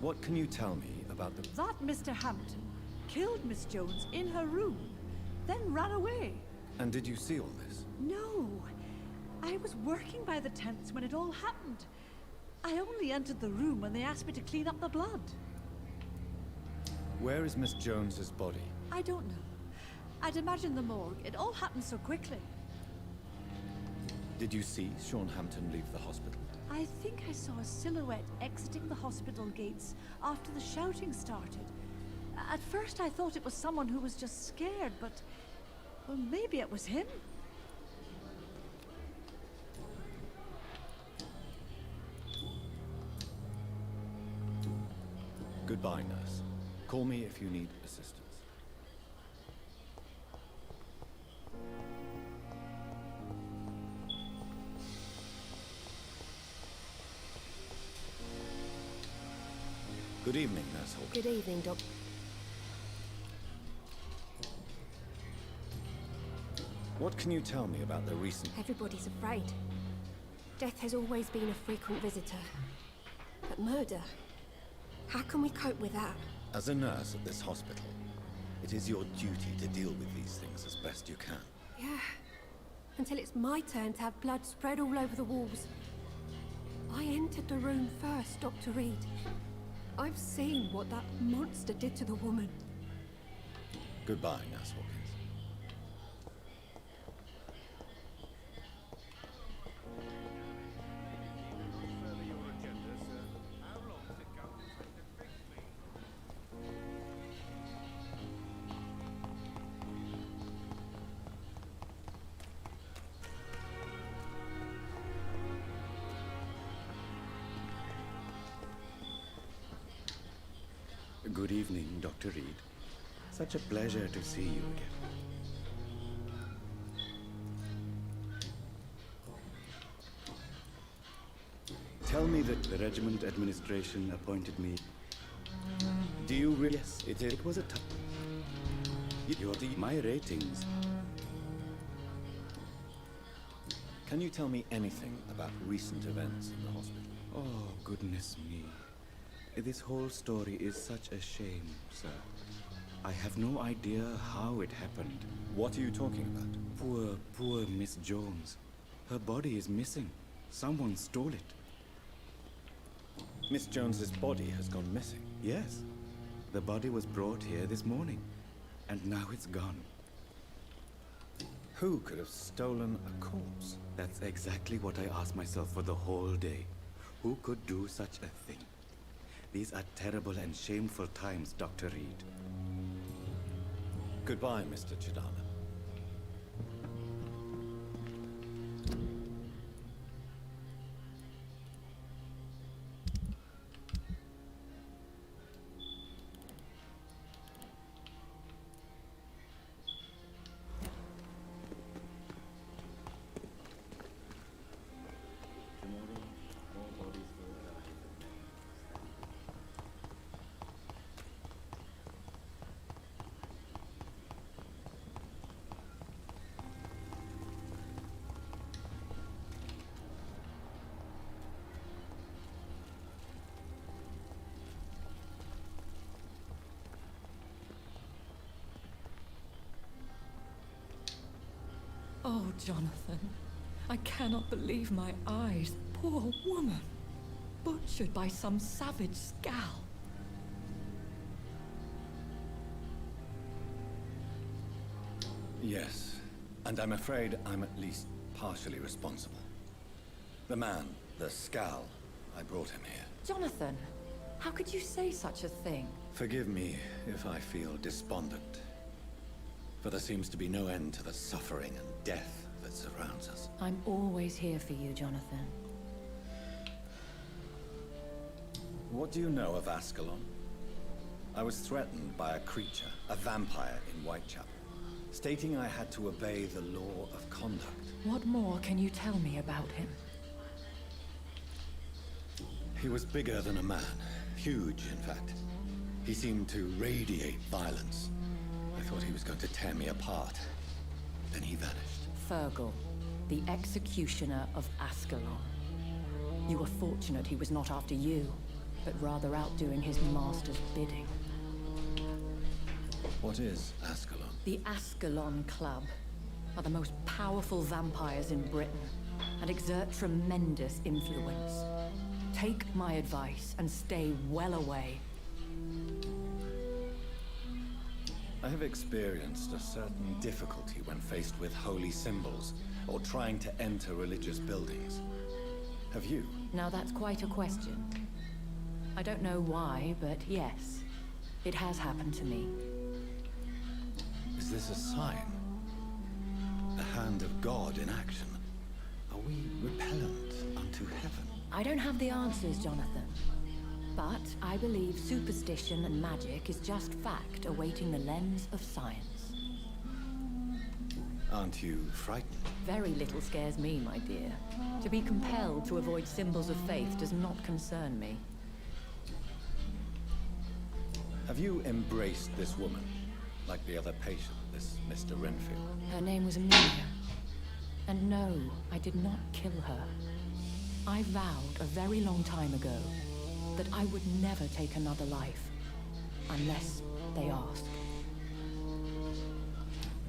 What can you tell me about the... That Mr. Hampton killed Miss Jones in her room, then ran away. And did you see all this? No. I was working by the tents when it all happened. I only entered the room when they asked me to clean up the blood. Where is Miss Jones's body? I don't know. I'd imagine the morgue. It all happened so quickly. Did you see Sean Hampton leave the hospital? I think I saw a silhouette exiting the hospital gates after the shouting started. At first I thought it was someone who was just scared, but... well, maybe it was him? Goodbye, nurse. Call me if you need assistance. Good evening, Nurse Hawkins. Good evening, Doc. What can you tell me about the recent... Everybody's afraid. Death has always been a frequent visitor. But murder? How can we cope with that? As a nurse at this hospital, it is your duty to deal with these things as best you can. Yeah. Until it's my turn to have blood spread all over the walls. I entered the room first, Dr. Reed. I've seen what that monster did to the woman. Goodbye, Nurse Hawkins. Good evening, Dr. Reed. Such a pleasure to see you again. tell me that the regiment administration appointed me. Do you really? Yes, it was a tough. My ratings. Can you tell me anything about recent events in the hospital? Oh, goodness me. This whole story is such a shame, sir. I have no idea how it happened. What are you talking about? Poor Miss Jones. Her body is missing. Someone stole it. Miss Jones's body has gone missing? Yes. The body was brought here this morning, and now it's gone. Who could have stolen a corpse? That's exactly what I asked myself for the whole day. Who could do such a thing? These are terrible and shameful times, Dr. Reed. Goodbye, Mr. Chidama. Oh, Jonathan, I cannot believe my eyes. Poor woman, butchered by some savage scowl. Yes, and I'm afraid I'm at least partially responsible. The man, the Scowl, I brought him here. Jonathan, how could you say such a thing? Forgive me if I feel despondent, for there seems to be no end to the suffering and death that surrounds us. I'm always here for you, Jonathan. What do you know of Ascalon? I was threatened by a creature, a vampire in Whitechapel, stating I had to obey the law of conduct. What more can you tell me about him? He was bigger than a man. Huge, in fact. He seemed to radiate violence. I thought he was going to tear me apart. Then he vanished. Fergal, the executioner of Ascalon. You were fortunate he was not after you, but rather out doing his master's bidding. What is Ascalon? The Ascalon Club are the most powerful vampires in Britain and exert tremendous influence. Take my advice and stay well away. I have experienced a certain difficulty when faced with holy symbols or trying to enter religious buildings. Have you? Now that's quite a question. I don't know why, but yes, it has happened to me. Is this a sign? The hand of God in action? Are we repellent unto heaven? I don't have the answers, Jonathan. But I believe superstition and magic is just fact awaiting the lens of science. Aren't you frightened? Very little scares me, my dear. To be compelled to avoid symbols of faith does not concern me. Have you embraced this woman? Like the other patient, this Mr. Renfield? Her name was Amelia. And no, I did not kill her. I vowed a very long time ago that I would never take another life, unless they asked.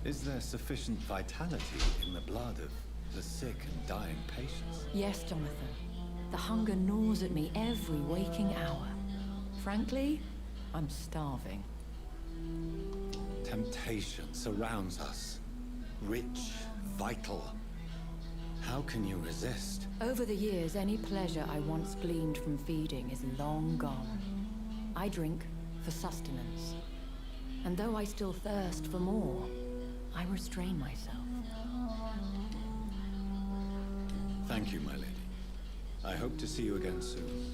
Is there sufficient vitality in the blood of the sick and dying patients? Yes, Jonathan. The hunger gnaws at me every waking hour. Frankly, I'm starving. Temptation surrounds us. Rich, vital. How can you resist? Over the years, any pleasure I once gleaned from feeding is long gone. I drink for sustenance. And though I still thirst for more, I restrain myself. Thank you, my lady. I hope to see you again soon.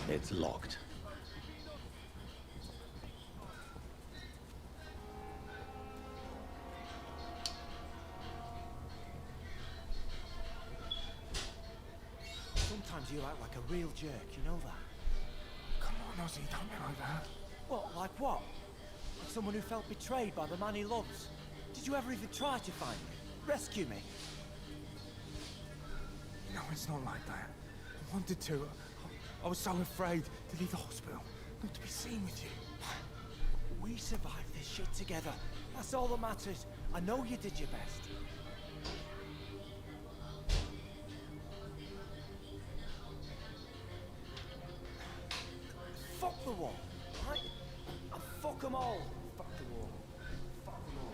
It's locked. Sometimes you act like a real jerk, you know that? Come on, Ozzy, don't be like that. What, like what? Like someone who felt betrayed by the man he loves? Did you ever even try to find me? Rescue me? No, it's not like that. I wanted to. I was so afraid to leave the hospital, not to be seen with you. We survived this shit together. That's all that matters. I know you did your best. Fuck the wall, right? And fuck them all. Fuck the wall. Fuck them all.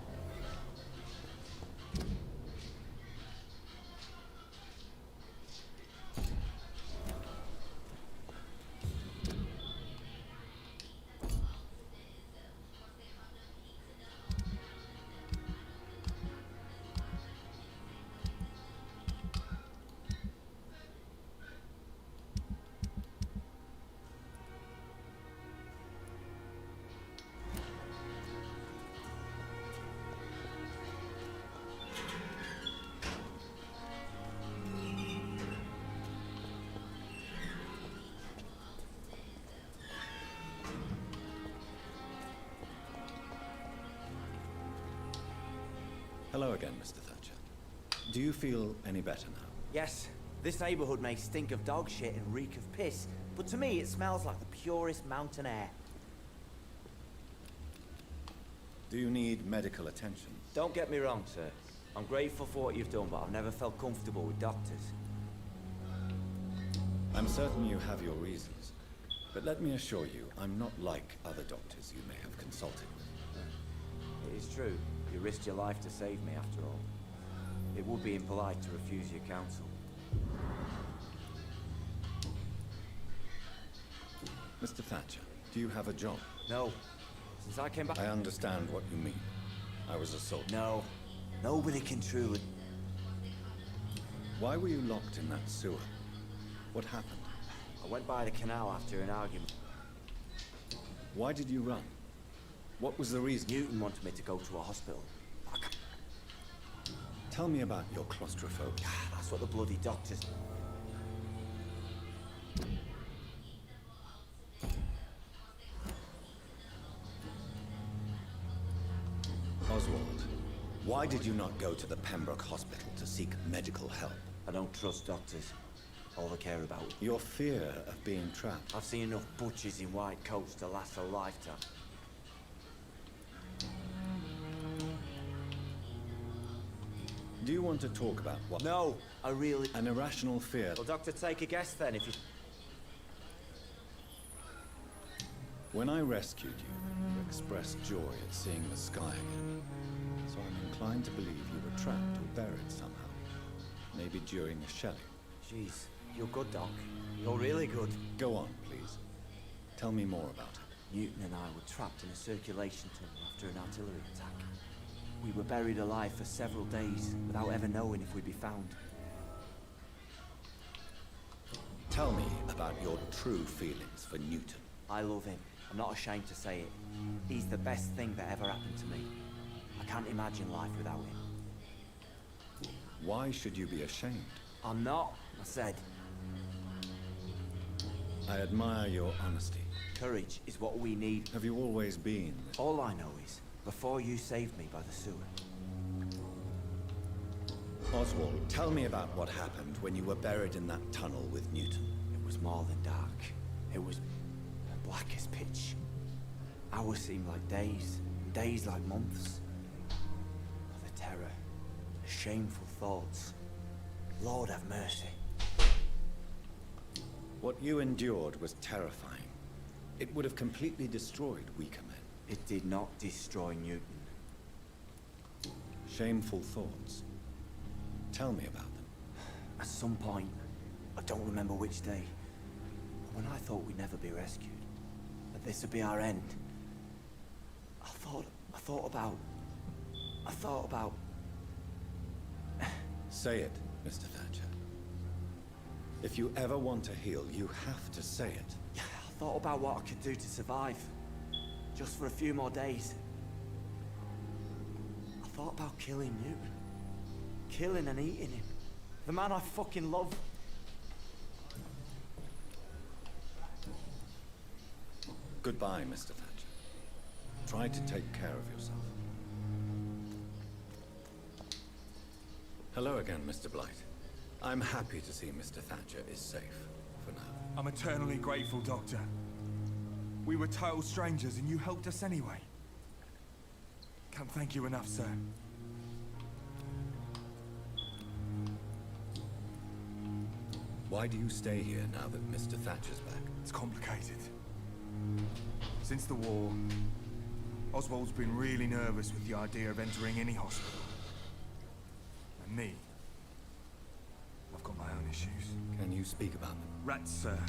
Hello again, Mr. Thatcher. Do you feel any better now? Yes, this neighborhood may stink of dog shit and reek of piss, but to me it smells like the purest mountain air. Do you need medical attention? Don't get me wrong, sir. I'm grateful for what you've done, but I've never felt comfortable with doctors. I'm certain you have your reasons, but let me assure you, I'm not like other doctors you may have consulted with. It is true. You risked your life to save me, after all. It would be impolite to refuse your counsel. Mr. Thatcher, do you have a job? No. Since I came back... I understand what you mean. I was assaulted. No. Nobody can truly... Why were you locked in that sewer? What happened? I went by the canal after an argument. Why did you run? What was the reason? Newton wanted me to go to a hospital. Tell me about your claustrophobia. That's what the bloody doctors... Oswald, why did you not go to the Pembroke Hospital to seek medical help? I don't trust doctors. All they care about. Your fear of being trapped. I've seen enough butchers in white coats to last a lifetime. Do you want to talk about what? No, I really... An irrational fear. Well, Doctor, take a guess then, if you... When I rescued you, you expressed joy at seeing the sky again. So I'm inclined to believe you were trapped or buried somehow. Maybe during the shelling. Jeez, you're good, Doc. You're really good. Go on, please. Tell me more about it. Newton and I were trapped in a circulation tunnel after an artillery attack. We were buried alive for several days without ever knowing if we'd be found. Tell me about your true feelings for Newton. I love him. I'm not ashamed to say it. He's the best thing that ever happened to me. I can't imagine life without him. Why should you be ashamed? I'm not, I said. I admire your honesty. Courage is what we need. Have you always been? All I know is, before you saved me by the sewer. Oswald, tell me about what happened when you were buried in that tunnel with Newton. It was more than dark. It was black as pitch. Hours seemed like days, days like months. The terror, the shameful thoughts. Lord have mercy. What you endured was terrifying. It would have completely destroyed weaker men. It did not destroy Newton. Shameful thoughts. Tell me about them. At some point, I don't remember which day, but when I thought we'd never be rescued, that this would be our end, I thought about... Say it, Mr. Thatcher. If you ever want to heal, you have to say it. I thought about what I could do to survive. Just for a few more days. I thought about killing you. Killing and eating him. The man I fucking love. Goodbye, Mr. Thatcher. Try to take care of yourself. Hello again, Mr. Blight. I'm happy to see Mr. Thatcher is safe, for now. I'm eternally grateful, Doctor. We were total strangers and you helped us anyway. Can't thank you enough, sir. Why do you stay here now that Mr. Thatcher's back? It's complicated. Since the war, Oswald's been really nervous with the idea of entering any hospital. And me, I've got my own issues. Can you speak about them? Rats, sir.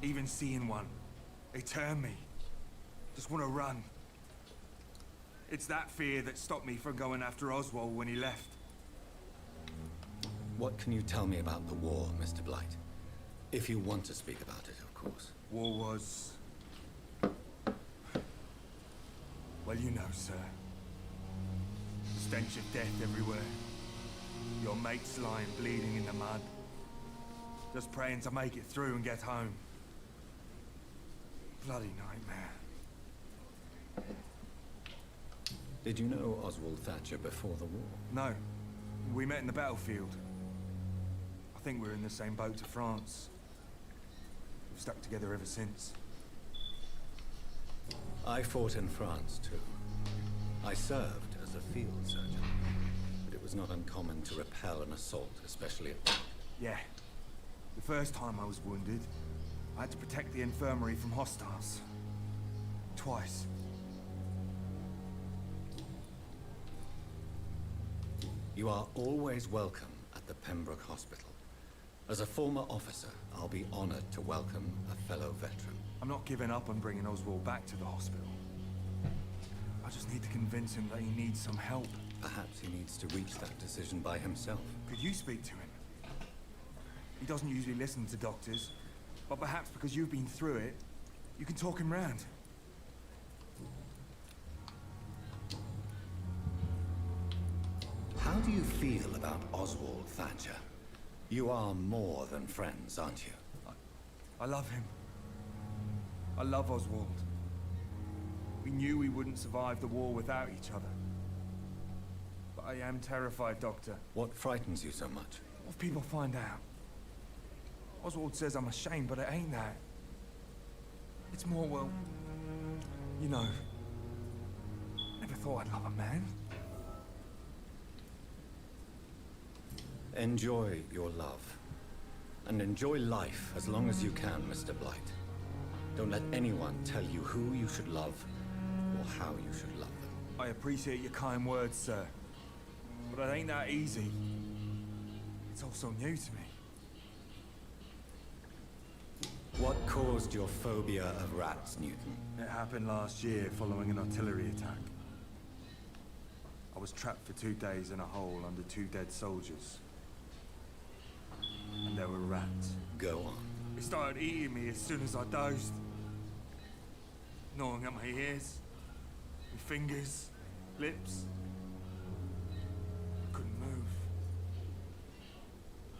Even seeing one, they turn me. Just want to run. It's that fear that stopped me from going after Oswald when he left. What can you tell me about the war, Mr. Blight? If you want to speak about it, of course. War was... well, you know, sir. The stench of death everywhere. Your mates lying bleeding in the mud. Just praying to make it through and get home. Bloody nightmare. Did you know Oswald Thatcher before the war? No. We met in the battlefield. I think we're in the same boat to France. We've stuck together ever since. I fought in France, too. I served as a field surgeon. But it was not uncommon to repel an assault, especially at... Yeah. The first time I was wounded, I had to protect the infirmary from hostiles. Twice. You are always welcome at the Pembroke Hospital. As a former officer, I'll be honored to welcome a fellow veteran. I'm not giving up on bringing Oswald back to the hospital. I just need to convince him that he needs some help. Perhaps he needs to reach that decision by himself. Could you speak to him? He doesn't usually listen to doctors, but perhaps because you've been through it, you can talk him round. How do you feel about Oswald Thatcher? You are more than friends, aren't you? I love him. I love Oswald. We knew we wouldn't survive the war without each other. But I am terrified, Doctor. What frightens you so much? What if people find out? Oswald says I'm ashamed, but it ain't that. It's more, well, you know, never thought I'd love a man. Enjoy your love. And enjoy life as long as you can, Mr. Blight. Don't let anyone tell you who you should love or how you should love them. I appreciate your kind words, sir. But it ain't that easy. It's all so new to me. What caused your phobia of rats, Newton? It happened last year following an artillery attack. I was trapped for 2 days in a hole under 2 dead soldiers. And there were rats. Go on. They started eating me as soon as I dozed. Gnawing at my ears, my fingers, lips. I couldn't move.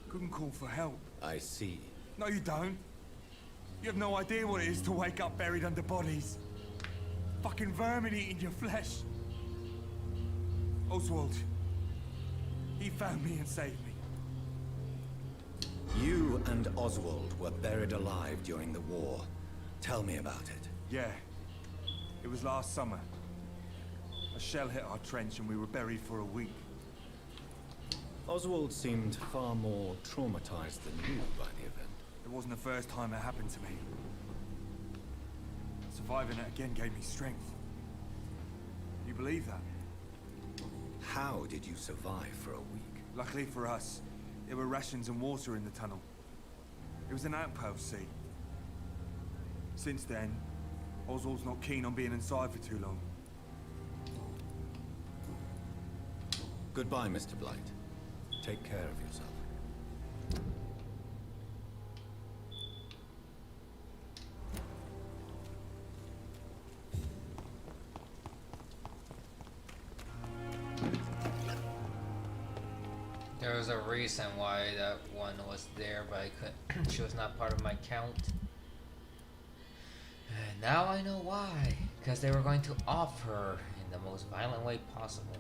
Couldn't call for help. I see. No, you don't. You have no idea what it is to wake up buried under bodies. Fucking vermin eating your flesh. Oswald. He found me and saved me. You and Oswald were buried alive during the war. Tell me about it. Yeah. It was last summer. A shell hit our trench and we were buried for a week. Oswald seemed far more traumatized than you by the event. It wasn't the first time it happened to me. Surviving it again gave me strength. You believe that? How did you survive for a week? Luckily for us, there were rations and water in the tunnel. It was an outpost, see. Since then, Oswald's not keen on being inside for too long. Goodbye, Mr. Blight. Take care of yourself. There was a reason why that one was there, but I couldn't. She was not part of my count. And now I know why. Because they were going to off her in the most violent way possible.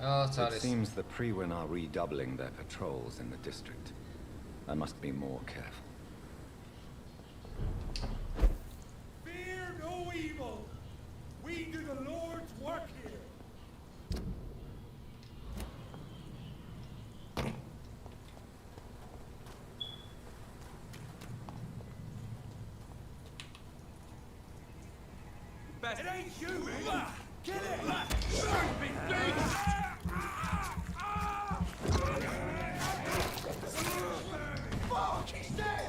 Oh, It seems the Priwen are redoubling their patrols in the district. I must be more careful. Fear no evil. We do the Lord's work here. It ain't you, man. Get it! Fuck, he's dead!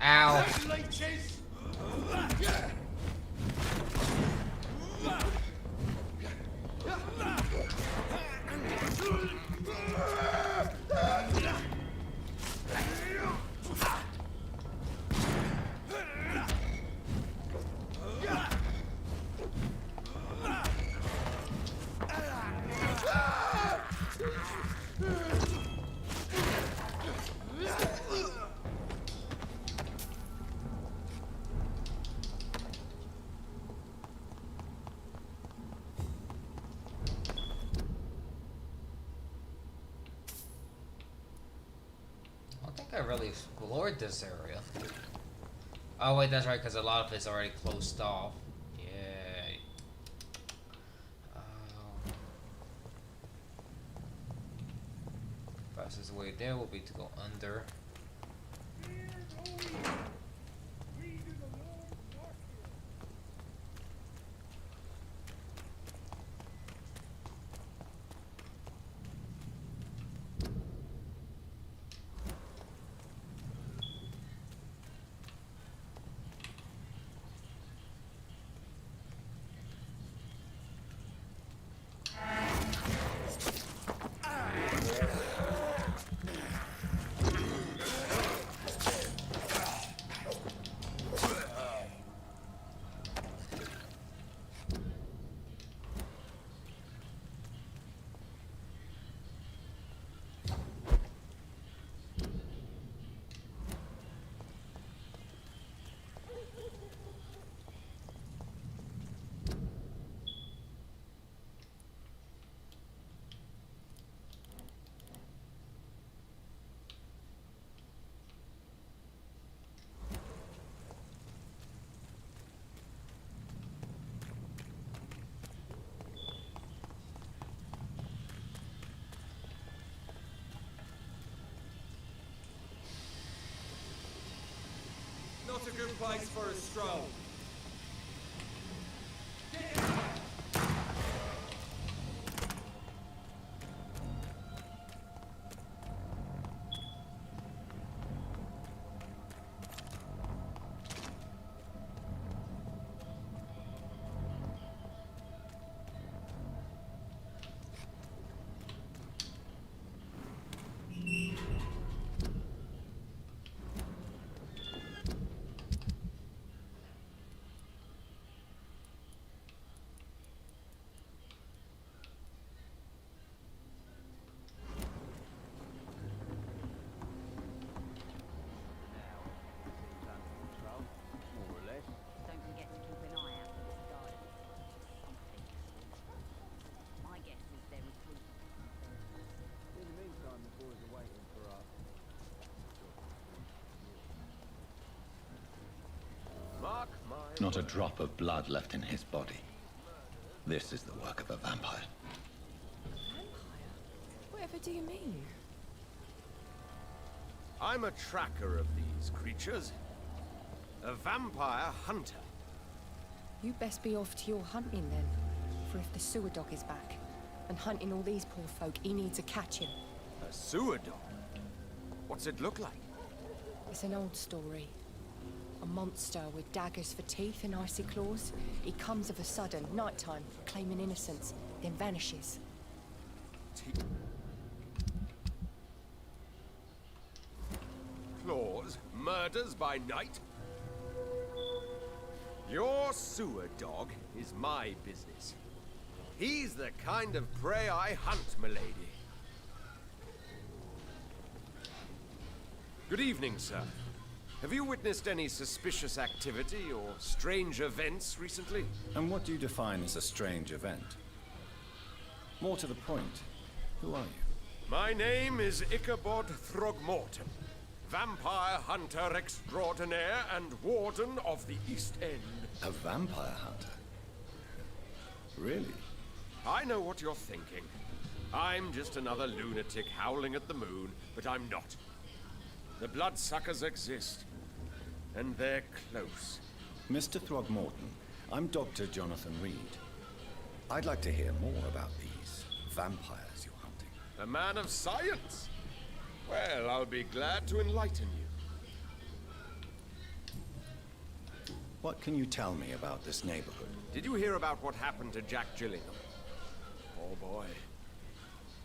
Ow. I really explored this area. Oh wait, that's right, because a lot of it's already closed off. Yay. Fastest way there will be to go under. Not a good place for a stroll. Not a drop of blood left in his body. This is the work of a vampire. Whatever do you mean? I'm a tracker of these creatures. A vampire hunter. You best be off to your hunting then. For if the sewer dog is back, and hunting all these poor folk, he needs to catch him. A sewer dog? What's it look like? It's an old story. A monster with daggers for teeth and icy claws. He comes of a sudden, nighttime, claiming innocence, then vanishes. Claws? Murders by night? Your sewer dog is my business. He's the kind of prey I hunt, milady. Good evening, sir. Have you witnessed any suspicious activity or strange events recently? And what do you define as a strange event? More to the point, who are you? My name is Ichabod Throgmorton, vampire hunter extraordinaire and warden of the East End. A vampire hunter? Really? I know what you're thinking. I'm just another lunatic howling at the moon, but I'm not. The bloodsuckers exist, and they're close. Mr. Throgmorton, I'm Dr. Jonathan Reed. I'd like to hear more about these vampires you're hunting. A man of science? Well, I'll be glad to enlighten you. What can you tell me about this neighborhood? Did you hear about what happened to Jack Gillingham? Oh boy.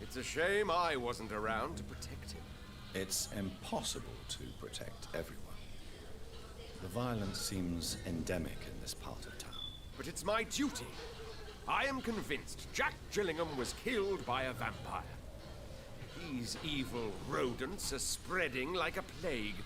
It's a shame I wasn't around to protect him. It's impossible to protect everyone. The violence seems endemic in this part of town. But it's my duty. I am convinced Jack Gillingham was killed by a vampire. These evil rodents are spreading like a plague.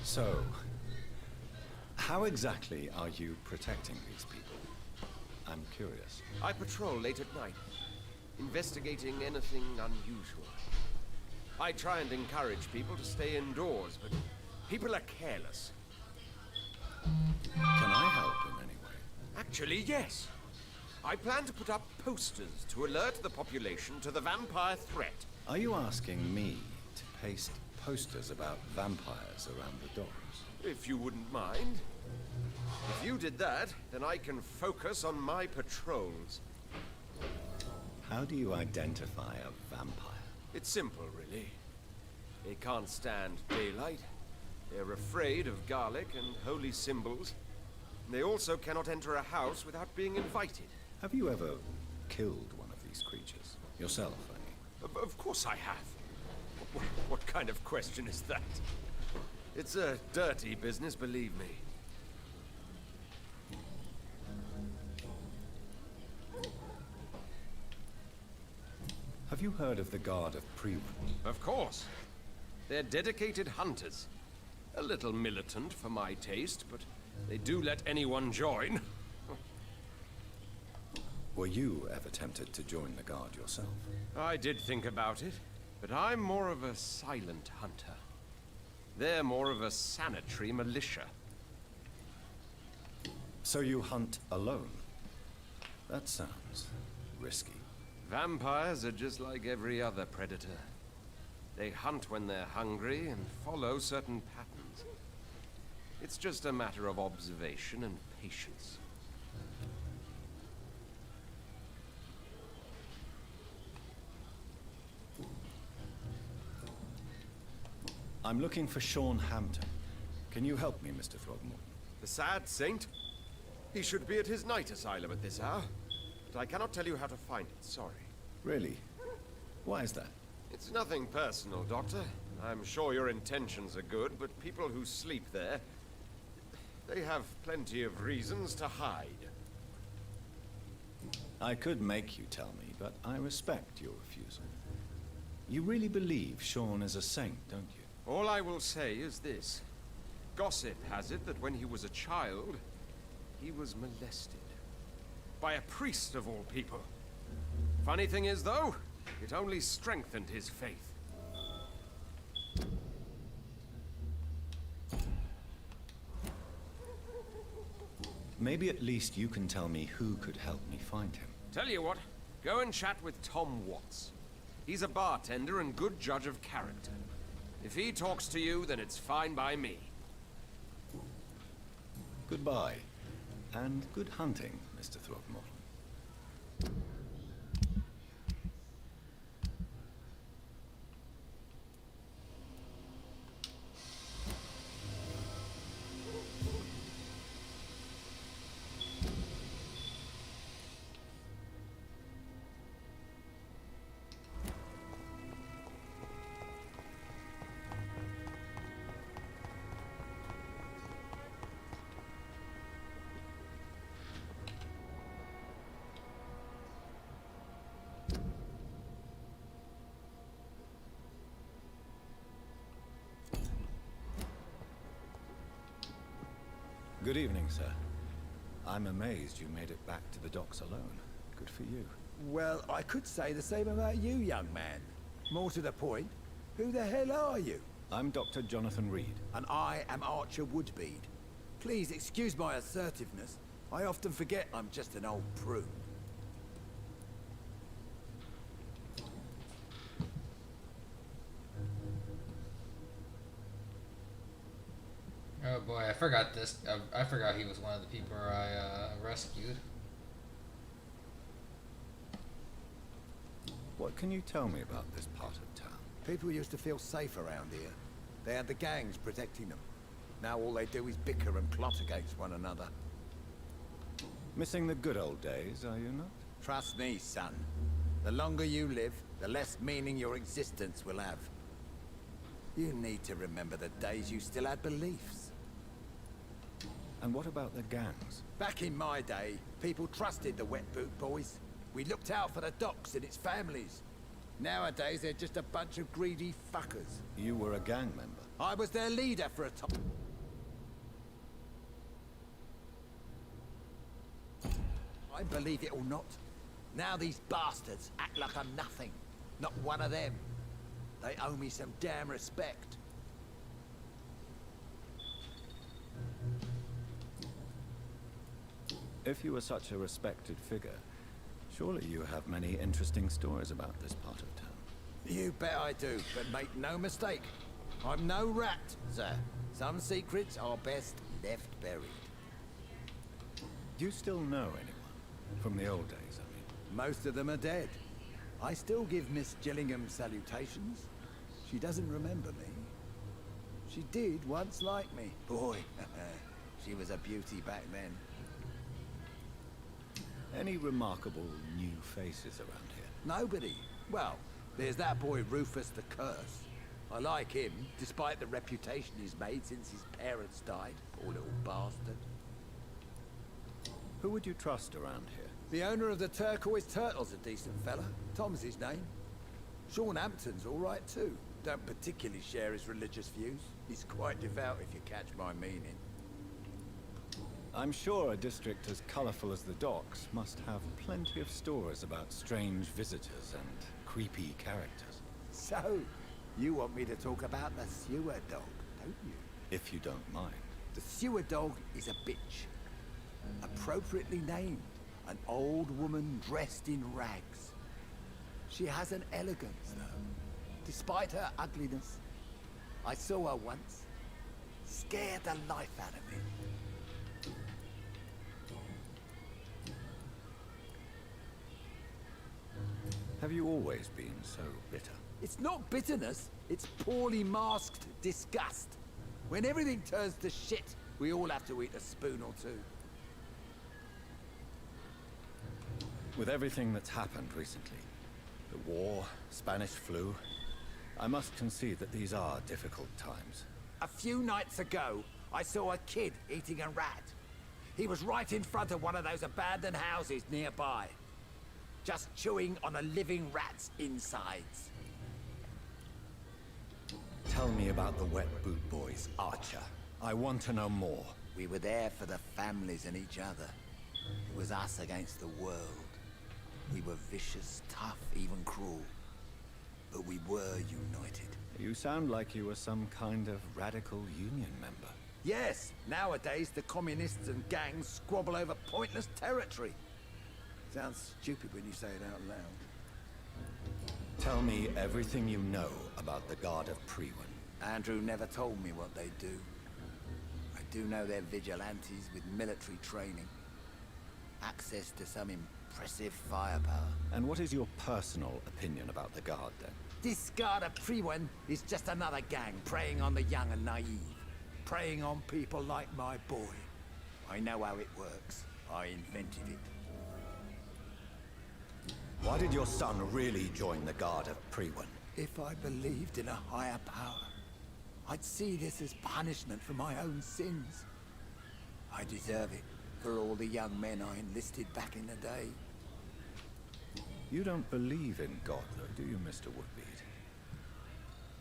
So, how exactly are you protecting these people? I'm curious. I patrol late at night, investigating anything unusual. I try and encourage people to stay indoors, but people are careless. Can I help in any way? Actually, yes. I plan to put up posters to alert the population to the vampire threat. Are you asking me to paste posters about vampires around the doors? If you wouldn't mind. If you did that, then I can focus on my patrols. How do you identify a vampire? It's simple, really. They can't stand daylight. They're afraid of garlic and holy symbols. They also cannot enter a house without being invited. Have you ever killed one of these creatures? Yourself, I mean. Of course I have. What kind of question is that? It's a dirty business, believe me. Have you heard of the Guard of Priwen? Of course. They're dedicated hunters. A little militant for my taste, but they do let anyone join. Were you ever tempted to join the Guard yourself? I did think about it, but I'm more of a silent hunter. They're more of a sanitary militia. So you hunt alone? That sounds risky. Vampires are just like every other predator. They hunt when they're hungry and follow certain patterns. It's just a matter of observation and patience. I'm looking for Sean Hampton. Can you help me, Mr. Throgmorton? The sad saint? He should be at his night asylum at this hour. But I cannot tell you how to find it, sorry. Really? Why is that? It's nothing personal, Doctor. I'm sure your intentions are good, but people who sleep there, they have plenty of reasons to hide. I could make you tell me, but I respect your refusal. You really believe Sean is a saint, don't you? All I will say is this. Gossip has it that when he was a child, he was molested. By a priest of all people. Funny thing is, though, it only strengthened his faith. Maybe at least you can tell me who could help me find him. Tell you what, go and chat with Tom Watts. He's a bartender and good judge of character. If he talks to you, then it's fine by me. Goodbye. And good hunting, Mr. Throckmorton. Good evening, sir. I'm amazed you made it back to the docks alone. Good for you. Well, I could say the same about you, young man. More to the point, who the hell are you? I'm Dr. Jonathan Reed. And I am Archer Woodbead. Please excuse my assertiveness. I often forget I'm just an old prune. Oh boy, I forgot this. I forgot he was one of the people I rescued. What can you tell me about this part of town? People used to feel safe around here. They had the gangs protecting them. Now all they do is bicker and plot against one another. Missing the good old days, are you not? Trust me, son. The longer you live, the less meaning your existence will have. You need to remember the days you still had beliefs. And what about the gangs? Back in my day, people trusted the Wet Boot Boys. We looked out for the docks and its families. Nowadays, they're just a bunch of greedy fuckers. You were a gang member? I was their leader for a time. I believe it or not, now these bastards act like I'm nothing. Not one of them. They owe me some damn respect. If you were such a respected figure, surely you have many interesting stories about this part of town. You bet I do, but make no mistake. I'm no rat, sir. Some secrets are best left buried. Do you still know anyone? From the old days, I mean. Most of them are dead. I still give Miss Gillingham salutations. She doesn't remember me. She did once like me. Boy, she was a beauty back then. Any remarkable new faces around here? Nobody. Well, there's that boy Rufus the Curse. I like him, despite the reputation he's made since his parents died. Poor little bastard. Who would you trust around here? The owner of the Turquoise Turtle's a decent fella. Tom's his name. Sean Hampton's all right too. Don't particularly share his religious views. He's quite devout if you catch my meaning. I'm sure a district as colorful as the docks must have plenty of stories about strange visitors and creepy characters. So, you want me to talk about the sewer dog, don't you? If you don't mind. The sewer dog is a bitch. Appropriately named. An old woman dressed in rags. She has an elegance, though. Despite her ugliness. I saw her once. Scared the life out of me. Have you always been so bitter? It's not bitterness, it's poorly masked disgust. When everything turns to shit, we all have to eat a spoon or two. With everything that's happened recently, the war, Spanish flu, I must concede that these are difficult times. A few nights ago, I saw a kid eating a rat. He was right in front of one of those abandoned houses nearby. Just chewing on a living rat's insides. Tell me about the Wet Boot Boys, Archer. I want to know more. We were there for the families and each other. It was us against the world. We were vicious, tough, even cruel. But we were united. You sound like you were some kind of radical union member. Yes, nowadays the communists and gangs squabble over pointless territory. Sounds stupid when you say it out loud. Tell me everything you know about the Guard of Priwen. Andrew never told me what they do. I do know they're vigilantes with military training. Access to some impressive firepower. And what is your personal opinion about the Guard, then? This Guard of Priwen is just another gang preying on the young and naive. Preying on people like my boy. I know how it works. I invented it. Why did your son really join the Guard of Priwen? If I believed in a higher power, I'd see this as punishment for my own sins. I deserve it for all the young men I enlisted back in the day. You don't believe in God, though, do you, Mr. Woodbeard?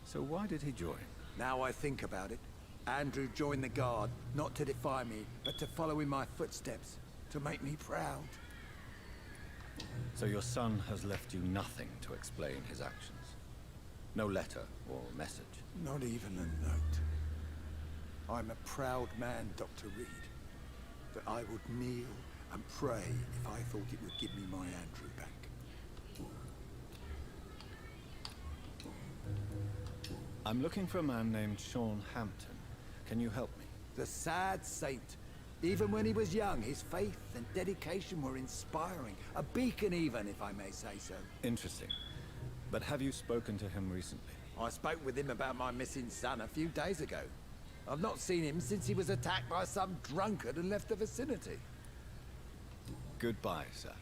So why did he join? Now I think about it, Andrew joined the Guard, not to defy me, but to follow in my footsteps, to make me proud. So your son has left you nothing to explain his actions? No letter or message? Not even a note. I'm a proud man, Dr. Reed. But I would kneel and pray if I thought it would give me my Andrew back. I'm looking for a man named Sean Hampton. Can you help me? The sad saint. Even when he was young, his faith and dedication were inspiring. A beacon even, if I may say so. Interesting. But have you spoken to him recently? I spoke with him about my missing son a few days ago. I've not seen him since he was attacked by some drunkard and left the vicinity. Goodbye, sir.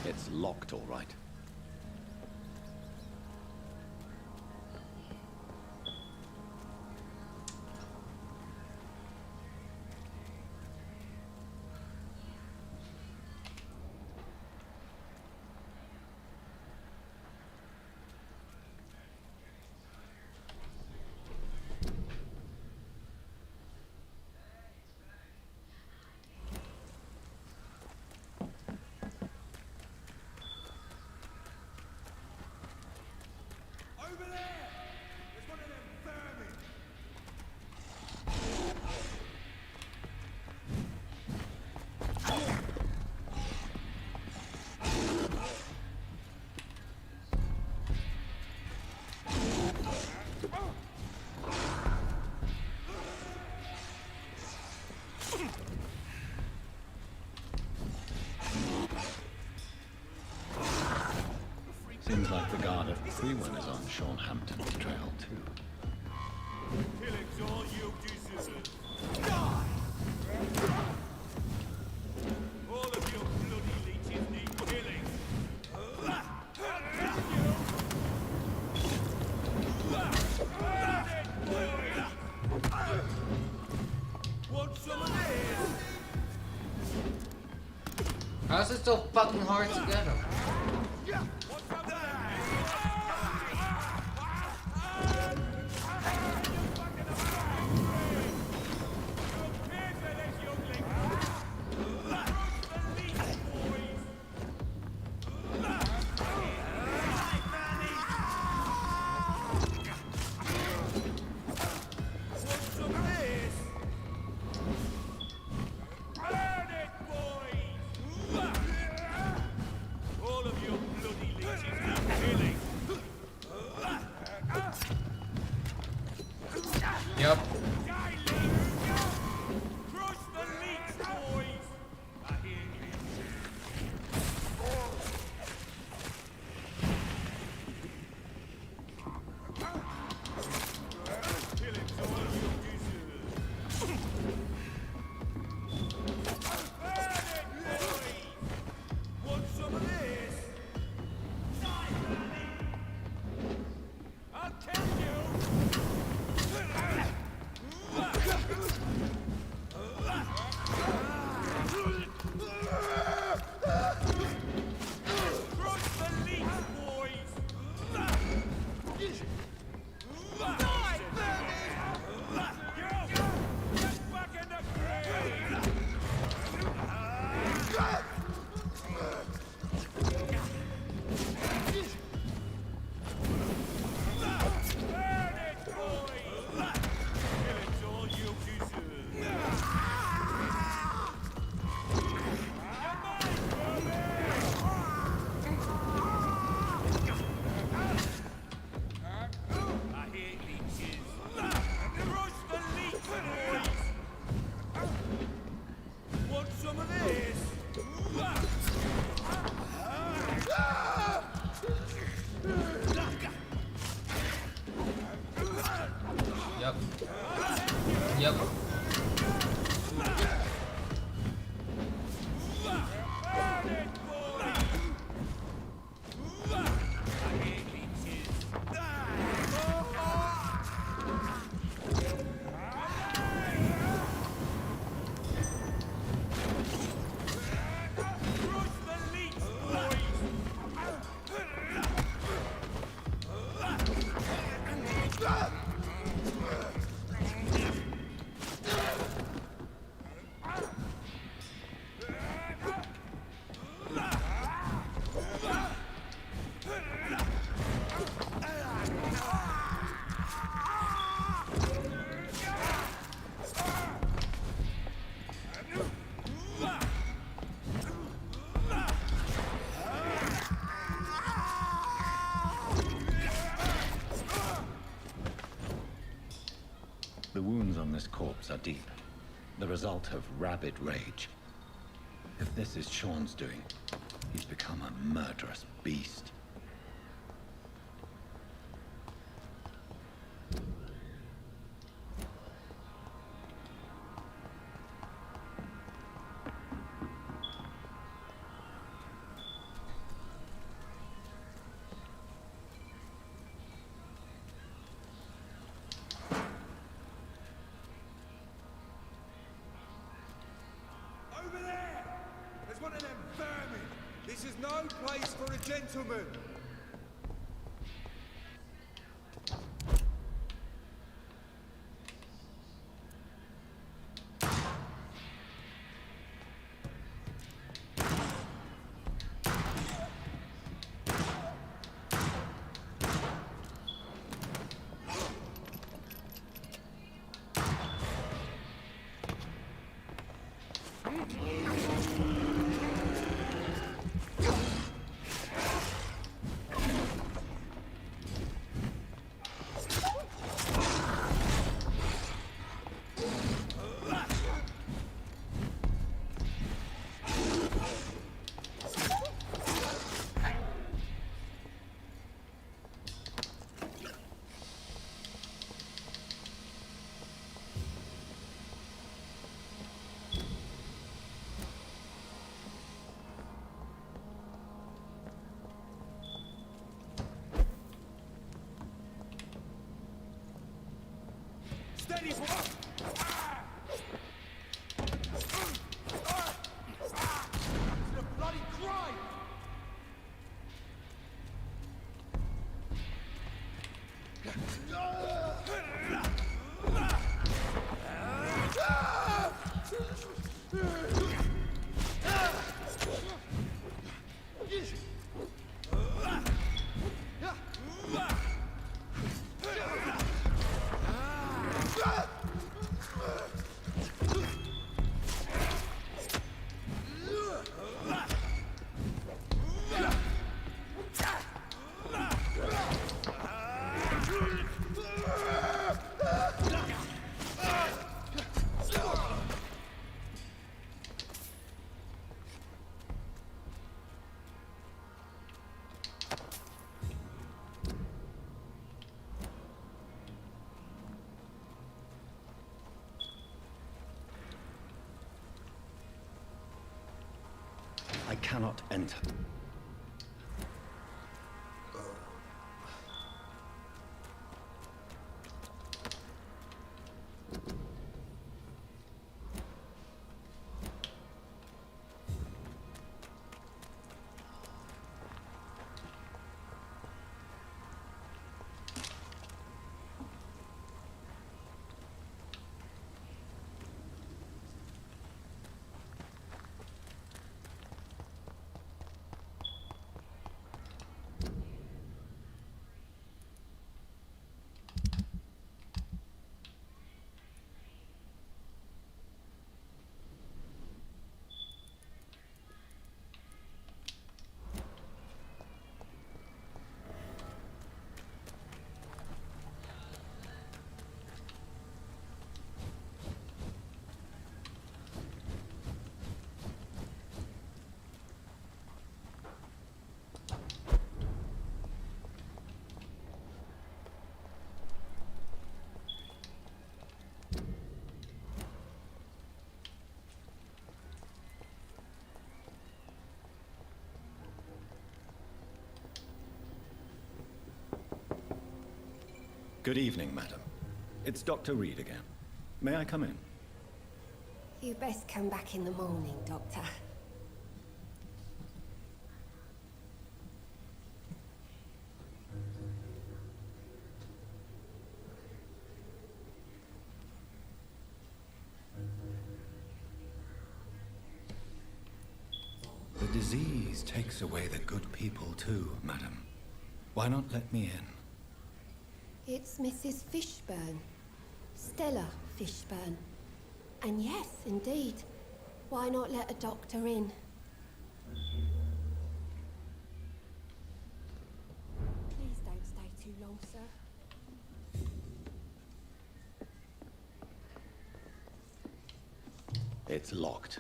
It's locked, all right. Seems like the Guard of Priwen is on Sean Hampton's trail, too. Killing's all you deserve. All of you bloody leeches need killing. Want some of this? How's it so fucking hard to get him? All are deep, the result of rabid rage. If this is Sean's doing, he's become a murderous beast. Over there! There's one of them vermin! This is no place for a gentleman! Steady, boy! It's a bloody crime! I cannot enter. Good evening, madam. It's Dr. Reed again. May I come in? You best come back in the morning, Doctor. The disease takes away the good people too, madam. Why not let me in? It's Mrs. Fishburne. Stella Fishburne. And yes, indeed. Why not let a doctor in? Please don't stay too long, sir. It's locked.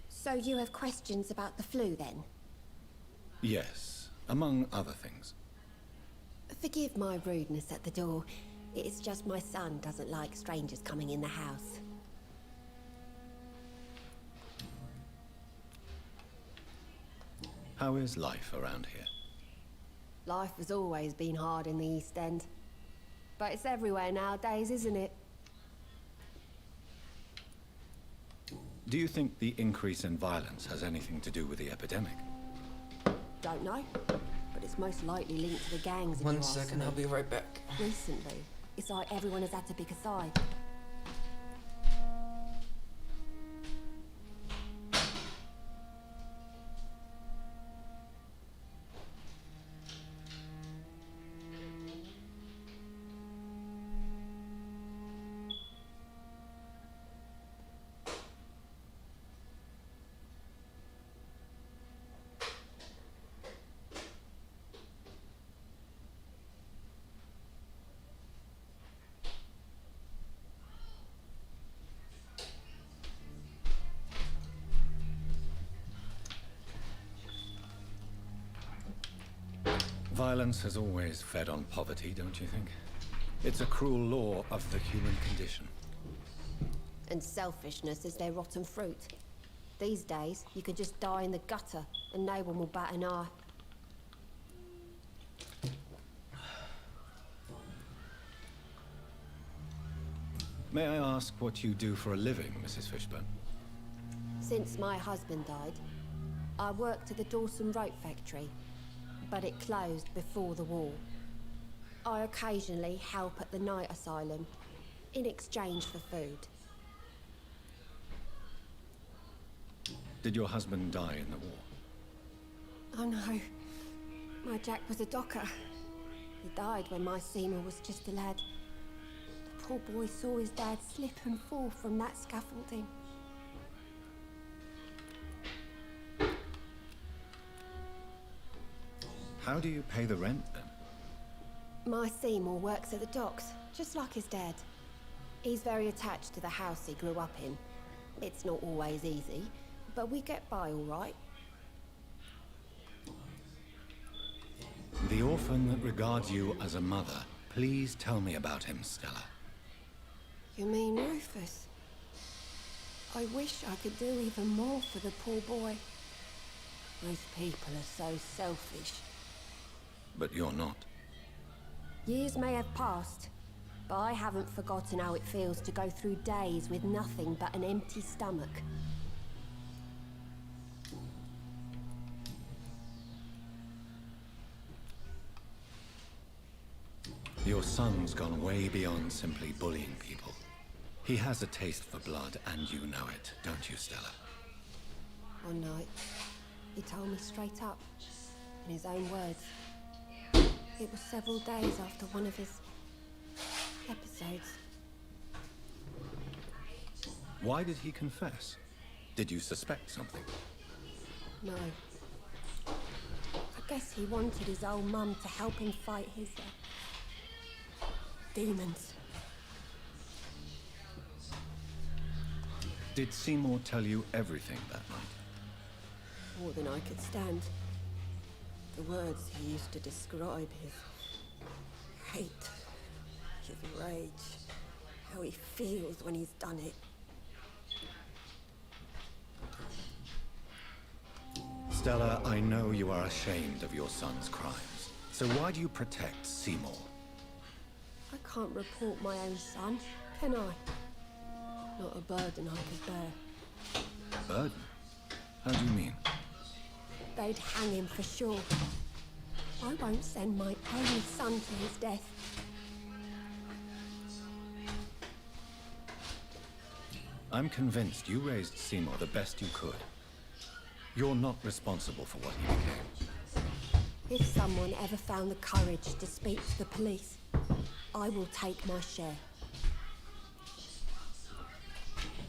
So you have questions about the flu, then? Yes, among other things. Forgive my rudeness at the door. It's just my son doesn't like strangers coming in the house. How is life around here? Life has always been hard in the East End. But it's everywhere nowadays, isn't it? Do you think the increase in violence has anything to do with the epidemic? Don't know. But it's most likely linked to the gangs. One second, I'll be right back. Recently, it's like everyone has had to pick a side. Violence has always fed on poverty, don't you think? It's a cruel law of the human condition. And selfishness is their rotten fruit. These days, you can just die in the gutter and no one will bat an eye. May I ask what you do for a living, Mrs. Fishburne? Since my husband died, I worked at the Dawson Rope factory, but it closed before the war. I occasionally help at the night asylum in exchange for food. Did your husband die in the war? Oh no, my Jack was a docker. He died when my Seymour was just a lad. The poor boy saw his dad slip and fall from that scaffolding. How do you pay the rent, then? My Seymour works at the docks, just like his dad. He's very attached to the house he grew up in. It's not always easy, but we get by all right. The orphan that regards you as a mother. Please tell me about him, Stella. You mean Rufus? I wish I could do even more for the poor boy. Most people are so selfish. But you're not. Years may have passed, but I haven't forgotten how it feels to go through days with nothing but an empty stomach. Your son's gone way beyond simply bullying people. He has a taste for blood, and you know it, don't you, Stella? One night, he told me straight up, in his own words. It was several days after one of his episodes. Why did he confess? Did you suspect something? No. I guess he wanted his old mum to help him fight his demons. Did Seymour tell you everything that night? More than I could stand. The words he used to describe his hate, his rage, how he feels when he's done it. Stella, I know you are ashamed of your son's crimes. So why do you protect Seymour? I can't report my own son, can I? Not a burden I could bear. Burden? How do you mean? They'd hang him for sure. I won't send my only son to his death. I'm convinced you raised Seymour the best you could. You're not responsible for what he became. If someone ever found the courage to speak to the police, I will take my share.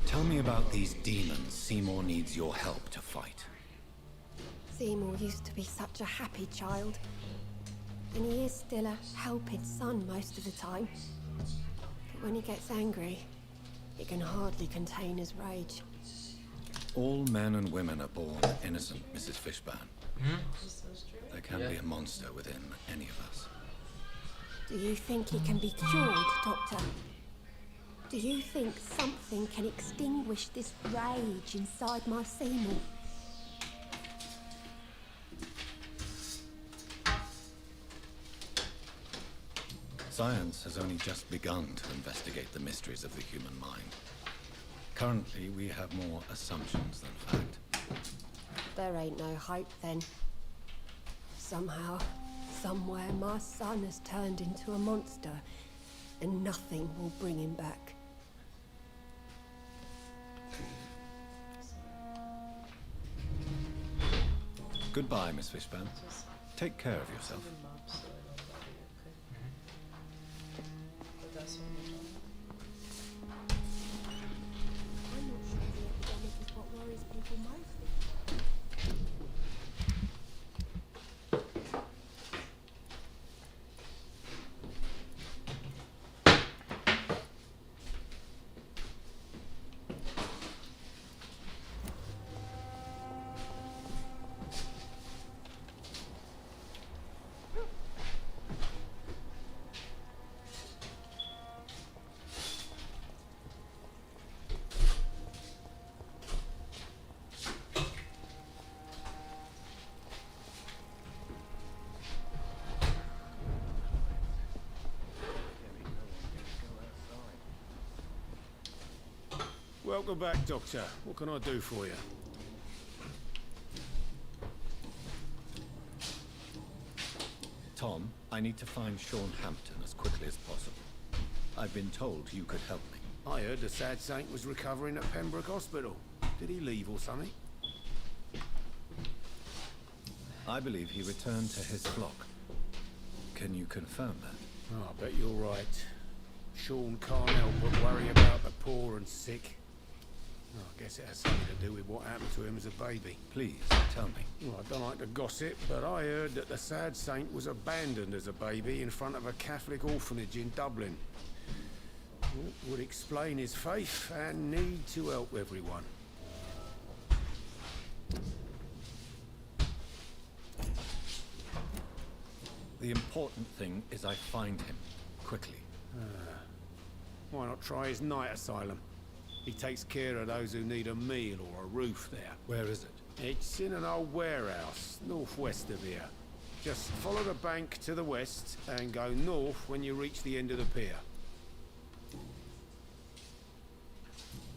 Tell me about these demons Seymour needs your help to fight. Seymour used to be such a happy child. And he is still a helping son most of the time. But when he gets angry, he can hardly contain his rage. All men and women are born innocent, Mrs. Fishburne. There can be a monster within any of us. Do you think he can be cured, Doctor? Do you think something can extinguish this rage inside my Seymour? Science has only just begun to investigate the mysteries of the human mind. Currently, we have more assumptions than fact. There ain't no hope then. Somehow, somewhere, my son has turned into a monster, and nothing will bring him back. Goodbye, Miss Fishburne. Take care of yourself. I'm not sure the epidemic is what worries people most. Welcome back, Doctor. What can I do for you? Tom, I need to find Sean Hampton as quickly as possible. I've been told you could help me. I heard the sad saint was recovering at Pembroke Hospital. Did he leave or something? I believe he returned to his flock. Can you confirm that? Oh, I bet you're right. Sean can't help but worry about the poor and sick. Oh, I guess it has something to do with what happened to him as a baby. Please, tell me. Well, I don't like to gossip, but I heard that the sad saint was abandoned as a baby in front of a Catholic orphanage in Dublin. It would explain his faith and need to help everyone. The important thing is I find him, quickly. Why not try his night asylum? He takes care of those who need a meal or a roof there. Where is it? It's in an old warehouse, northwest of here. Just follow the bank to the west and go north when you reach the end of the pier.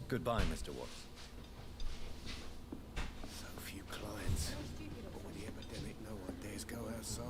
Goodbye, Mr. Watts. So few clients. But with the epidemic, no one dares go outside.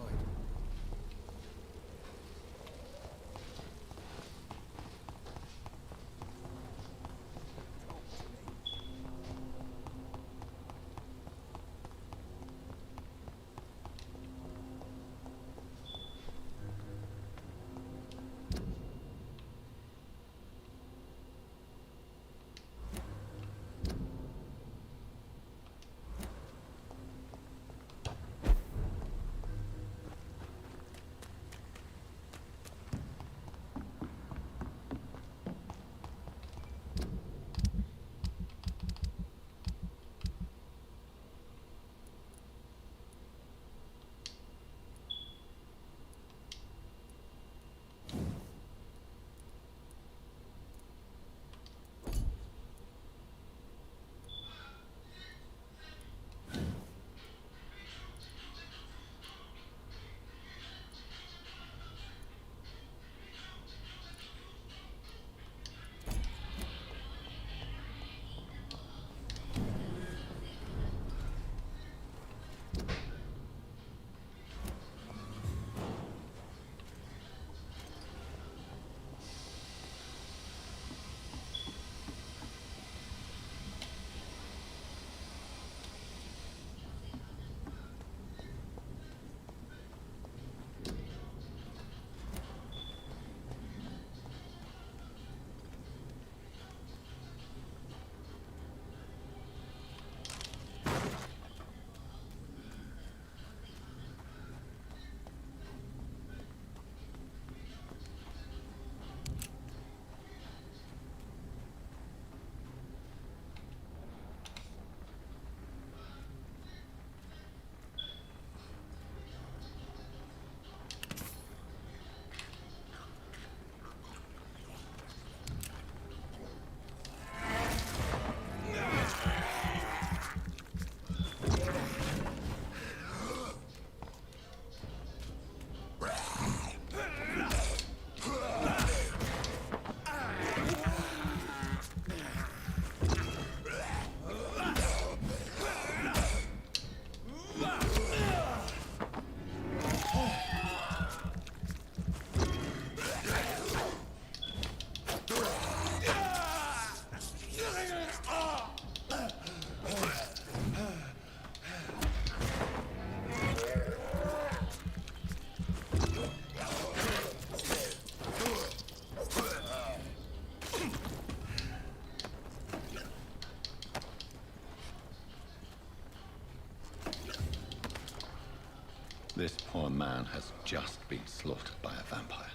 man has just been slaughtered by a vampire.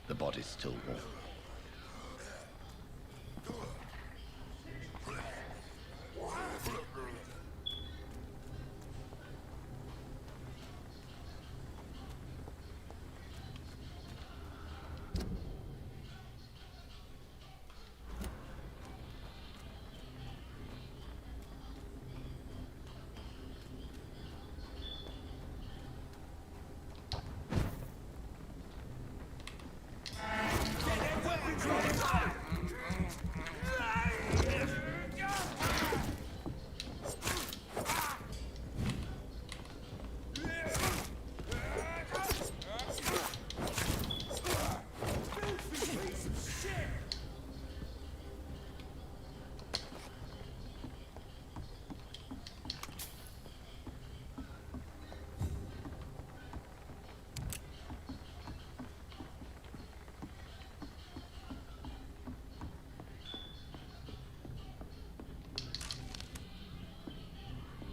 The body's still warm.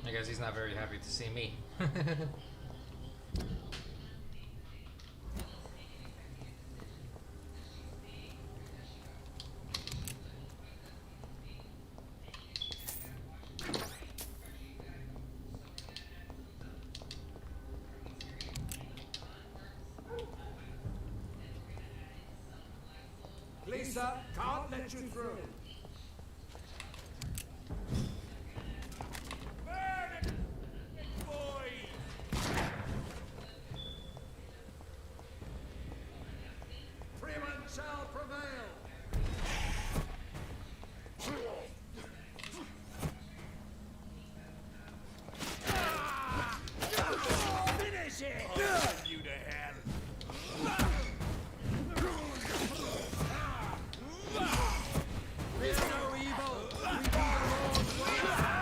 I guess he's not very happy to see me. Lisa, can't let you through. Shall prevail. Finish it! Send you to hell. Fear no evil. We do the Lord's will.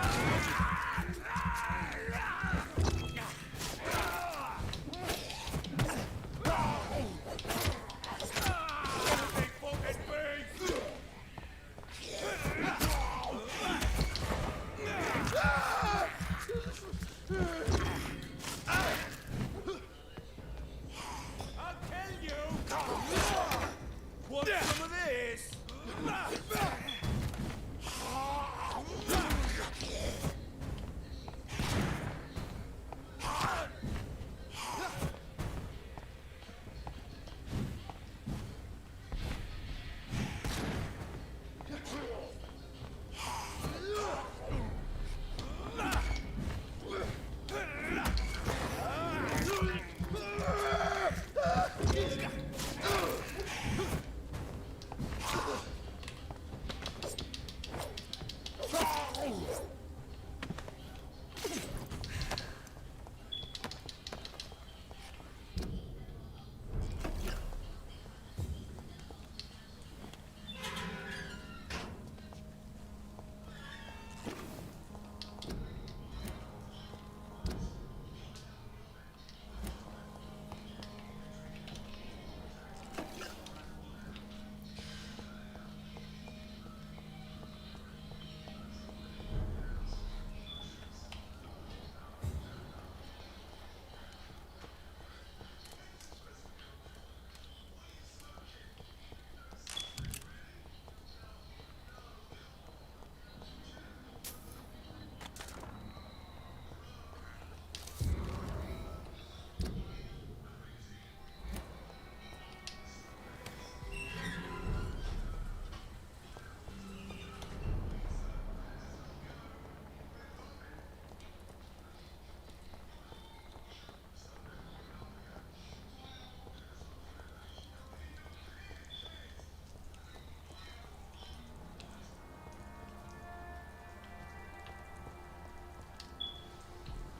Want some of this?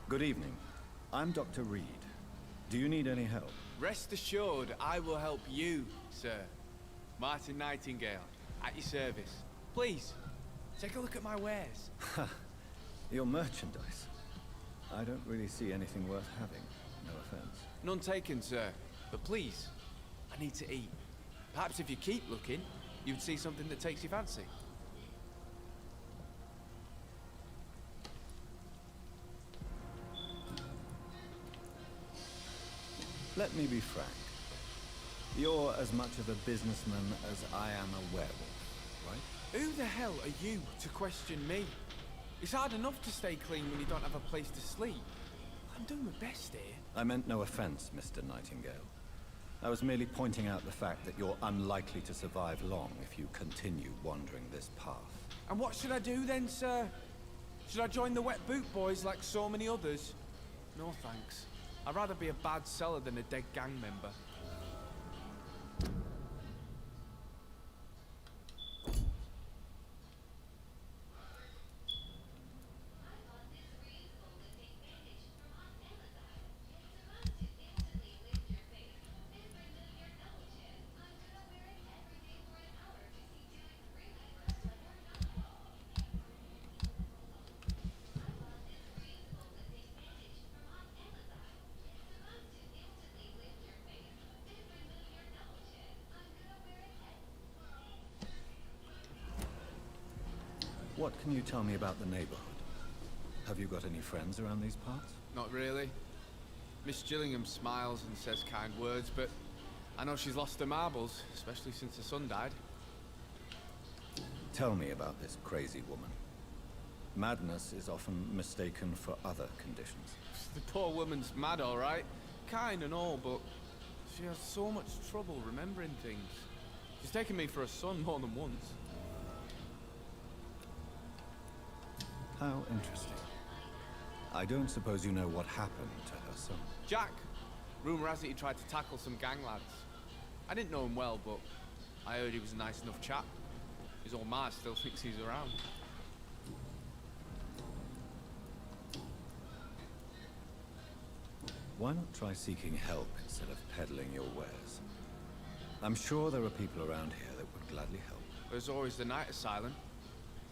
Good evening. I'm Dr. Reed. Do you need any help? Rest assured, I will help you, sir. Martin Nightingale, at your service. Please, take a look at my wares. Your merchandise. I don't really see anything worth having. No offense. None taken, sir. But please, I need to eat. Perhaps if you keep looking, you'd see something that takes your fancy. Let me be frank. You're as much of a businessman as I am a werewolf, right? Who the hell are you to question me? It's hard enough to stay clean when you don't have a place to sleep. I'm doing my best here. I meant no offense, Mr. Nightingale. I was merely pointing out the fact that you're unlikely to survive long if you continue wandering this path. And what should I do then, sir? Should I join the Wet Boot Boys like so many others? No thanks. I'd rather be a bad seller than a dead gang member. What can you tell me about the neighborhood? Have you got any friends around these parts? Not really. Miss Gillingham smiles and says kind words, but I know she's lost her marbles, especially since her son died. Tell me about this crazy woman. Madness is often mistaken for other conditions. The poor woman's mad, all right. Kind and all, but she has so much trouble remembering things. She's taken me for a son more than once. How interesting. I don't suppose you know what happened to her son. Jack! Rumour has it he tried to tackle some gang lads. I didn't know him well, but I heard he was a nice enough chap. His old ma still thinks he's around. Why not try seeking help instead of peddling your wares? I'm sure there are people around here that would gladly help. There's always the night asylum.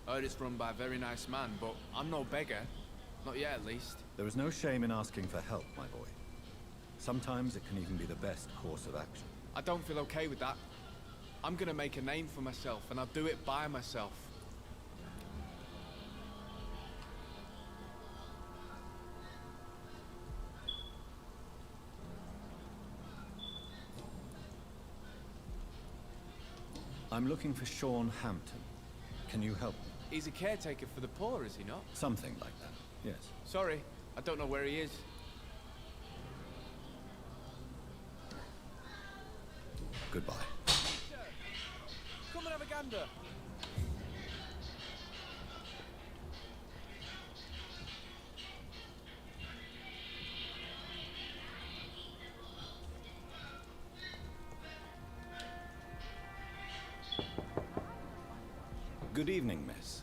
I heard it's run by a very nice man, but I'm no beggar. Not yet, at least. There is no shame in asking for help, my boy. Sometimes it can even be the best course of action. I don't feel okay with that. I'm gonna make a name for myself, and I'll do it by myself. I'm looking for Sean Hampton. Can you help me? He's a caretaker for the poor, is he not? Something like that, yes. Sorry, I don't know where he is. Goodbye. Come and have a gander. Good evening, miss.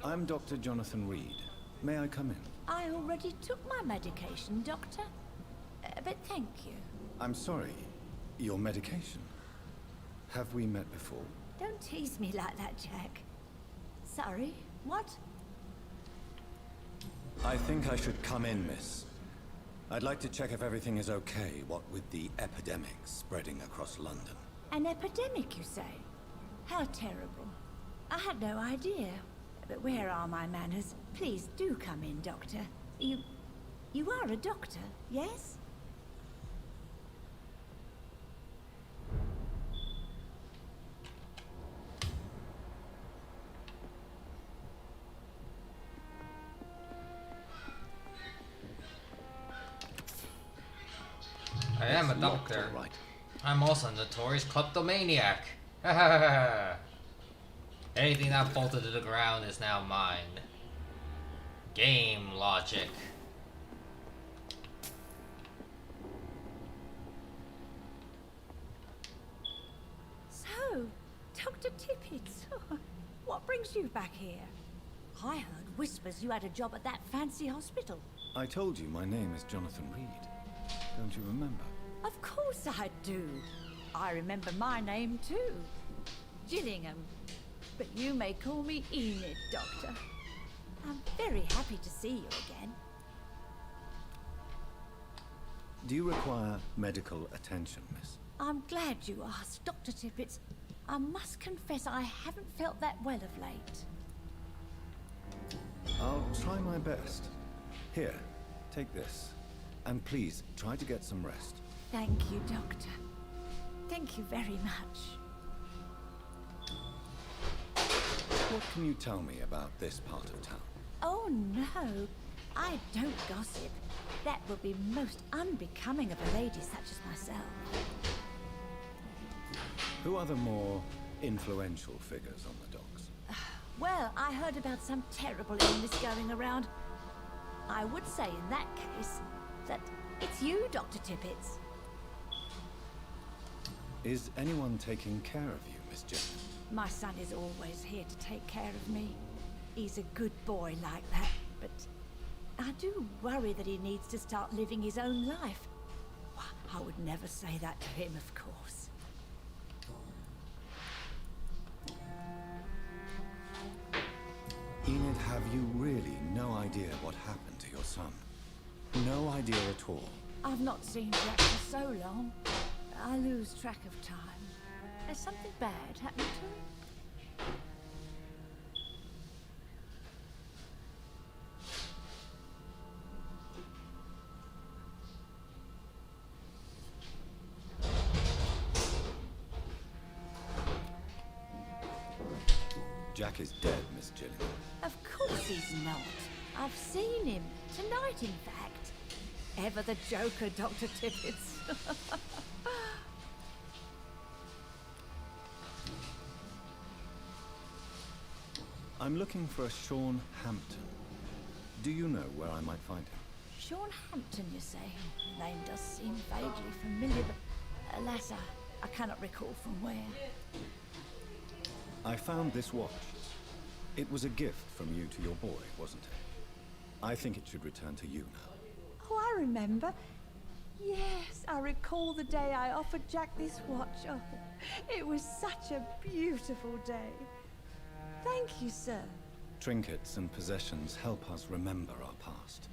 I'm Dr. Jonathan Reed. May I come in? I already took my medication, Doctor. But thank you. I'm sorry. Your medication? Have we met before? Don't tease me like that, Jack. Sorry, what? I think I should come in, miss. I'd like to check if everything is okay, what with the epidemic spreading across London. An epidemic, you say? How terrible. I had no idea. But where are my manners? Please do come in, Doctor. You are a doctor, yes? I am a It's locked, doctor. all right. I'm also a notorious kleptomaniac. Anything that bolted to the ground is now mine. Game logic. So, Dr. Tippett, what brings you back here? I heard whispers you had a job at that fancy hospital. I told you my name is Jonathan Reed. Don't you remember? Of course I do. I remember my name too. Gillingham. But you may call me Enid, Doctor. I'm very happy to see you again. Do you require medical attention, miss? I'm glad you asked, Dr. Tippett. I must confess I haven't felt that well of late. I'll try my best. Here, take this. And please, try to get some rest. Thank you, Doctor. Thank you very much. What can you tell me about this part of town? Oh, no. I don't gossip. That would be most unbecoming of a lady such as myself. Who are the more influential figures on the docks? Well, I heard about some terrible illness going around. I would say in that case that it's you, Dr. Tippett. Is anyone taking care of you, Miss Jones? My son is always here to take care of me. He's a good boy like that, but I do worry that he needs to start living his own life. I would never say that to him, of course. Enid, have you really no idea what happened to your son? No idea at all. I've not seen Jack for so long. I lose track of time. Has something bad happened to him? Jack is dead, Miss Gilligan. Of course he's not. I've seen him. Tonight, in fact. Ever the Joker, Dr. Tippett. I'm looking for a Sean Hampton. Do you know where I might find him? Sean Hampton, you say? Name does seem vaguely familiar, but alas, I cannot recall from where. I found this watch. It was a gift from you to your boy, wasn't it? I think it should return to you now. Oh, I remember. Yes, I recall the day I offered Jack this watch. Oh, it was such a beautiful day. Thank you, sir. Trinkets and possessions help us remember our past.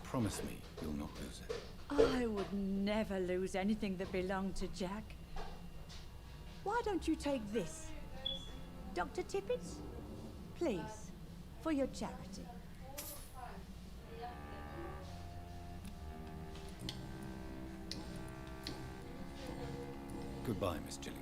Promise me you'll not lose it. I would never lose anything that belonged to Jack. Why don't you take this? Dr. Tippett? Please, for your charity. Goodbye, Miss Gilligan.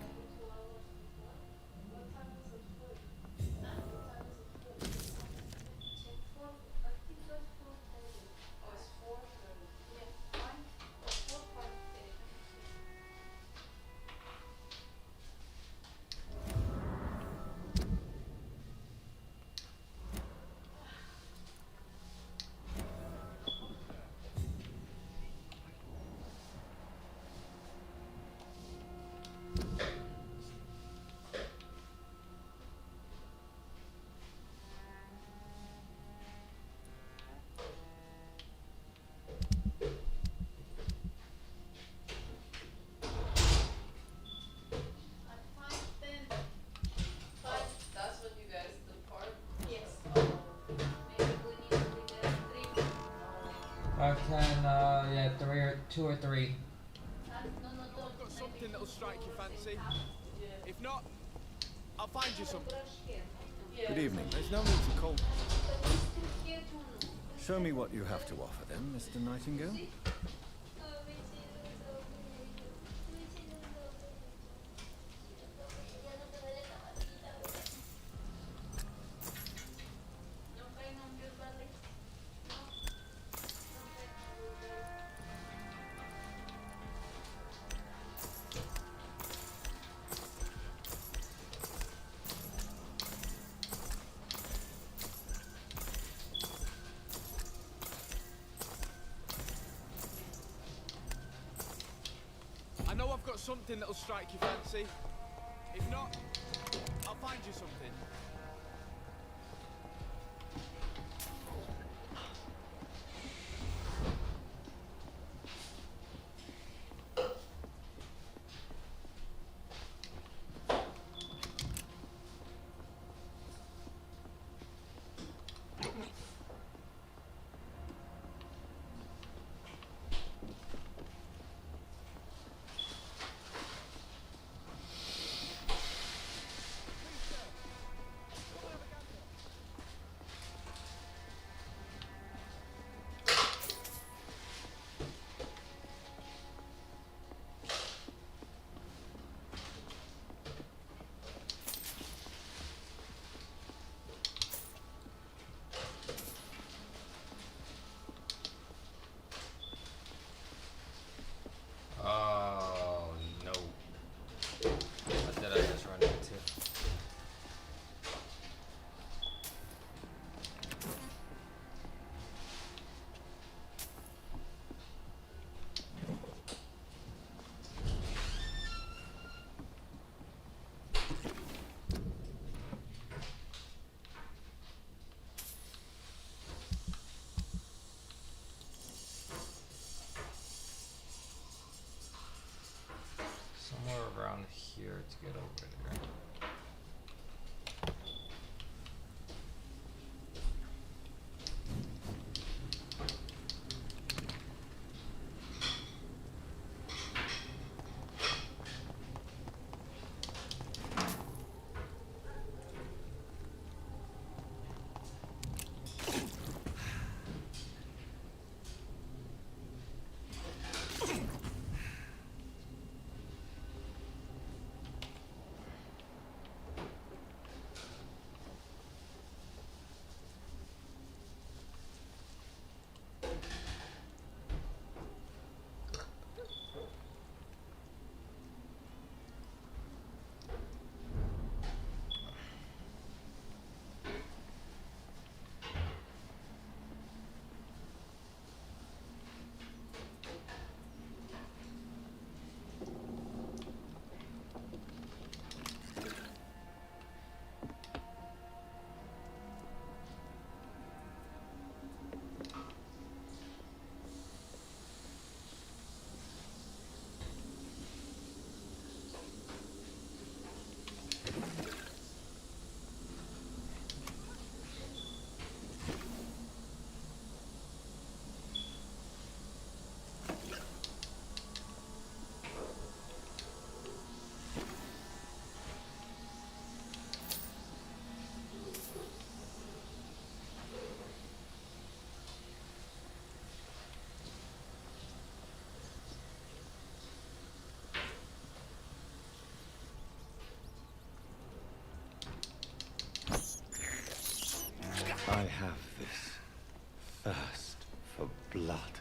Yeah, two or three. I've got something that'll strike your fancy. If not, I'll find you something. Good evening. There's no need to call. Show me what you have to offer then, Mr. Nightingale. I know I've got something that'll strike your fancy. If not, I'll find you something. somewhere around here to get over there. I have this thirst for blood.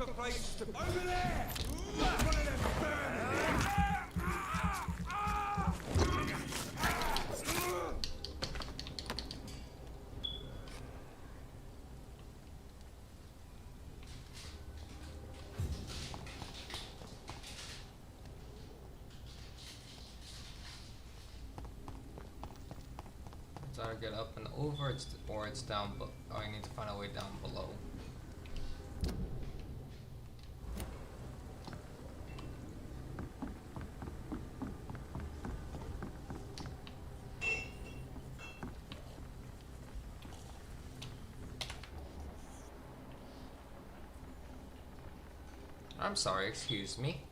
for places to... Over there! One of them vermin! It's either get up and over, or it's down, but I need to find a way down below. I'm sorry, excuse me.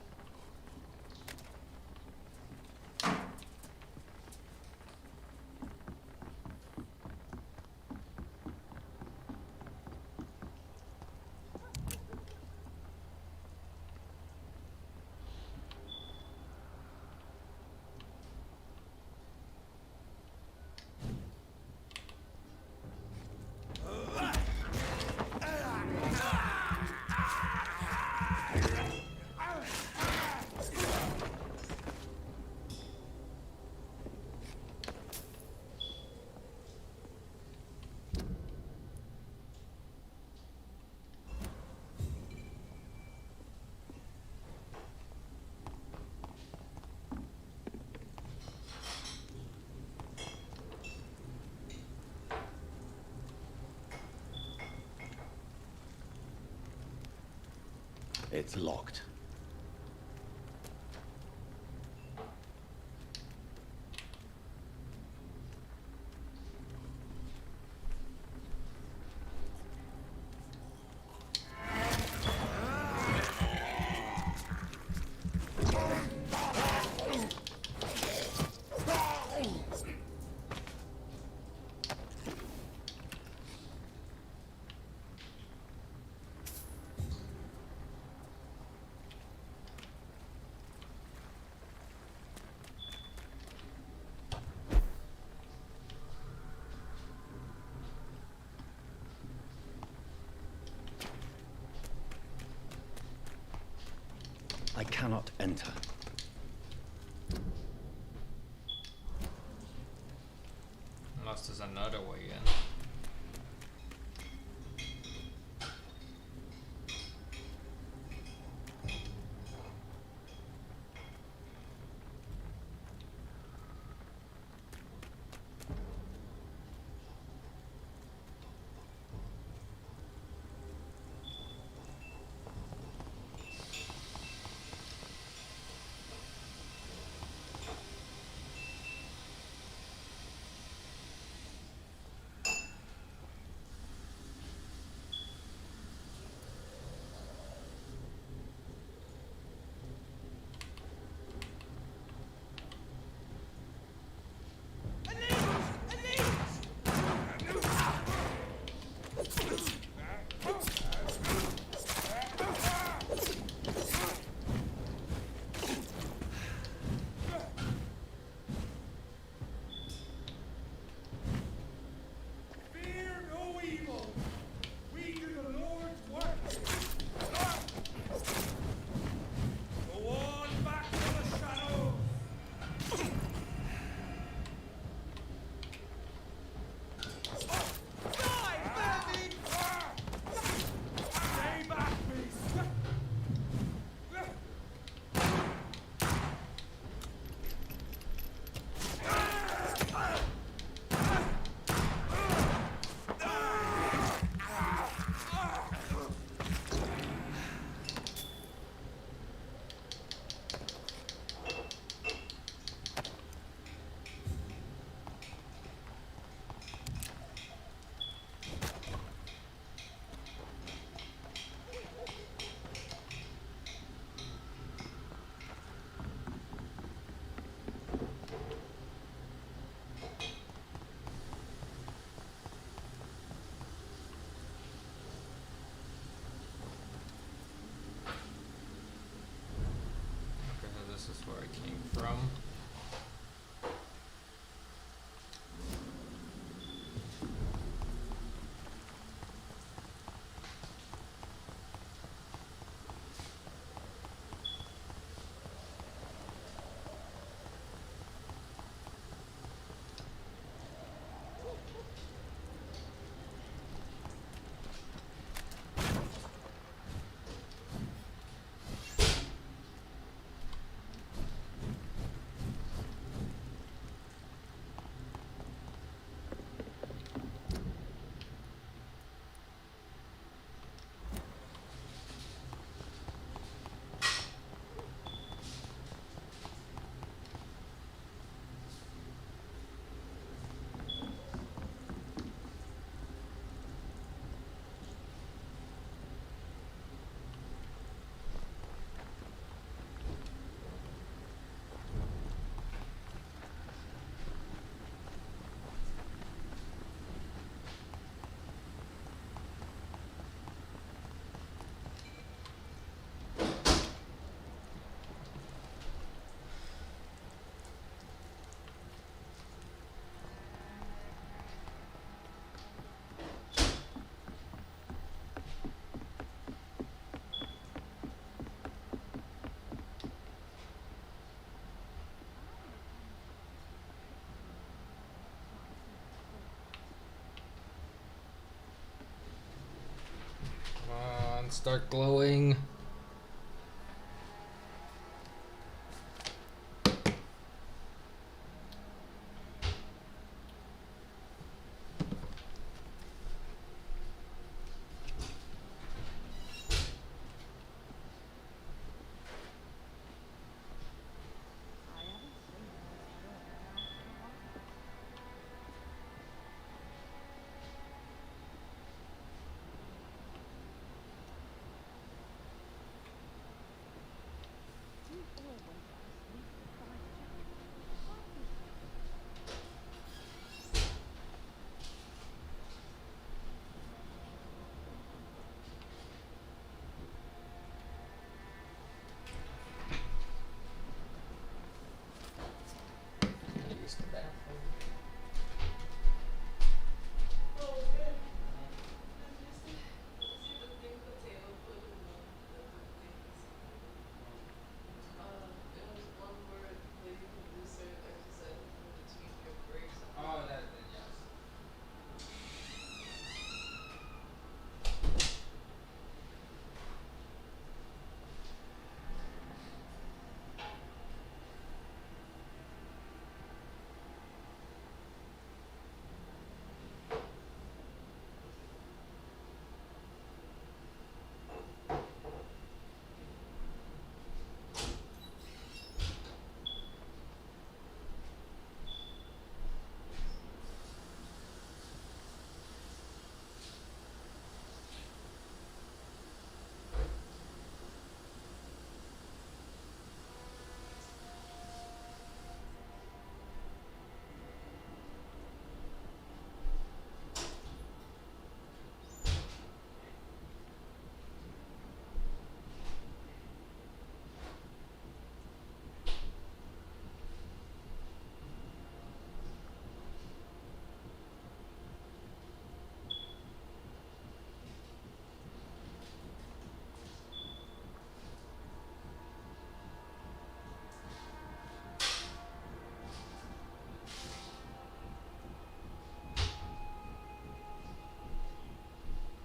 It's locked. I cannot enter. Unless there's another way in. This is where I came from. start glowing. Use the bathroom. Oh, that yes.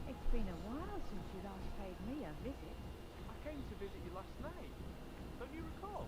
It's been a while since you last paid me a visit. I came to visit you last night. Don't you recall?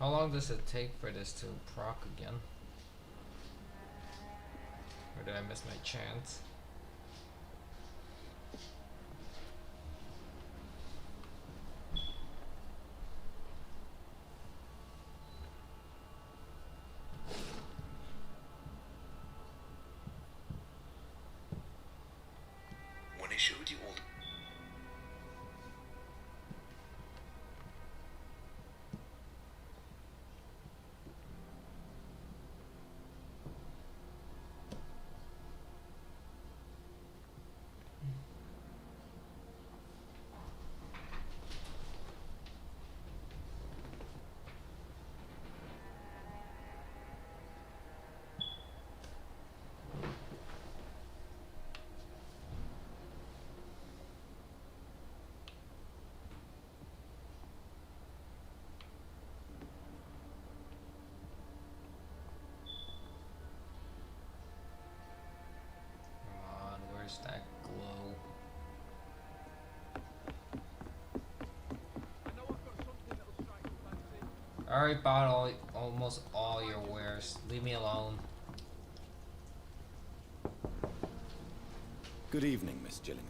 How long does it take for this to proc again? Or did I miss my chance? When I showed you all the Where's that glow? I already bought almost all your wares. Leave me alone. Good evening, Miss Gillingham.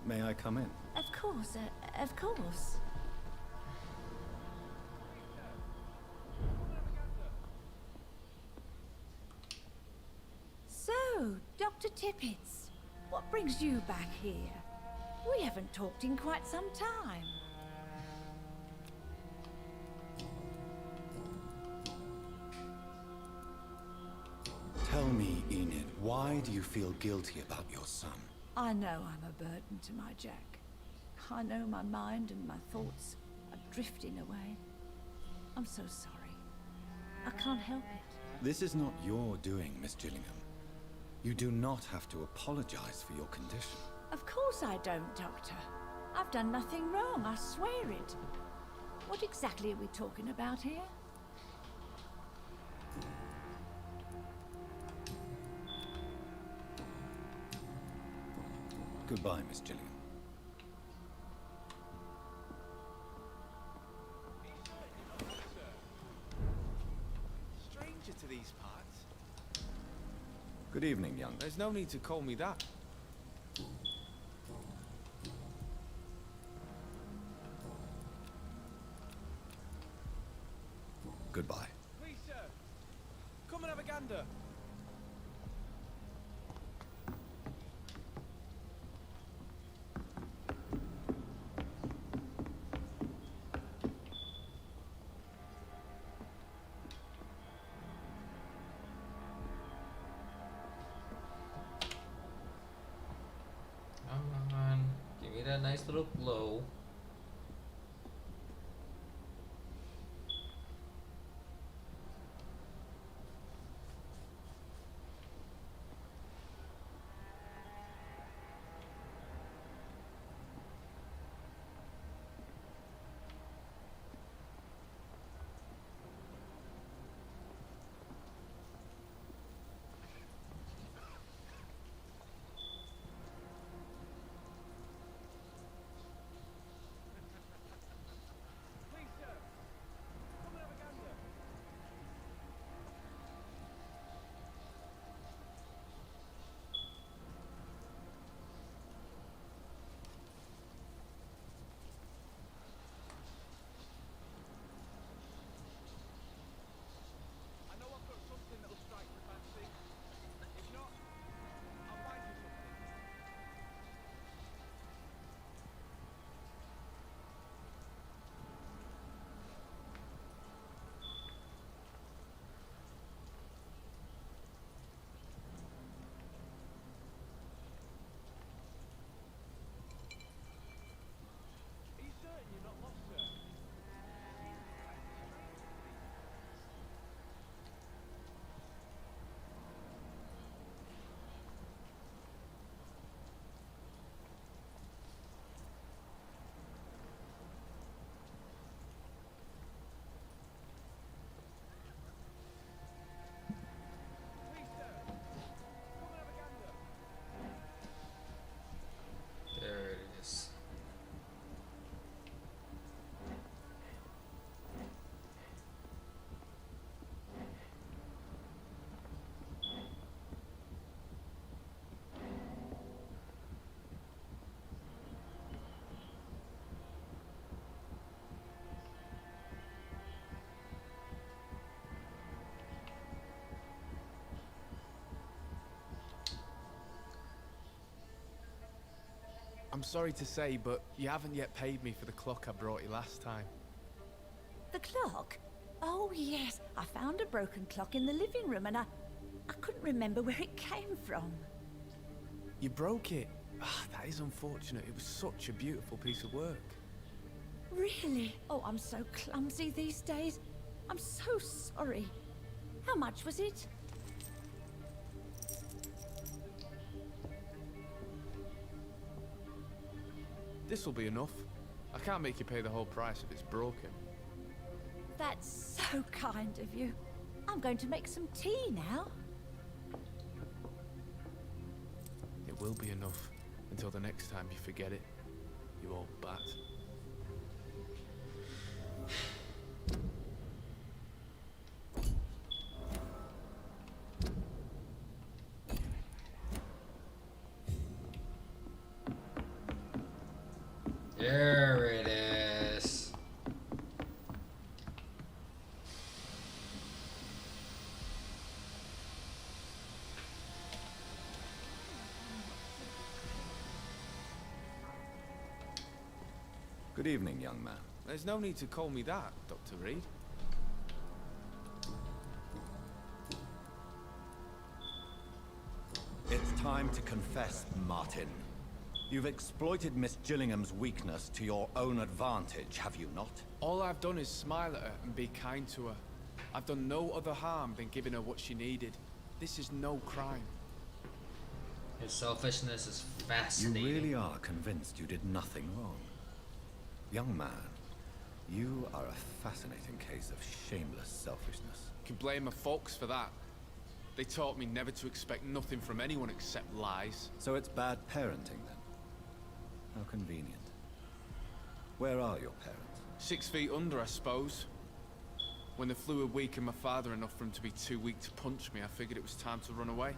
May I come in? Of course, of course. So, Dr. Tippets, what brings you back here? We haven't talked in quite some time. Tell me, Enid, why do you feel guilty about your son? I know I'm a burden to my Jack. I know my mind and my thoughts are drifting away. I'm so sorry. I can't help it. This is not your doing, Miss Gillingham. You do not have to apologize for your condition. Of course I don't, Doctor. I've done nothing wrong, I swear it. What exactly are we talking about here? Goodbye, Miss Gillingham. Stranger to these parts. Good evening, young. There's no need to call me that. Goodbye. Please, sir. Come and have a gander. Come on. Give me that nice little glow. There it is. I'm sorry to say, but you haven't yet paid me for the clock I brought you last time. The clock? Oh, yes. I found a broken clock in the living room and I couldn't remember where it came from. You broke it. Ah, that is unfortunate. It was such a beautiful piece of work. Really? Oh, I'm so clumsy these days. I'm so sorry. How much was it? This'll be enough. I can't make you pay the whole price if it's broken. That's so kind of you. I'm going to make some tea now. It'll will be enough until the next time you forget it, you old bat. There it is. Good evening, young man. There's no need to call me that, Dr. Reed. It's time to confess, Martin. You've exploited Miss Gillingham's weakness to your own advantage, have you not? All I've done is smile at her and be kind to her. I've done no other harm than giving her what she needed. This is no crime. His selfishness is fascinating. You really are convinced you did nothing wrong. Young man, you are a fascinating case of shameless selfishness. You can blame my folks for that. They taught me never to expect nothing from anyone except lies. So it's bad parenting then? How convenient. Where are your parents? 6 feet under, I suppose. When the flu had weakened my father enough for him to be too weak to punch me, I figured it was time to run away.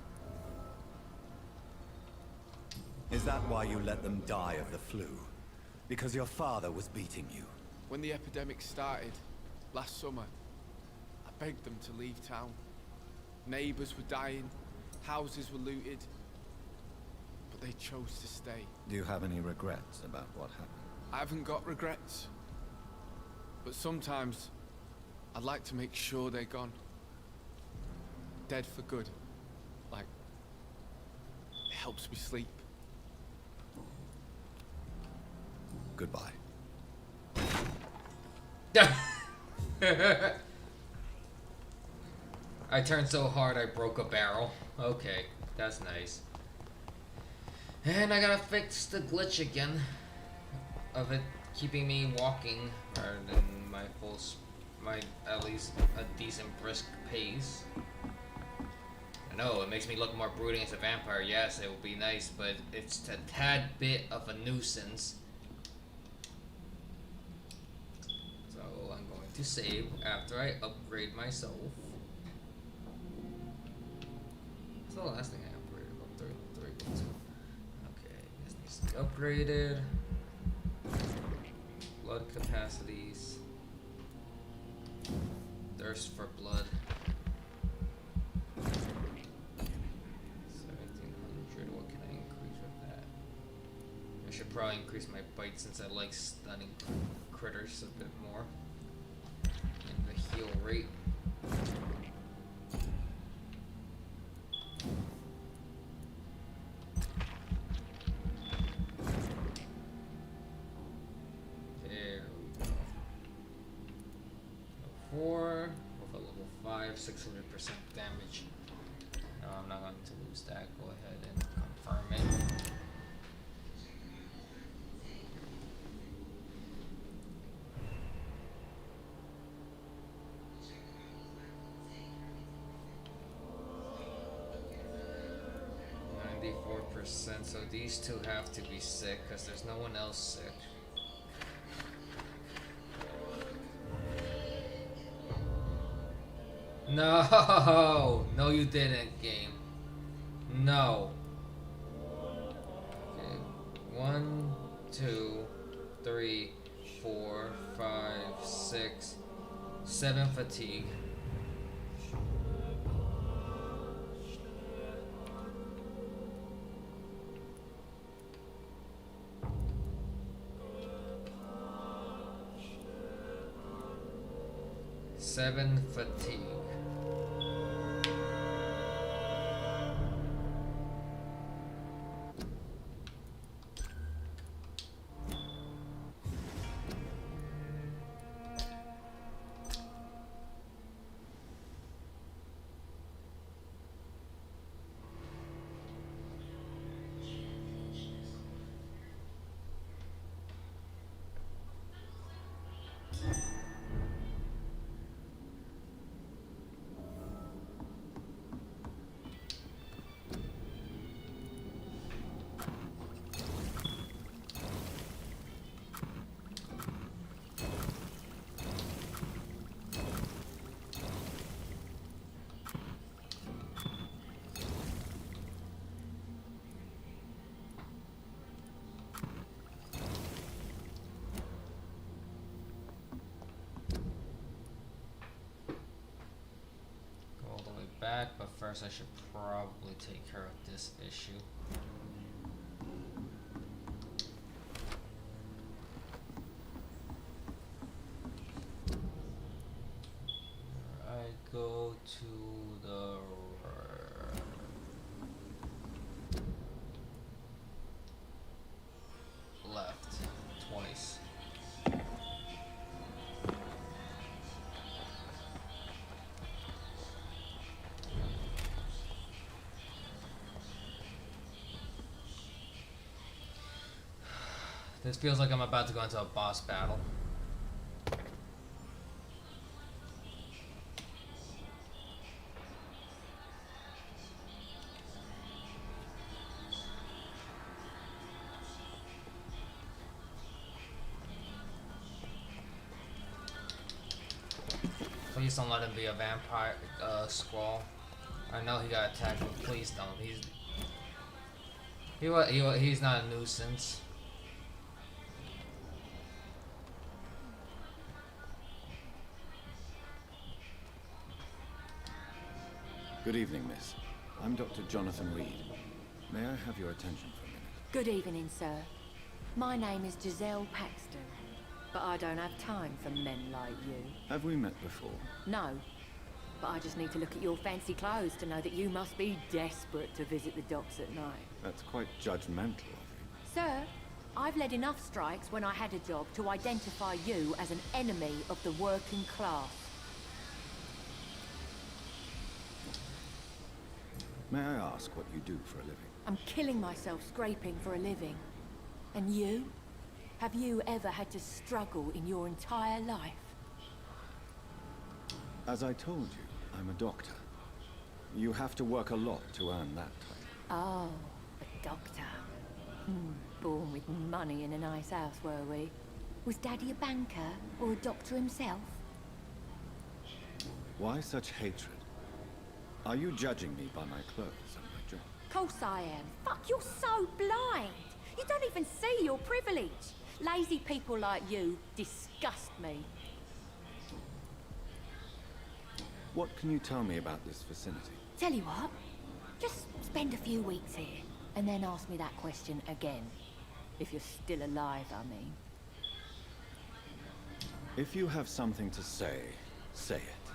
Is that why you let them die of the flu? Because your father was beating you? When the epidemic started, last summer, I begged them to leave town. Neighbors were dying, houses were looted, but they chose to stay. Do you have any regrets about what happened? I haven't got regrets, but sometimes I'd like to make sure they're gone. Dead for good. Like, it helps me sleep. Goodbye. I turned so hard I broke a barrel. Okay, that's nice. And I gotta fix the glitch again of it keeping me walking rather than my at least a decent brisk pace. I know it makes me look more brooding as a vampire. Yes, it would be nice, but it's a tad bit of a nuisance. So I'm going to save after I upgrade myself. What's the last thing I upgraded? Oh, 3.2. Okay, this needs to be upgraded. Blood capacities. Thirst for blood. 1700. What can I increase with that? I should probably increase my bite since I like stunning critters a bit more. And the heal rate. There we go. 4 with a level 5, 600% damage. No, I'm not going to lose that. Go ahead and confirm it. So these two have to be sick because there's no one else sick. No, no, you didn't, game. No. Okay. 1, 2, 3, 4, 5, 6, 7 fatigue. Seven fatigue. first I should probably take care of this issue. I go to the left twice. This feels like I'm about to go into a boss battle. Please don't let him be a vampire squall. I know he got attacked, but please don't. He's not a nuisance. Good evening, miss. I'm Dr. Jonathan Reed. May I have your attention for a minute? Good evening, sir. My name is Giselle Paxton, but I don't have time for men like you. Have we met before? No, but I just need to look at your fancy clothes to know that you must be desperate to visit the docks at night. That's quite judgmental of you. Sir, I've led enough strikes when I had a job to identify you as an enemy of the working class. May I ask what you do for a living? I'm killing myself scraping for a living. And you? Have you ever had to struggle in your entire life? As I told you, I'm a doctor. You have to work a lot to earn that title. Oh, a doctor. Born with money in a nice house, were we? Was Daddy a banker or a doctor himself? Why such hatred? Are you judging me by my clothes and my job? Course I am. Fuck, you're so blind. You don't even see your privilege. Lazy people like you disgust me. What can you tell me about this vicinity? Tell you what, just spend a few weeks here, and then ask me that question again. If you're still alive, I mean. If you have something to say, say it.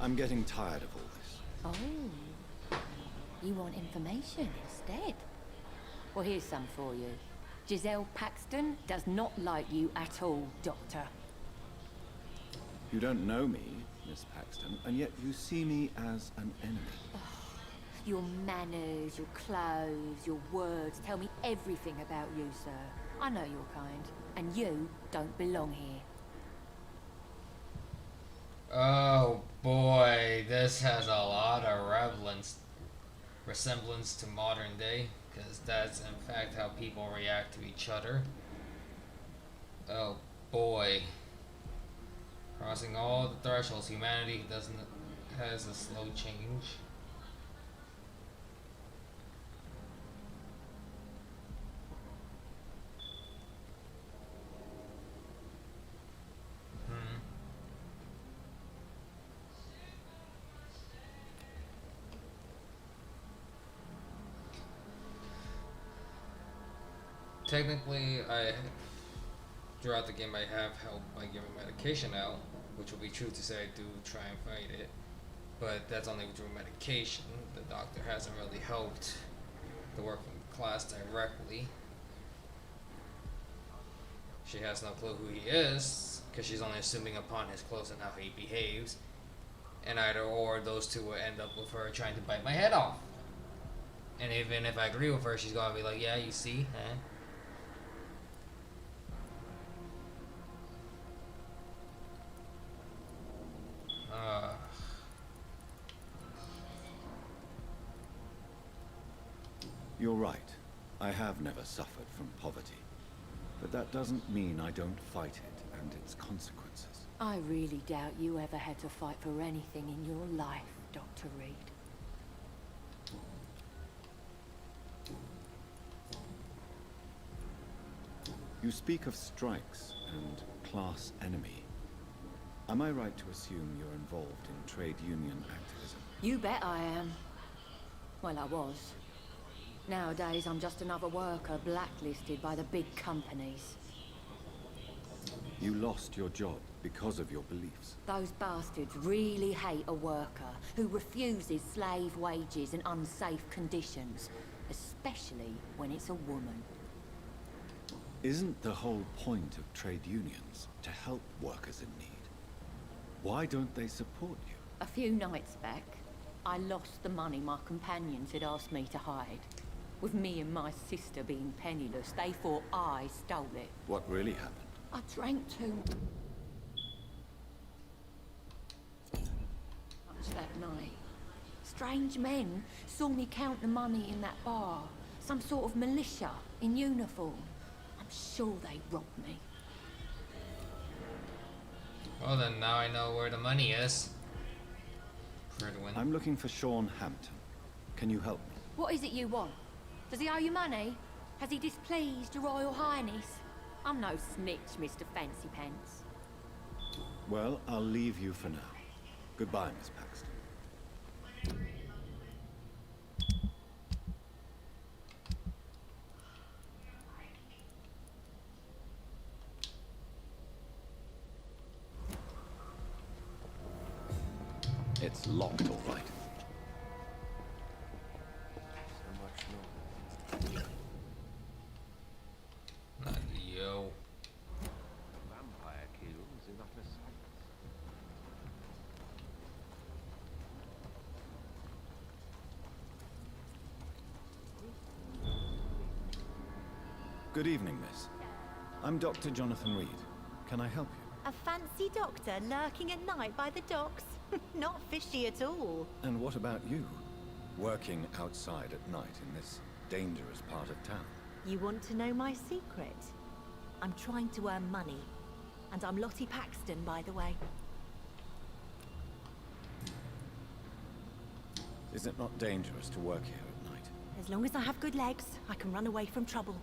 I'm getting tired of all this. Oh, you want information instead? Well, here's some for you. Giselle Paxton does not like you at all, Doctor. You don't know me, Miss Paxton, and yet you see me as an enemy. Your manners, your clothes, your words tell me everything about you, sir. I know your kind, and you don't belong here. Oh boy, this has a lot of resemblance to modern day, because that's in fact how people react to each other. Oh boy. Crossing all the thresholds, humanity has a slow change. Technically, throughout the game I have helped by giving medication out, which will be true to say I do try and fight it, but that's only through medication. The doctor hasn't really helped the working class directly. She has no clue who he is, because she's only assuming upon his clothes and how he behaves, and either or those two will end up with her trying to bite my head off. And even if I agree with her, she's gonna be like, yeah, you see, huh? You're right. I have never suffered from poverty. But that doesn't mean I don't fight it and its consequences. I really doubt you ever had to fight for anything in your life, Dr. Reed. You speak of strikes and class enemy. Am I right to assume you're involved in trade union activism? You bet I am. Well, I was. Nowadays, I'm just another worker blacklisted by the big companies. You lost your job because of your beliefs. Those bastards really hate a worker who refuses slave wages and unsafe conditions, especially when it's a woman. Isn't the whole point of trade unions to help workers in need? Why don't they support you? A few nights back, I lost the money my companions had asked me to hide. With me and my sister being penniless, they thought I stole it. What really happened? I drank too much that night. Strange men saw me count the money in that bar. Some sort of militia in uniform. I'm sure they robbed me. Well then, now I know where the money is. Pridwin. I'm looking for Sean Hampton. Can you help me? What is it you want? Does he owe you money? Has he displeased your Royal Highness? I'm no snitch, Mr. Fancy Pants. Well, I'll leave you for now. Goodbye, Miss Paxton. It's locked, all right. Yo. Vampire kills in utter silence. Good evening, miss. I'm Dr. Jonathan Reed. Can I help you? A fancy doctor lurking at night by the docks? Not fishy at all. And what about you? Working outside at night in this dangerous part of town. You want to know my secret? I'm trying to earn money. And I'm Lottie Paxton, by the way. Is it not dangerous to work here at night? As long as I have good legs, I can run away from trouble.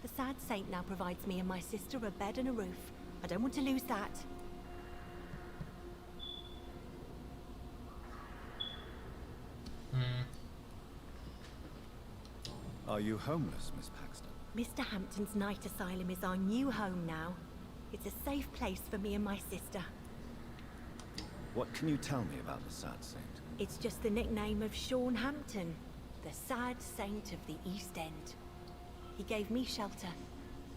The sad saint now provides me and my sister a bed and a roof. I don't want to lose that. Are you homeless, Miss Paxton? Mr. Hampton's night asylum is our new home now. It's a safe place for me and my sister. What can you tell me about the sad saint? It's just the nickname of Sean Hampton, the sad saint of the East End. He gave me shelter,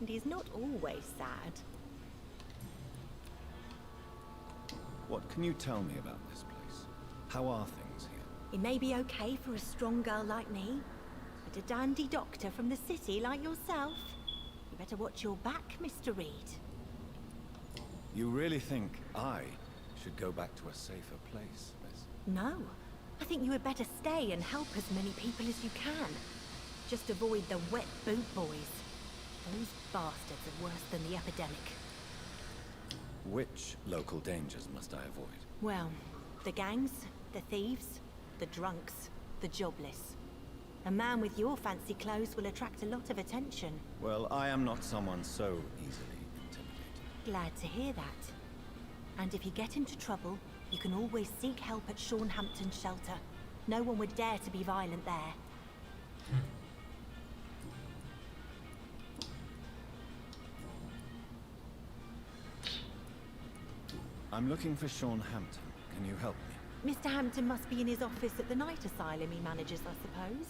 and he's not always sad. What can you tell me about this place? How are things here? It may be okay for a strong girl like me, but a dandy doctor from the city like yourself, you better watch your back, Mr. Reed. You really think I should go back to a safer place, miss? No. I think you had better stay and help as many people as you can. Just avoid the wet boot boys. Those bastards are worse than the epidemic. Which local dangers must I avoid? Well, the gangs, the thieves, the drunks, the jobless. A man with your fancy clothes will attract a lot of attention. Well, I am not someone so easily intimidated. Glad to hear that. And if you get into trouble, you can always seek help at Sean Hampton's shelter. No one would dare to be violent there. I'm looking for Sean Hampton. Can you help me? Mr. Hampton must be in his office at the night asylum he manages, I suppose.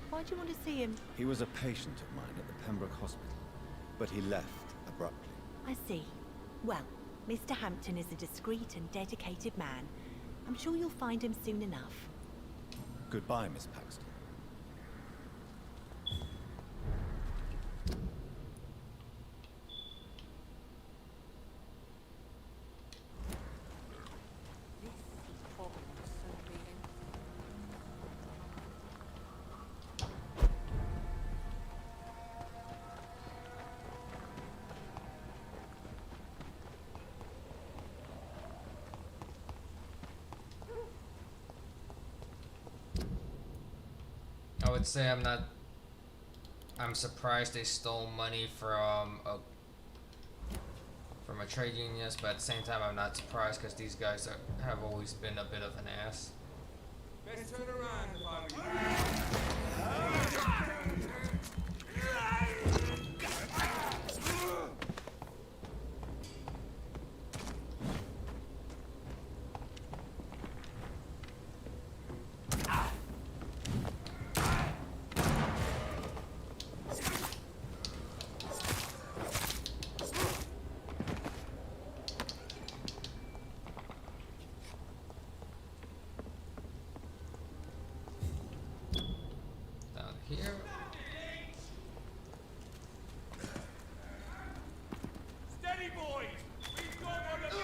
Why do you want to see him? He was a patient of mine at the Pembroke Hospital, but he left abruptly. I see. Well, Mr. Hampton is a discreet and dedicated man. I'm sure you'll find him soon enough. Goodbye, Miss Paxton. I would say I'm surprised they stole money from a trade union, but at the same time I'm not surprised because these guys have always been a bit of an ass. Best turn around if I were Down here. Steady, boys! We've got one of you!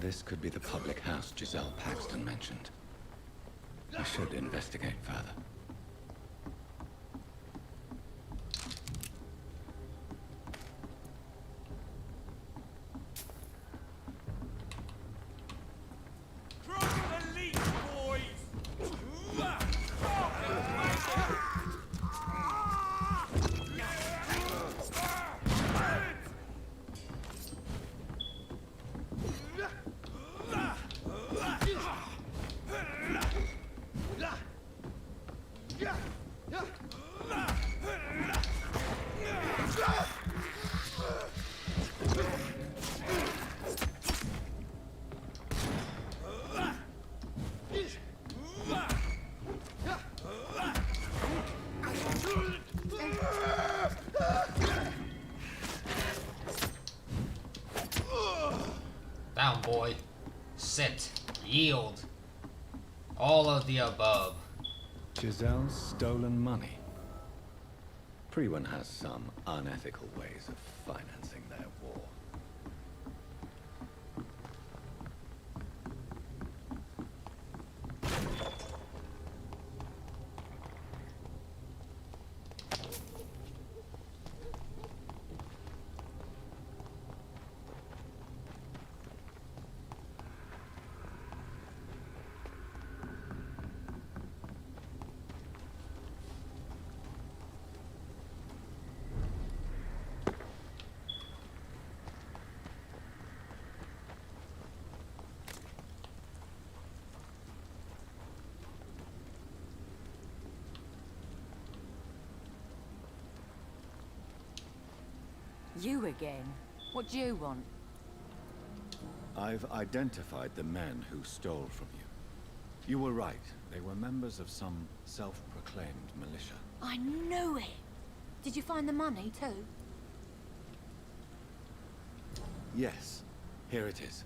This could be the public house Giselle Paxton mentioned. I should investigate further. Cross the leash, boys! Down, boy. Sit. Yield. All of the above. Giselle's stolen money. Priwen has some unethical ways of financing their war. You again? What do you want? I've identified the men who stole from you. You were right. They were members of some self-proclaimed militia. I knew it! Did you find the money, too? Yes, here it is.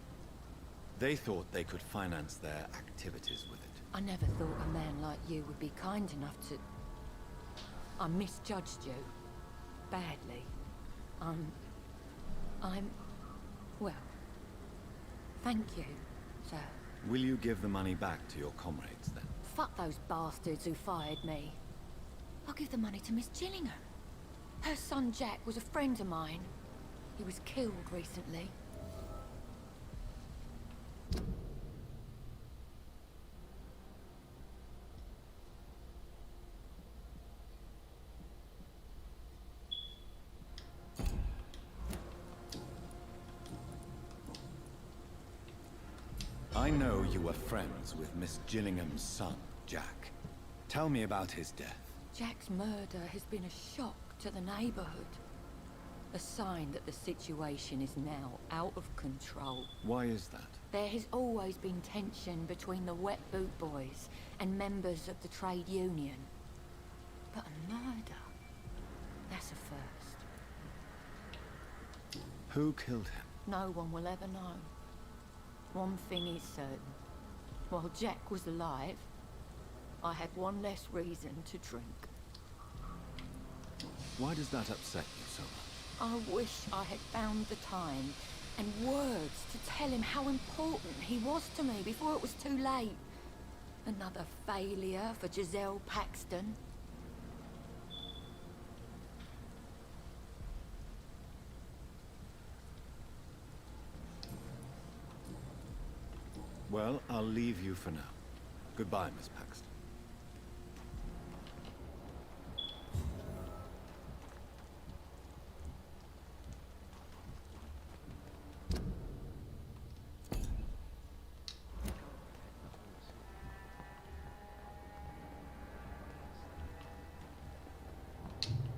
They thought they could finance their activities with it. I never thought a man like you would be kind enough to... I misjudged you. Badly. Well, thank you, sir. Will you give the money back to your comrades, then? Fuck those bastards who fired me. I'll give the money to Miss Gillingham. Her son Jack was a friend of mine. He was killed recently. I know you were friends with Miss Gillingham's son, Jack. Tell me about his death. Jack's murder has been a shock to the neighborhood. A sign that the situation is now out of control. Why is that? There has always been tension between the Wet Boot Boys and members of the trade union. But a murder? That's a first. Who killed him? No one will ever know. One thing is certain. While Jack was alive, I had one less reason to drink. Why does that upset you so much? I wish I had found the time And words to tell him how important he was to me before it was too late. Another failure for Giselle Paxton. Well, I'll leave you for now. Goodbye, Miss Paxton.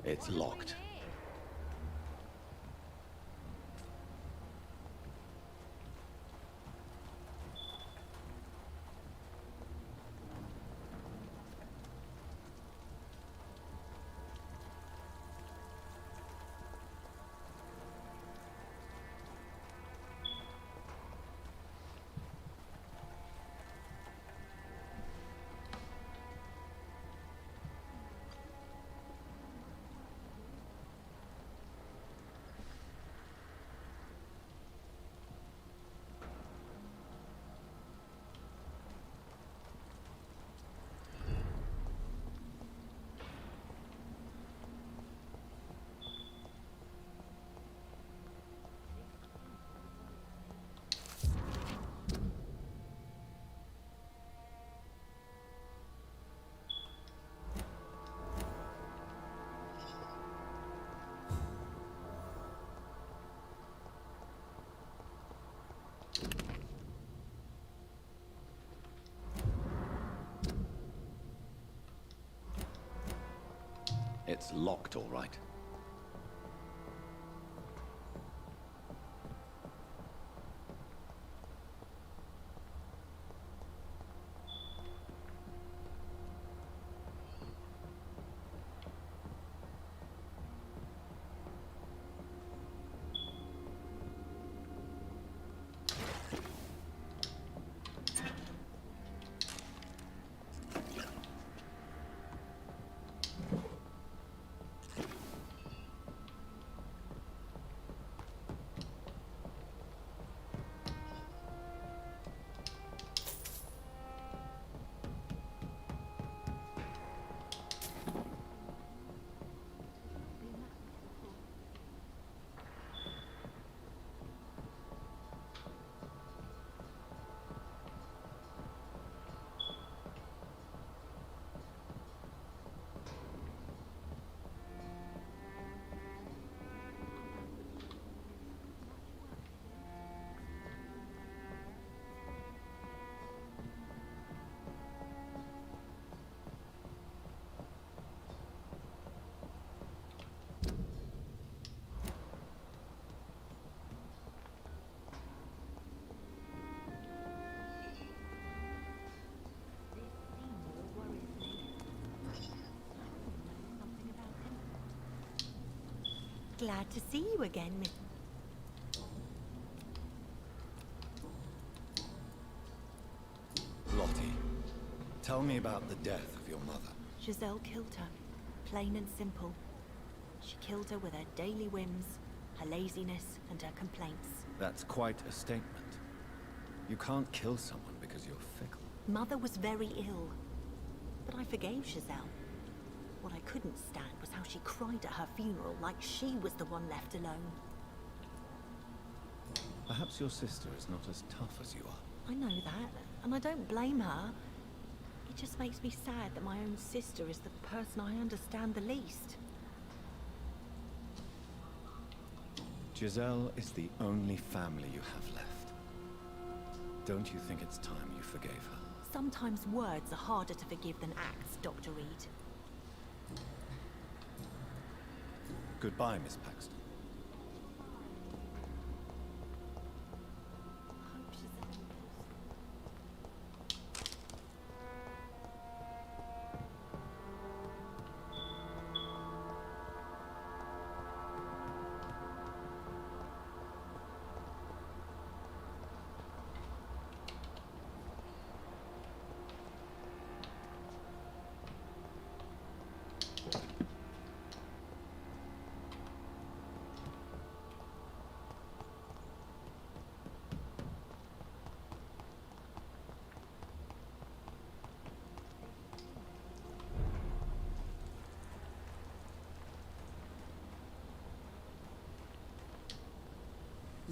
It's locked. It's locked, all right. Glad to see you again, Miss. Lottie, tell me about the death of your mother. Giselle killed her. Plain and simple. She killed her with her daily whims, her laziness, and her complaints. That's quite a statement. You can't kill someone because you're fickle. Mother was very ill, but I forgave Giselle. What I couldn't stand was how she cried at her funeral like she was the one left alone. Perhaps your sister is not as tough as you are. I know that, and I don't blame her. It just makes me sad that my own sister is the person I understand the least. Giselle is the only family you have left. Don't you think it's time you forgave her? Sometimes words are harder to forgive than acts, Dr. Reed. Goodbye, Miss Paxton.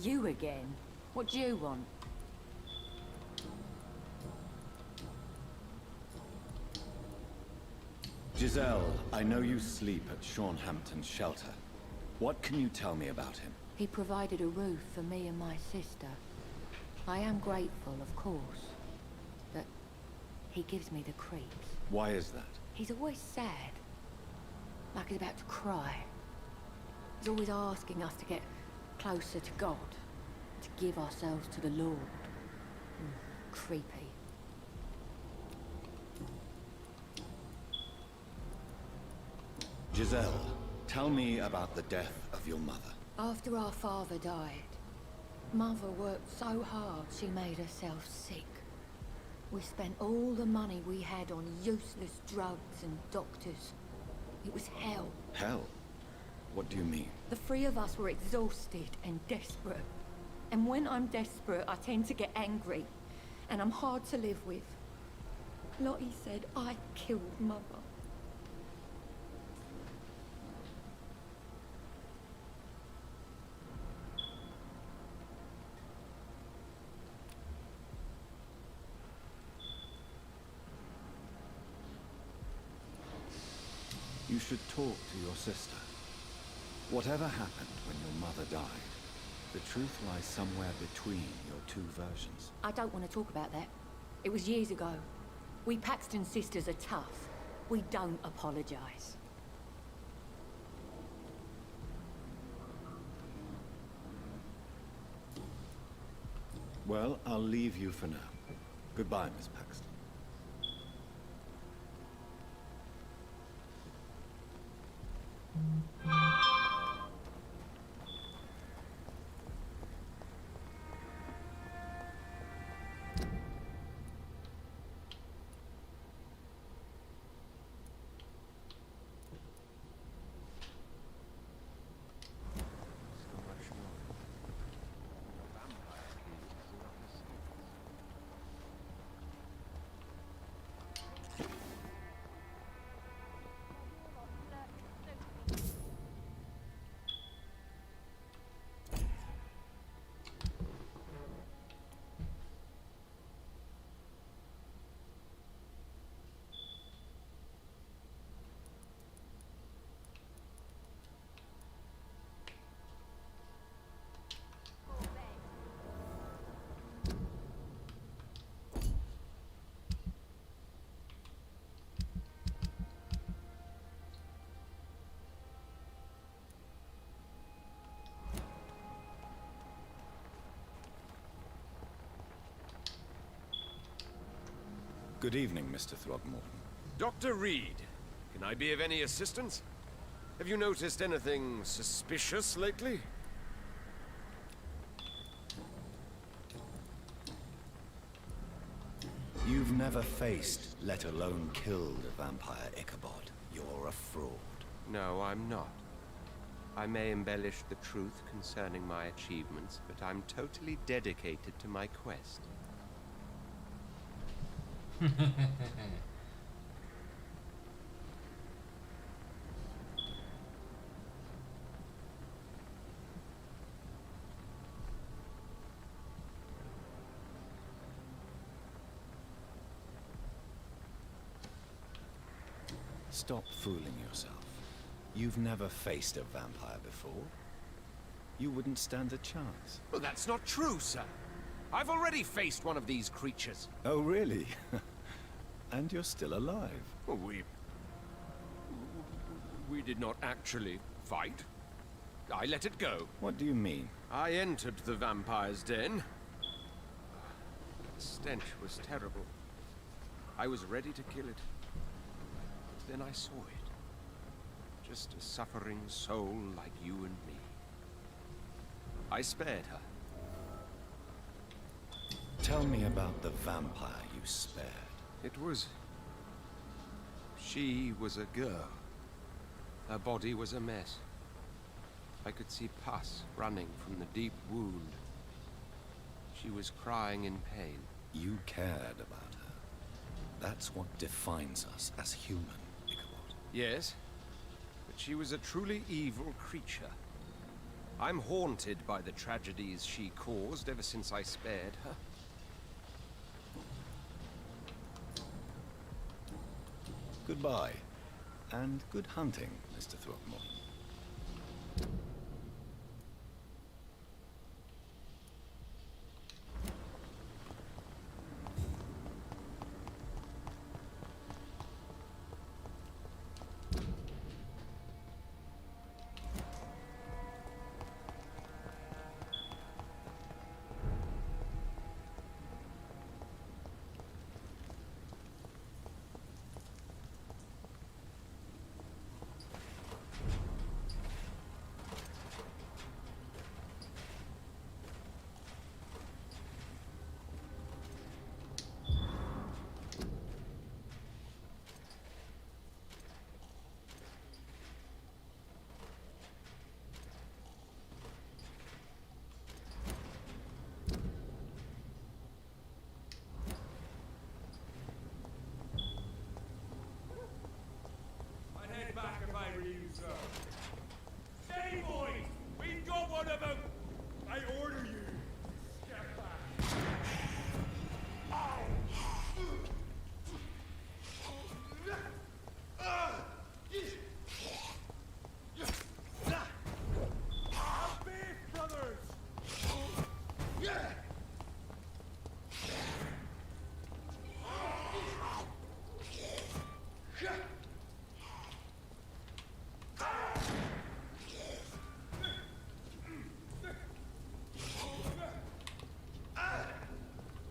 You again? What do you want? Giselle, I know you sleep at Shornhampton's shelter. What can you tell me about him? He provided a roof for me and my sister. I am grateful, of course, but he gives me the creeps. Why is that? He's always sad, like he's about to cry. He's always asking us to get closer to God, to give ourselves to the Lord. Creepy. Giselle, tell me about the death of your mother. After our father died, Mother worked so hard she made herself sick. We spent all the money we had on useless drugs and doctors. It was hell. Hell? What do you mean? The three of us were exhausted and desperate. And when I'm desperate, I tend to get angry. And I'm hard to live with. Lottie said I killed Mother. You should talk to your sister. Whatever happened when your mother died, the truth lies somewhere between your two versions. I don't want to talk about that. It was years ago. We Paxton sisters are tough. We don't apologize. Well, I'll leave you for now. Goodbye, Miss Paxton. Good evening, Mr. Throgmorton. Dr. Reed, can I be of any assistance? Have you noticed anything suspicious lately? You've never faced, let alone killed, a vampire, Ichabod. You're a fraud. No, I'm not. I may embellish the truth concerning my achievements, but I'm totally dedicated to my quest. Stop fooling yourself. You've never faced a vampire before. You wouldn't stand a chance. Well, that's not true, sir. I've already faced one of these creatures. Oh, really? And you're still alive. Well, we did not actually fight. I let it go. What do you mean? I entered the vampire's den. The stench was terrible. I was ready to kill it. But then I saw it. Just a suffering soul like you and me. I spared her. Tell me about the vampire you spared. It was... She was a girl. Her body was a mess. I could see pus running from the deep wound. She was crying in pain. You cared about her. That's what defines us as human, Ichabod. Yes, but she was a truly evil creature. I'm haunted by the tragedies she caused ever since I spared her. Goodbye, and good hunting, Mr. Throckmorton. I'd head back if I were you, sir. Steady, boys! We've got one of them! I order you! Step back! Vampyr brothers!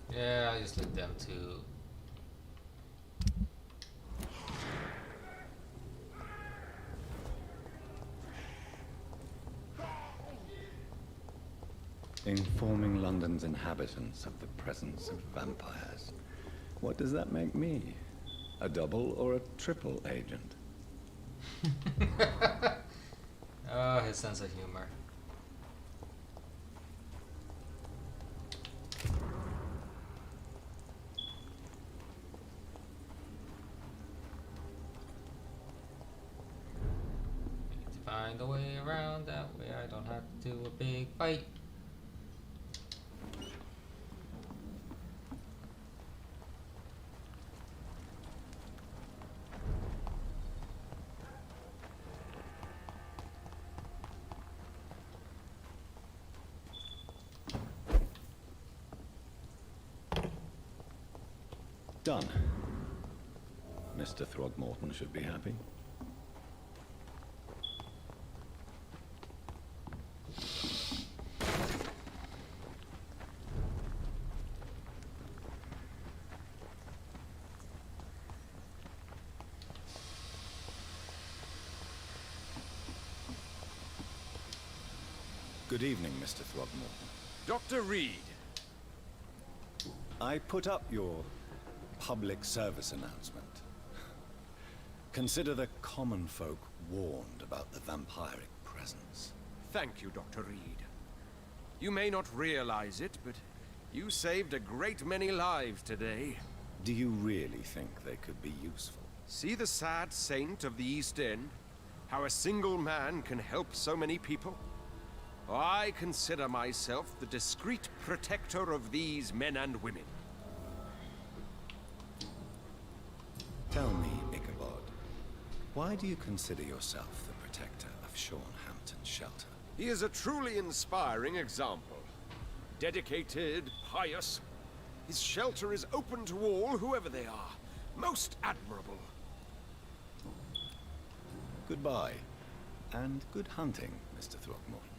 Yeah, I just let them too. Informing London's inhabitants of the presence of vampires. What does that make me? A double or a triple agent? Oh, his sense of humor. Need to find a way around, that way I don't have to do a big fight. Done. Mr. Throgmorton should be happy. Good evening, Mr. Throgmorton. Dr. Reed. I put up your public service announcement. Consider the common folk warned about the vampiric presence. Thank you, Dr. Reed. You may not realize it, but you saved a great many lives today. Do you really think they could be useful? See the sad saint of the East End? How a single man can help so many people? I consider myself the discreet protector of these men and women. Tell me, Ichabod, why do you consider yourself the protector of Sean Hampton's shelter? He is a truly inspiring example. Dedicated, pious. His shelter is open to all, whoever they are. Most admirable. Goodbye, and good hunting, Mr. Throckmorton.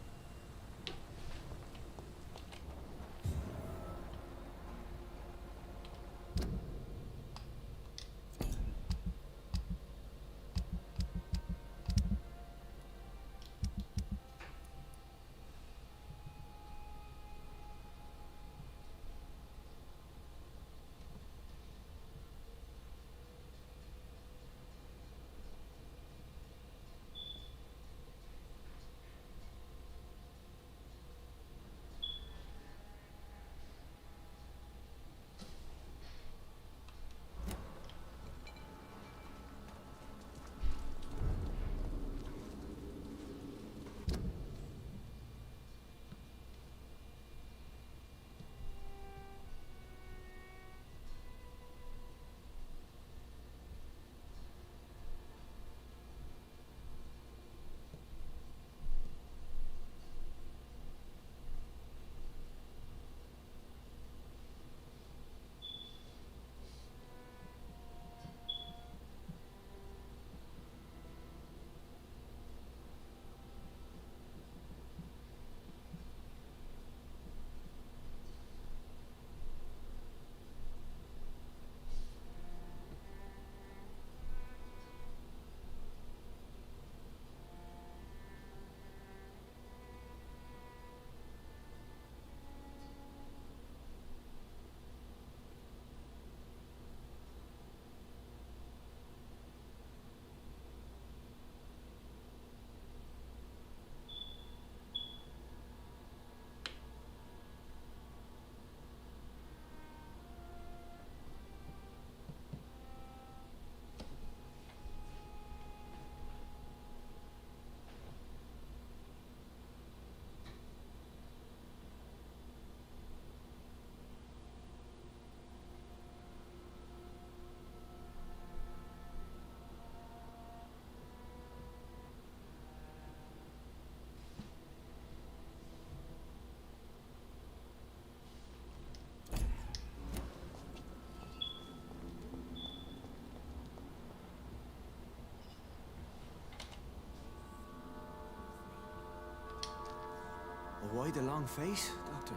Why the long face, Doctor?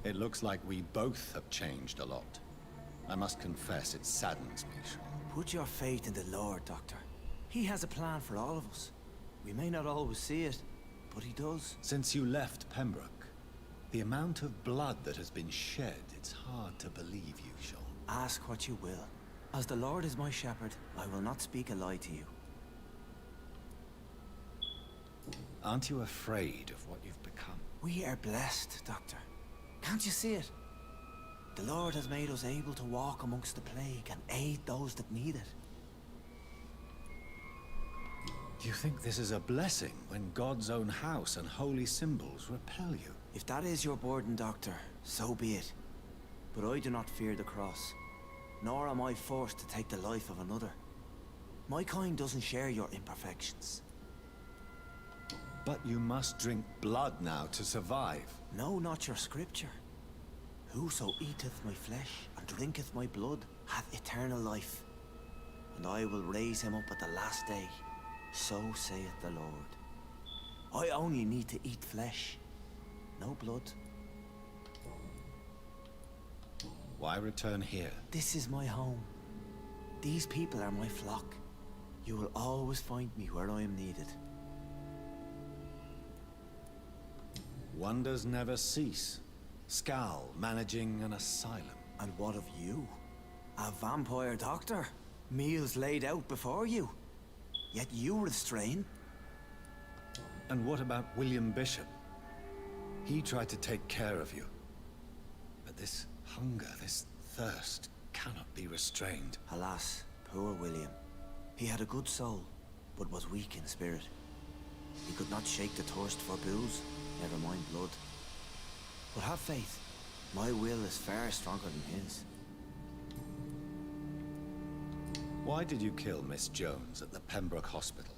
It looks like we both have changed a lot. I must confess, it saddens me, Sean. Put your faith in the Lord, Doctor. He has a plan for all of us. We may not always see it, but he does. Since you left Pembroke, the amount of blood that has been shed, it's hard to believe you, Sean. Ask what you will. As the Lord is my shepherd, I will not speak a lie to you. Aren't you afraid of what you've become? We are blessed, Doctor. Can't you see it? The Lord has made us able to walk amongst the plague and aid those that need it. Do you think this is a blessing when God's own house and holy symbols repel you? If that is your burden, Doctor, so be it. But I do not fear the cross, nor am I forced to take the life of another. My kind doesn't share your imperfections. But you must drink blood now to survive. No, not your scripture. Whoso eateth my flesh and drinketh my blood hath eternal life, and I will raise him up at the last day. So saith the Lord. I only need to eat flesh, no blood. Why return here? This is my home. These people are my flock. You will always find me where I am needed. Wonders never cease. Scal managing an asylum. And what of you? A vampire doctor? Meals laid out before you. Yet you restrain. And what about William Bishop? He tried to take care of you. But this hunger, this thirst, cannot be restrained. Alas, poor William. He had a good soul, but was weak in spirit. He could not shake the thirst for booze, never mind blood. But have faith. My will is far stronger than his. Why did you kill Miss Jones at the Pembroke Hospital?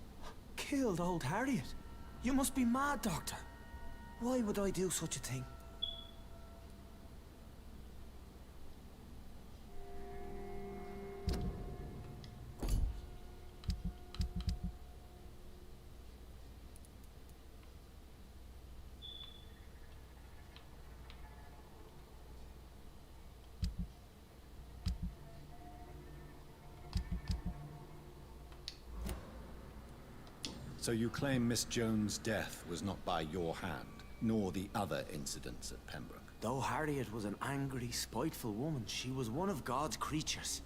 Killed old Harriet? You must be mad, Doctor. Why would I do such a thing? So you claim Miss Jones' death was not by your hand, nor the other incidents at Pembroke? Though Harriet was an angry, spiteful woman, she was one of God's creatures.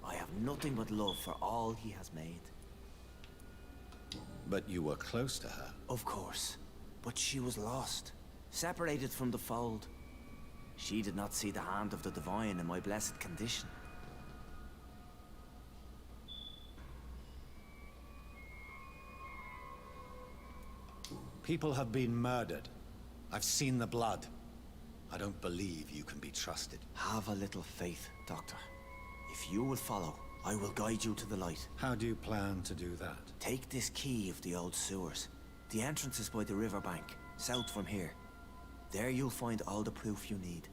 I have nothing but love for all he has made. But you were close to her? Of course. But she was lost, separated from the fold. She did not see the hand of the divine in my blessed condition. People have been murdered. I've seen the blood. I don't believe you can be trusted. Have a little faith, Doctor. If you will follow, I will guide you to the light. How do you plan to do that? Take this key of the old sewers. The entrance is by the riverbank, south from here. There you'll find all the proof you need.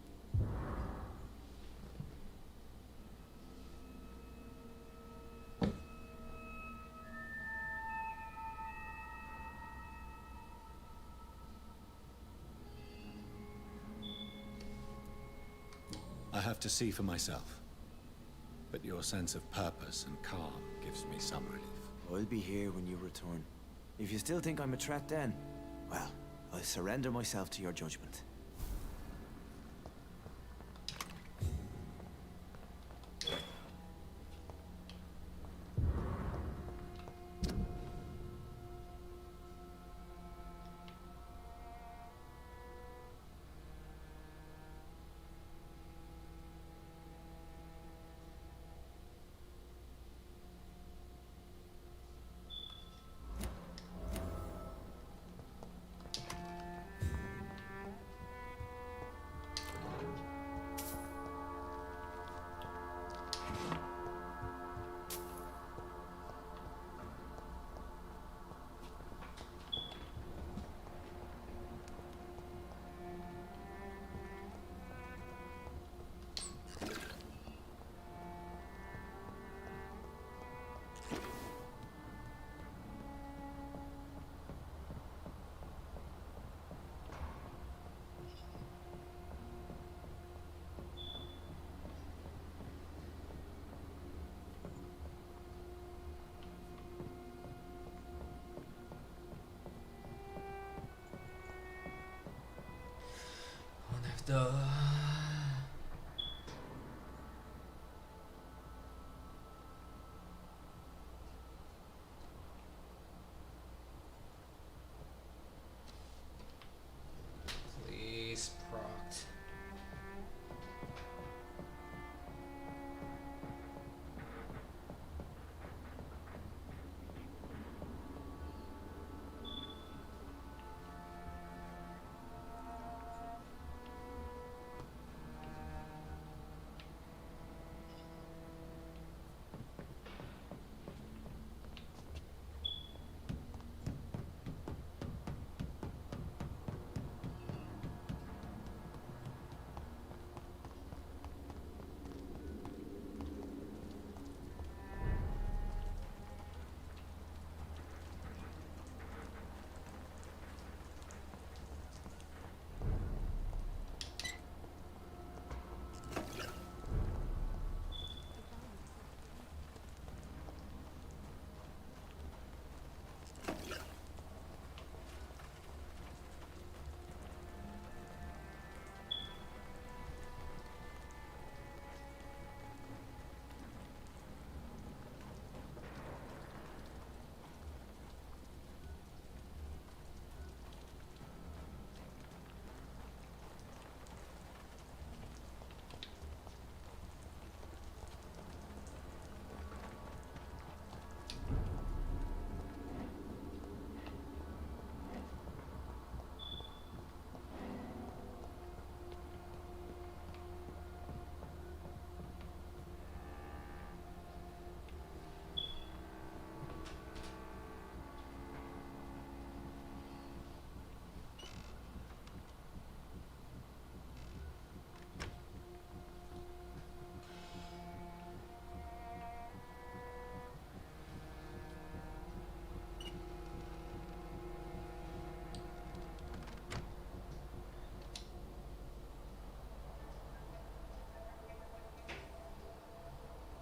have to see for myself. But your sense of purpose and calm gives me some relief. I'll be here when you return. If you still think I'm a threat then, well, I'll surrender myself to your judgment. The please proct.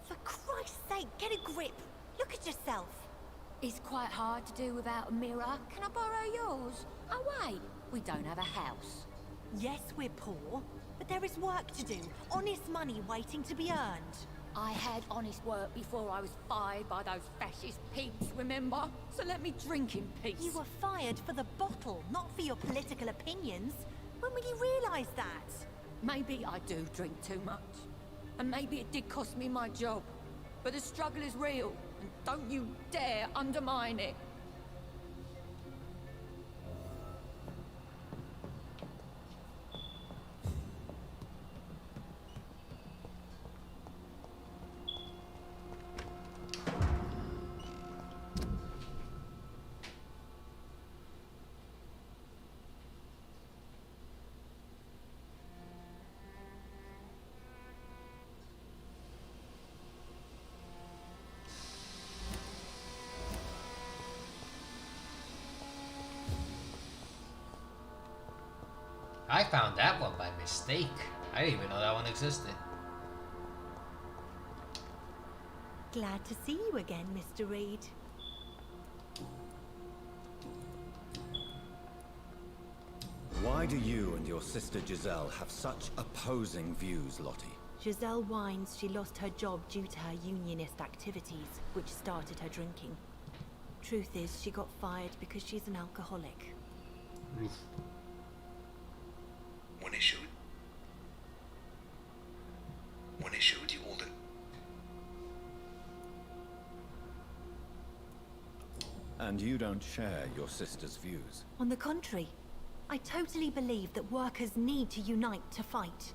For Christ's sake, get a grip. Look at yourself. It's quite hard to do without a mirror. Can I borrow yours? Oh wait, we don't have a house. Yes, we're poor, but there is work to do. Honest money waiting to be earned. I had honest work before I was fired by those fascist pigs, remember? So let me drink in peace. You were fired for the bottle, not for your political opinions. When will you realise that? Maybe I do drink too much. And maybe it did cost me my job. But the struggle is real, and don't you dare undermine it. I found that one by mistake. I didn't even know that one existed. glad to see you again, Mr. Reed. Why do you and your sister Giselle have such opposing views, Lottie? Giselle whines she lost her job due to her unionist activities, which started her drinking. Truth is, she got fired because she's an alcoholic. When I showed you all the... And you don't share your sister's views? On the contrary, I totally believe that workers need to unite to fight.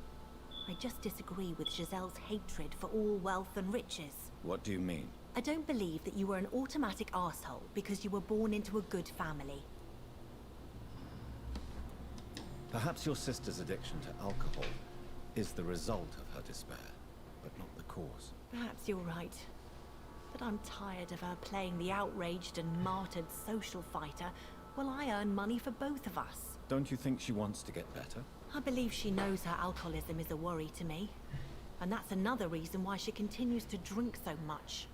I just disagree with Giselle's hatred for all wealth and riches. What do you mean? I don't believe that you were an automatic arsehole because you were born into a good family. Perhaps your sister's addiction to alcohol is the result of her despair, but not the cause. Perhaps you're right. But I'm tired of her playing the outraged and martyred social fighter while I earn money for both of us. Don't you think she wants to get better? I believe she knows her alcoholism is a worry to me. And that's another reason why she continues to drink so much.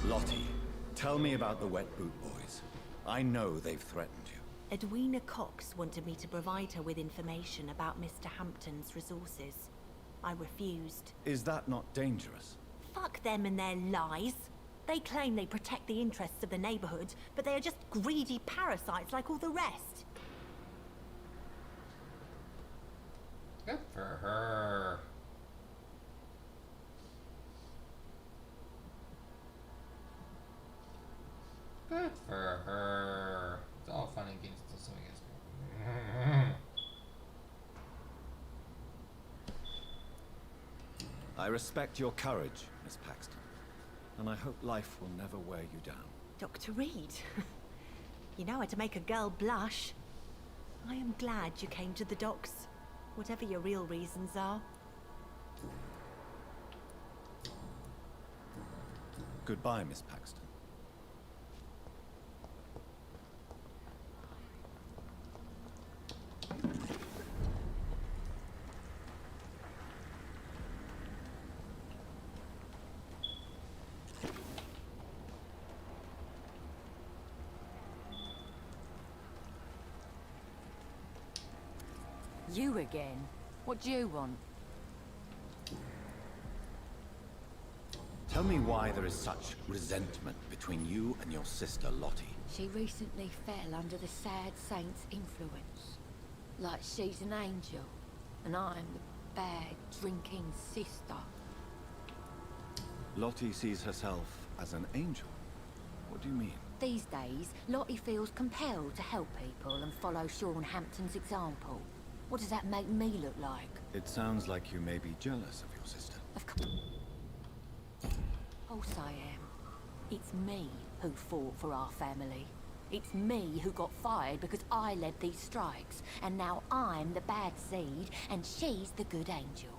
Lottie, tell me about the Wet Boot Boys. I know they've threatened you. Edwina Cox wanted me to provide her with information about Mr. Hampton's resources. I refused. Is that not dangerous? Fuck them and their lies. They claim they protect the interests of the neighborhood, but they are just greedy parasites like all the rest. Good for her. Good for her. It's all fun and games until somebody gets I respect your courage, Miss Paxton. And I hope life will never wear you down. Dr. Reed, you know how to make a girl blush. I am glad you came to the docks, whatever your real reasons are. Goodbye, Miss Paxton. You again? What do you want? Tell me why there is such resentment between you and your sister Lottie. She recently fell under the sad saint's influence. Like she's an angel, and I'm the bad, drinking sister. Lottie sees herself as an angel. What do you mean? These days, Lottie feels compelled to help people and follow Sean Hampton's example. What does that make me look like? It sounds like you may be jealous of your sister. Of course I am. It's me who fought for our family. It's me who got fired because I led these strikes. And now I'm the bad seed, and she's the good angel.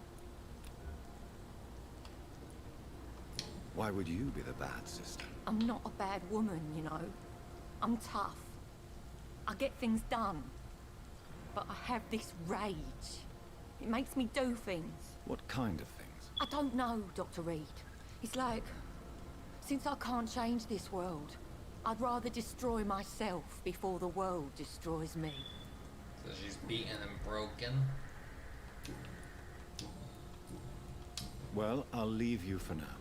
Why would you be the bad sister? I'm not a bad woman, you know. I'm tough. I get things done. But I have this rage. It makes me do things. What kind of things? I don't know, Dr. Reed. It's like, since I can't change this world, I'd rather destroy myself before the world destroys me. So she's beaten and broken. Well, I'll leave you for now.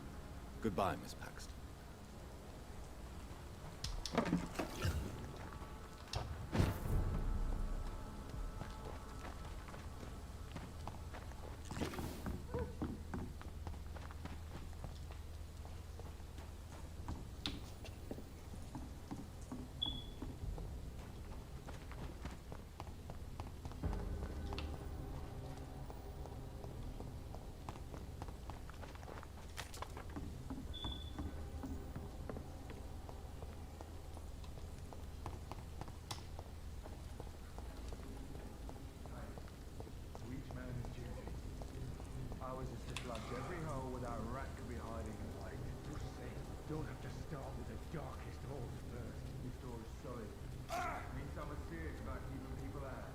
Goodbye, Miss Paxton. Ours is to flush every hole without a rat could be hiding in light. Just say, don't have to start with the darkest holes first. Your story's solid. Means someone's serious about keeping people out.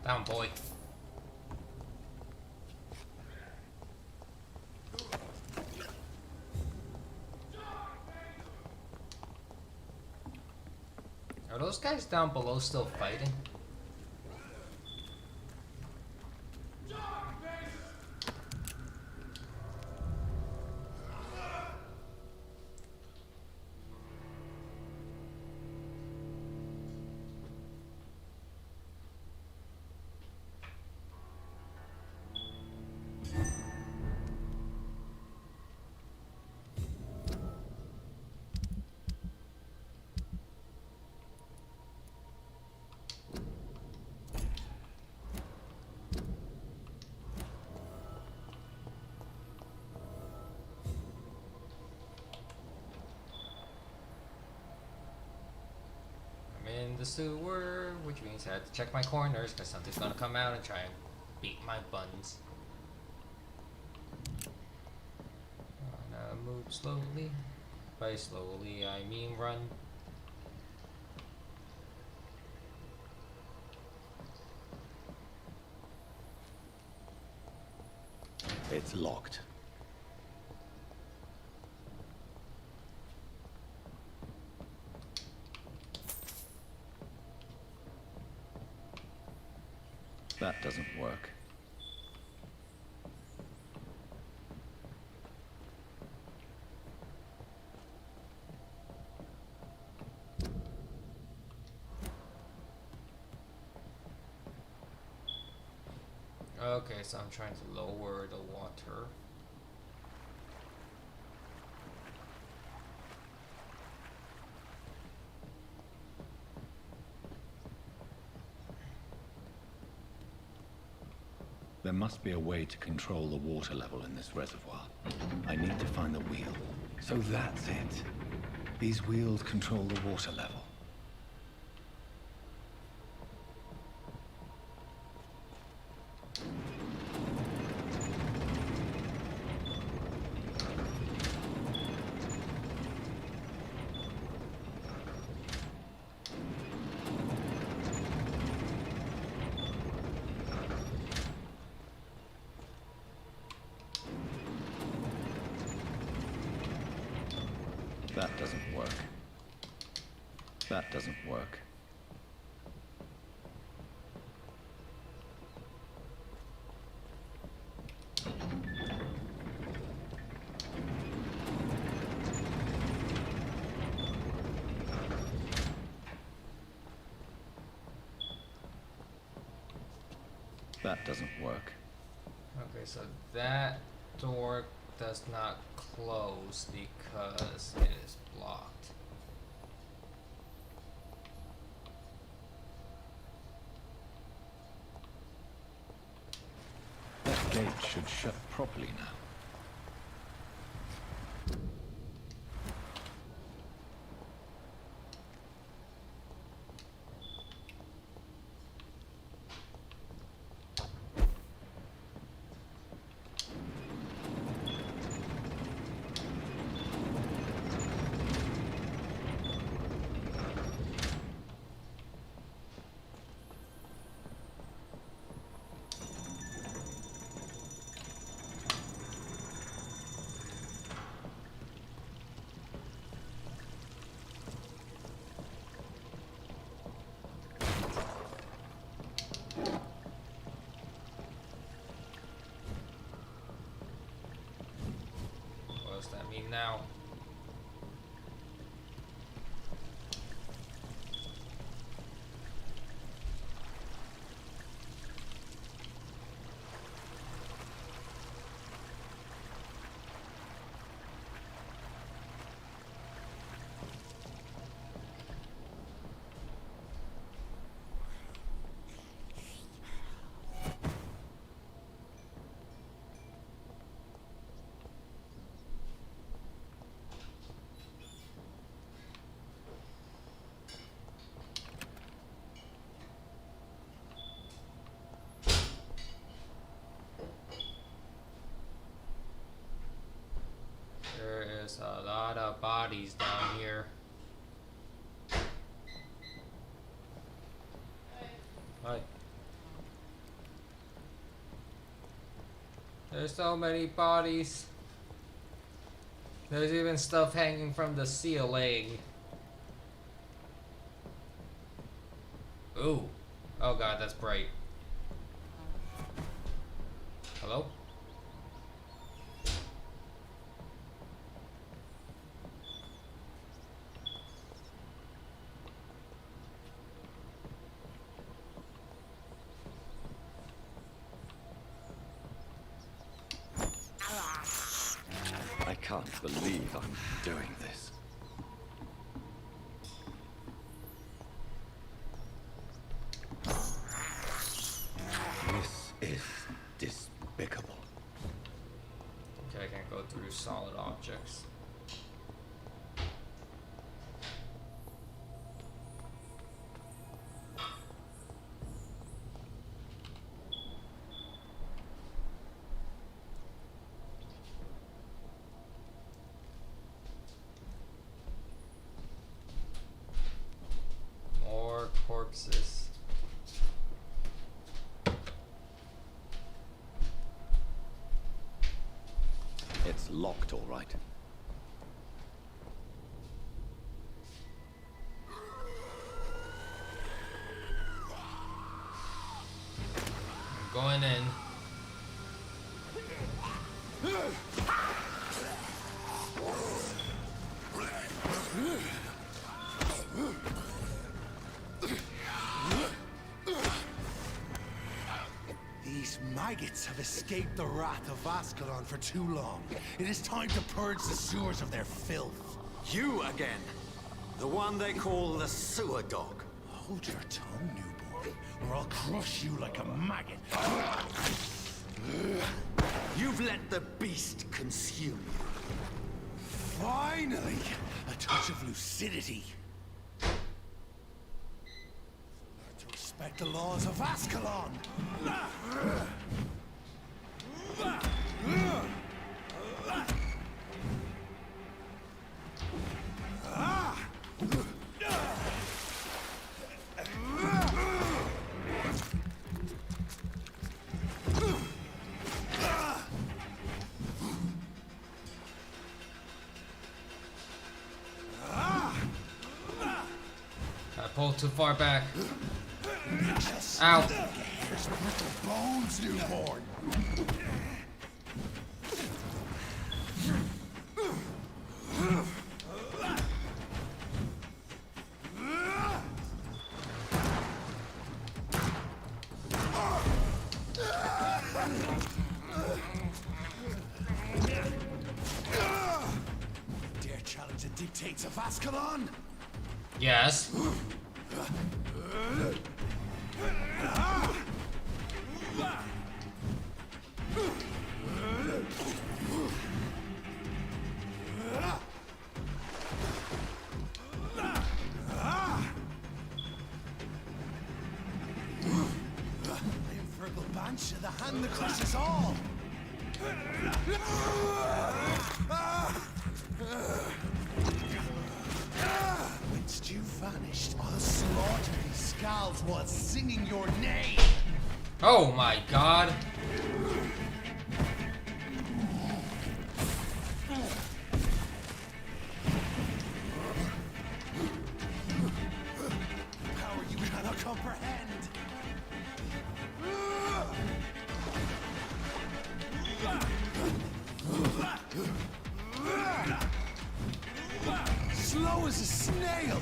Down, boy. Are those guys down below still fighting? In the sewer, which means I have to check my corners because something's gonna come out and try and beat my buns. Gonna move slowly. By slowly, I mean run. It's locked. That doesn't work. Okay, so I'm trying to lower the water. There must be a way to control the water level in this reservoir. I need to find the wheel. So that's it. These wheels control the water level. That doesn't work. That doesn't work. That doesn't work. Okay, so that door does not close because it is blocked. That gate should shut properly now. What does that mean now? There is a lot of bodies down here. Hi. There's so many bodies. There's even stuff hanging from the ceiling. Ooh. Oh god, that's bright. Hello? I can't believe I'm doing this. This is despicable. Okay, I can't go through solid objects. More corpses. It's locked, all right. I'm going in. These maggots have escaped the wrath of Ascalon for too long. It is time to purge the sewers of their filth. You again! The one they call the sewer dog. Hold your tongue, newborn, or I'll crush you like a maggot. You've let the beast consume you. Finally! A touch of lucidity. Learn to respect the laws of Ascalon! I pulled too far back. Ow. Here's brittle bones, newborn. Dare challenge the dictates of Ascalon? Yes. The infernal banshee, the hand that crushes all! Whence you vanished, I'll slaughter these skulls while singing your name! Oh my god. Power you cannot comprehend! Slow as a snail!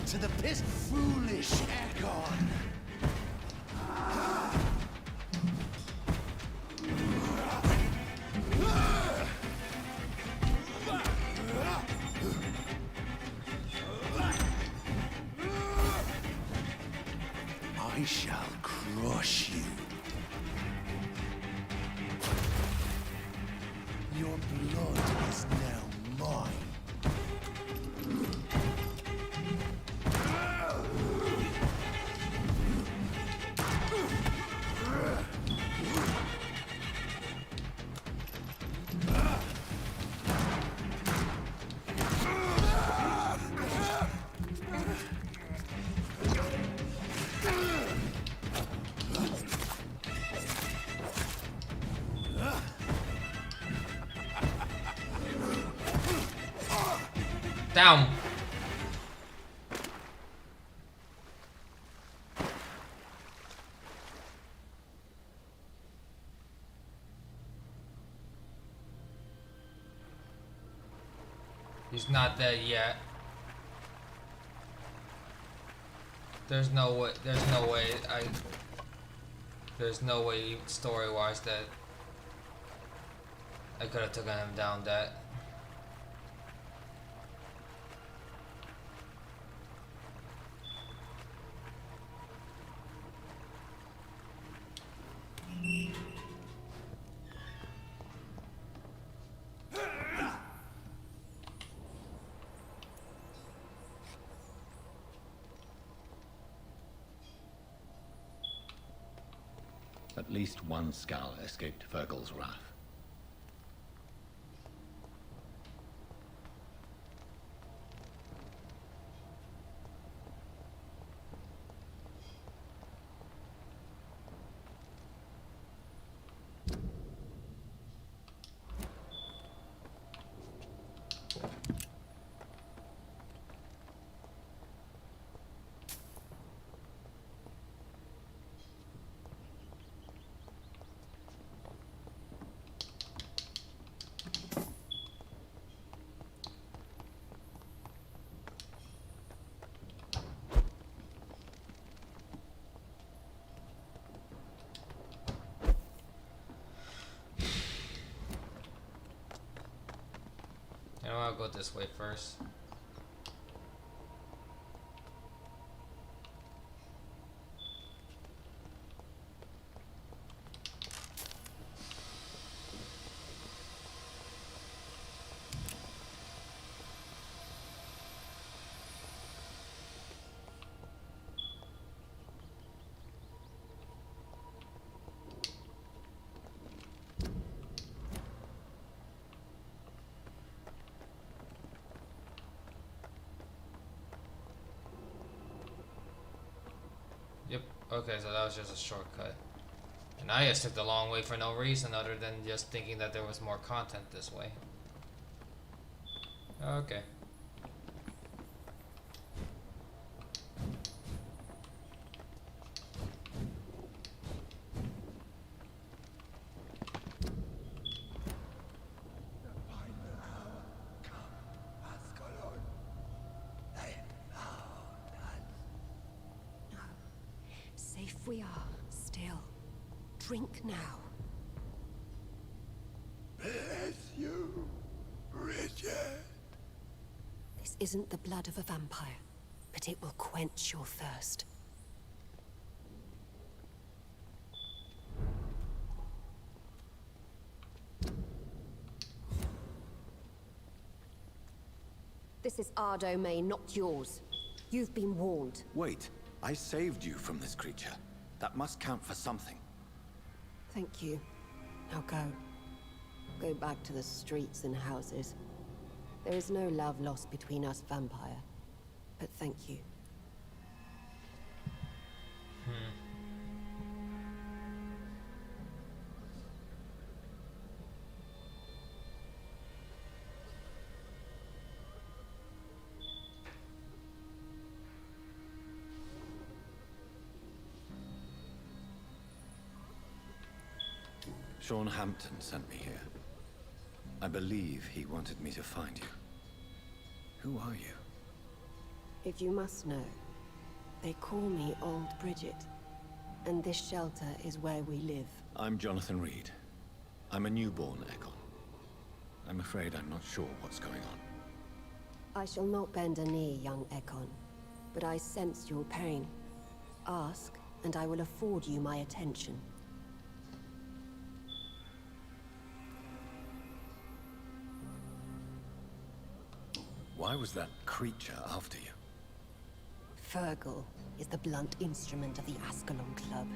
to the pit, foolish Aegon. I shall crush you. Your blood is now mine. Down. He's not dead yet. There's no way. There's no way. There's no way story-wise that I could have taken him down that. At least one skull escaped Virgil's wrath. You know, I'll go this way first. Yep, okay, so that was just a shortcut. And I just took the long way for no reason other than just thinking that there was more content this way. Okay. Safe we are, still. Drink now. Bless you, Richard. This isn't the blood of a vampire, but it will quench your thirst. This is our domain, not yours. You've been warned. Wait, I saved you from this creature. That must count for something. Thank you. Now go. Go back to the streets and houses. There is no love lost between us, Vampire. But thank you. Sean Hampton sent me here. I believe he wanted me to find you. Who are you? If you must know, they call me Old Bridget, and this shelter is where we live. I'm Jonathan Reed. I'm a newborn Ekon. I'm afraid I'm not sure what's going on. I shall not bend a knee, young Ekon, but I sense your pain. Ask, and I will afford you my attention. Why was that creature after you? Fergal is the blunt instrument of the Ascalon Club.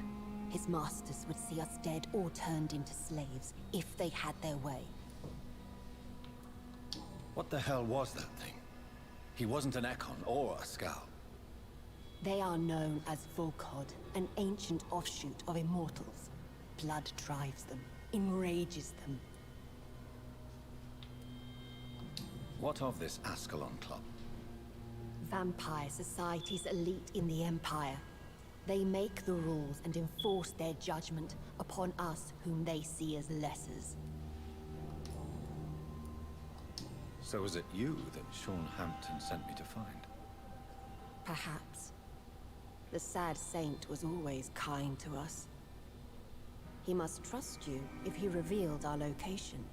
His masters would see us dead or turned into slaves, if they had their way. What the hell was that thing? He wasn't an Ekon or a Skal. They are known as Volkod, an ancient offshoot of immortals. Blood drives them, enrages them. What of this Ascalon Club? Vampire Society's elite in the Empire. They make the rules and enforce their judgment upon us whom they see as lessers. So was it you that Sean Hampton sent me to find? Perhaps. The sad saint was always kind to us. He must trust you if he revealed our location.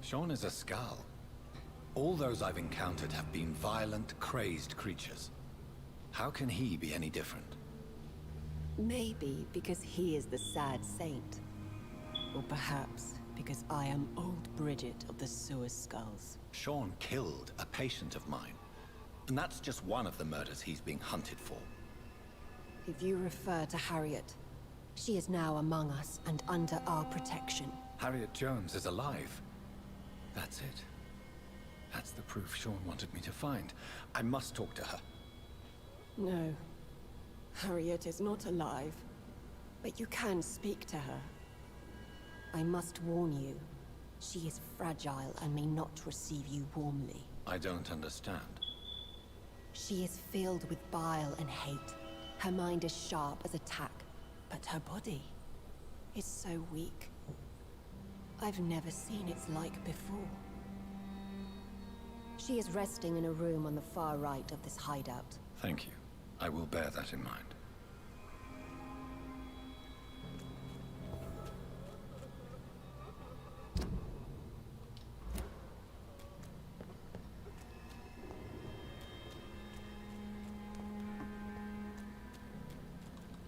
Sean is a Skal. All those I've encountered have been violent, crazed creatures. How can he be any different? Maybe because he is the sad saint. Or perhaps because I am Old Bridget of the Sewer Skulls. Sean killed a patient of mine. And that's just one of the murders he's being hunted for. If you refer to Harriet, she is now among us and under our protection. Harriet Jones is alive. That's it. That's the proof Sean wanted me to find. I must talk to her. No. Harriet is not alive. But you can speak to her. I must warn you. She is fragile and may not receive you warmly. I don't understand. She is filled with bile and hate. Her mind is sharp as a tack, but her body is so weak. I've never seen its like before. She is resting in a room on the far right of this hideout. Thank you. I will bear that in mind.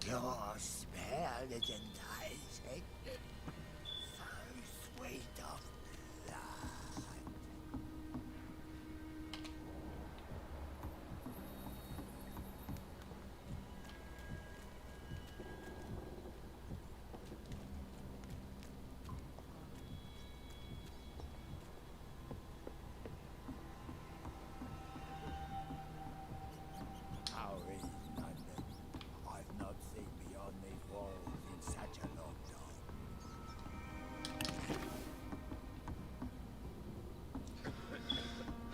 Your spell is enticing. So sweet of blood. How is London? I've not seen beyond these walls in such a long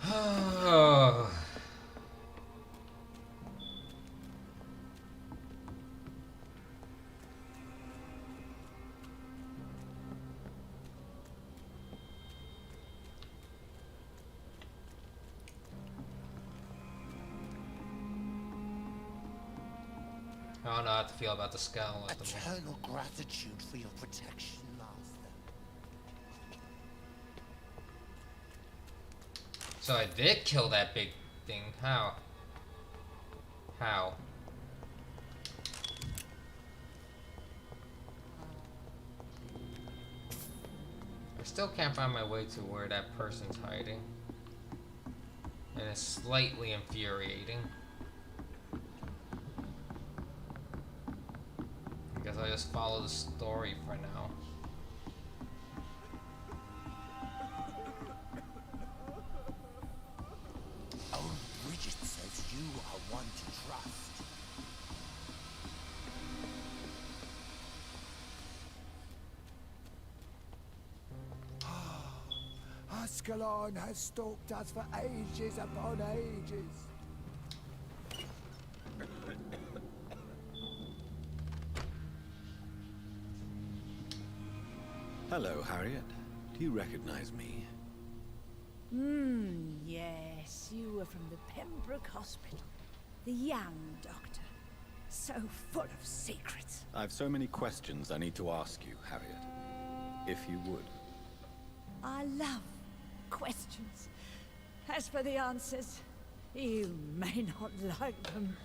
Oh. I don't know how to feel about the scowl at the moment. Eternal gratitude for your protection, Master. So I did kill that big thing. How? How? I still can't find my way to where that person's hiding. And it's slightly infuriating. I guess I'll just follow the story for now. Old Bridget says you are one to trust. Ascalon has stalked us for ages upon ages. Hello, Harriet. Do you recognize me? Yes, you were from the Pembroke Hospital. The young doctor. So full of secrets. I've so many questions I need to ask you, Harriet. If you would. I love questions. As for the answers, you may not like them.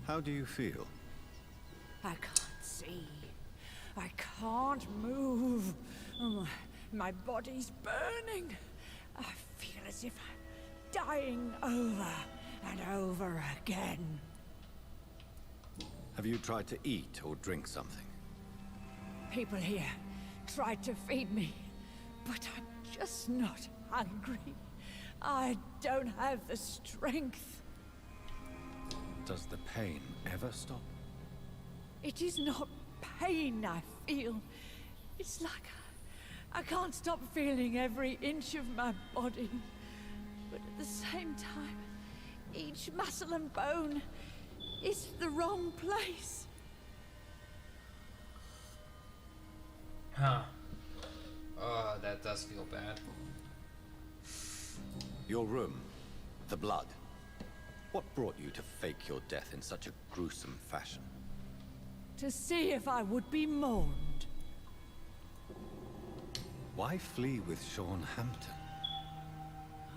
How do you feel? I can't see. I can't move. Oh, my body's burning. I feel as if I'm dying over and over again. Have you tried to eat or drink something? People here tried to feed me, but I'm just not hungry. I don't have the strength. Does the pain ever stop? It is not pain I feel. It's like I can't stop feeling every inch of my body. But at the same time, each muscle and bone is the wrong place. Huh. Oh, that does feel bad. Your room. The blood. What brought you to fake your death in such a gruesome fashion? To see if I would be mourned. Why flee with Sean Hampton?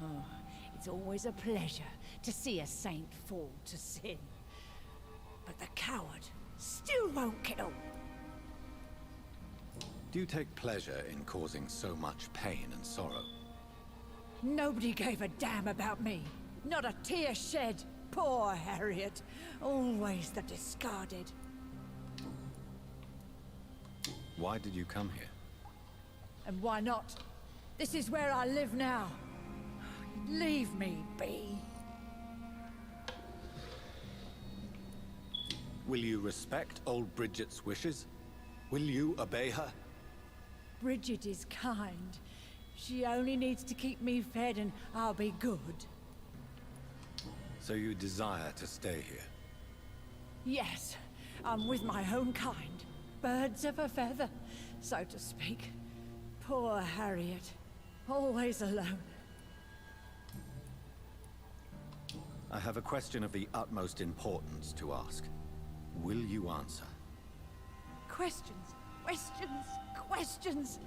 Oh, it's always a pleasure to see a saint fall to sin. But the coward still won't kill. Do you take pleasure in causing so much pain and sorrow? Nobody gave a damn about me. Not a tear shed. Poor Harriet. Always the discarded. Why did you come here? And why not? This is where I live now. Leave me be. Will you respect old Bridget's wishes? Will you obey her? Bridget is kind. She only needs to keep me fed and I'll be good. So you desire to stay here? Yes, I'm with my own kind. Birds of a feather, so to speak. Poor Harriet. Always alone. I have a question of the utmost importance to ask. Will you answer? Questions, questions, questions.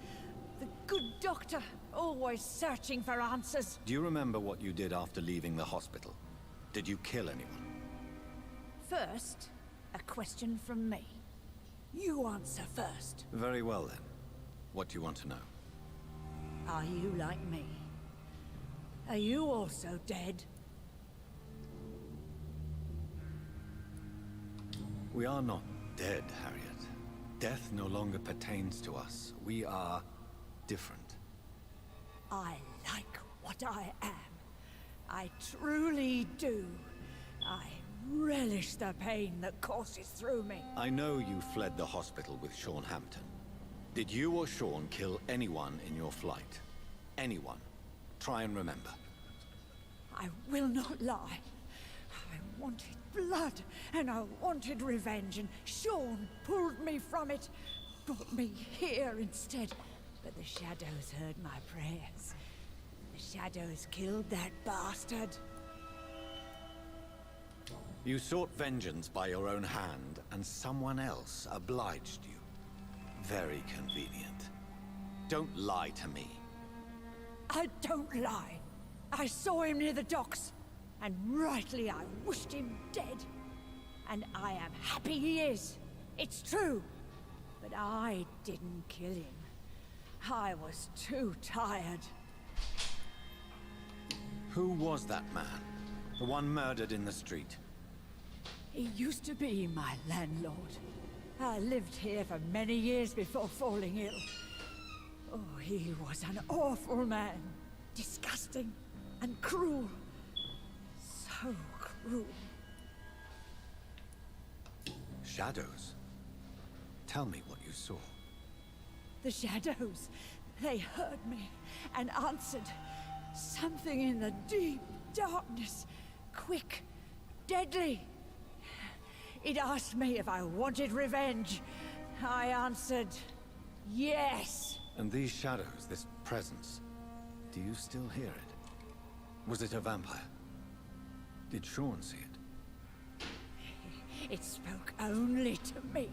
The good doctor, always searching for answers. Do you remember what you did after leaving the hospital? Did you kill anyone? First, a question from me. You answer first. Very well then. What do you want to know? Are you like me? Are you also dead? We are not dead, Harriet. Death no longer pertains to us. We are different. I like what I am. I truly do. I relish the pain that courses through me. I know you fled the hospital with Sean Hampton. Did you or Sean kill anyone in your flight? Anyone? Try and remember. I will not lie. I wanted blood, and I wanted revenge, and Sean pulled me from it, brought me here instead. But the shadows heard my prayers. The shadows killed that bastard. You sought vengeance by your own hand, and someone else obliged you. Very convenient. Don't lie to me. I don't lie. I saw him near the docks, and rightly I wished him dead. And I am happy he is. It's true. But I didn't kill him. I was too tired. Who was that man? The one murdered in the street? He used to be my landlord. I lived here for many years before falling ill. Oh, he was an awful man. Disgusting and cruel. So cruel. Shadows? Tell me what you saw. The shadows, they heard me and answered. Something in the deep darkness. Quick, deadly. It asked me if I wanted revenge. I answered, yes. And these shadows, this presence, do you still hear it? Was it a vampire? Did Sean see it? It spoke only to me,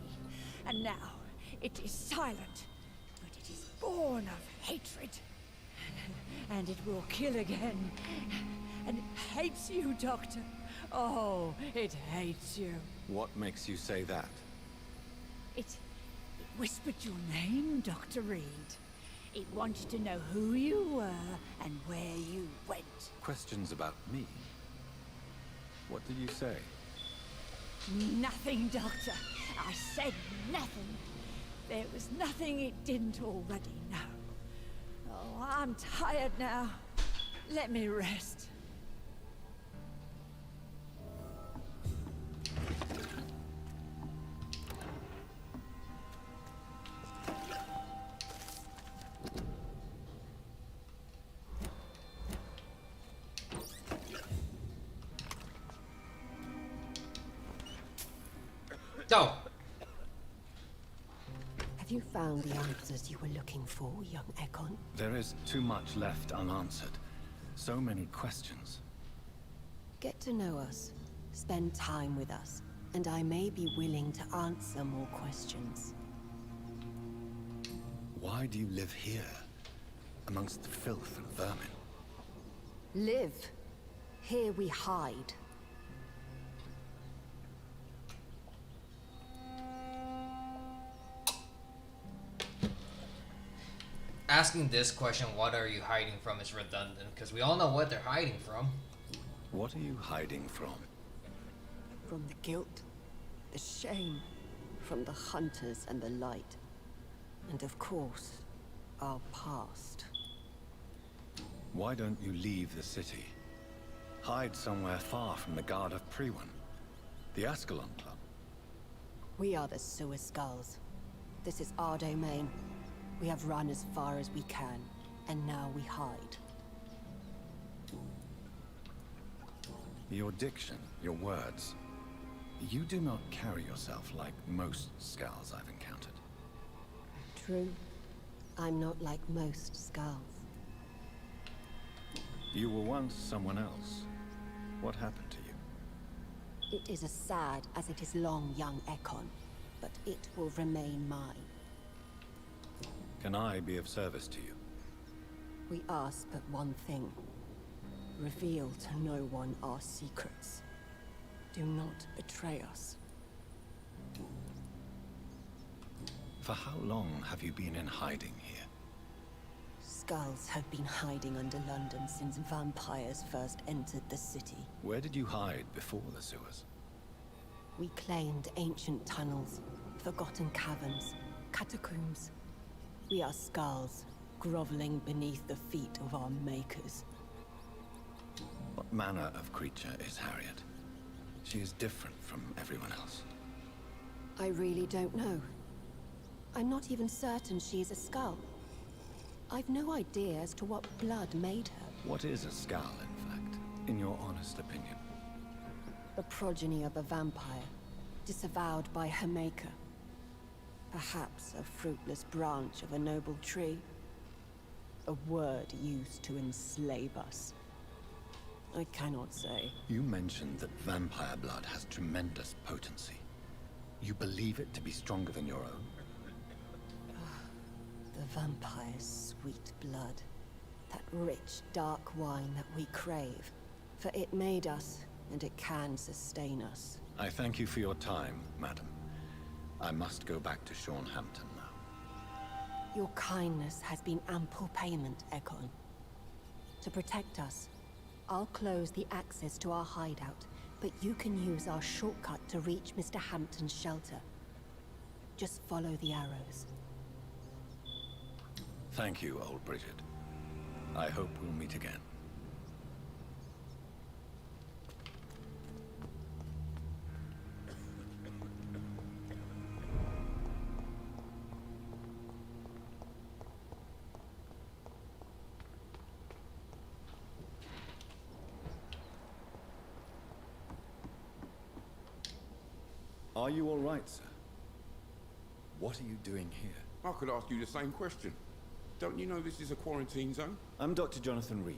and now it is silent, but it is born of hatred. And it will kill again. And it hates you, Doctor. Oh, it hates you. What makes you say that? It whispered your name, Dr. Reed. It wanted to know who you were and where you went. Questions about me? What did you say? Nothing, Doctor. I said nothing. There was nothing it didn't already know. Oh, I'm tired now. Let me rest. Go! Have you found the answers you were looking for, young Ekon? There is too much left unanswered. So many questions. Get to know us. Spend time with us. And I may be willing to answer more questions. Why do you live here? Amongst the filth and vermin? Live. Here we hide. Asking this question, what are you hiding from, is redundant, because we all know what they're hiding from. What are you hiding from? From the guilt, the shame, from the hunters and the light. And of course, our past. Why don't you leave the city? Hide somewhere far from the Guard of Priwen. The Ascalon Club. We are the Sewer Skulls. This is our domain. We have run as far as we can, and now we hide. Your diction, your words. You do not carry yourself like most Skulls I've encountered. True. I'm not like most Skulls. You were once someone else. What happened to you? It is as sad as it is long, young Ekon, but it will remain mine. Can I be of service to you? We ask but one thing. Reveal to no one our secrets. Do not betray us. For how long have you been in hiding here? Skulls have been hiding under London since vampires first entered the city. Where did you hide before the sewers? We claimed ancient tunnels, forgotten caverns, catacombs. We are Skulls, groveling beneath the feet of our makers. What manner of creature is Harriet? She is different from everyone else. I really don't know. I'm not even certain she is a Skull. I've no idea as to what blood made her. What is a Skull, in fact, in your honest opinion? The progeny of a vampire, disavowed by her maker. Perhaps a fruitless branch of a noble tree. A word used to enslave us. I cannot say. You mentioned that vampire blood has tremendous potency. You believe it to be stronger than your own? The vampire's sweet blood. That rich, dark wine that we crave. For it made us, and it can sustain us. I thank you for your time, madam. I must go back to Hampton now. Your kindness has been ample payment, Ekon. To protect us, I'll close the access to our hideout, but you can use our shortcut to reach Mr. Hampton's shelter. Just follow the arrows. Thank you, old Bridget. I hope we'll meet again. Are you all right, sir? What are you doing here? I could ask you the same question. Don't you know this is a quarantine zone? I'm Dr. Jonathan Reed.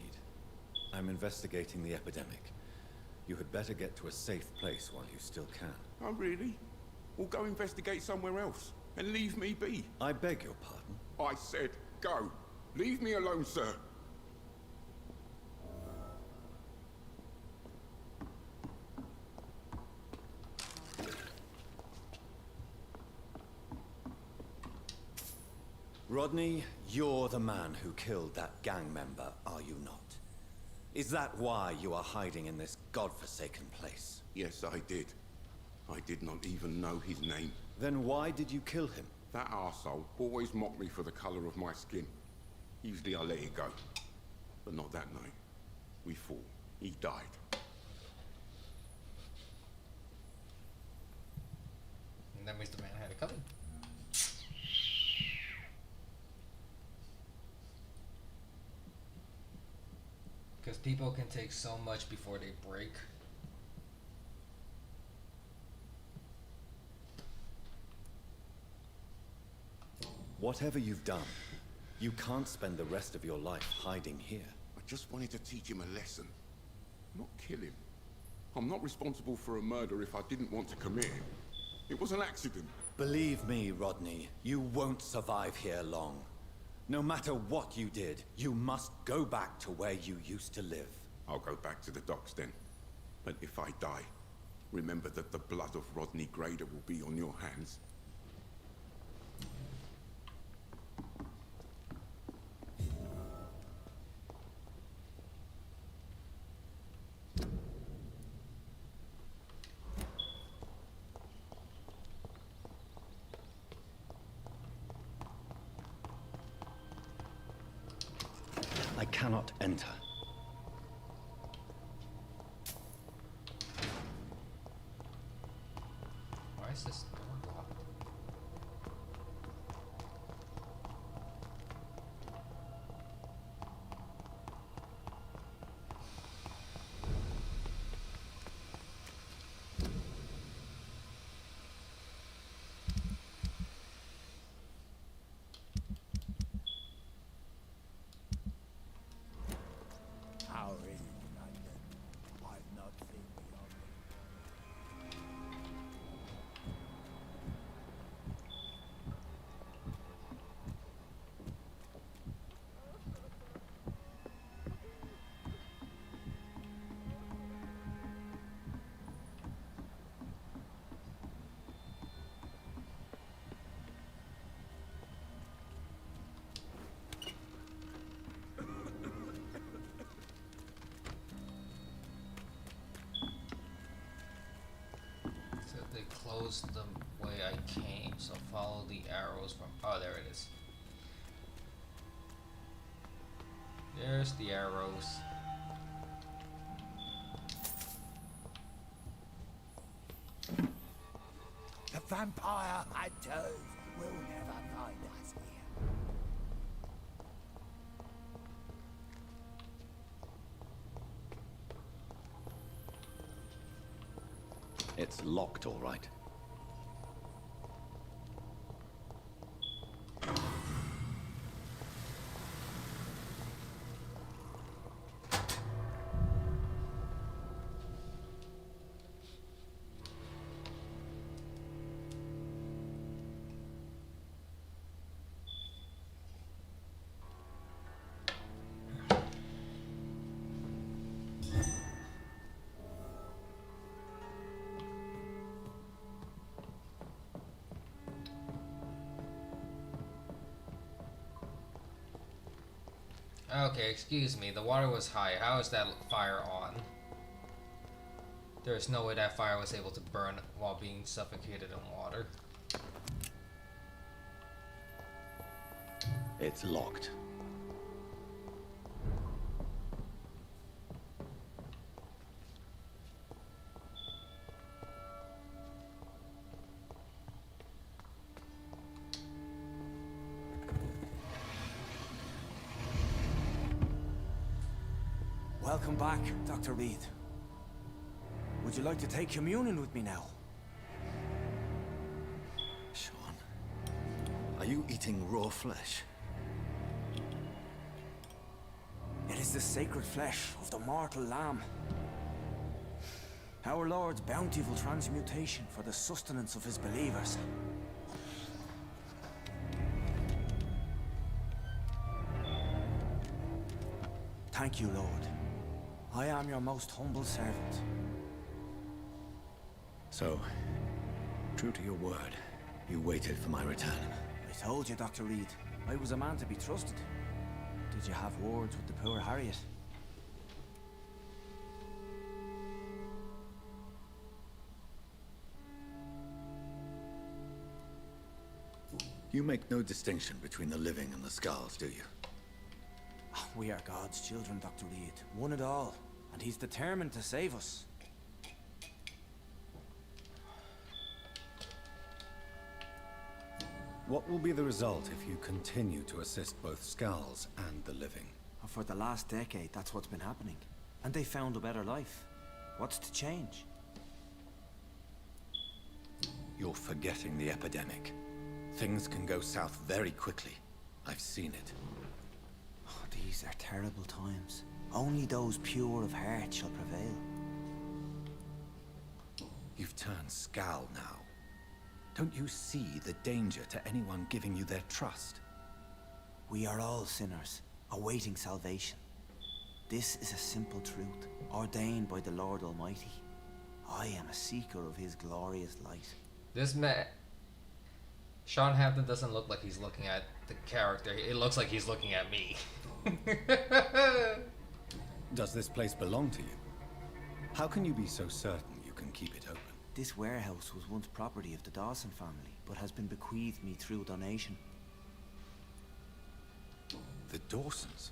I'm investigating the epidemic. You had better get to a safe place while you still can. Oh, really? Well, go investigate somewhere else and leave me be. I beg your pardon? I said go. Leave me alone, sir. Rodney, you're the man who killed that gang member, are you not? Is that why you are hiding in this godforsaken place? Yes, I did. I did not even know his name. Then why did you kill him? That arsehole always mocked me for the color of my skin. Usually I let it go. But not that night. We fought. He died. And that means the man had it coming. Because people can take so much before they break. Whatever you've done, you can't spend the rest of your life hiding here. I just wanted to teach him a lesson. Not kill him. I'm not responsible for a murder if I didn't want to commit it. It was an accident. Believe me, Rodney, you won't survive here long. No matter what you did, you must go back to where you used to live. I'll go back to the docks then. But if I die, remember that the blood of Rodney Grader will be on your hands. I cannot enter. Why is this door locked? How are you tonight then? I've not seen beyond me. So they closed the way I came, so follow the arrows from... Oh, there it is. There's the arrows. The vampire hunters will never find us here. It's locked, all right. Okay, excuse me. The water was high. How is that fire on? There's no way that fire was able to burn while being suffocated in water. It's locked. Welcome back, Dr. Reed. Would you like to take communion with me now? Sean, are you eating raw flesh? is the sacred flesh of the mortal lamb. Our Lord's bountiful transmutation for the sustenance of his believers. Thank you, Lord. I am your most humble servant. So, true to your word, you waited for my return. I told you, Dr. Reed, I was a man to be trusted. Did you have words with the poor Harriet? You make no distinction between the living and the Skulls, do you? We are God's children, Dr. Reed. One and all. And he's determined to save us. What will be the result if you continue to assist both Skulls and the living? For the last decade, that's what's been happening. And they found a better life. What's to change? You're forgetting the epidemic. Things can go south very quickly. I've seen it. Oh, these are terrible times. Only those pure of heart shall prevail. You've turned Skull now. Don't you see the danger to anyone giving you their trust? We are all sinners, awaiting salvation. This is a simple truth, ordained by the Lord Almighty. I am a seeker of his glorious light. This man... Sean Hampton doesn't look like he's looking at the character. It looks like he's looking at me. Does this place belong to you? How can you be so certain you can keep it open? This warehouse was once property of the Dawson family, but has been bequeathed me through donation. The Dawsons?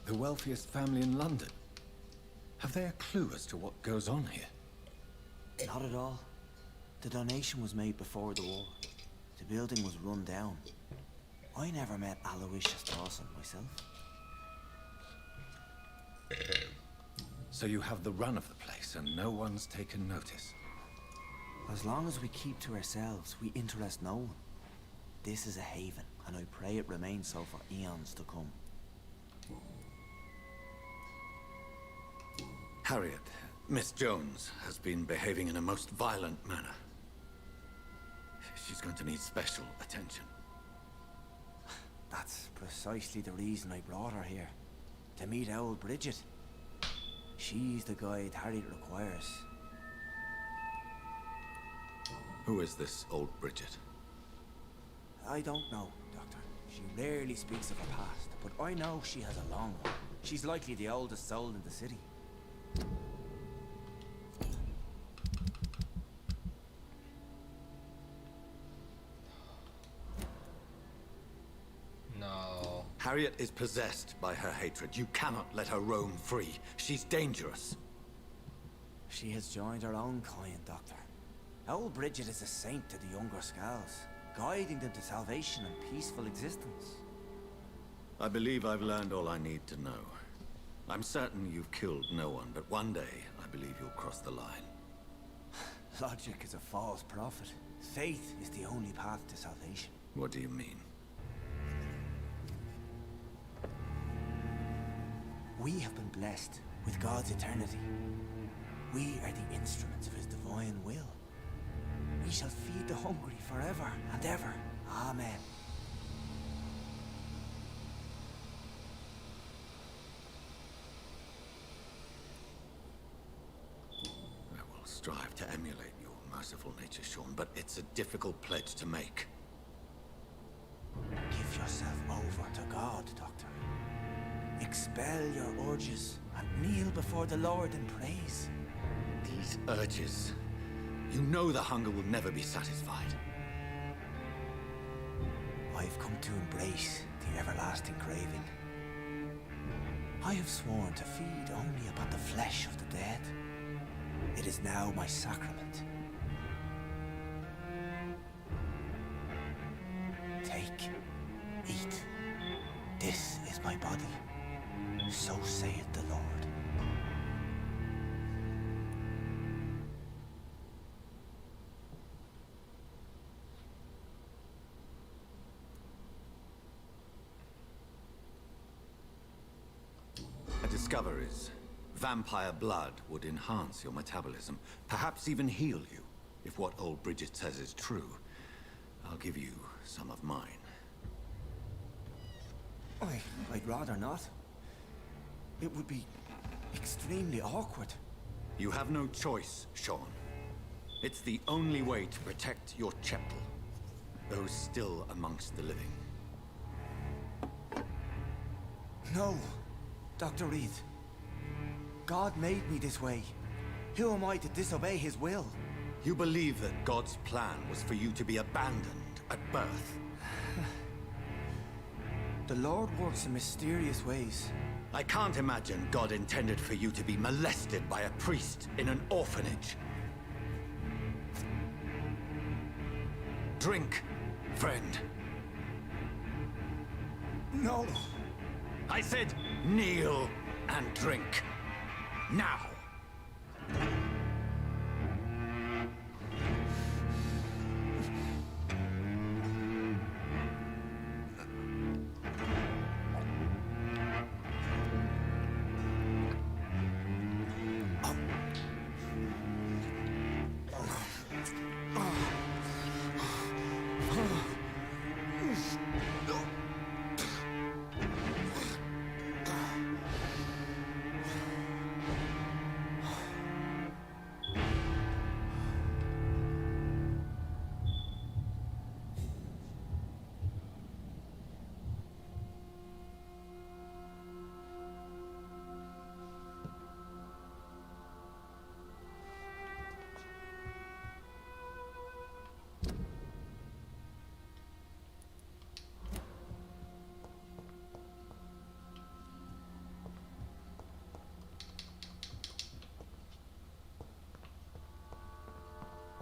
The wealthiest family in London? Have they a clue as to what goes on here? Not at all. The donation was made before the war. The building was run down. I never met Aloysius Dawson myself. So you have the run of the place and no one's taken notice? As long as we keep to ourselves, we interest no one. This is a haven, and I pray it remains so for eons to come. Harriet, Miss Jones, has been behaving in a most violent manner. She's going to need special attention. That's precisely the reason I brought her here. To meet old Bridget. She's the guide Harriet requires. Who is this old Bridget? I don't know, Doctor. She rarely speaks of her past, but I know she has a long one. She's likely the oldest soul in the city. No. Harriet is possessed by her hatred. You cannot let her roam free. She's dangerous. She has joined her own kind, Doctor. Old Bridget is a saint to the younger Skulls, guiding them to salvation and peaceful existence. I believe I've learned all I need to know. I'm certain you've killed no one, but one day I believe you'll cross the line. Logic is a false prophet. Faith is the only path to salvation. What do you mean? We have been blessed with God's eternity. We are the instruments of his divine will. We shall feed the hungry forever and ever. Amen. I will strive to emulate your merciful nature, Sean, but it's a difficult pledge to make. Give yourself over to God, Doctor. Expel your urges and kneel before the Lord in praise. These urges. You know the hunger will never be satisfied. I've come to embrace the everlasting craving. I have sworn to feed only upon the flesh of the dead. It is now my sacrament. Take, eat. This is my body. So saith the Lord. A discoveries. Vampire blood would enhance your metabolism, perhaps even heal you. If what old Bridget says is true, I'll give you some of mine. I'd rather not. It would be extremely awkward. You have no choice, Sean. It's the only way to protect your cheptel, those still amongst the living. No, Dr. Reed. God made me this way. Who am I to disobey his will? You believe that God's plan was for you to be abandoned at birth? The Lord works in mysterious ways. I can't imagine God intended for you to be molested by a priest in an orphanage. Drink, friend. No. I said kneel and drink. Now.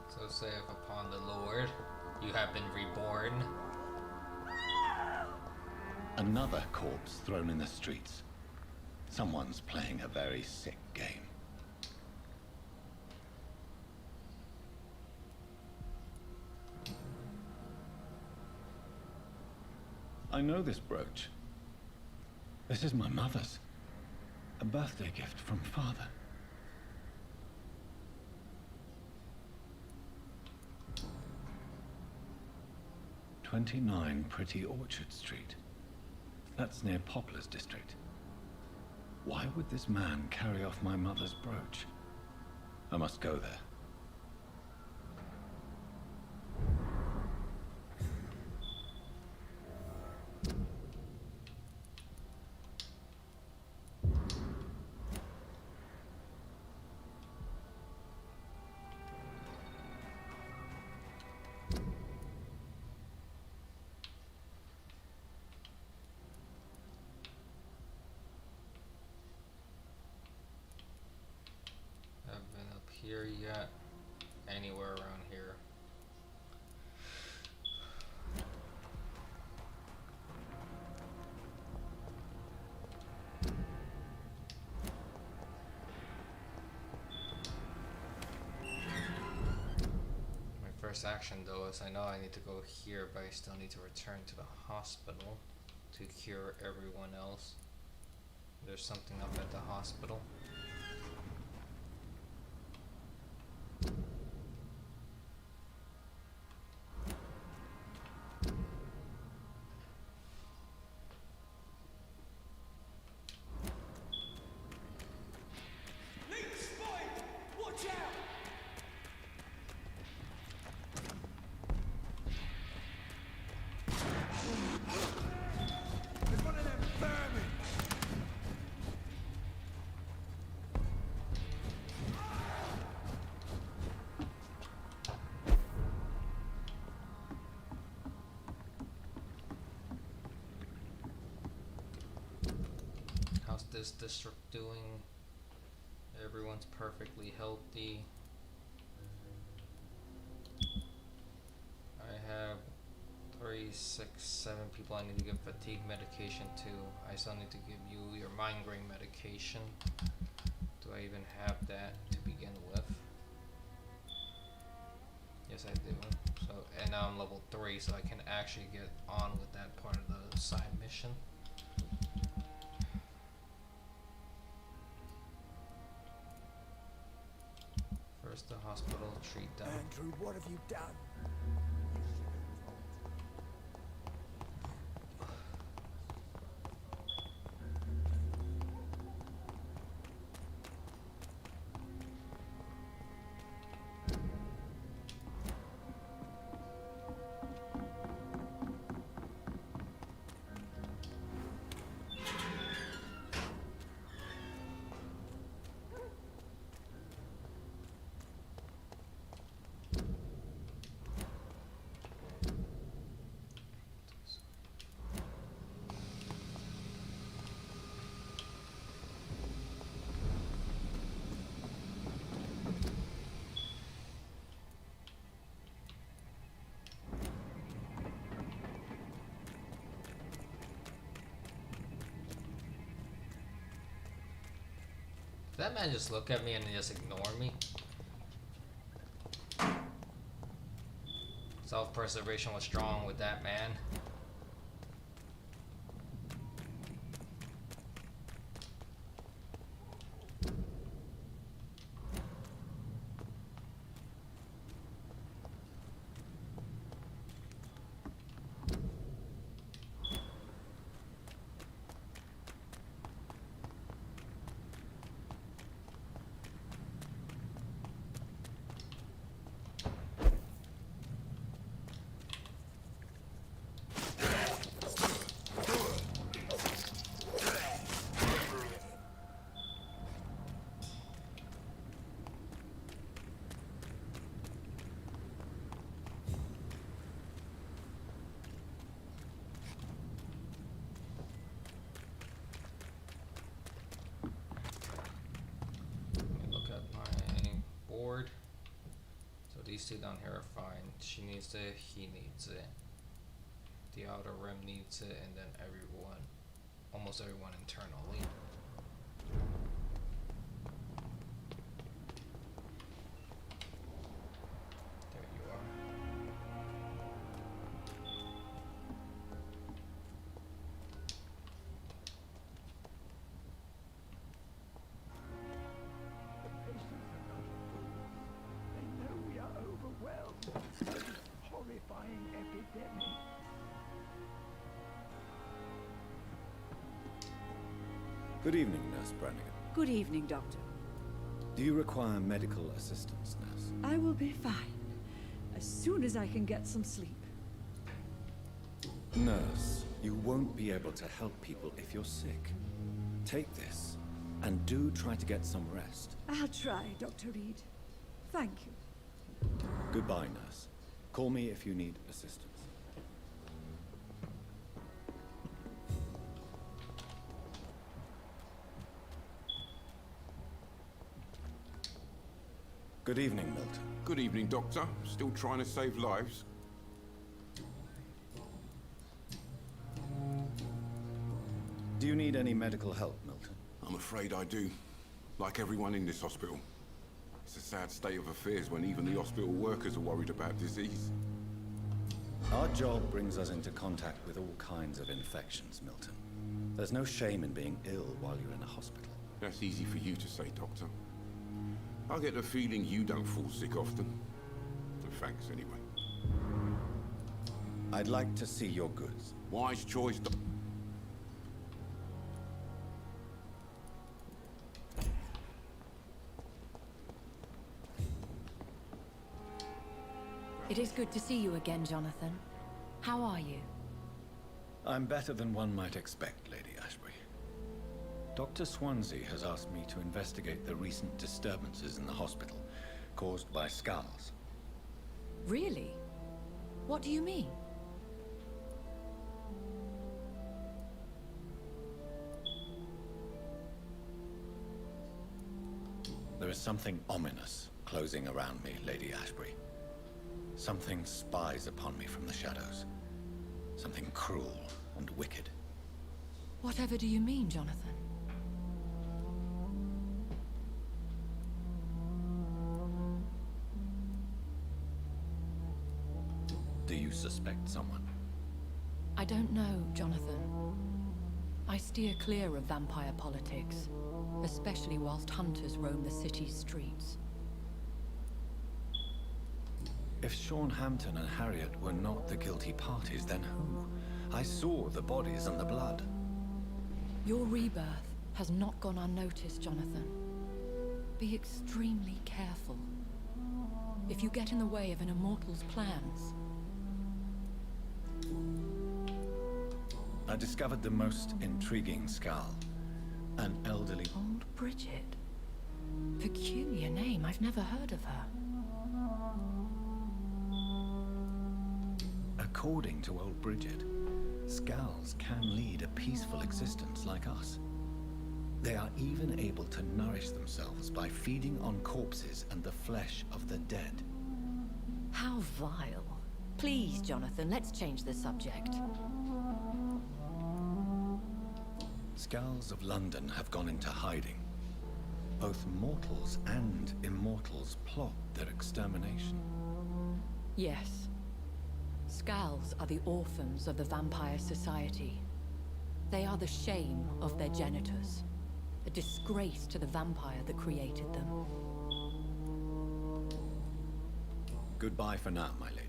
So saith upon the Lord, you have been reborn. Another corpse thrown in the streets. Someone's playing a very sick game. I know this brooch. This is my mother's. A birthday gift from father. "29 Pretty Orchard Street. That's near Poplar's district. Why would this man carry off my mother's brooch? I must go there. Here yet, anywhere around here. My first action though is I know I need to go here, but I still need to return to the hospital to cure everyone else. There's something up at the hospital. How's this district doing? Everyone's perfectly healthy. I have 3, 6, 7 people I need to give fatigue medication to. I still need to give you your migraine medication. Do I even have that to begin with? Yes, I do. So, and now I'm level 3, so I can actually get on with that part of the side mission. First the hospital, treat them. Andrew, what have you done? Did that man just look at me and just ignore me? Self-preservation was strong with that man. So these two down here are fine. She needs it, he needs it. The outer rim needs it, and then everyone, almost everyone internally. There you are. Horrifying epidemic. Good evening, Nurse Brannigan. Good evening, Doctor. Do you require medical assistance, Nurse? I will be fine as soon as I can get some sleep. Nurse, you won't be able to help people if you're sick. Take this, and do try to get some rest. I'll try, Dr. Reed. Thank you. Goodbye, Nurse. Call me if you need assistance. Good evening, Milton. Good evening, Doctor. Still trying to save lives? Do you need any medical help, Milton? I'm afraid I do. Like everyone in this hospital. It's a sad state of affairs when even the hospital workers are worried about disease. Our job brings us into contact with all kinds of infections, Milton. There's no shame in being ill while you're in a hospital. That's easy for you to say, Doctor. I get the feeling you don't fall sick often. Thanks, anyway. I'd like to see your goods. Wise choice, It is good to see you again, Jonathan. How are you? I'm better than one might expect, Lady Ashbury. Dr. Swansea has asked me to investigate the recent disturbances in the hospital, caused by skulls. Really? What do you mean? There is something ominous closing around me, Lady Ashbury. Something spies upon me from the shadows. Something cruel and wicked. Whatever do you mean, Jonathan? Do you suspect someone? I don't know, Jonathan. I steer clear of vampire politics, especially whilst hunters roam the city's streets. If Sean Hampton and Harriet were not the guilty parties, then who? I saw the bodies and the blood. Your rebirth has not gone unnoticed, Jonathan. Be extremely careful. If you get in the way of an immortal's plans... I discovered the most intriguing skull. An elderly... Old Bridget. Peculiar name, I've never heard of her. According to old Bridget, skulls can lead a peaceful existence like us. They are even able to nourish themselves by feeding on corpses and the flesh of the dead. How vile. Please, Jonathan, let's change the subject. Skulls of London have gone into hiding. Both mortals and immortals plot their extermination. Yes. Skulls are the orphans of the Vampire Society. They are the shame of their genitors. A disgrace to the vampire that created them. Goodbye for now, my lady.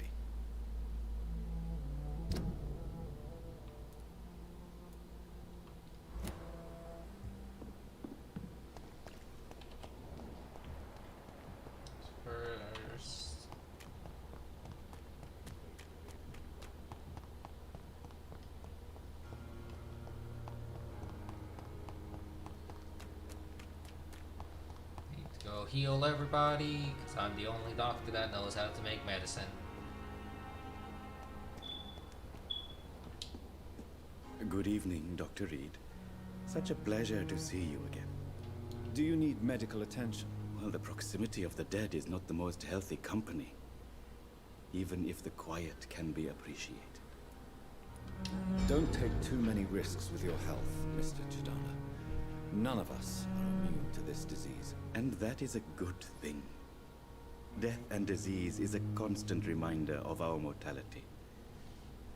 First. Need to go heal everybody, because I'm the only doctor that knows how to make medicine. Good evening, Dr. Reed. Such a pleasure to see you again. Do you need medical attention? Well, the proximity of the dead is not the most healthy company, even if the quiet can be appreciated. Don't take too many risks with your health, Mr. Chidana. None of us are immune to this disease. And that is a good thing. Death and disease is a constant reminder of our mortality.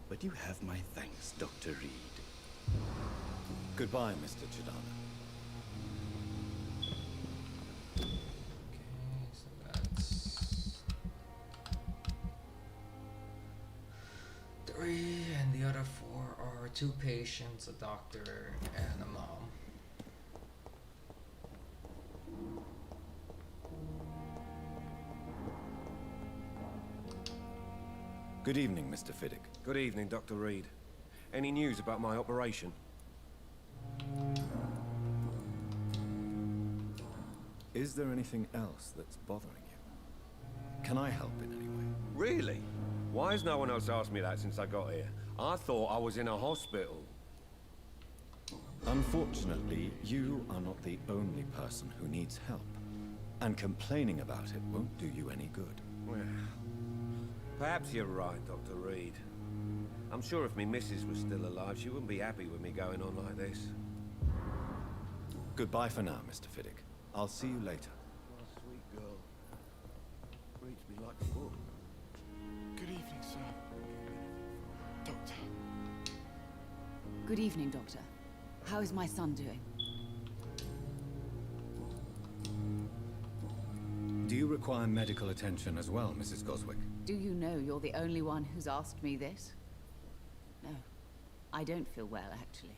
But you have my thanks, Dr. Reed. Goodbye, Mr. Chidana. So that's 3, and the other 4 are 2 patients, a doctor, and a mom. Good evening, Mr. Fiddick. Good evening, Dr. Reed. Any news about my operation? Is there anything else that's bothering you? Can I help in any way? Really? Why has no one else asked me that since I got here? I thought I was in a hospital. Unfortunately, you are not the only person who needs help. And complaining about it won't do you any good. Well, perhaps you're right, Dr. Reed. I'm sure if me missus was still alive, she wouldn't be happy with me going on like this. Goodbye for now, Mr. Fiddick. I'll see you later. Oh, sweet girl. Reads me like a book. Good evening, sir. Doctor. Good evening, Doctor. How is my son doing? Do you require medical attention as well, Mrs. Goswick? Do you know you're the only one who's asked me this? No. I don't feel well, actually.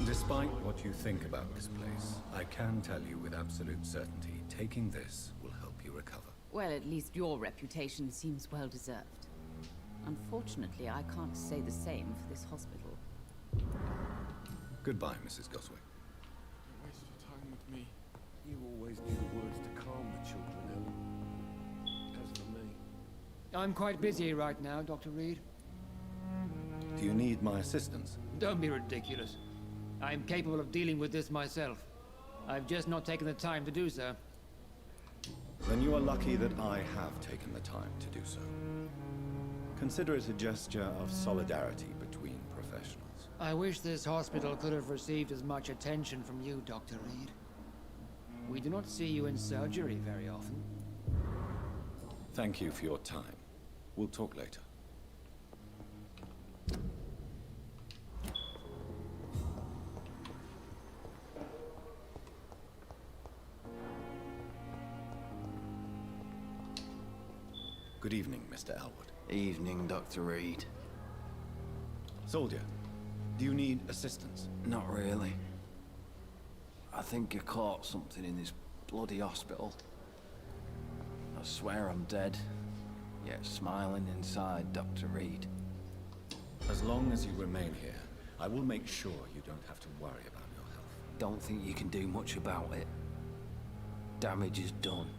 Despite what you think about this place, I can tell you with absolute certainty, taking this will help you recover. Well, at least your reputation seems well deserved. Unfortunately, I can't say the same for this hospital. Goodbye, Mrs. Goswick. Don't waste your time with me. You always knew the words to calm the children, Ellen. As for me. I'm quite busy right now, Dr. Reed. Do you need my assistance? Don't be ridiculous. I'm capable of dealing with this myself. I've just not taken the time to do so. Then you are lucky that I have taken the time to do so. Consider it a gesture of solidarity between professionals. I wish this hospital could have received as much attention from you, Dr. Reed. We do not see you in surgery very often. Thank you for your time. We'll talk later. Good evening, Mr. Elwood. Evening, Dr. Reed. Soldier, do you need assistance? Not really. I think I caught something in this bloody hospital. I swear I'm dead, yet smiling inside, Dr. Reed. As long as you remain here, I will make sure you don't have to worry about your health. Don't think you can do much about it. Damage is done.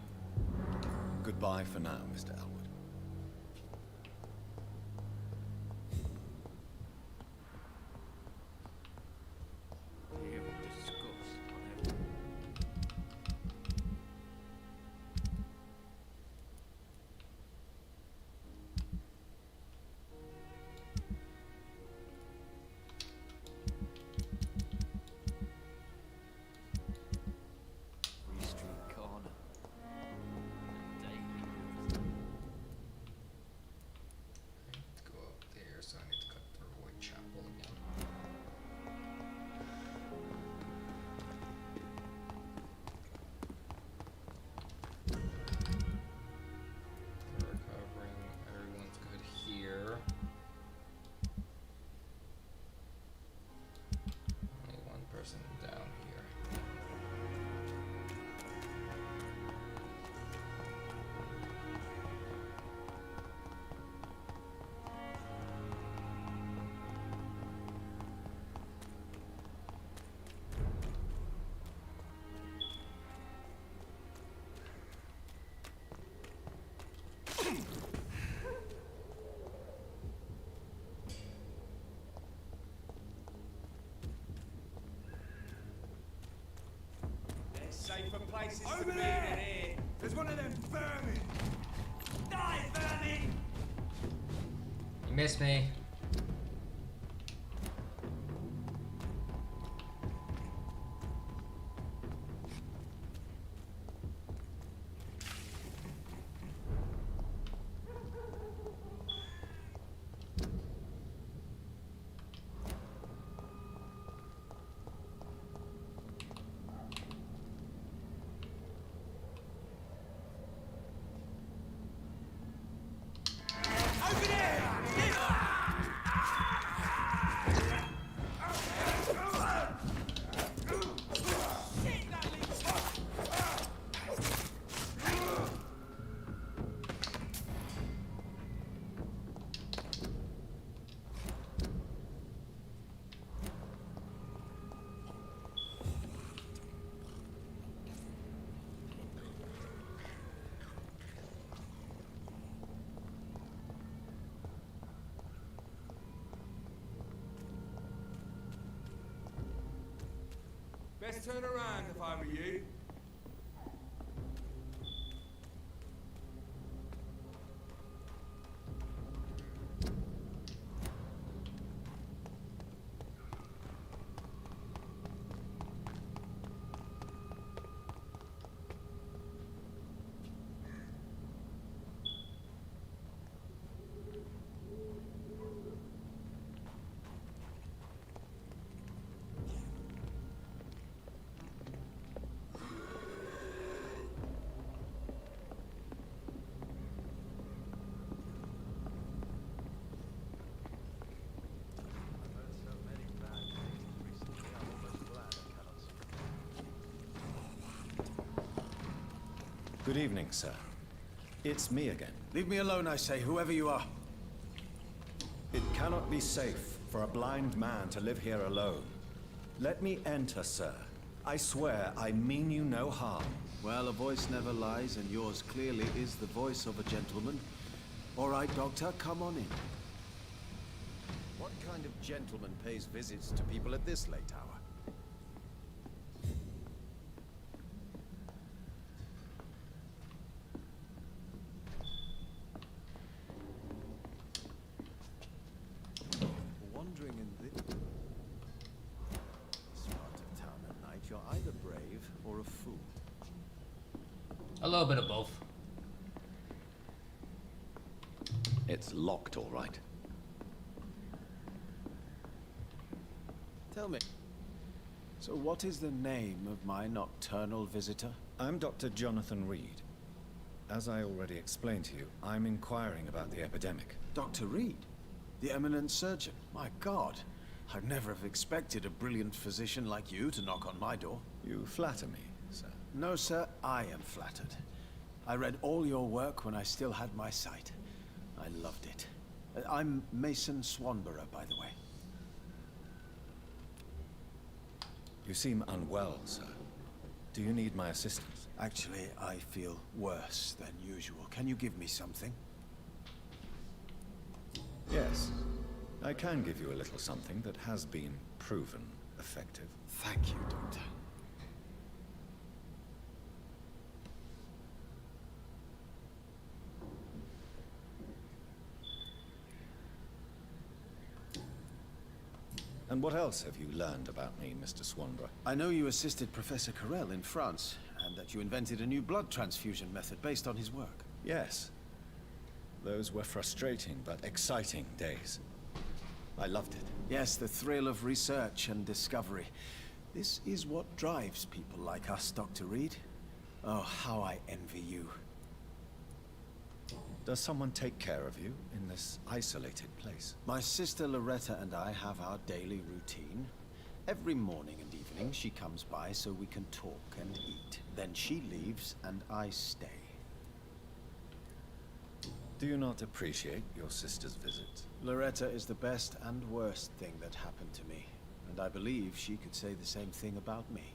Goodbye for now, Mr. Elwood. Go up there, so I need to cut through Whitechapel again. We're recovering. Everyone's good here. Only one person down here. There's safer places to be than here. There's one of them vermin. Die, vermin! You missed me. Over there! Best turn around if I were you. Good evening, sir. It's me again. Leave me alone, I say, whoever you are. It cannot be safe for a blind man to live here alone. Let me enter, sir. I swear I mean you no harm. Well, a voice never lies, and yours clearly is the voice of a gentleman. All right, Doctor, come on in. What kind of gentleman pays visits to people at this late hour? Wandering in this part of town at night, you're either brave or a fool. A little bit of both. It's locked, all right. Tell me, so what is the name of my nocturnal visitor? I'm Dr. Jonathan Reed. As I already explained to you, I'm inquiring about the epidemic. Dr. Reed? The eminent surgeon? My God. I'd never have expected a brilliant physician like you to knock on my door. You flatter me, sir. No, sir, I am flattered. I read all your work when I still had my sight. I loved it. I'm Mason Swanborough, by the way. You seem unwell, sir. Do you need my assistance? Actually, I feel worse than usual. Can you give me something? Yes. I can give you a little something that has been proven effective. Thank you, Doctor. And what else have you learned about me, Mr. Swanborough? I know you assisted Professor Carell in France, and that you invented a new blood transfusion method based on his work. Yes. Those were frustrating but exciting days. I loved it. Yes, the thrill of research and discovery. This is what drives people like us, Dr. Reed. Oh, how I envy you. Does someone take care of you in this isolated place? My sister Loretta and I have our daily routine. Every morning and evening she comes by so we can talk and eat. Then she leaves and I stay. Do you not appreciate your sister's visit? Loretta is the best and worst thing that happened to me. And I believe she could say the same thing about me.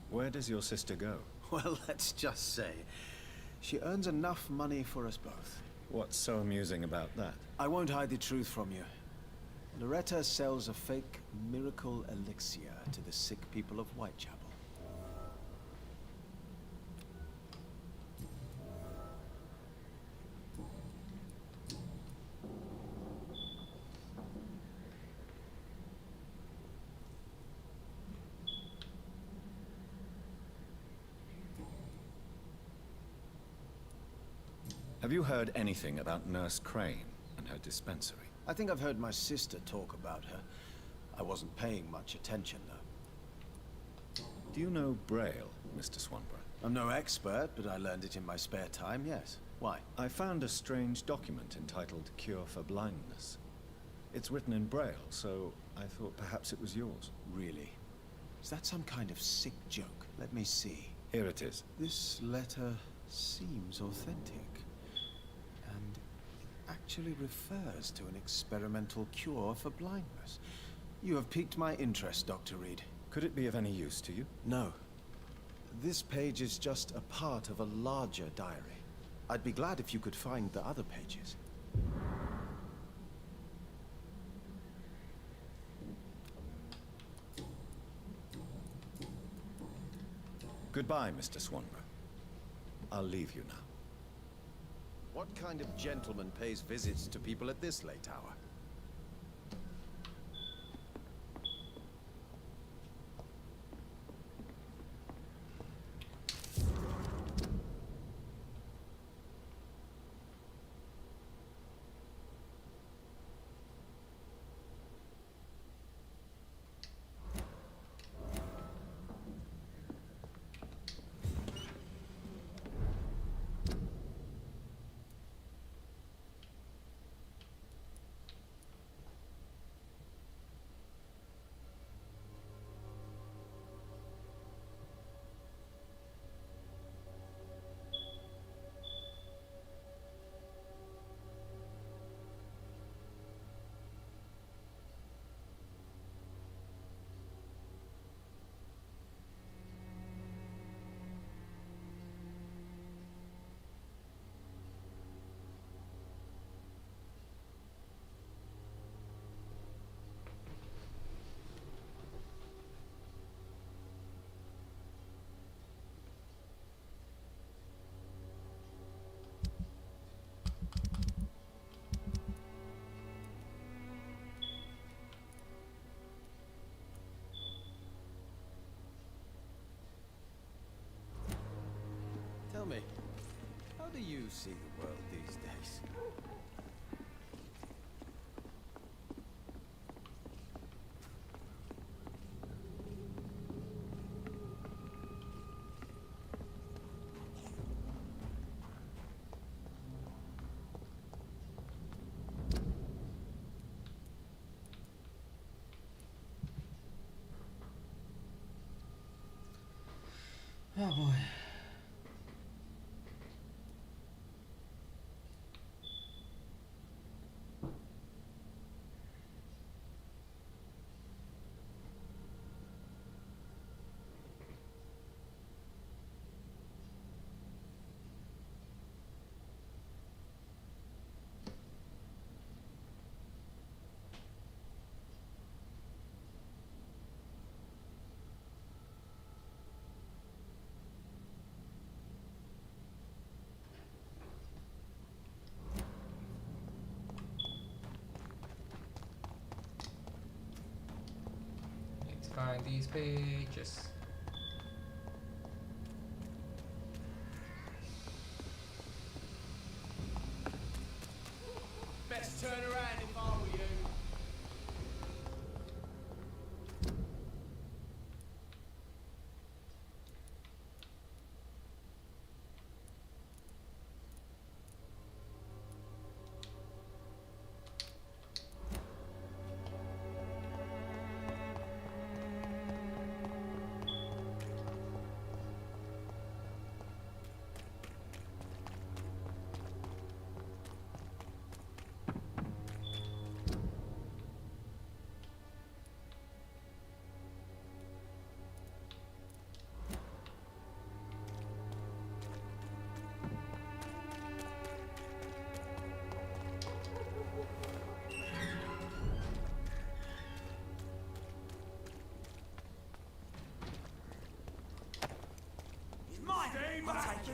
Where does your sister go? Well, let's just say, she earns enough money for us both. What's so amusing about that? I won't hide the truth from you. Loretta sells a fake miracle elixir to the sick people of Whitechapel. Have you heard anything about Nurse Crane and her dispensary? I think I've heard my sister talk about her. I wasn't paying much attention, though. Do you know Braille, Mr. Swanborough? I'm no expert, but I learned it in my spare time, yes. Why? I found a strange document entitled Cure for Blindness. It's written in Braille, so I thought perhaps it was yours. Really? Is that some kind of sick joke? Let me see. Here it is. This letter seems authentic. And actually refers to an experimental cure for blindness. You have piqued my interest, Dr. Reed. Could it be of any use to you? No. This page is just a part of a larger diary. I'd be glad if you could find the other pages. Goodbye, Mr. Swanborough. I'll leave you now. What kind of gentleman pays visits to people at this late hour? Tell me, how do you see the world these days? Oh boy. Need to find these pages. Best turn around if I were you. Stay back!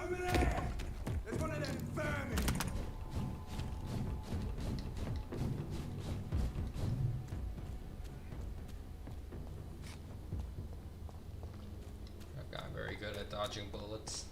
Over there! There's one of them vermin! I've gotten very good at dodging bullets.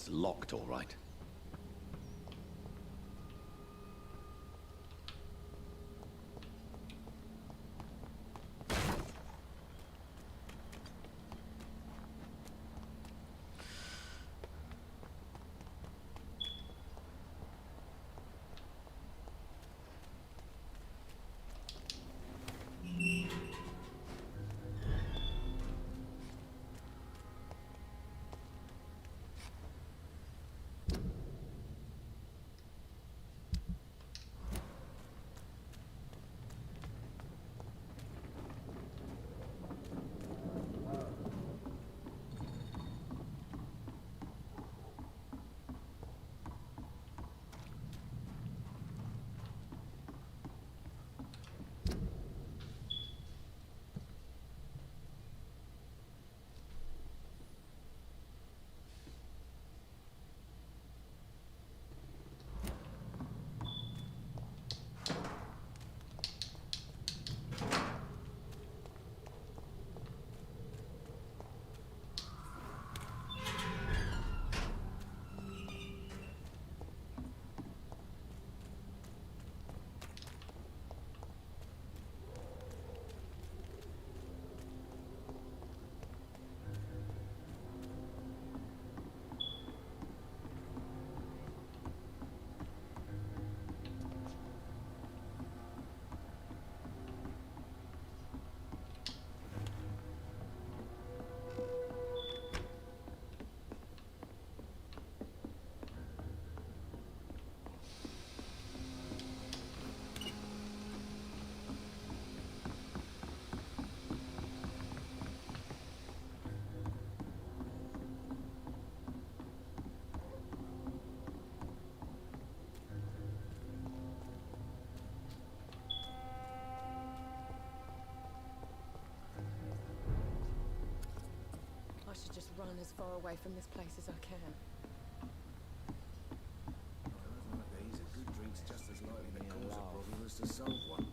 It's locked, all right. I should just run as far away from this place as I can. Nowadays, a good drink's just as likely to cause a problem as to solve one.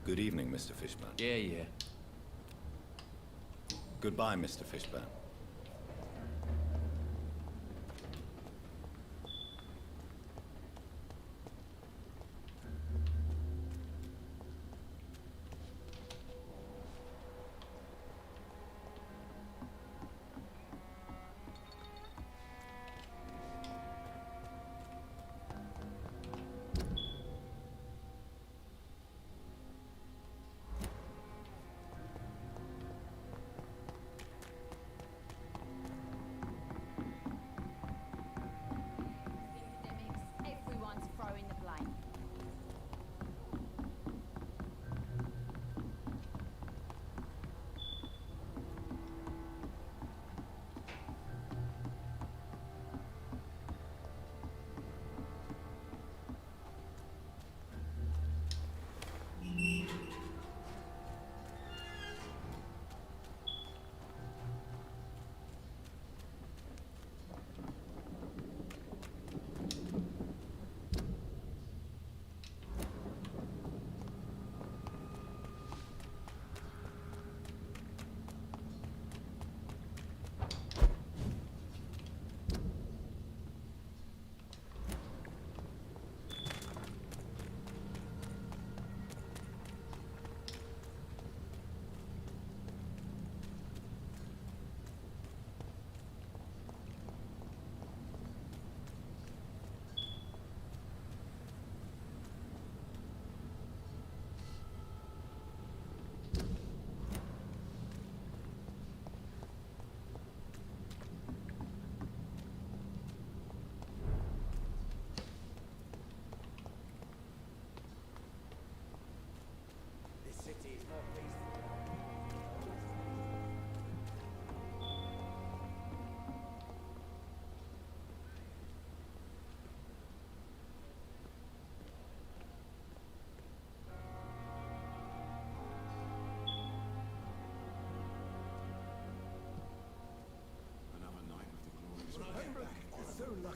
Good evening, Mr. Fishburne. Yeah. Goodbye, Mr. Fishburne.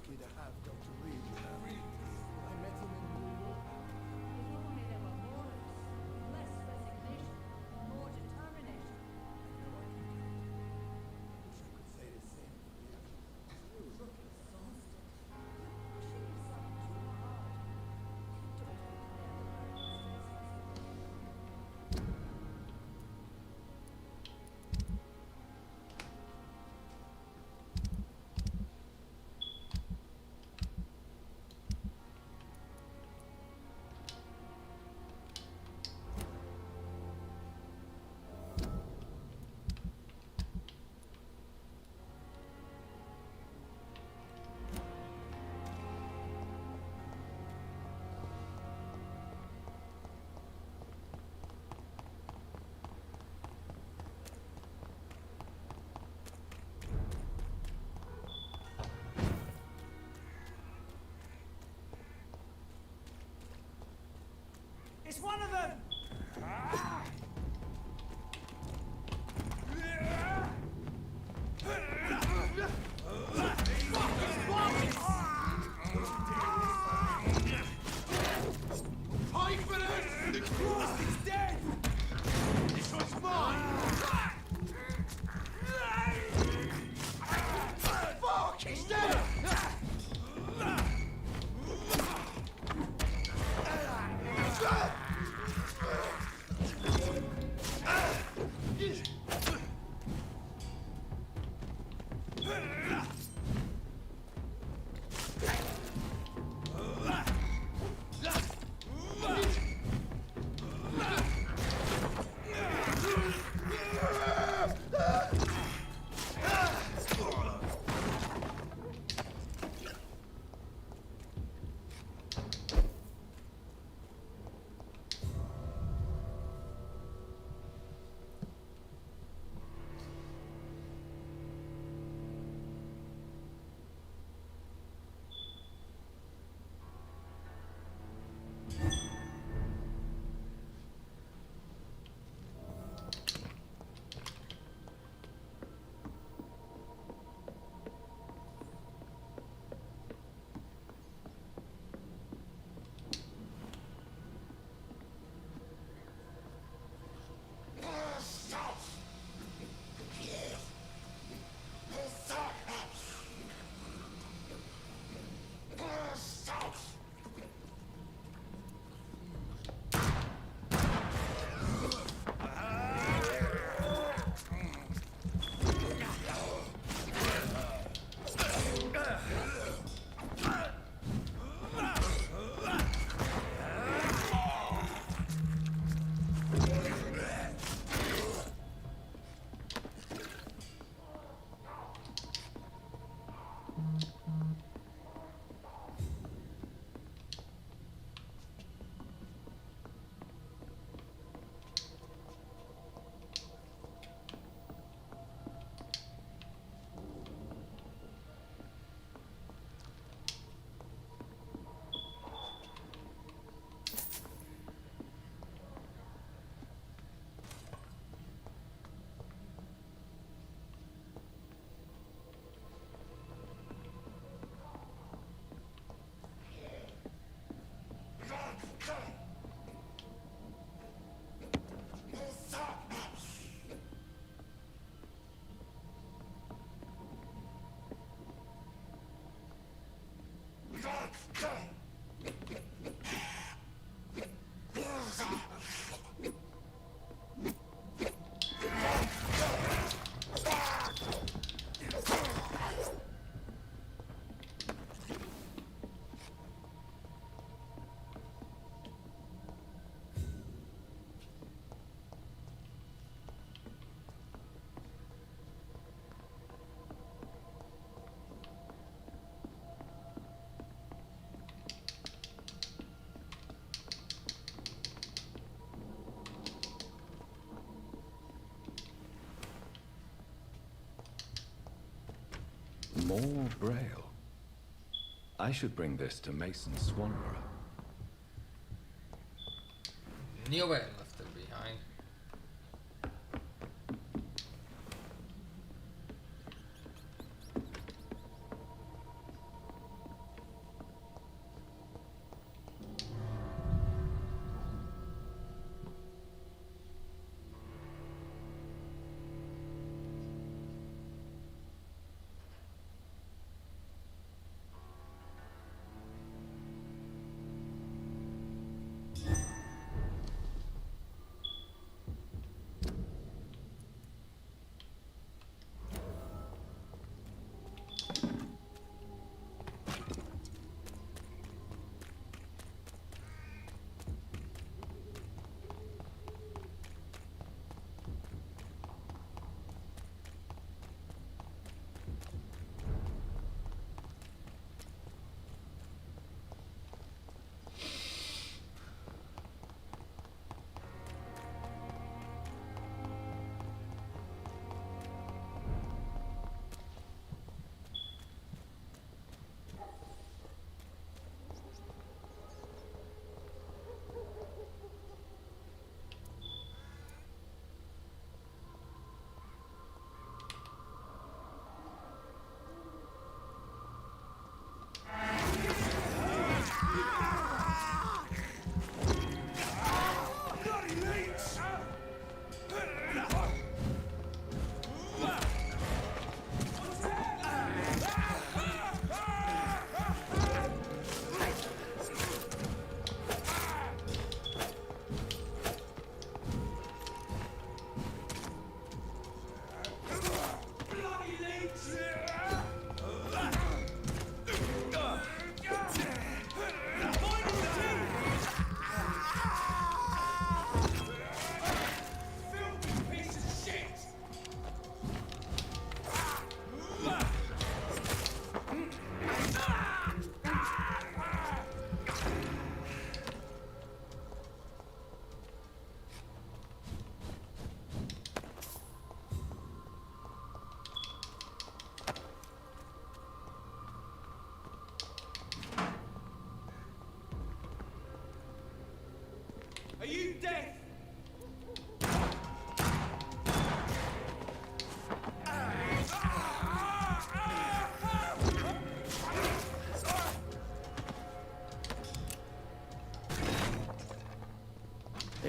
lucky to have Dr. Reed, you know. I met him in New York. If only there were more of us. Less resignation, more determination. I know I can do it. I wish I could say the same for you. You look exhausted. You're pushing yourself too hard. You don't understand the circumstances. It's one of them! He's dead! This one's mine! Fuck! He's dead! More Braille. I should bring this to Mason Swanborough. Knew I left it behind.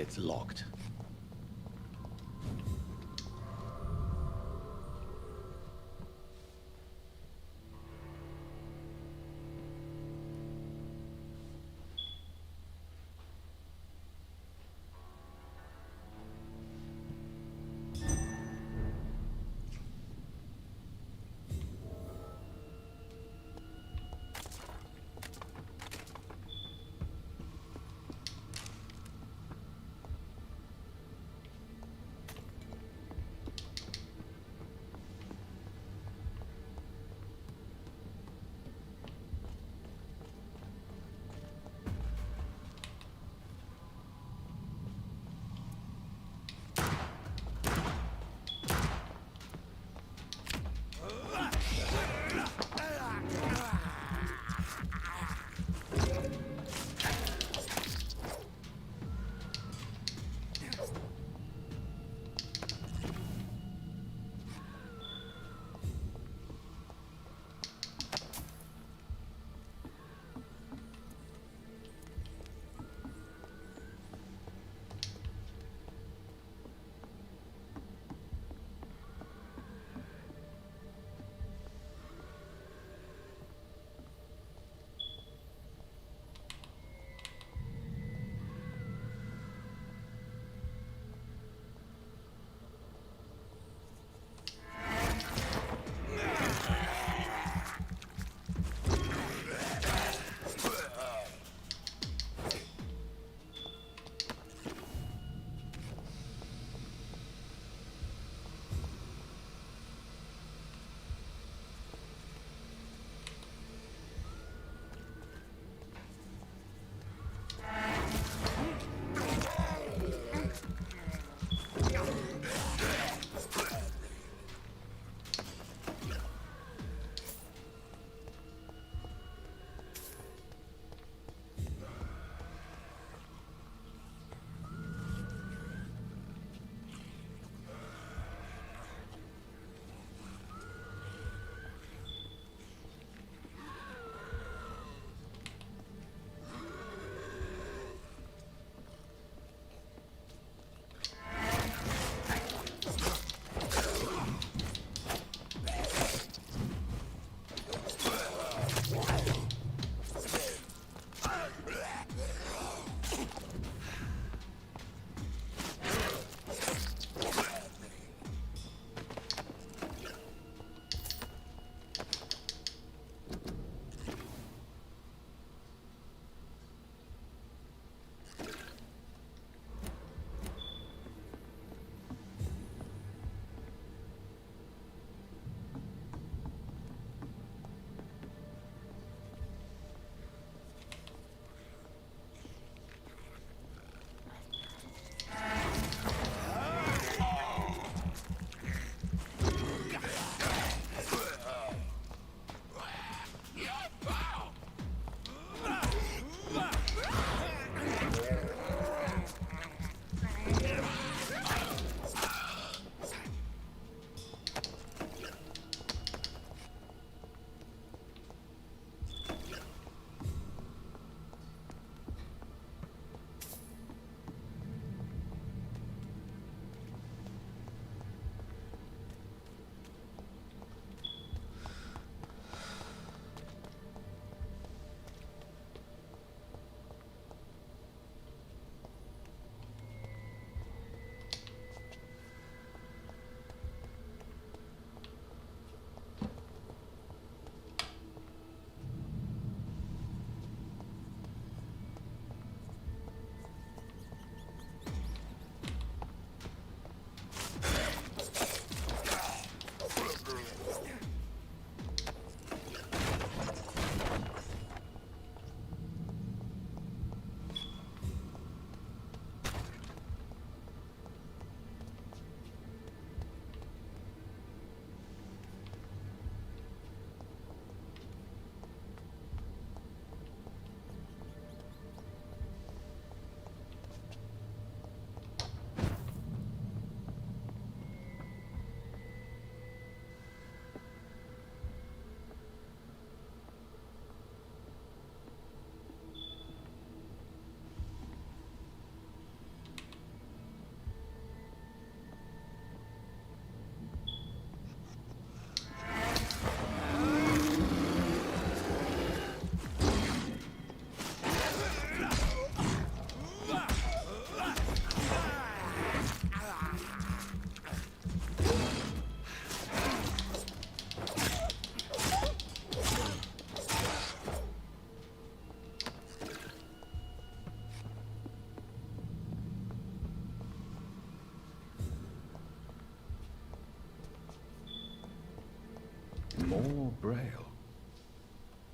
It's locked.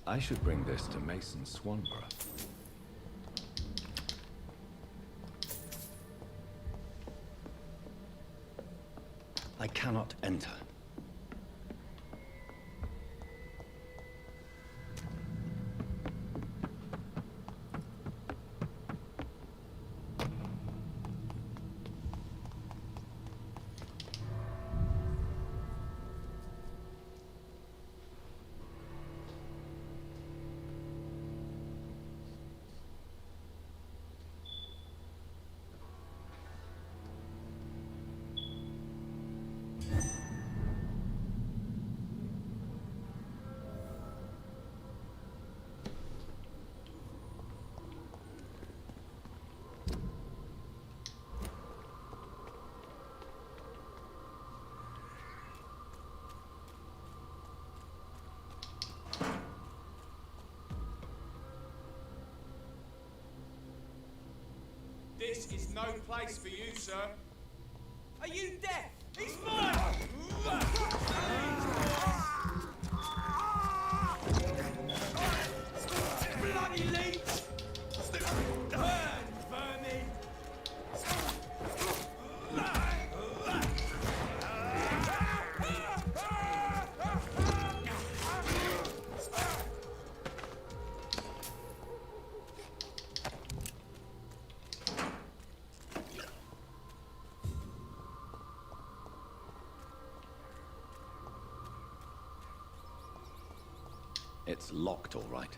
I should bring this to Mason Swanborough. I cannot enter. This is no place for you, sir. Are you deaf? He's mine! Bloody leech! Burn, vermin! It's locked, all right.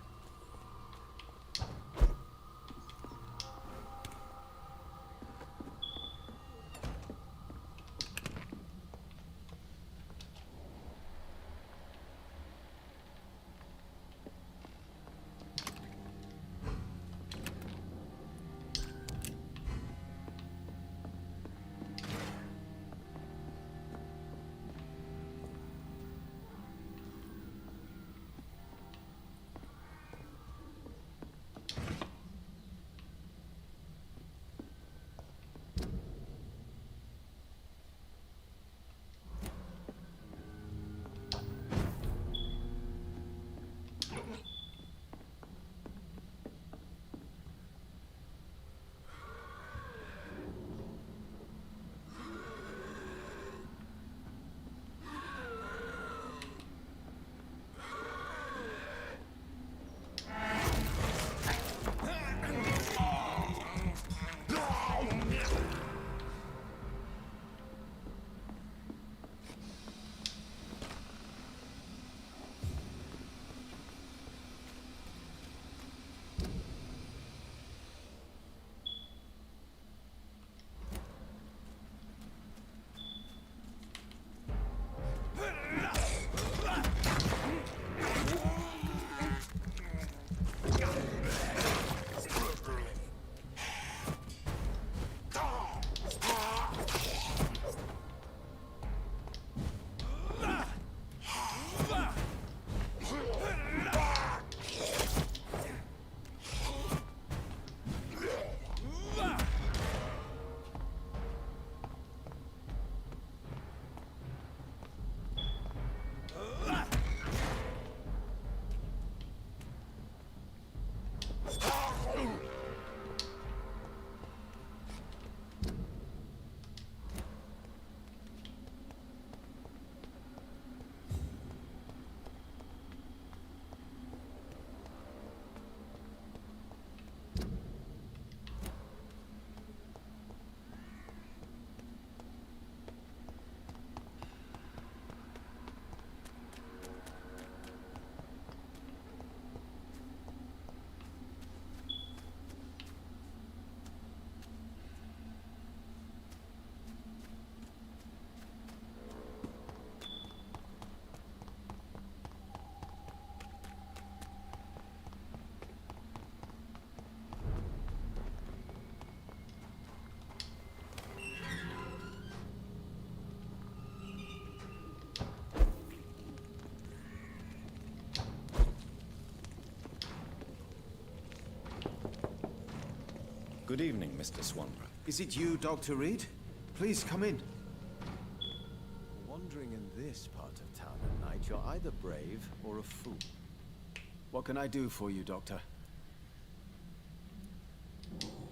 Good evening, Mr. Swanborough. Is it you, Dr. Reed? Please come in. Wandering in this part of town at night, you're either brave or a fool. What can I do for you, Doctor?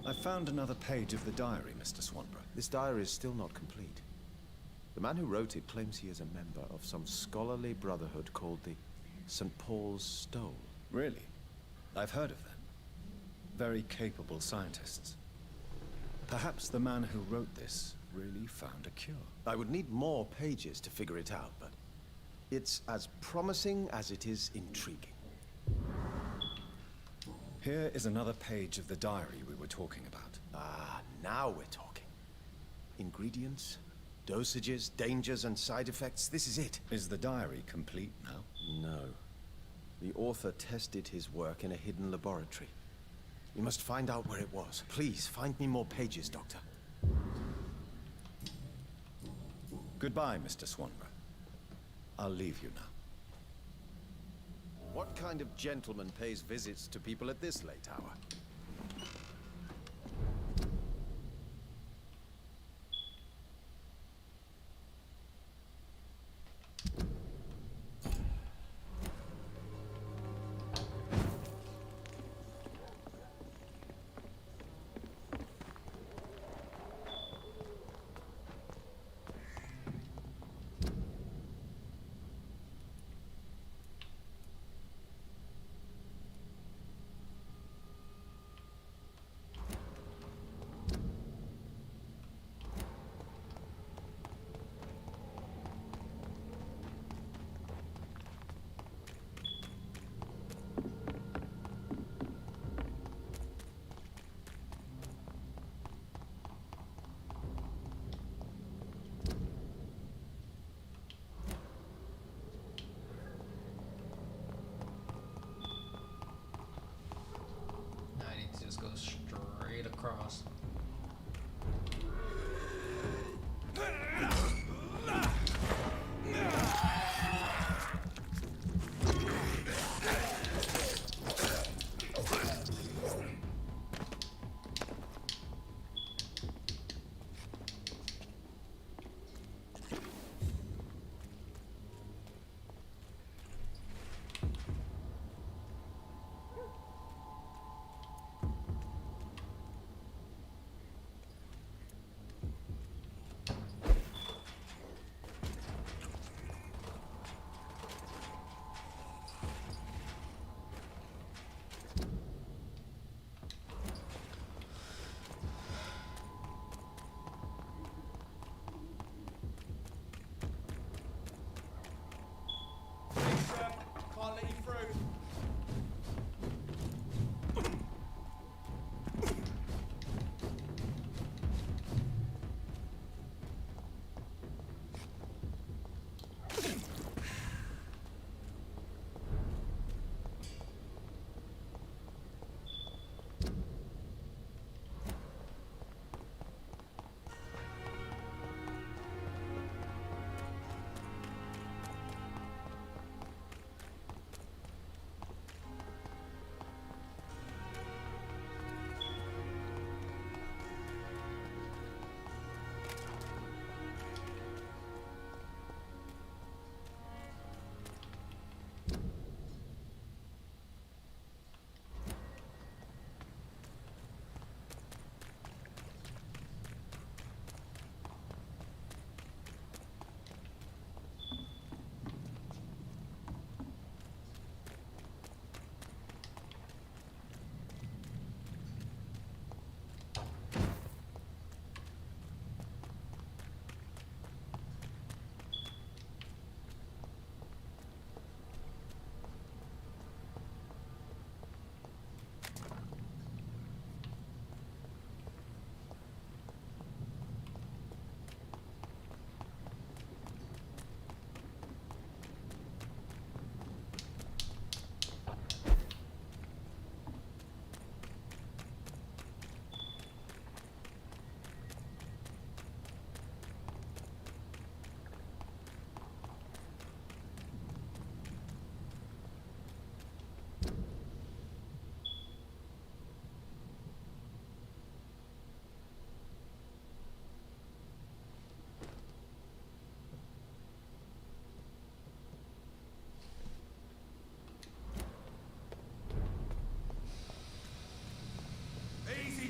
I found another page of the diary, Mr. Swanborough. This diary is still not complete. The man who wrote it claims he is a member of some scholarly brotherhood called the St. Paul's Stole. Really? I've heard of them. Very capable scientists. Perhaps the man who wrote this really found a cure. I would need more pages to figure it out, but it's as promising as it is intriguing. Here is another page of the diary we were talking about. Ah, now we're talking. Ingredients, dosages, dangers, and side effects. This is it. Is the diary complete now? No. The author tested his work in a hidden laboratory. We must find out where it was. Please, find me more pages, Doctor. Goodbye, Mr. Swanborough. I'll leave you now. What kind of gentleman pays visits to people at this late hour? I need to just go straight across.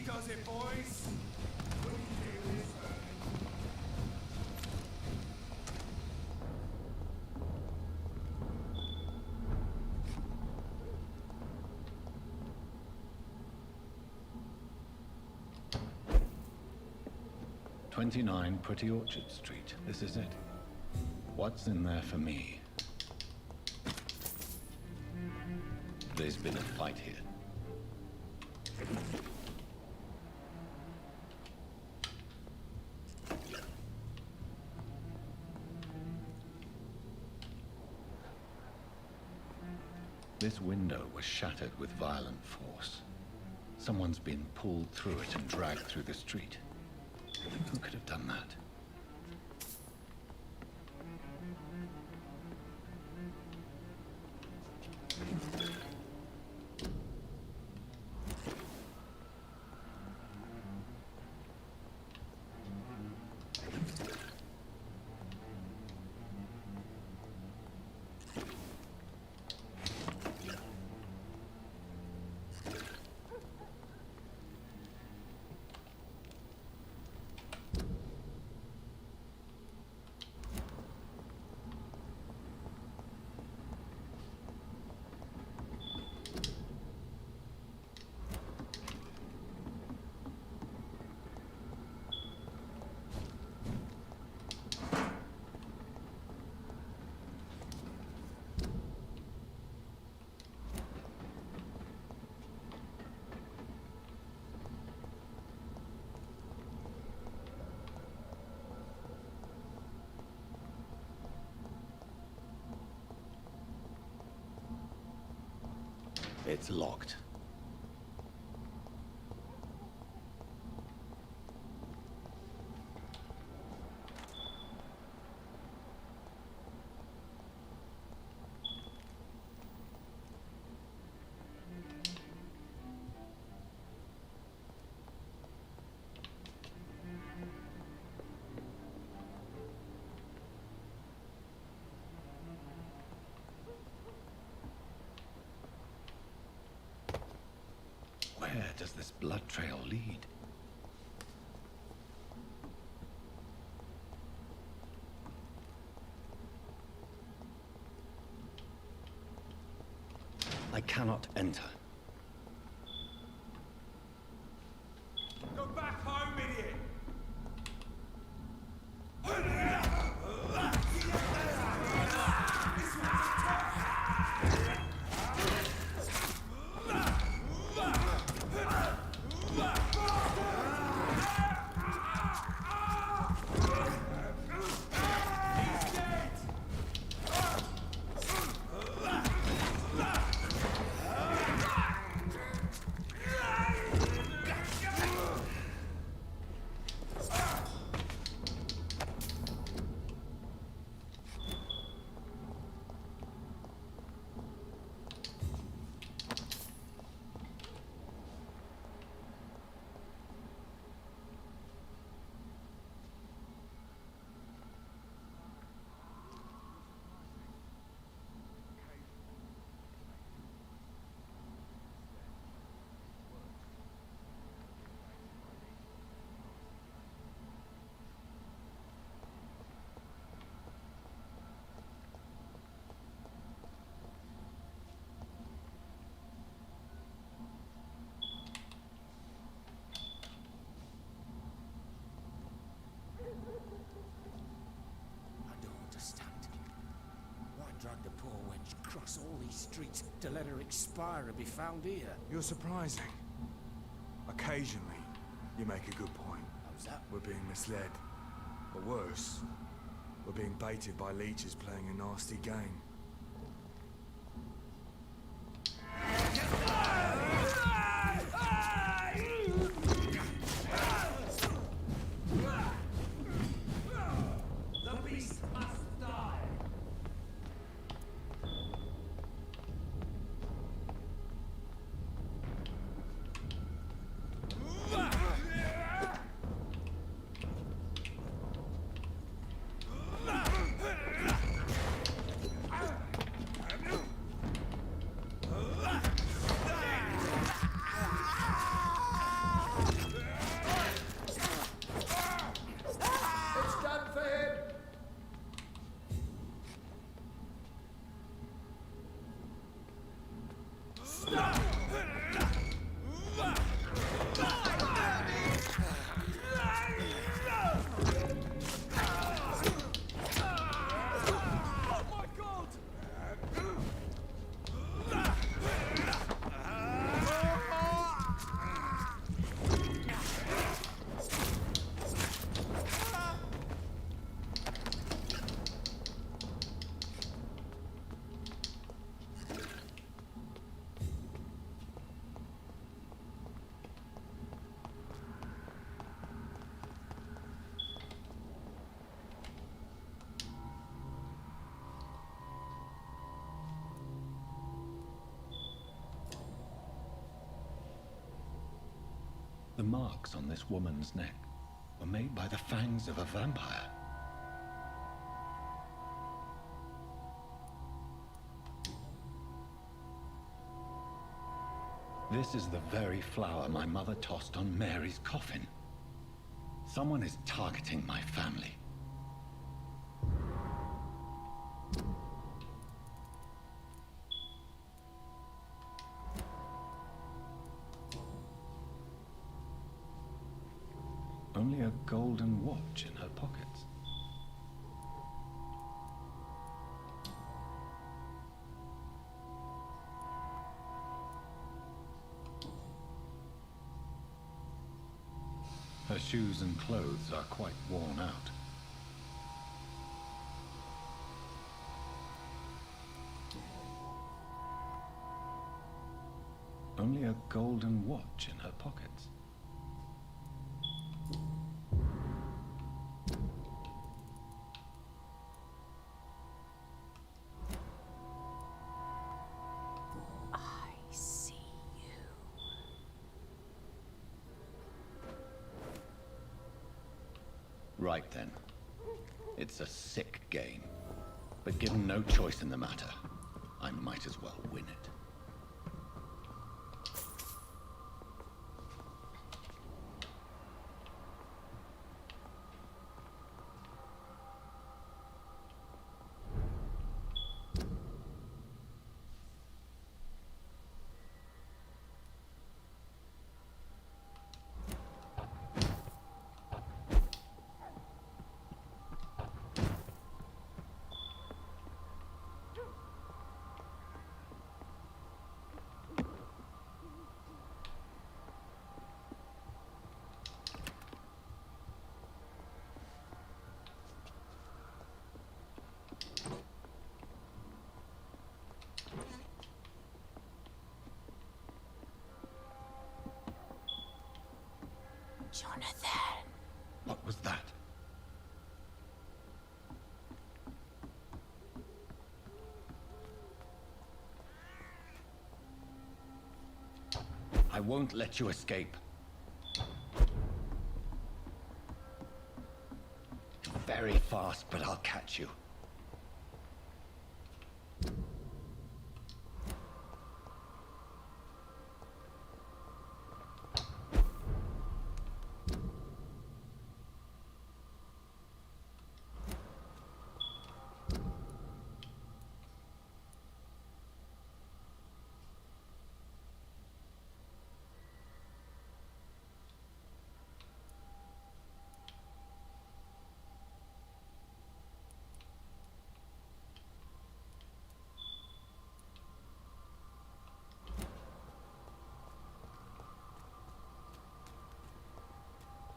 does it, boys. "29 Pretty Orchard Street. This is it. What's in there for me?" There's been a fight here. This window was shattered with violent force. Someone's been pulled through it and dragged through the street. Who could have done that? It's locked. Where does this blood trail lead? I cannot enter. Go back home, idiot. Drag the poor wench across all these streets to let her expire and be found here. You're surprising. Occasionally, you make a good point. How's that? We're being misled. Or worse, we're being baited by leeches playing a nasty game. The beast must die. The marks on this woman's neck were made by the fangs of a vampire. This is the very flower my mother tossed on Mary's coffin. Someone is targeting my family. Only a golden watch in her pockets. Her shoes and clothes are quite worn out. Only a golden watch in her pockets. I see you. Right then. It's a sick game. But given no choice in the matter, I might as well win it. Jonathan. What was that? I won't let you escape. You're very fast, but I'll catch you.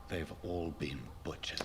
They've all been butchered.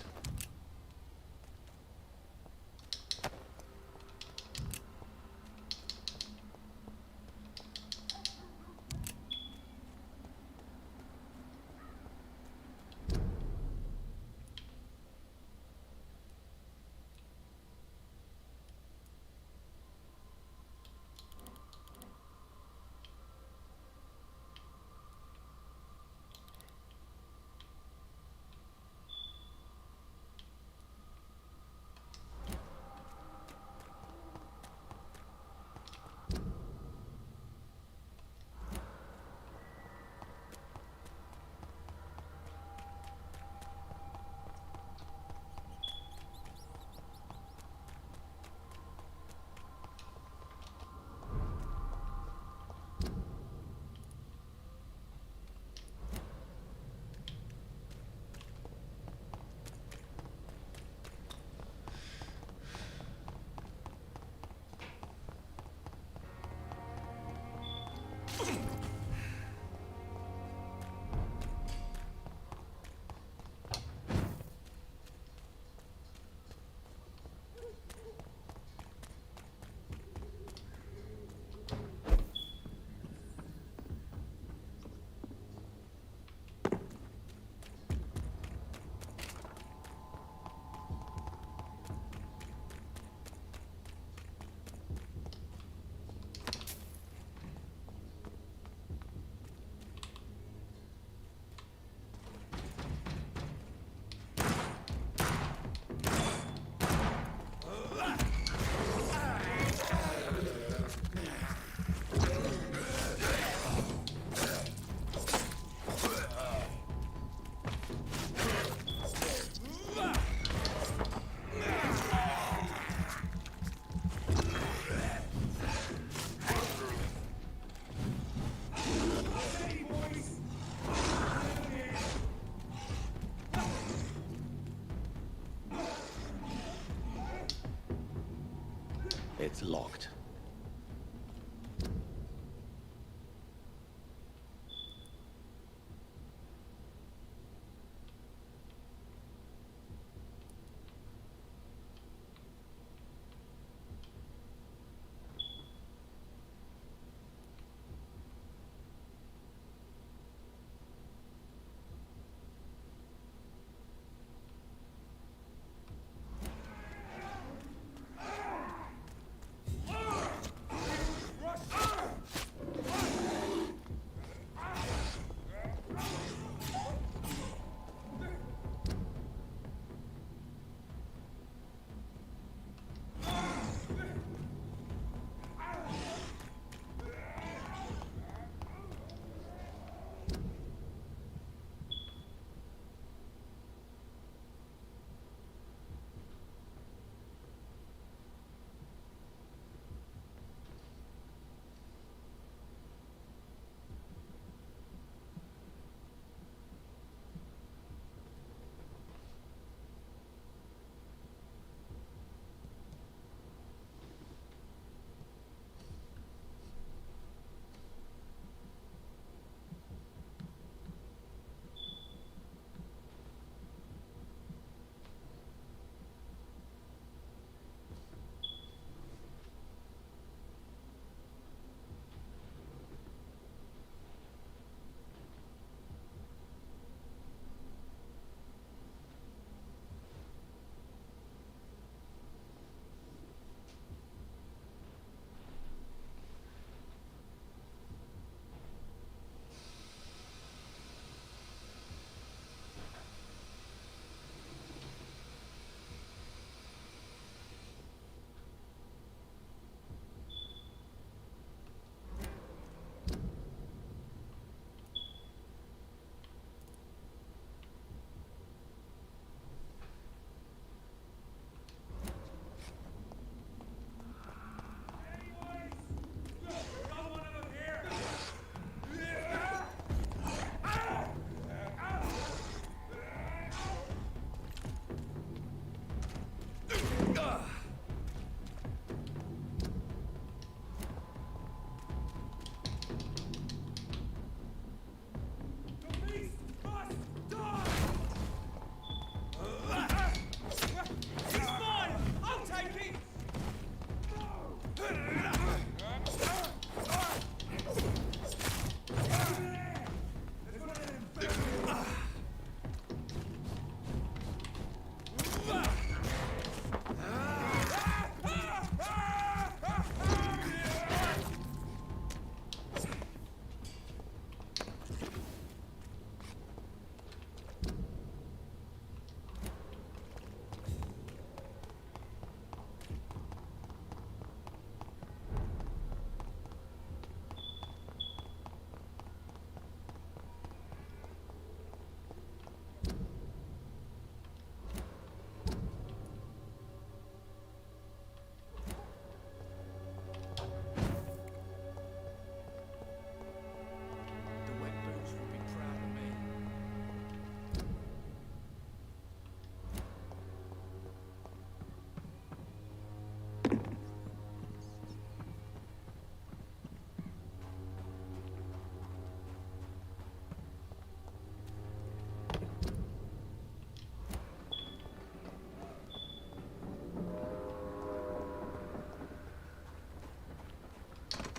It's locked.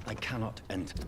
I cannot enter.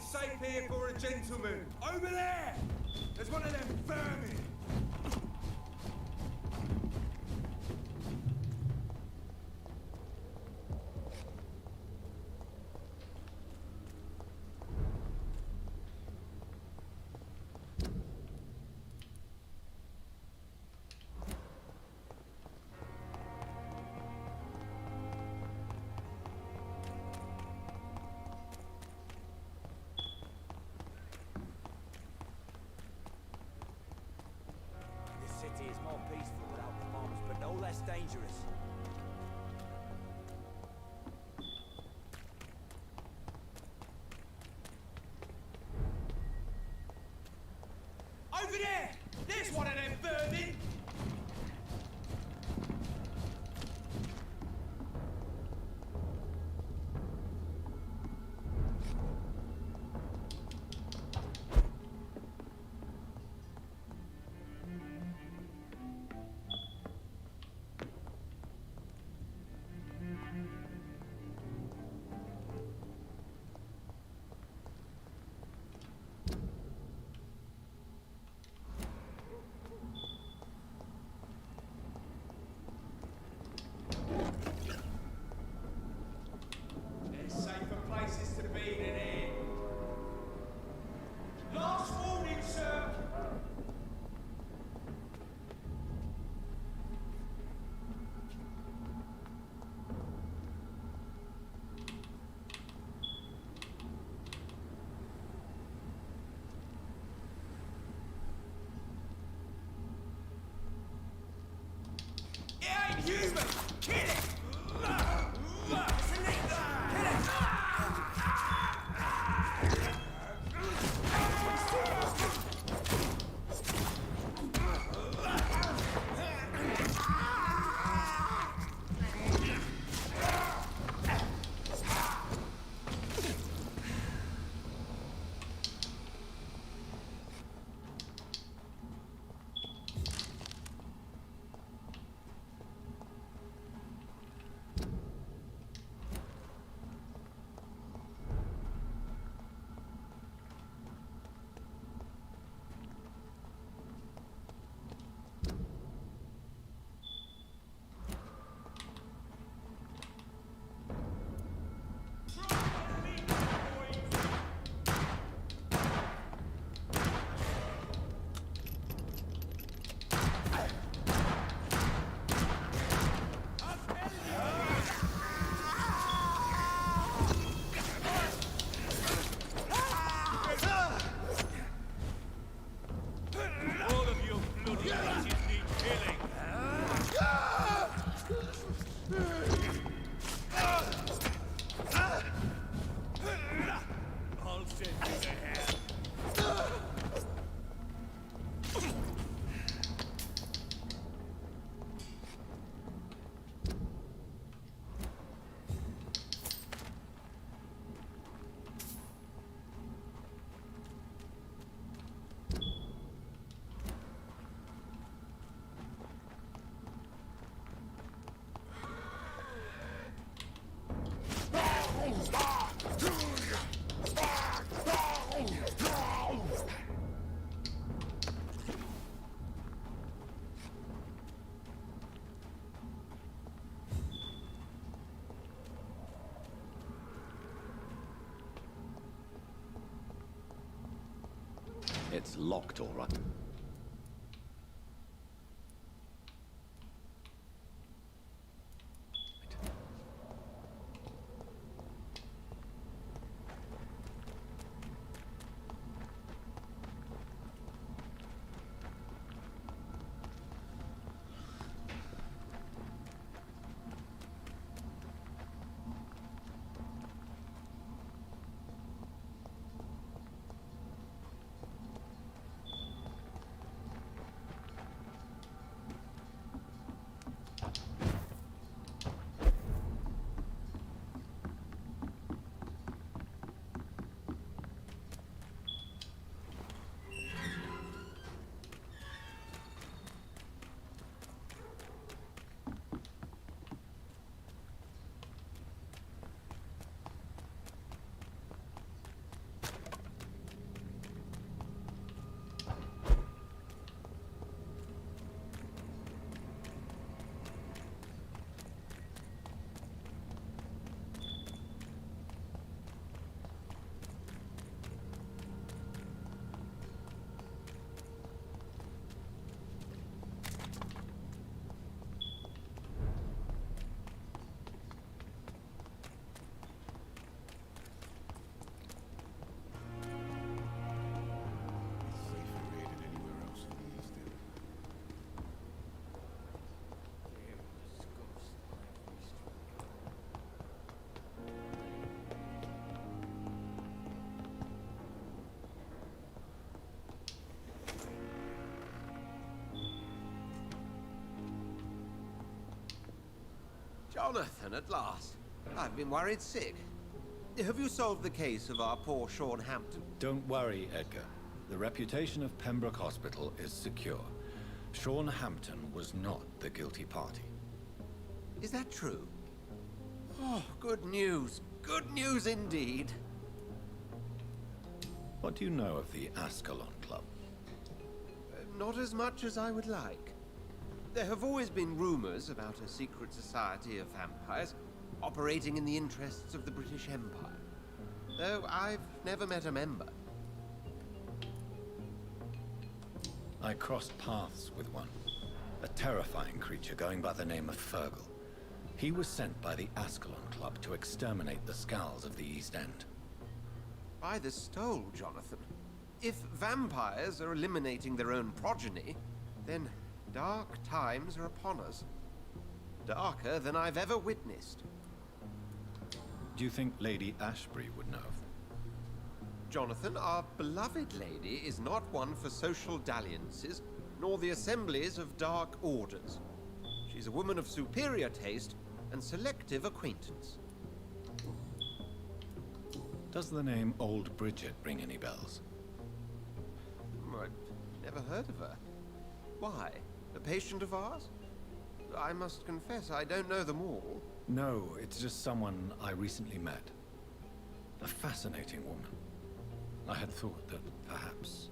safe here for a gentleman. Over there! There's one of them vermin. This city is more peaceful without the bombs, but no less dangerous. Over there! There's one of them vermin! There's safer places to be than here. Last warning, sir! It ain't human! Kill it! All of you bloody bitches need killing. I'll send you to hell. It's locked, all right. Jonathan, at last. I've been worried sick. Have you solved the case of our poor Sean Hampton? Don't worry, Edgar. The reputation of Pembroke Hospital is secure. Sean Hampton was not the guilty party. Is that true? Oh, good news. Good news indeed. What do you know of the Ascalon Club? Not as much as I would like. There have always been rumors about a secret society of vampires operating in the interests of the British Empire, though I've never met a member. I crossed paths with one. A terrifying creature going by the name of Fergal. He was sent by the Ascalon Club to exterminate the Skulls of the East End. By the stole, Jonathan. If vampires are eliminating their own progeny, then dark times are upon us. Darker than I've ever witnessed. Do you think Lady Ashbury would know of them? Jonathan, our beloved lady is not one for social dalliances, nor the assemblies of dark orders. She's a woman of superior taste and selective acquaintance. Does the name Old Bridget ring any bells? I've never heard of her. Why? A patient of ours? I must confess, I don't know them all. No, it's just someone I recently met. A fascinating woman. I had thought that perhaps...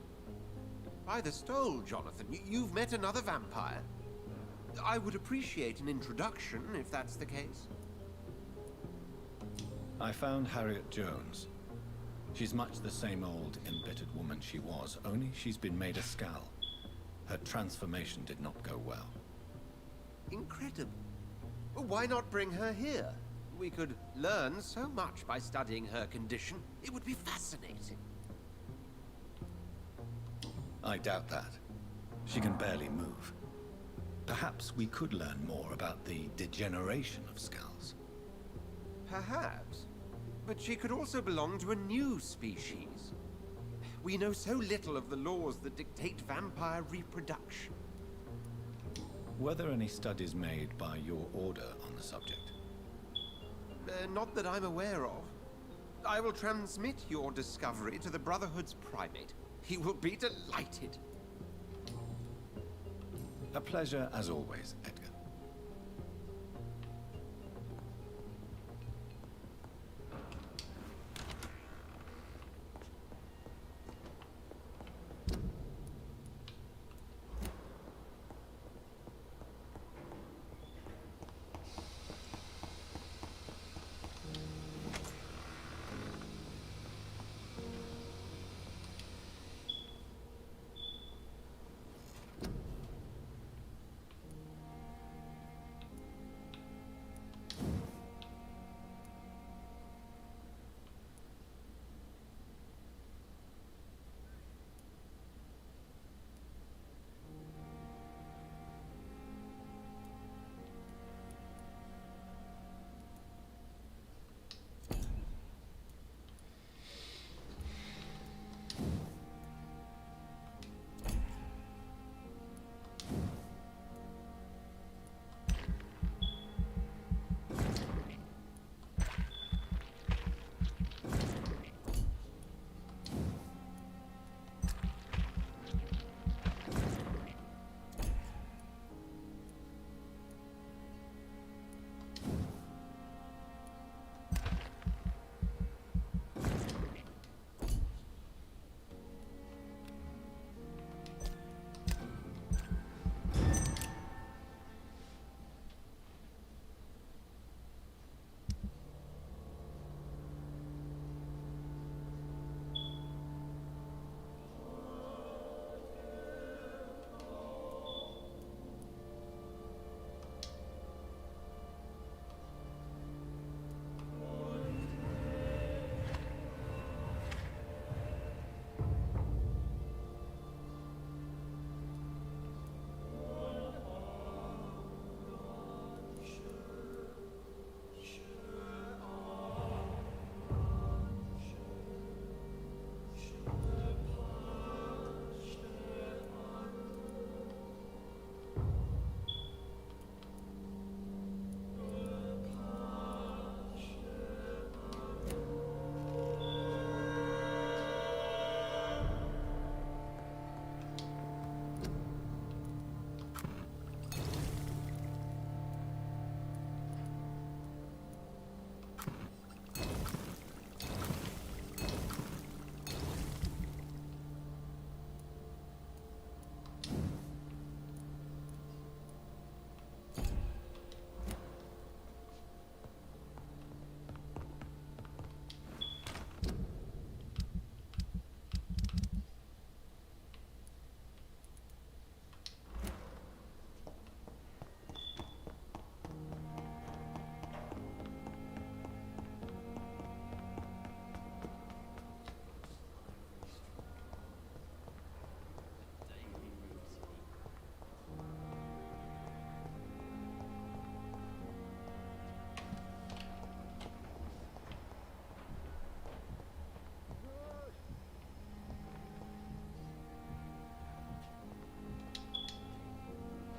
By the stole, Jonathan, you've met another vampire. I would appreciate an introduction, if that's the case. I found Harriet Jones. She's much the same old, embittered woman she was, only she's been made a Skull. Her transformation did not go well. Incredible. Why not bring her here? We could learn so much by studying her condition. It would be fascinating. I doubt that. She can barely move. Perhaps we could learn more about the degeneration of Skulls. Perhaps. But she could also belong to a new species. We know so little of the laws that dictate vampire reproduction. Were there any studies made by your order on the subject? Not that I'm aware of. I will transmit your discovery to the Brotherhood's primate. He will be delighted. A pleasure as always, Edgar.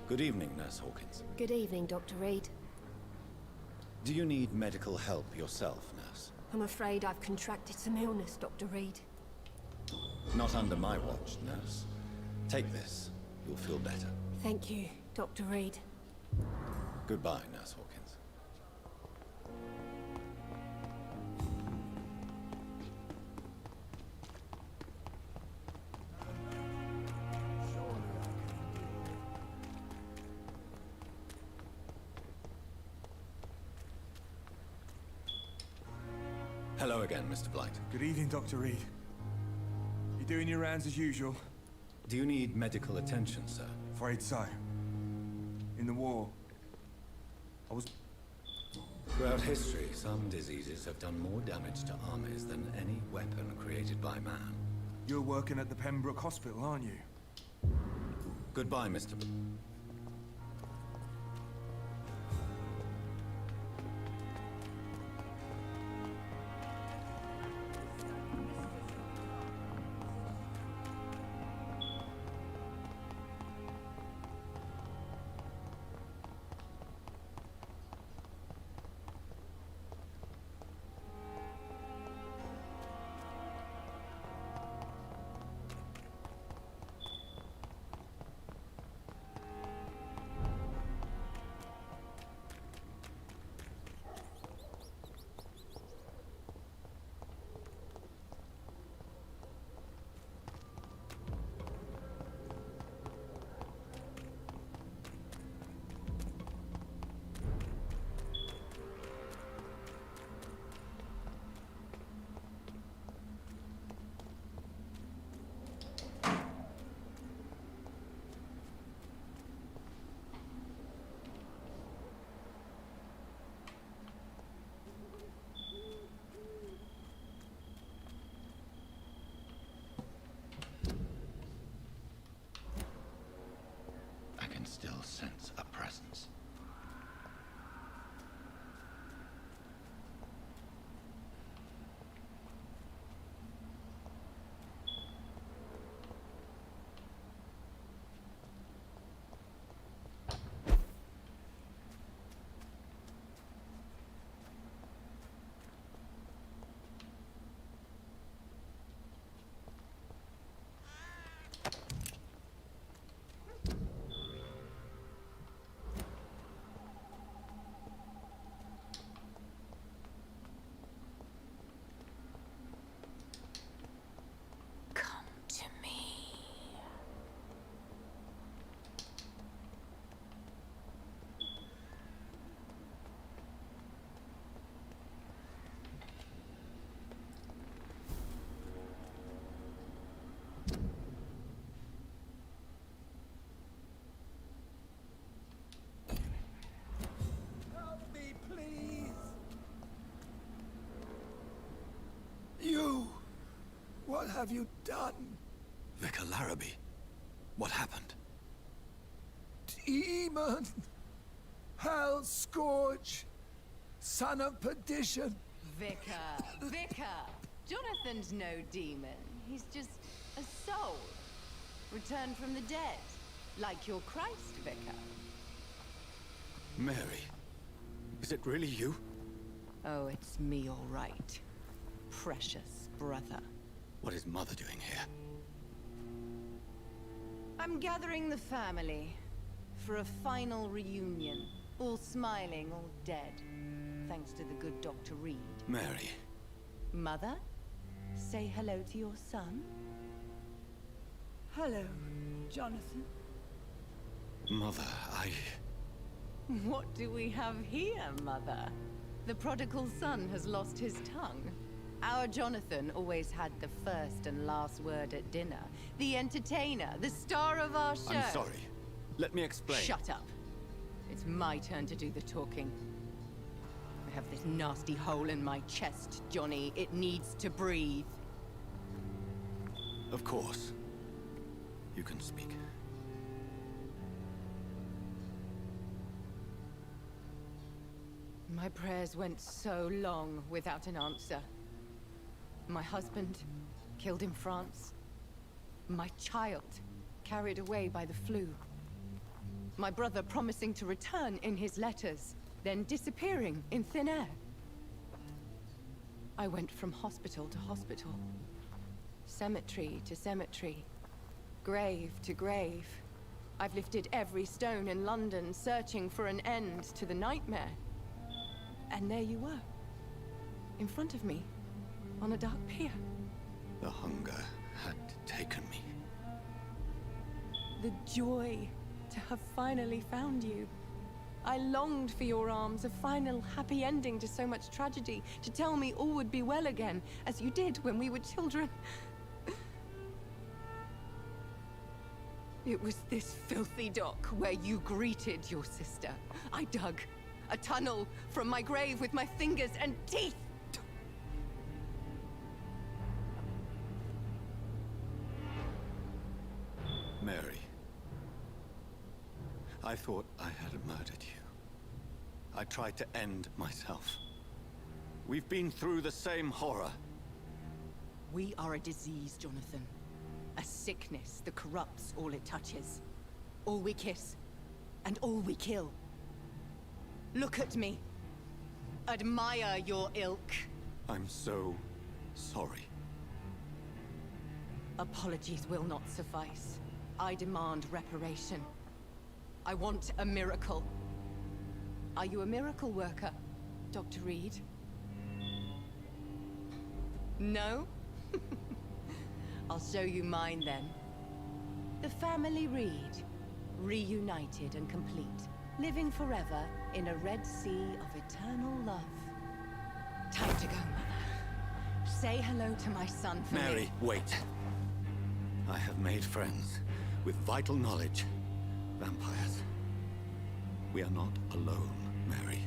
Good evening, Nurse Hawkins. Good evening, Dr. Reed. Do you need medical help yourself, Nurse? I'm afraid I've contracted some illness, Dr. Reed. Not under my watch, Nurse. Take this. You'll feel better. Thank you, Dr. Reed. Goodbye, Nurse Hawkins. Hello again, Mr. Blight. Good evening, Dr. Reed. You doing your rounds as usual? Do you need medical attention, sir? Afraid so. In the war, I was... Throughout history, some diseases have done more damage to armies than any weapon created by man. You're working at the Pembroke Hospital, aren't you? Goodbye, Mr. I can still sense a presence. Help me, please! You! What have you done? Vicar Larrabee. What happened? Demon! Hell Scourge! Son of perdition! Vicar! Vicar! Jonathan's no demon. He's just a soul. Returned from the dead. Like your Christ, Vicar. Mary. Is it really you? Oh, it's me, all right. Precious brother. What is Mother doing here? I'm gathering the family for a final reunion. All smiling, all dead. Thanks to the good Dr. Reed. Mary. Mother, say hello to your son. Hello, Jonathan. Mother, What do we have here, Mother? The prodigal son has lost his tongue. Our Jonathan always had the first and last word at dinner. The entertainer, the star of our show. I'm sorry. Let me explain. Shut up. It's my turn to do the talking. I have this nasty hole in my chest, Johnny. It needs to breathe. Of course. You can speak. My prayers went so long without an answer. My husband, killed in France. My child, carried away by the flu. My brother promising to return in his letters, then disappearing in thin air. I went from hospital to hospital, cemetery to cemetery, grave to grave. I've lifted every stone in London, searching for an end to the nightmare. And there you were, in front of me, on a dark pier. The hunger had taken me. The joy to have finally found you. I longed for your arms, a final happy ending to so much tragedy, to tell me all would be well again, as you did when we were children. It was this filthy dock where you greeted your sister. I dug a tunnel from my grave with my fingers and teeth. Mary, I thought I had murdered you. I tried to end myself. We've been through the same horror. We are a disease, Jonathan. A sickness that corrupts all it touches. All we kiss, and all we kill. Look at me. Admire your ilk. I'm so sorry. Apologies will not suffice. I demand reparation. I want a miracle. Are you a miracle worker, Dr. Reed? No? I'll show you mine then. The family Reed, reunited and complete, living forever in a red sea of eternal love. Time to go, Mother. Say hello to my son for me. Mary, wait. I have made friends with vital knowledge. Vampires. We are not alone, Mary.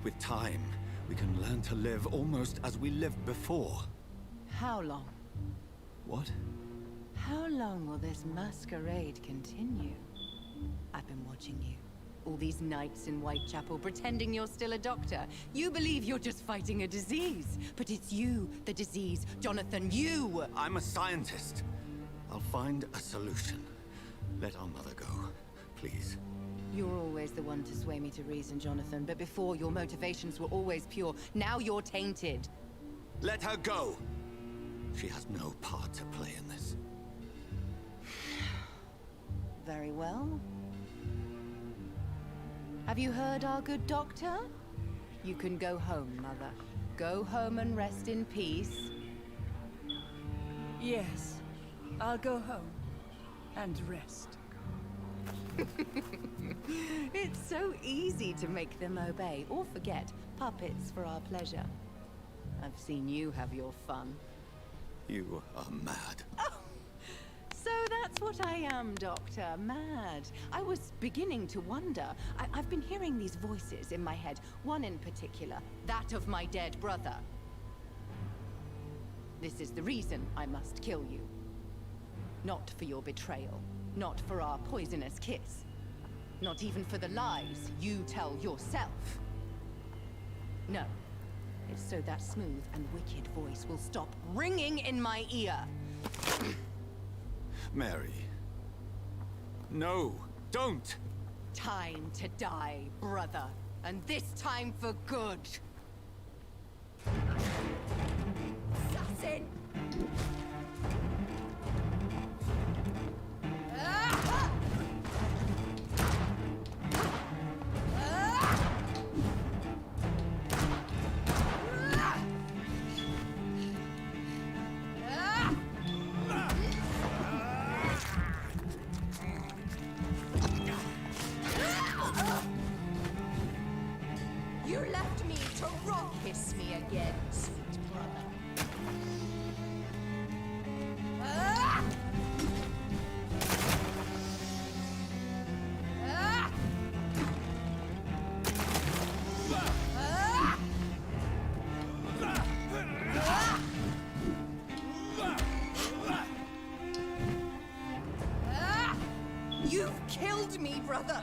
With time, we can learn to live almost as we lived before. How long? What? How long will this masquerade continue? I've been watching you. All these nights in Whitechapel, pretending you're still a doctor. You believe you're just fighting a disease. But it's you, the disease. Jonathan, you! I'm a scientist. I'll find a solution. Let our mother go, please. You're always the one to sway me to reason, Jonathan. But before, your motivations were always pure. Now you're tainted. Let her go! She has no part to play in this. Very well. Have you heard our good doctor? You can go home, Mother. Go home and rest in peace. Yes, I'll go home and rest. It's so easy to make them obey or forget. Puppets for our pleasure. I've seen you have your fun. You are mad. So that's what I am, Doctor. Mad. I was beginning to wonder. I've been hearing these voices in my head. One in particular. That of my dead brother. This is the reason I must kill you. Not for your betrayal. Not for our poisonous kiss. Not even for the lies you tell yourself. No. It's so that smooth and wicked voice will stop ringing in my ear. Mary. No, don't! Time to die, brother. And this time for good. Assassin! You left me to rot. Kiss me again, sweet brother. You've killed me, brother!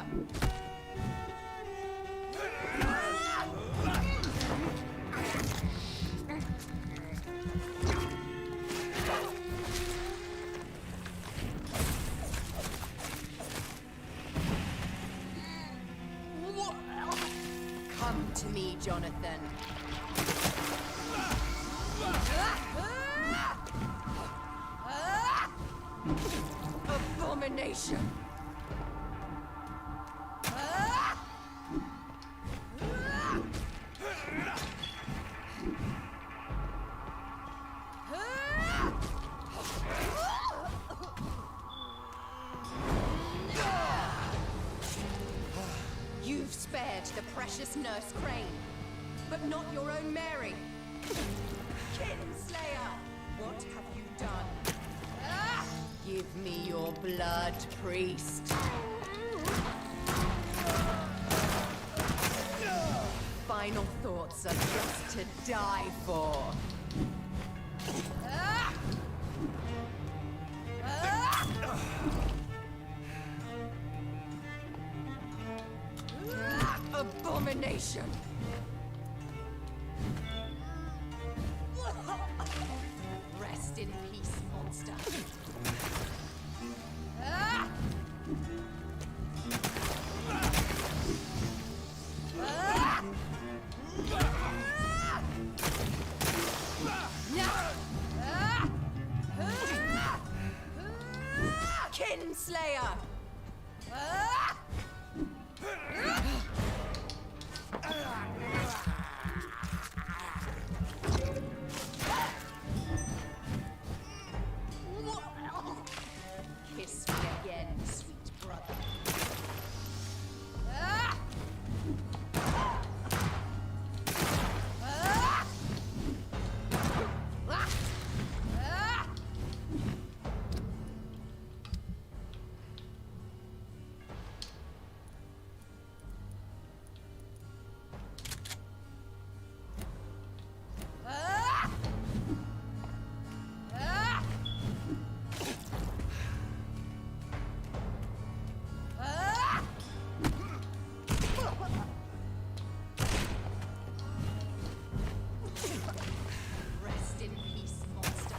Come to me, Jonathan. Abomination! You've spared the precious Nurse Crane, but not your own Mary. Kinslayer, what have you done? Give me your blood, priest. Final thoughts are just to die for. Abomination! Rest in peace, monster. Kinslayer! Kiss me again, sweet brother. Rest in peace, monster.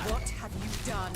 What have you done?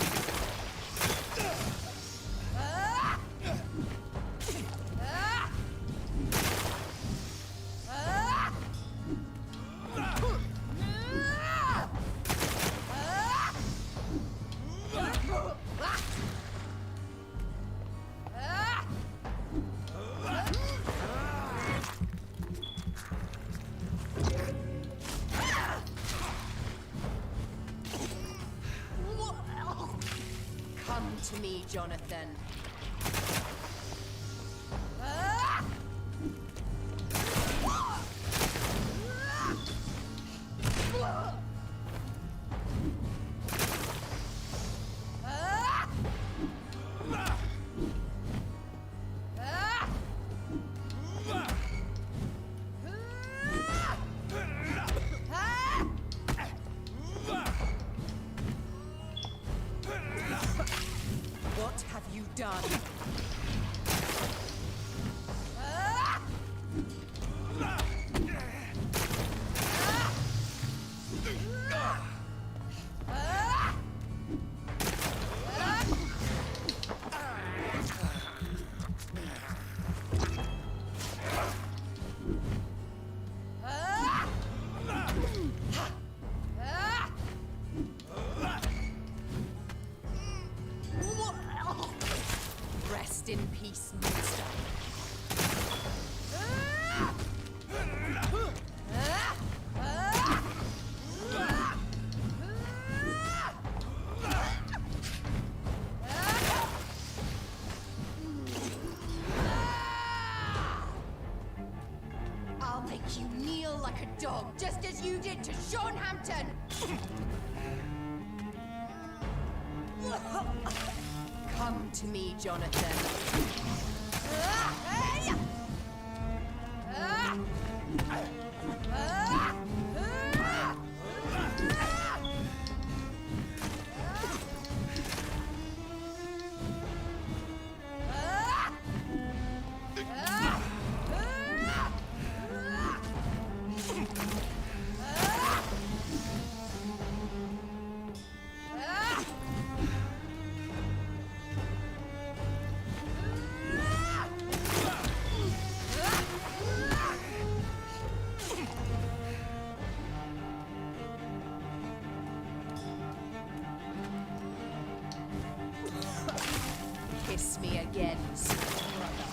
Come to me, Jonathan. What have you done? Rest in peace, monster. I'll make you kneel like a dog, just as you did to Sean Hampton. Come to me, Jonathan. Kiss me again, sweet brother.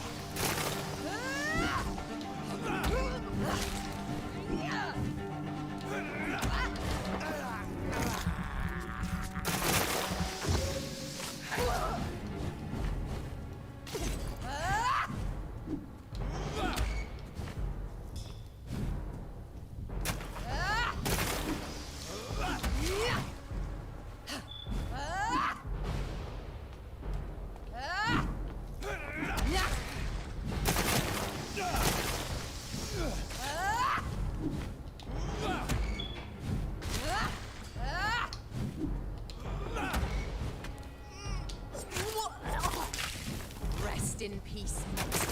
Rest in peace, monster.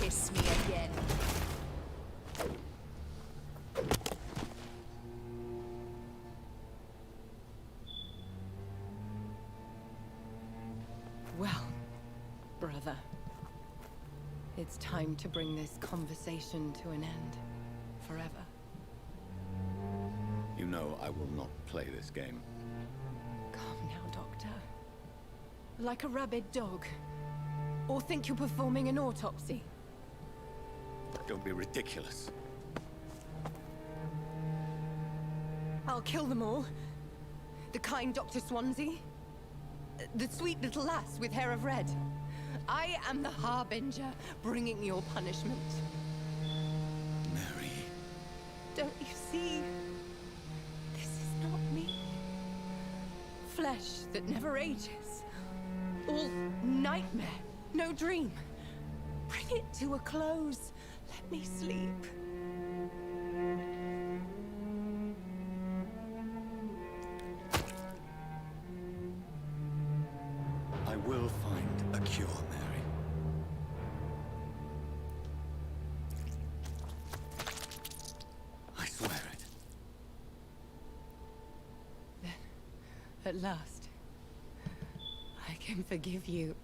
Kiss me again. Well, brother, it's time to bring this conversation to an end. Forever. You know I will not play this game. Calm now, Doctor. Like a rabid dog. Or think you're performing an autopsy. Don't be ridiculous. I'll kill them all. The kind Dr. Swansea. The sweet little lass with hair of red. I am the Harbinger, bringing your punishment. Mary. Don't you see? This is not me. Flesh that never ages. All nightmare, no dream. Bring it to a close. Let me sleep. I will find a cure, Mary. I swear it. Then, at last, I can forgive you.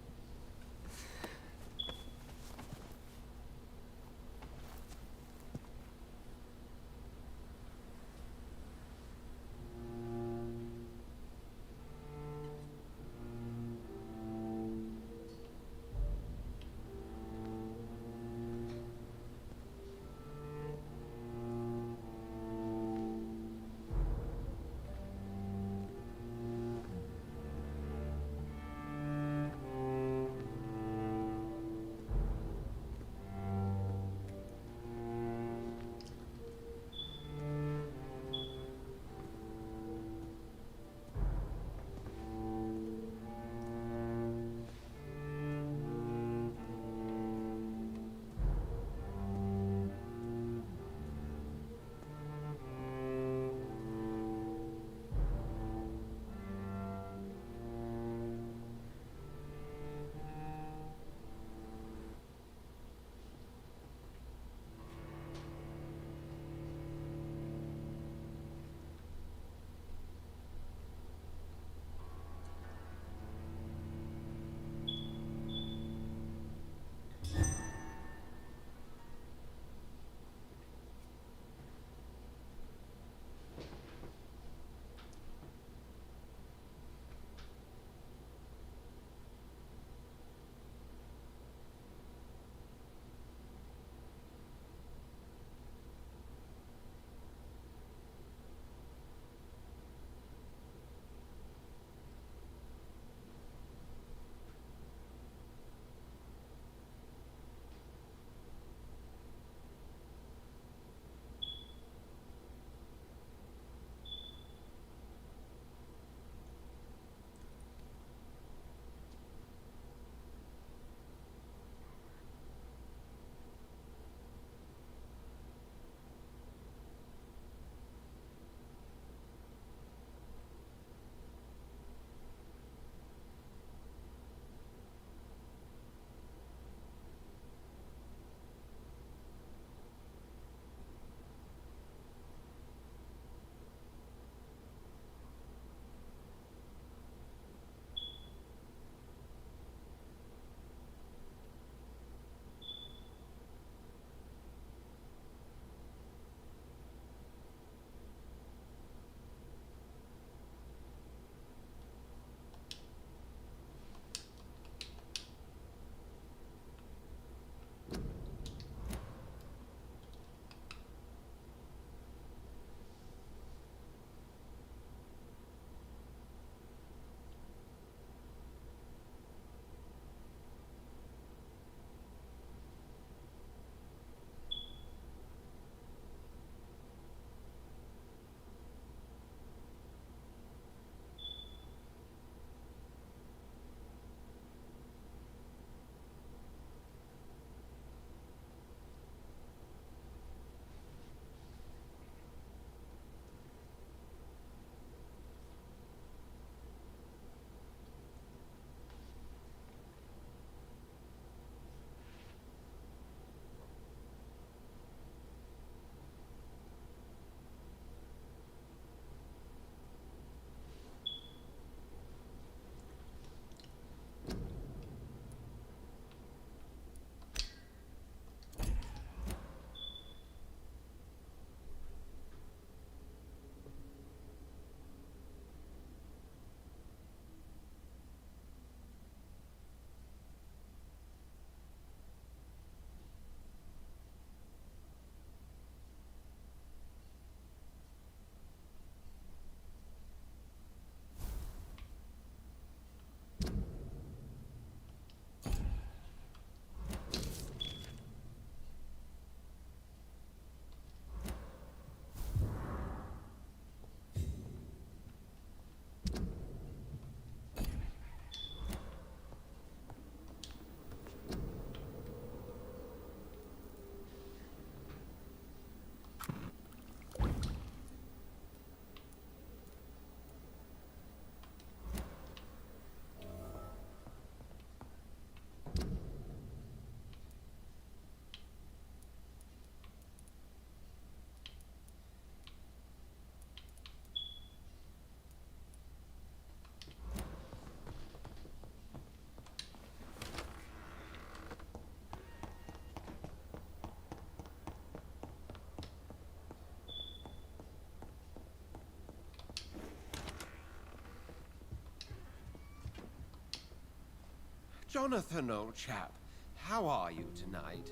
Jonathan, old chap. How are you tonight?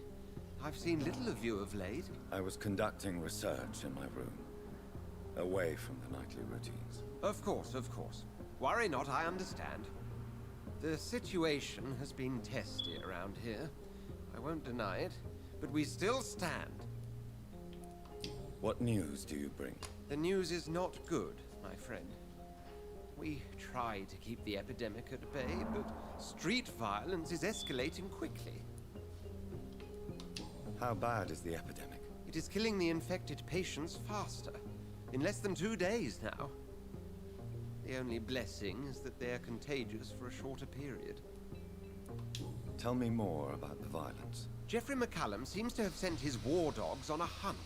I've seen little of you of late. I was conducting research in my room, away from the nightly routines. Of course, of course. Worry not, I understand. The situation has been testy around here. I won't deny it, but we still stand. What news do you bring? The news is not good, my friend. We try to keep the epidemic at bay, but street violence is escalating quickly. How bad is the epidemic? It is killing the infected patients faster. In less than 2 days now. The only blessing is that they are contagious for a shorter period. Tell me more about the violence. Jeffrey McCallum seems to have sent his war dogs on a hunt.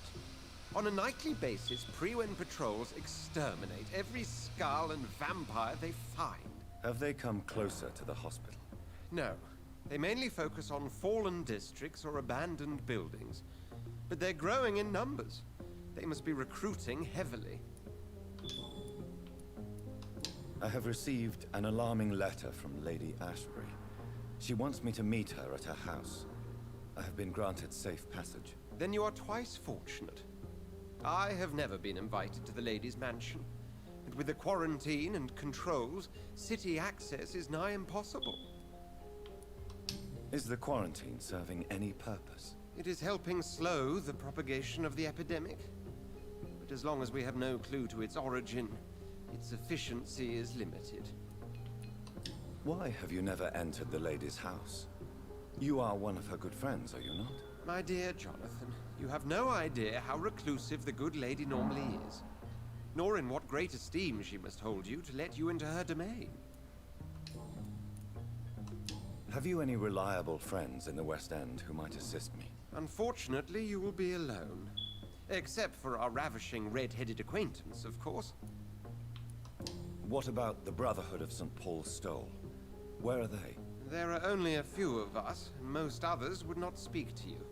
On a nightly basis, Prewen patrols exterminate every skull and vampire they find. Have they come closer to the hospital? No. They mainly focus on fallen districts or abandoned buildings. But they're growing in numbers. They must be recruiting heavily. I have received an alarming letter from Lady Ashbury. She wants me to meet her at her house. I have been granted safe passage. Then you are twice fortunate. I have never been invited to the lady's mansion. And with the quarantine and controls, city access is nigh impossible. Is the quarantine serving any purpose? It is helping slow the propagation of the epidemic. But as long as we have no clue to its origin, its efficiency is limited. Why have you never entered the lady's house? You are one of her good friends, are you not? My dear Jonathan, you have no idea how reclusive the good lady normally is, nor in what great esteem she must hold you to let you into her domain. Have you any reliable friends in the West End who might assist me? Unfortunately, you will be alone. Except for our ravishing red-headed acquaintance, of course. What about the Brotherhood of St. Paul's Stole? Where are they? There are only a few of us, and most others would not speak to you.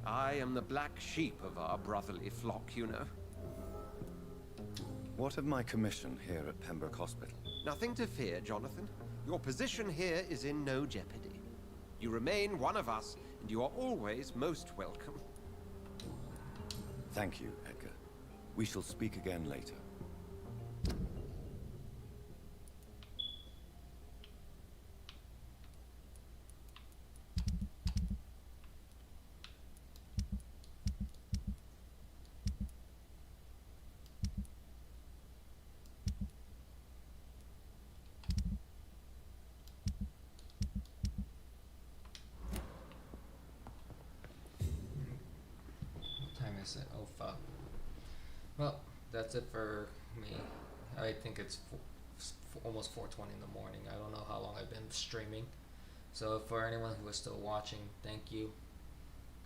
I am the black sheep of our brotherly flock, you know. What of my commission here at Pembroke Hospital? Nothing to fear, Jonathan. Your position here is in no jeopardy. You remain one of us, and you are always most welcome. Thank you, Edgar. We shall speak again later. It? Oh fuck. Well, that's it for me. I think it's almost 4:20 in the morning. I don't know how long I've been streaming. So for anyone who is still watching, thank you.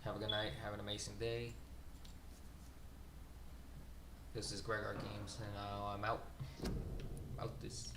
Have a good night. Have an amazing day. This is Gregor Games, and I'm out. Out this.